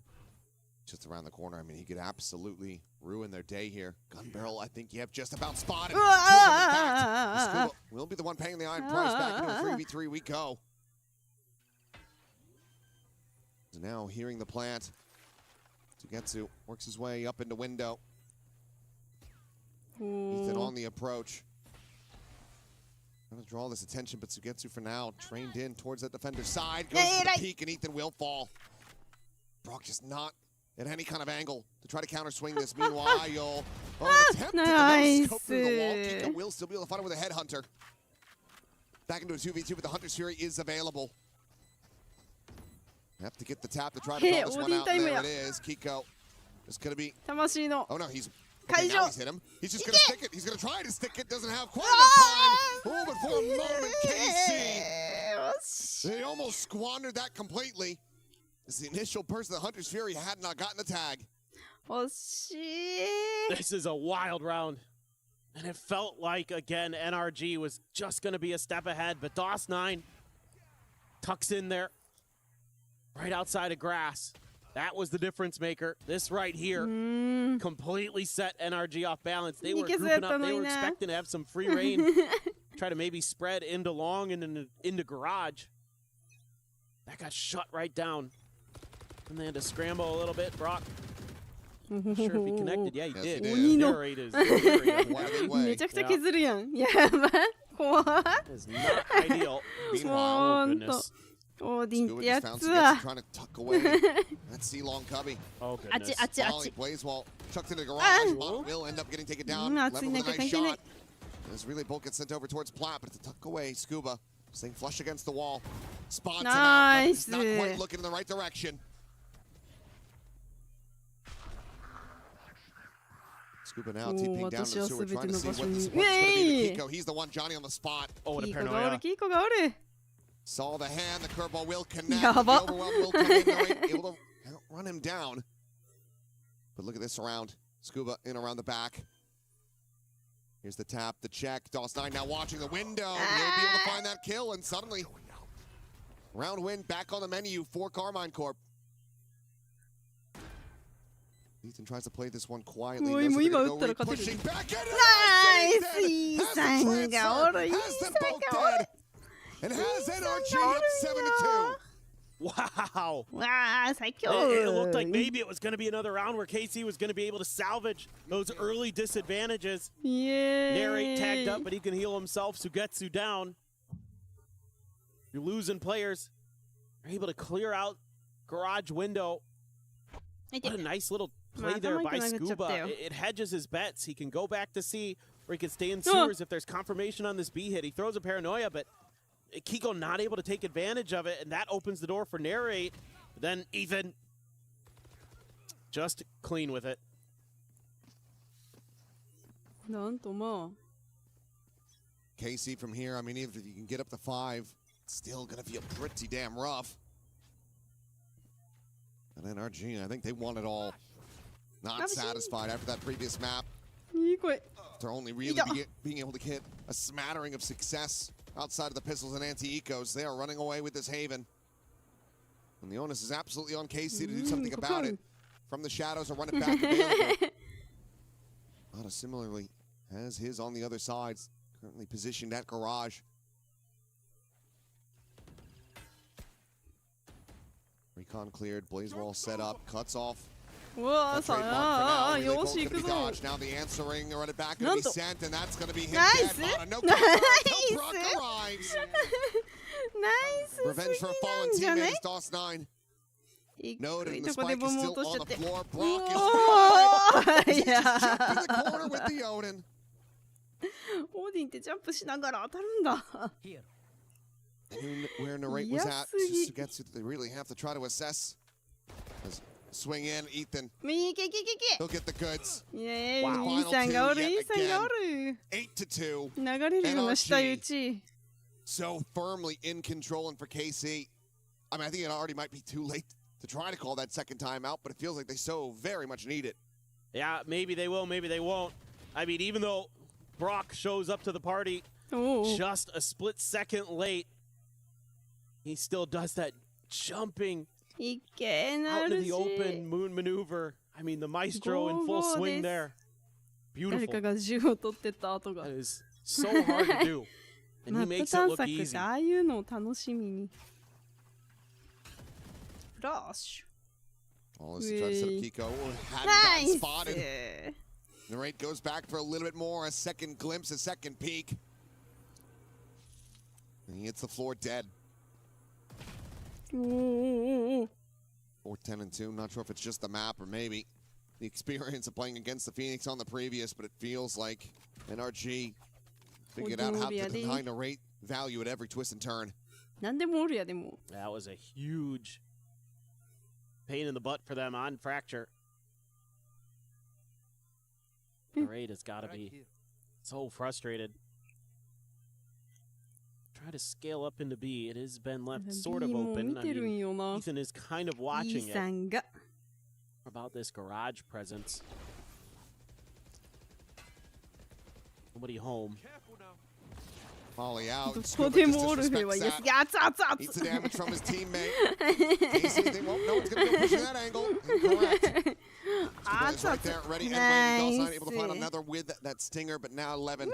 Just around the corner. I mean, he could absolutely ruin their day here. Gun barrel, I think you have just about spotted. Will be the one paying the iron price. Back into a 3v3 we go. So now hearing the plant. Sugetsu works his way up into window. Ethan on the approach. Trying to draw this attention, but Sugetsu for now trained in towards that defender's side. Goes to the peak, and Ethan will fall. Brock just not at any kind of angle to try to counter swing this. Meanwhile, an attempt to scope through the wall. Kika will still be able to fight it with a headhunter. Back into a 2v2, but the Hunter's Fury is available. Have to get the tap to try to draw this one out. There it is. Kiko is going to be. Oh no, he's. Okay, now he's hit him. He's just going to stick it. He's going to try to stick it. Doesn't have quite enough time. Oh, but for a moment, KC. They almost squandered that completely. As the initial burst of the Hunter's Fury had not gotten the tag. This is a wild round. And it felt like, again, NRG was just going to be a step ahead. But DOS9 tucks in there. right outside of grass. That was the difference maker. This right here completely set NRG off balance. They were grouping up. They were expecting to have some free reign. Try to maybe spread into long and into garage. That got shut right down. And they had to scramble a little bit. Brock. Not sure if he connected. Yeah, he did. Narrate is not ideal. Meanwhile, oh goodness. オーディンってやつは trying to tuck away. Let's see long cubby. Oh goodness. Molly Blazewall chucked into the garage. Will end up getting taken down. Level with a nice shot. As relay bolt gets sent over towards Platt, but it's a tuck away. Scuba staying flush against the wall. Spots nice. Not quite looking in the right direction. Scuba now TPing down to the sewer, trying to see what this one's going to be. Kiko, he's the one. Johnny on the spot. Oh, what a paranoia. Kikoがおる Saw the hand, the curveball will connect. The overwhelm will come in, able to run him down. But look at this around. Scuba in around the back. Here's the tap, the check. DOS9 now watching the window. He'll be able to find that kill, and suddenly, round win back on the menu for Carmine Corp. Ethan tries to play this one quietly. Pushing back in. Nice! Ethanがおる Has them both dead. And has NRG up 7-2. Wow. Wow, it looked like maybe it was going to be another round where KC was going to be able to salvage those early disadvantages. Yeah. Narrate tagged up, but he can heal himself. Sugetsu down. You're losing players. You're able to clear out garage window. What a nice little play there by Scuba. It hedges his bets. He can go back to C, or he can stay in sewers if there's confirmation on this B hit. He throws a paranoia, but Kiko not able to take advantage of it, and that opens the door for Narrate. Then Ethan just clean with it. なんとまあ KC from here, I mean, even if you can get up to 5, it's still going to feel pretty damn rough. And NRG, I think they want it all. Not satisfied after that previous map. They're only really being able to get a smattering of success outside of the pistols and anti-ecos. They are running away with this haven. And the onus is absolutely on KC to do something about it. From the shadows and run it back available. Otta similarly has his on the other side. Currently positioned at garage. Recon cleared, Blazewall set up, cuts off. Whoa, now the answering, run it back, gonna be sent, and that's gonna be him dead. No Brock arrives. Nice. Revenge for a fallen teammate is DOS9. Noted, and the spike is still on the floor. Brock is jump in the corner with the Odin. オーディンってジャンプしながら当たるんだ。 Where Narrate was at, Sugetsu, they really have to try to assess. Swing in, Ethan. He'll get the goods. Yay, Ethan がおる、Ethan がおる。 8-2. 流れるような下打ち。 So firmly in control, and for KC, I mean, I think it already might be too late to try to call that second time out, but it feels like they so very much need it. Yeah, maybe they will, maybe they won't. I mean, even though Brock shows up to the party just a split second late, he still does that jumping out into the open moon maneuver. I mean, the maestro in full swing there. Beautiful. That is so hard to do. And he makes it look easy. ああいうのを楽しみに。フラッシュ。 All this to try to set up Kiko. Hadn't gotten spotted. Narrate goes back for a little bit more. A second glimpse, a second peek. And he hits the floor dead. 4-10-2. Not sure if it's just the map or maybe the experience of playing against the Phoenix on the previous, but it feels like NRG figured out how to deny Narrate value at every twist and turn. That was a huge pain in the butt for them on Fracture. Narrate has got to be so frustrated. Try to scale up into B. It has been left sort of open. I mean, Ethan is kind of watching it. About this garage presence. Nobody home. Molly out. どこでもオルフェはいいです。いや、熱々熱々。 Eats the damage from his teammate. Casey, they won't know it's going to go pushing that angle. Incorrect. He's right there, ready and ready. Not able to find another with that stinger, but now 11.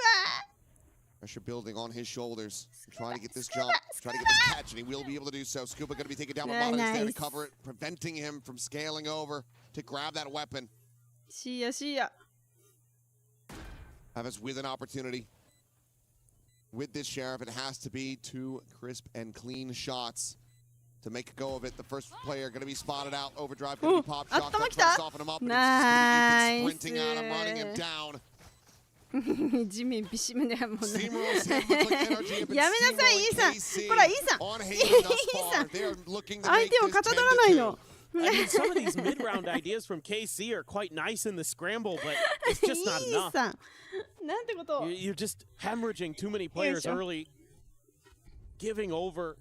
Pressure building on his shoulders. Trying to get this jump, trying to get this catch, and he will be able to do so. Scuba going to be taken down, but Mata is there to cover it, preventing him from scaling over to grab that weapon. See ya. Have with an opportunity. With this Sheriff, it has to be 2 crisp and clean shots to make a go of it. The first player going to be spotted out. Overdrive going to be popped. Shotgun trying to soften him up. Nice. Sprinting at him, running him down. 地面ビシムでもうね。 Steamrolls him, looks like NRG やめなさい、イーサン。ほら、イーサン。イーサン。相手をかたどらないの。 I mean, some of these mid-round ideas from KC are quite nice in the scramble, but it's just not enough. You're just hemorrhaging too many players early, giving over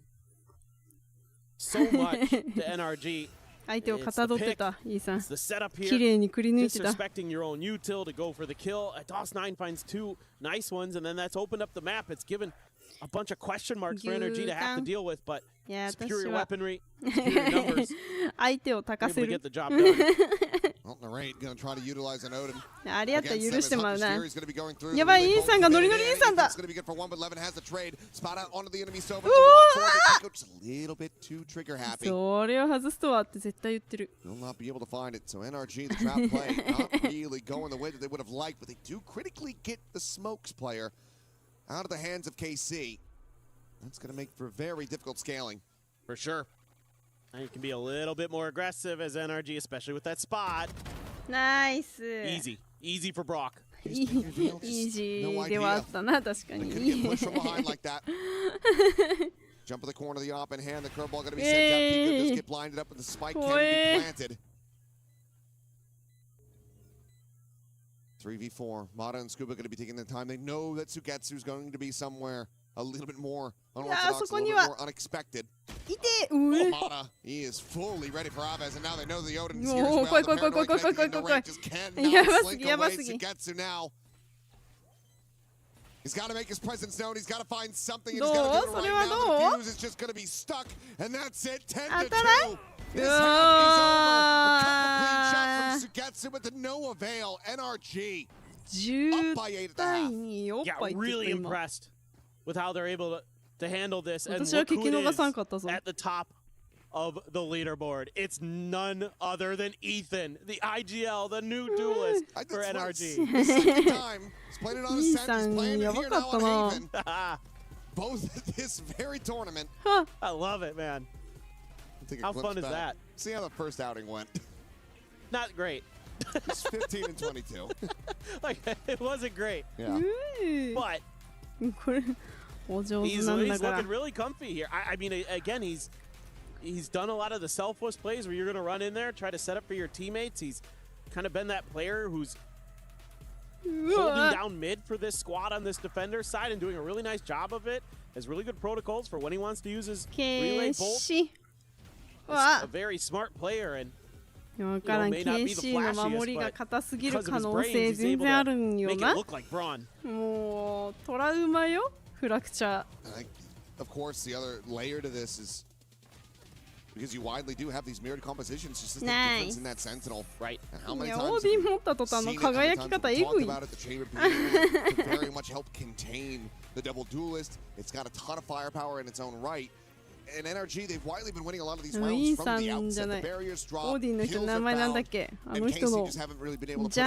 so much to NRG. 相手をかたどってた、イーサン。 The setup here, 綺麗にくり抜いてた。 disrespecting your own util to go for the kill. DOS9 finds 2 nice ones, and then that's opened up the map. It's given a bunch of question marks for NRG to have to deal with, but superior weaponry, superior numbers. 相手を高せる。 Get the job done. Well, Narrate going to try to utilize an Odin. ありがとう、許してもらうな。やばい、イーサンがノリノリイーサンだ。 It's going to be good for 1, but Levin has the trade. Spot out onto the enemy Sova. Just a little bit too trigger happy. それを外すとはって絶対言ってる。 Will not be able to find it. So NRG, the trap play, not really going the way that they would have liked, but they do critically get the smokes player out of the hands of KC. That's going to make for very difficult scaling. For sure. And you can be a little bit more aggressive as NRG, especially with that spot. Nice. Easy. Easy for Brock. Easy ではあったな、確かに。 Jump to the corner of the op in hand. The curveball going to be sent out. Kiko does get blinded up, but the spike can be planted. 3v4. Mata and Scuba going to be taking their time. They know that Sugetsu's going to be somewhere a little bit more unorthodox, a little bit more unexpected. Mata, he is fully ready for Aves, and now they know the Odin is here as well. The paranoid connecting in the range just cannot slink away. Sugetsu now. He's got to make his presence known. He's got to find something. And he's got to do it right now. The fuse is just going to be stuck, and that's it. 10-2. This half is over. A couple clean shots from Sugetsu, but to no avail. NRG up by 8 at the half. Yeah, really impressed with how they're able to handle this. And look who it is at the top of the leaderboard. It's none other than Ethan, the IGL, the new duelist for NRG. Second time. He's played it on a set. He's playing it here now on Haven. Both this very tournament. I love it, man. How fun is that? See how the first outing went. Not great. It's 15 and 22. Like, it wasn't great. Yeah. But he's looking really comfy here. I mean, again, he's done a lot of the selfless plays where you're going to run in there, try to set up for your teammates. He's kind of been that player who's holding down mid for this squad on this defender side and doing a really nice job of it. Has really good protocols for when he wants to use his relay bolt. A very smart player and may not be the flashiest, but because of his brains, he's able to make it look like Braun. もうトラウマよ、フラクチャー。 Of course, the other layer to this is because you widely do have these mirrored compositions, just the difference in that Sentinel. Right. And how many オ times ーディン持った途端の輝き方エグい。 about it, the chamber could very much help contain the double duelist. It's got a ton of firepower in its own right. And NRG, they've widely been winning a lot of these rounds from the outset. The barriers drop, オーディンの人の名前なんだっけ？あの人のジャ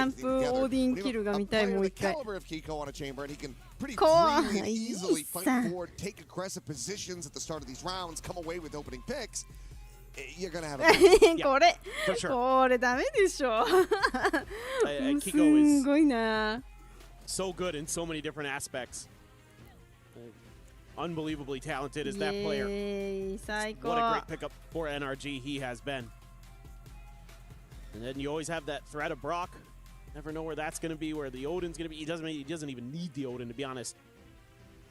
ンプオーディンキルが見たいもう一回。怖い、イーサン。 Take aggressive positions at the start of these rounds, come away with opening picks. You're gonna have これダメでしょ。すんごいな。 So good in so many different aspects. Unbelievably talented is that player. What a great pickup for NRG he has been. And then you always have that threat of Brock. Never know where that's going to be, where the Odin's going to be. He doesn't even need the Odin, to be honest.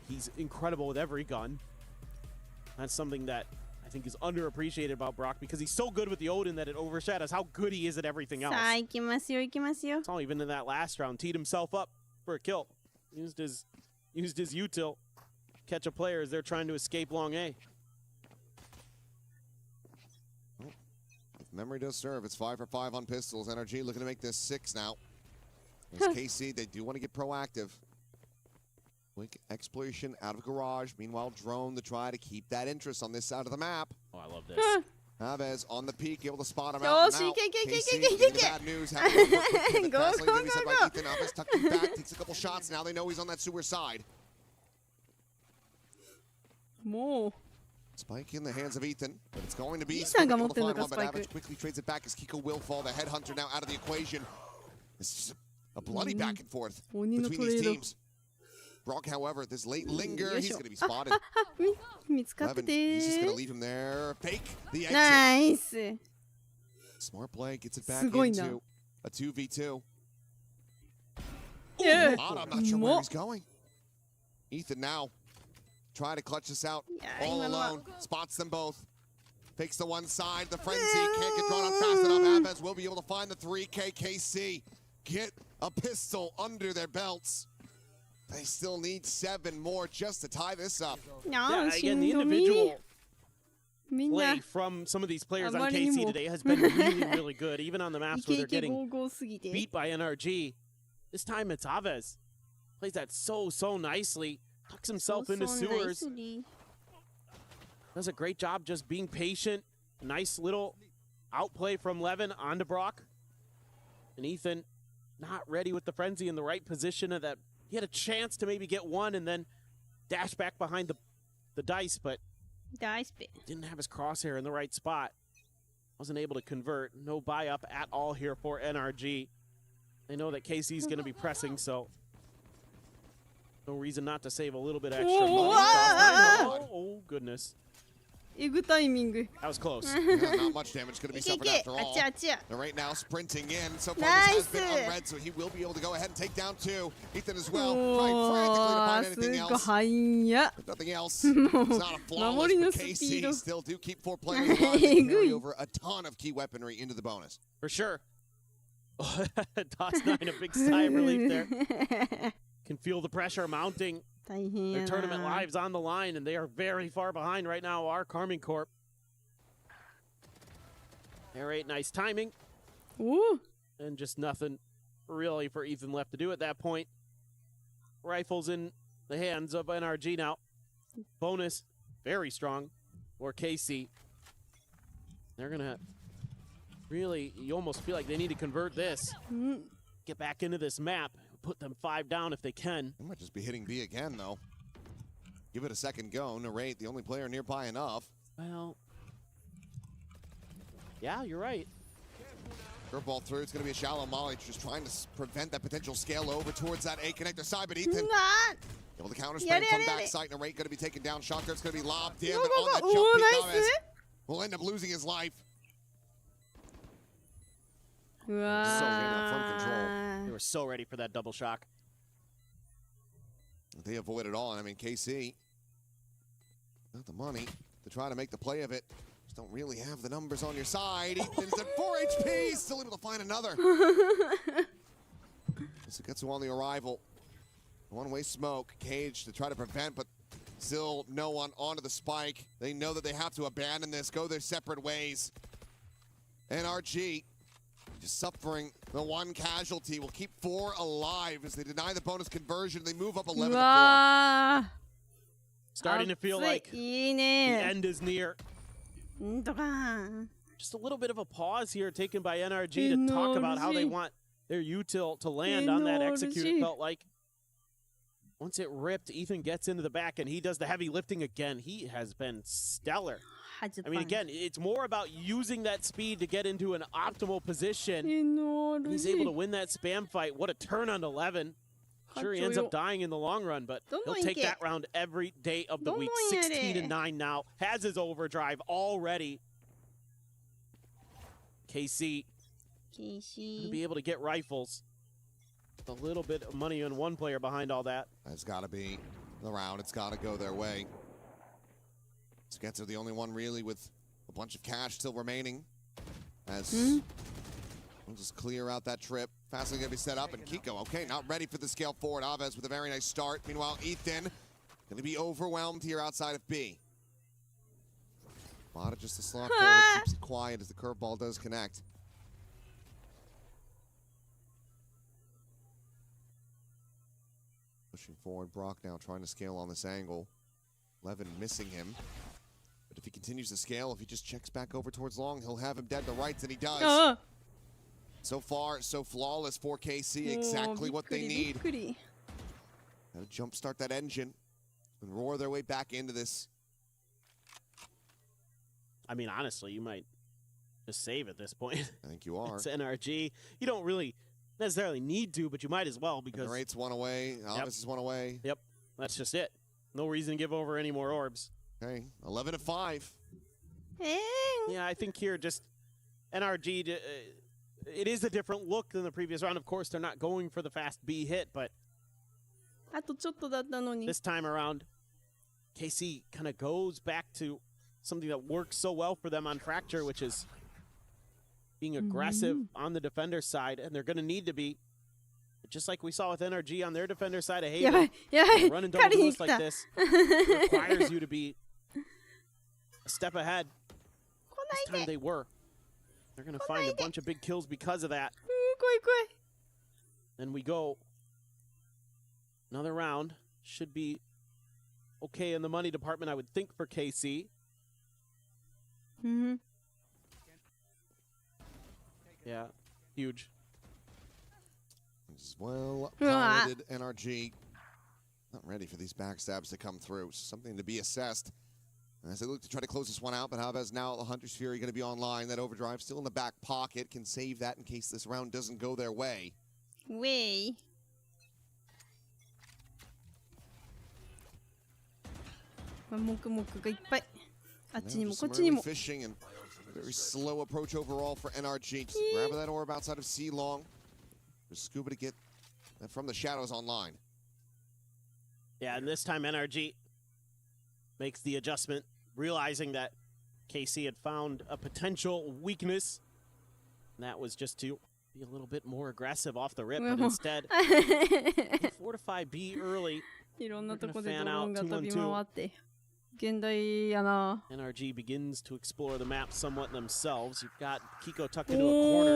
He's incredible with every gun. That's something that I think is underappreciated about Brock because he's so good with the Odin that it overshadows how good he is at everything else. さあ、行きますよ、行きますよ。 It's all even in that last round. Teed himself up for a kill. used his util, catch a player as they're trying to escape long A. If memory does serve, it's 5 for 5 on pistols. NRG looking to make this 6 now. As KC, they do want to get proactive. Quick exploration out of garage. Meanwhile, drone to try to keep that interest on this side of the map. Oh, I love this. Chavez on the peak, able to spot him out. KC, bad news. Go. Ethan Chavez tucked him back, takes a couple shots. Now they know he's on that sewer side. More. Spike in the hands of Ethan, but it's going to be able to find one, but Average quickly trades it back as Kiko will fall. The headhunter now out of the equation. This is a bloody back and forth between these teams. Brock, however, this late linger, he's going to be spotted. Levin, he's just going to leave him there. Fake the exit. Nice. Smart play, gets it back into a 2v2. Yeah. I'm not sure where he's going. Ethan now trying to clutch this out all alone. Spots them both. Fakes the one side. The frenzy can't get drawn out fast enough. Aves will be able to find the 3K. KC get a pistol under their belts. They still need 7 more just to tie this up. Yeah, again, the individual play from some of these players on KC today has been really, really good, even on the maps where they're getting beat by NRG. This time it's Chavez. Plays that so nicely. Tucks himself into sewers. Does a great job just being patient. Nice little outplay from Levin onto Brock. And Ethan not ready with the frenzy in the right position of that. He had a chance to maybe get one and then dash back behind the dice, but didn't have his crosshair in the right spot. Wasn't able to convert. No buy up at all here for NRG. They know that KC's going to be pressing, so no reason not to save a little bit extra money. Oh, goodness. That was close. Not much damage going to be suffered after all. And right now sprinting in. So far this has been unread, so he will be able to go ahead and take down 2. Ethan as well, trying frantically to find anything else. But nothing else. It's not a flawless, but KC still do keep 4 players alive. They carry over a ton of key weaponry into the bonus. For sure. DOS9, a big sigh of relief there. Can feel the pressure mounting. Their tournament lives on the line, and they are very far behind right now, our Carmine Corp. All right, nice timing. Ooh. And just nothing really for Ethan left to do at that point. Rifles in the hands of NRG now. Bonus, very strong for KC. They're going to really, you almost feel like they need to convert this. Get back into this map. Put them 5 down if they can. They might just be hitting B again, though. Give it a second go. Narrate, the only player nearby enough. Well, yeah, you're right. Curveball through. It's going to be a shallow molly, just trying to prevent that potential scale over towards that A connector side. But Ethan able to counter spray from backside. Narrate going to be taken down. Shotgun's going to be lobbed in, but on that jump, Chavez will end up losing his life. So from control. They were so ready for that double shock. They avoid it all. I mean, KC, not the money to try to make the play of it. Just don't really have the numbers on your side. Ethan's at 4 HP, still able to find another. Gets on the arrival. One-way smoke. Cage to try to prevent, but still no one onto the spike. They know that they have to abandon this, go their separate ways. NRG just suffering the 1 casualty. Will keep 4 alive as they deny the bonus conversion. They move up 11 to 4. Starting to feel like the end is near. Just a little bit of a pause here taken by NRG to talk about how they want their util to land on that execute. It felt like once it ripped, Ethan gets into the back and he does the heavy lifting again. He has been stellar. I mean, again, it's more about using that speed to get into an optimal position. And he's able to win that spam fight. What a turn on 11. Sure, he ends up dying in the long run, but he'll take that round every day of the week. 16-9 now. Has his overdrive already. KC to be able to get rifles. A little bit of money on one player behind all that. That's got to be the round. It's got to go their way. Skets are the only one really with a bunch of cash still remaining. As we'll just clear out that trip. Fastly going to be set up, and Kiko, okay, not ready for the scale forward. Aves with a very nice start. Meanwhile, Ethan going to be overwhelmed here outside of B. Bada just a slot forward, keeps it quiet as the curveball does connect. Pushing forward, Brock now trying to scale on this angle. Levin missing him. But if he continues to scale, if he just checks back over towards long, he'll have him dead to rights, and he does. So far, so flawless for KC, exactly what they need. Gotta jumpstart that engine and roar their way back into this. I mean, honestly, you might just save at this point. I think you are. It's NRG. You don't really necessarily need to, but you might as well because... Rate's one away. Alvis is one away. Yep, that's just it. No reason to give over any more orbs. Okay, 11-5. Yeah, I think here just NRG... it is a different look than the previous round. Of course, they're not going for the fast B hit, but this time around, KC kind of goes back to something that works so well for them on Fracture, which is being aggressive on the defender side, and they're going to need to be, just like we saw with NRG on their defender side of Haven. Running double duels like this requires you to be a step ahead. This time they were. They're going to find a bunch of big kills because of that. Then we go. Another round. Should be okay in the money department, I would think, for KC. Yeah, huge. As well piloted NRG. Not ready for these backstabs to come through. Something to be assessed. As they look to try to close this one out, but Havas now the Hunter's Fury going to be online. That overdrive still in the back pocket. Can save that in case this round doesn't go their way. Fishing and very slow approach overall for NRG. Just grabbing that orb outside of C long. For Scuba to get that from the shadows online. Yeah, and this time NRG makes the adjustment, realizing that KC had found a potential weakness. And that was just to be a little bit more aggressive off the rip, but instead, fortify B early. They're gonna fan out 2-1-2. NRG begins to explore the map somewhat themselves. You've got Kiko tucked into a corner.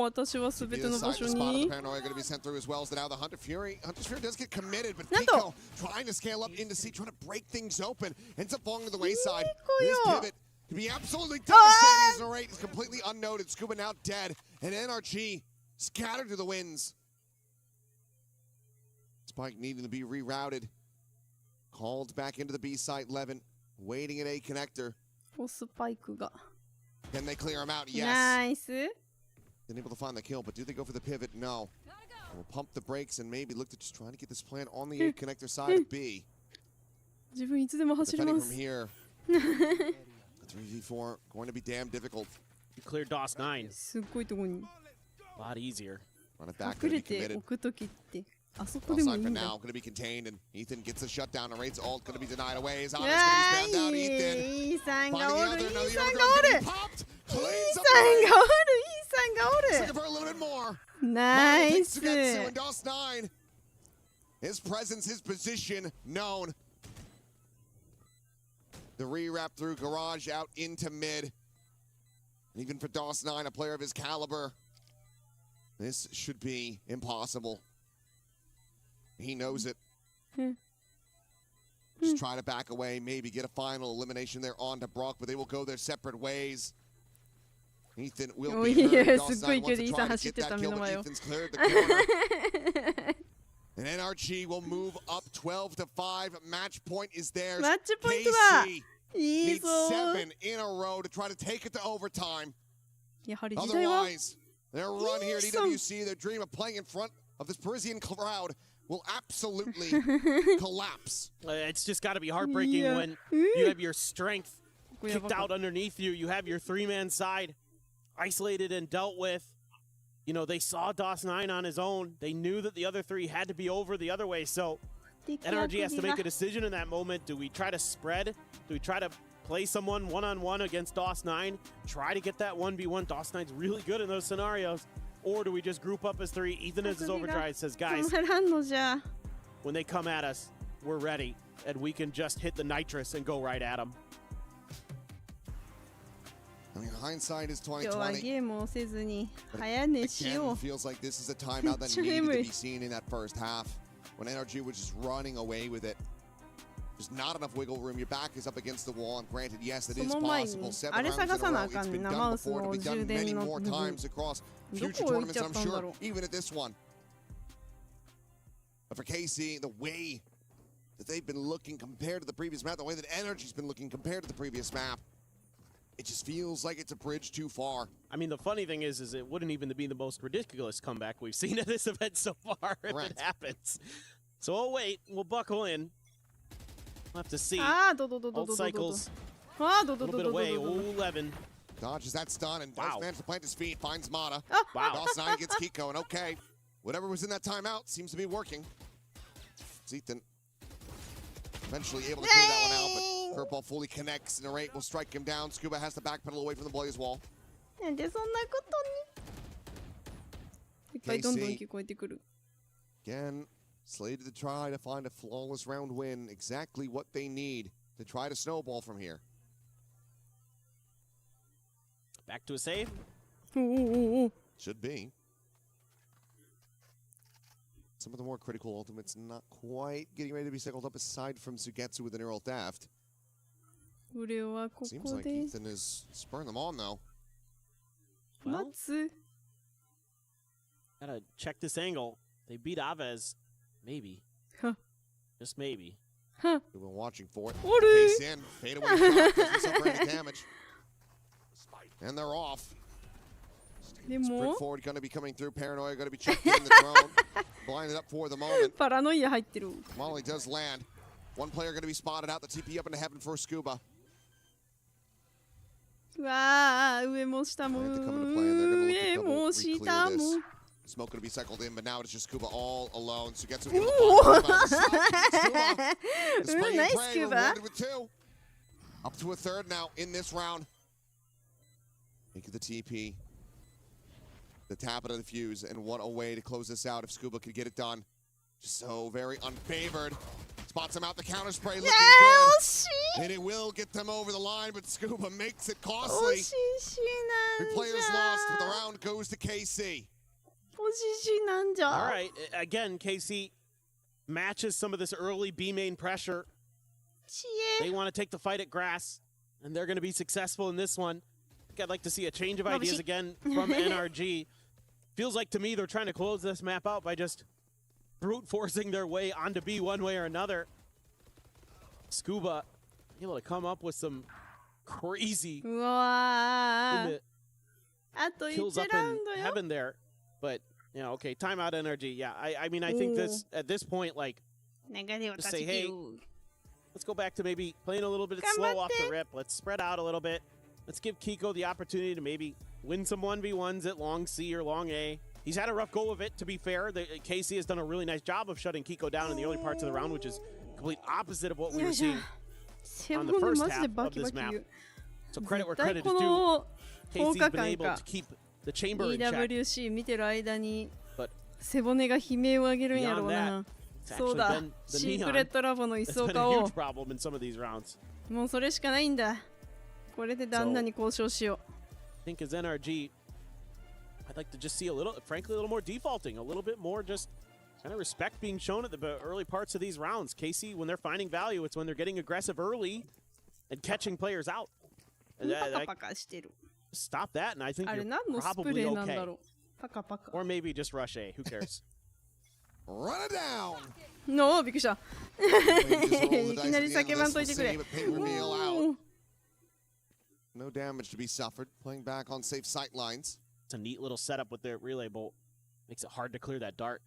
The paranoia going to be sent through as well as now the Hunter's Fury does get committed, but Kiko trying to scale up into C, trying to break things open, ends up falling to the wayside. This pivot can be absolutely devastating as the rate is completely unnoted. Scuba now dead, and NRG scattered to the winds. Spike needing to be rerouted. Called back into the B site, Levin, waiting at A connector. Can they clear him out? Yes. Been able to find the kill, but do they go for the pivot? No. We'll pump the brakes and maybe look to just trying to get this plan on the A connector side of B. Defending from here. 3v4 going to be damn difficult. You cleared DOS 9. A lot easier. Run it back, going to be committed. Outside for now, going to be contained, and Ethan gets a shutdown. The rate's all going to be denied away. His honest going to be spanned down. Ethan finding the other. Popped. Cleans up. Looking for a little bit more. Nice. And DOS 9. His presence, his position known. The re-wrap through garage out into mid. And even for DOS 9, a player of his caliber, this should be impossible. He knows it. Just try to back away, maybe get a final elimination there on to Brock, but they will go their separate ways. Ethan will be heard. Wants to try to get that kill, but Ethan's cleared the corner. And NRG will move up 12-5. Match point is theirs. KC needs 7 in a row to try to take it to overtime. Otherwise, their run here at EWC, their dream of playing in front of this Parisian crowd, will absolutely collapse. It's just got to be heartbreaking when you have your strength kicked out underneath you. You have your 3-man side isolated and dealt with. You know, they saw DOS 9 on his own. They knew that the other 3 had to be over the other way. So NRG has to make a decision in that moment. Do we try to spread? Do we try to play someone one-on-one against DOS 9? Try to get that 1v1. DOS 9's really good in those scenarios. or do we just group up as 3? Ethan as his overdrive says, guys, 止まらんのじゃ。 when they come at us, we're ready, and we can just hit the nitrous and go right at them. I mean, hindsight is 今日は 2020. ゲームをせずに早寝し Again, よう。 feels like this is a timeout that needed to be seen in that first half. When NRG was just running away with it. There's not enough wiggle room. Your back is up against the wall. And granted, yes, it is possible. 7 rounds in a row. It's been done before. It'll be done many more times across future tournaments, I'm sure, even at this one. But for KC, the way that they've been looking compared to the previous map, the way that NRG's been looking compared to the previous map, it just feels like it's a bridge too far. I mean, the funny thing is it wouldn't even be the most ridiculous comeback we've seen at this event so far if it happens. So we'll wait. We'll buckle in. We'll have to see. Old cycles. A little bit away. 11. Dodges that stun and does manage to plant his feet. Finds Mata. Wow. Dawson gets Kiko, and okay, whatever was in that timeout seems to be working. Ethan eventually able to clear that one out, but Curveball fully connects, and Narrate will strike him down. Scuba has to backpedal away from the Blaze Wall. なんでそんなことに。いっぱいどんどん聞こえてくる。 Again, slated to try to find a flawless round win, exactly what they need to try to snowball from here. Back to a save. Should be. Some of the more critical ultimates not quite getting ready to be cycled up aside from Sugetsu with a neural theft. Seems like Ethan is spurring them on though. Well, gotta check this angle. They beat Aves. Maybe. Just maybe. We've been watching for it. Face in. Fade away shot. Doesn't suffer any damage. And they're off. Sprint forward going to be coming through. Paranoia going to be checked in the drone. Blinded up for the moment. パラノイア入ってる。 Molly does land. One player going to be spotted out. The TP up into heaven for Scuba. うわー、上も下も。上も下も。 Smoke going to be cycled in, but now it's just Scuba all alone. So gets Ooh. Nice, Scuba. With 2. Up to a third now in this round. Make the TP. The tap it of the fuse, and what a way to close this out if Scuba could get it done. Just so very unfavored. Spots him out, the counter spray looking good. And it will get them over the line, but Scuba makes it costly. 3 players lost, but the round goes to KC. All right, again, KC matches some of this early B main pressure. They want to take the fight at grass, and they're going to be successful in this one. I think I'd like to see a change of ideas again from NRG. Feels like to me they're trying to close this map out by just brute forcing their way onto B one way or another. Scuba able to come up with some crazy kills up in heaven there. But, you know, okay, timeout NRG. Yeah, I mean, I think this at this point, like, just say, hey, let's go back to maybe playing a little bit slow off the rip. Let's spread out a little bit. Let's give Kiko the opportunity to maybe win some 1v1s at long C or long A. He's had a rough go of it, to be fair. KC has done a really nice job of shutting Kiko down in the early parts of the round, which is complete opposite of what we were seeing on the first half of this map. So credit where credit is due. KC's been able to keep the chamber in check. EWC 見てる間に背骨が悲鳴を上げるんやろうな。そうだ、シークレットラボの一層化を。もうそれしかないんだ。これで旦那に交渉しよう。I think as NRG, I'd like to just see a little, frankly, a little more defaulting, a little bit more just kind of respect being shown at the early parts of these rounds. KC, when they're finding value, it's when they're getting aggressive early and catching players out. Stop that, and I think you're probably okay. Or maybe just rush A. Who cares? Run it down. No, びっくりした。いきなり叫ばんといてくれ。No damage to be suffered. Playing back on safe sight lines. It's a neat little setup with their relay bolt. Makes it hard to clear that dart.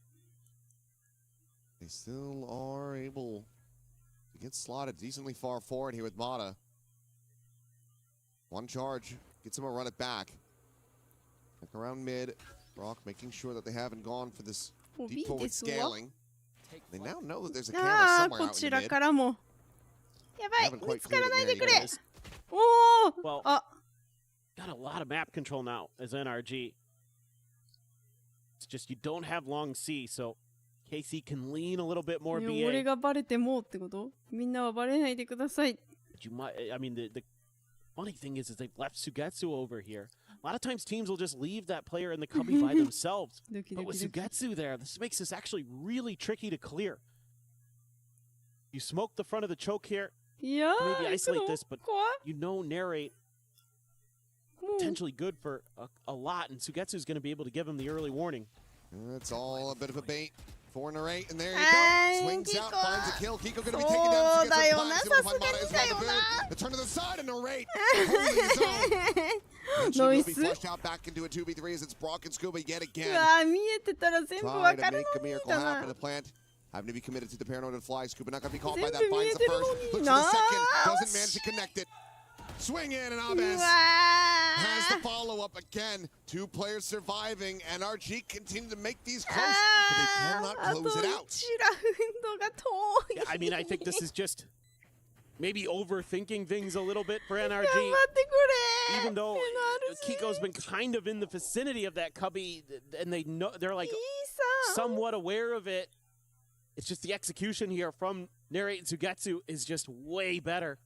They still are able to get slotted decently far forward here with Mata. One charge gets him a run it back. Look around mid. Rock making sure that they haven't gone for this deep forward scaling. They now know that there's a camera somewhere out in the mid. からも。やばい、見つからないでくれ。Well, got a lot of map control now as NRG. It's just you don't have long C, so KC can lean a little bit more BA. 俺がバレてもってこと？みんなはバレないでください。You might, I mean, the funny thing is they've left Sugetsu over here. A lot of times teams will just leave that player in the cubby by themselves. But with Sugetsu there, this makes this actually really tricky to clear. You smoke the front of the choke here. Yeah. Maybe isolate this, but you know narrate potentially good for a lot, and Sugetsu's going to be able to give him the early warning. It's all a bit of a bait for Narrate, and there you go. Swings out, finds a kill. Kiko going to be taken down. The turn to the side, and Narrate holding his own. She will be flushed out back into a 2v3 as it's Brock and Scuba yet again. Try to make a miracle happen. The plant having to be committed to the paranoid fly. Scuba not going to be caught by that. Finds the first. Looks for the second. Doesn't manage to connect it. Swing in, and Abes has the follow-up again. 2 players surviving, and RG continue to make these close, but they cannot close it out. Yeah, I mean, I think this is just maybe overthinking things a little bit for NRG. Even though Kiko's been kind of in the vicinity of that cubby, and they know they're like somewhat aware of it. It's just the execution here from Narrate and Sugetsu is just way better.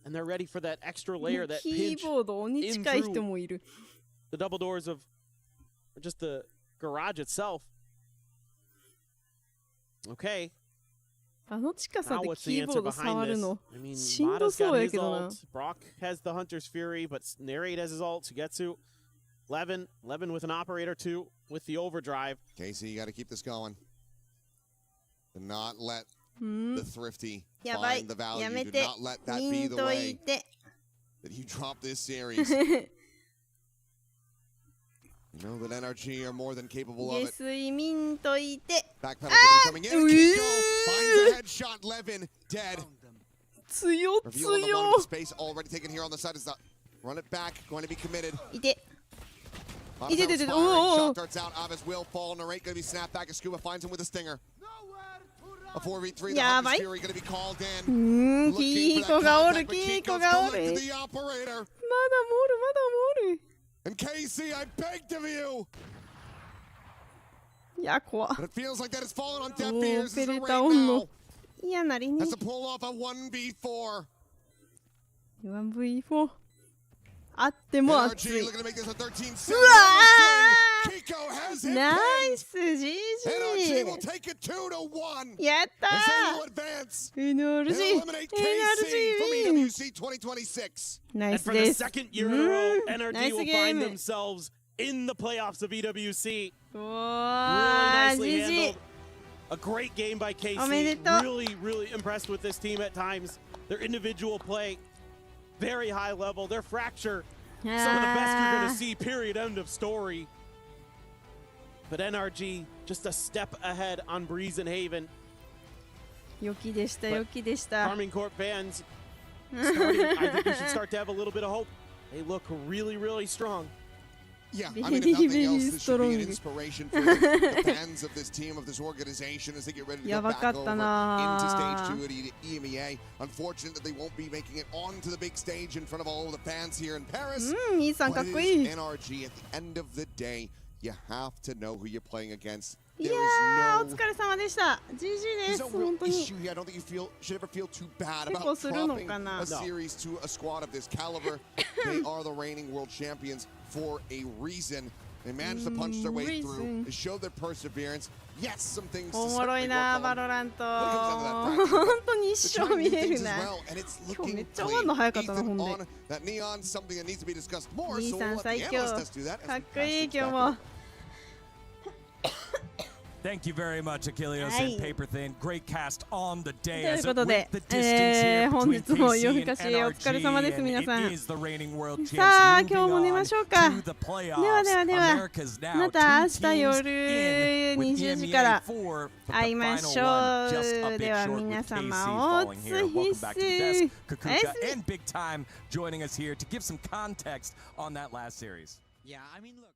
And they're ready for that extra layer, that pinch in through the double doors of just the garage itself. Okay. Now what's the answer behind this? I mean, Mata's got his ult, Brock has the Hunter's Fury, but Narrate has his ult, Sugetsu. Levin with an operator too, with the overdrive. Casey, you got to keep this going. Do not let the thrifty find the value. Do not let that be the way that you drop this series. You know that NRG are more than capable of it. Backpedal coming in. Kiko finds a headshot. Levin dead. Reveal on the bottom of space already taken here on the side. Is the run it back. Going to be committed. Shot darts out. Aves will fall. Narrate going to be snapped back as Scuba finds him with a stinger. A 4v3, the Hunter's Fury going to be called in. Kiko ga oru, Kiko ga oru. The operator. And Casey, I begged of you. But it feels like that has fallen on deaf ears. This is a raid now. Has to pull off a 1v4. 1v4 あっても熱い。Kiko has ナイス GG! NRG will take it 2-1. やったー NRG! from EWC 2026. ナイス And for で the す。 second year in a row, NRG will find themselves in the playoffs of EWC. Really nicely handled. A great game by KC. Really impressed with this team at times. Their individual play, very high level. Their fracture, some of the best you're going to see, period, end of story. But NRG, just a step ahead on Breeze and Haven. 良きでした良きでした。 Farming Corp fans, I think we should start to have a little bit of hope. They look really strong. Yeah, I mean, if nothing else, this should be an inspiration for the fans of this team, of this organization, as they get ready to go back over into Stage 2 at EMEA. Unfortunate that they won't be making it onto the big stage in front of all of the fans here in Paris. But it is NRG. At the end of the day, you have to know who you're playing against. There is no issue here. I don't think you should ever feel too bad about dropping a series to a squad of this caliber. They are the reigning world champions for a reason. They managed to punch their way through. They showed their perseverance. Yes, some things to certainly work on.本当に一生見えるな。 今日めっちゃ終わるの早かったな、ほんで。兄さん最強。かっこいい今日も。 Thank you very much, Achilles and Paperthin. Great cast on the day. ということで、本日も夜更かしお疲れ様です皆さん。さあ今日も寝ましょうか。ではまた明日夜20時から会いましょう。では皆様おつひす。おやすみ。 And Big Time joining us here to give some context on that last series. Yeah, I mean, look.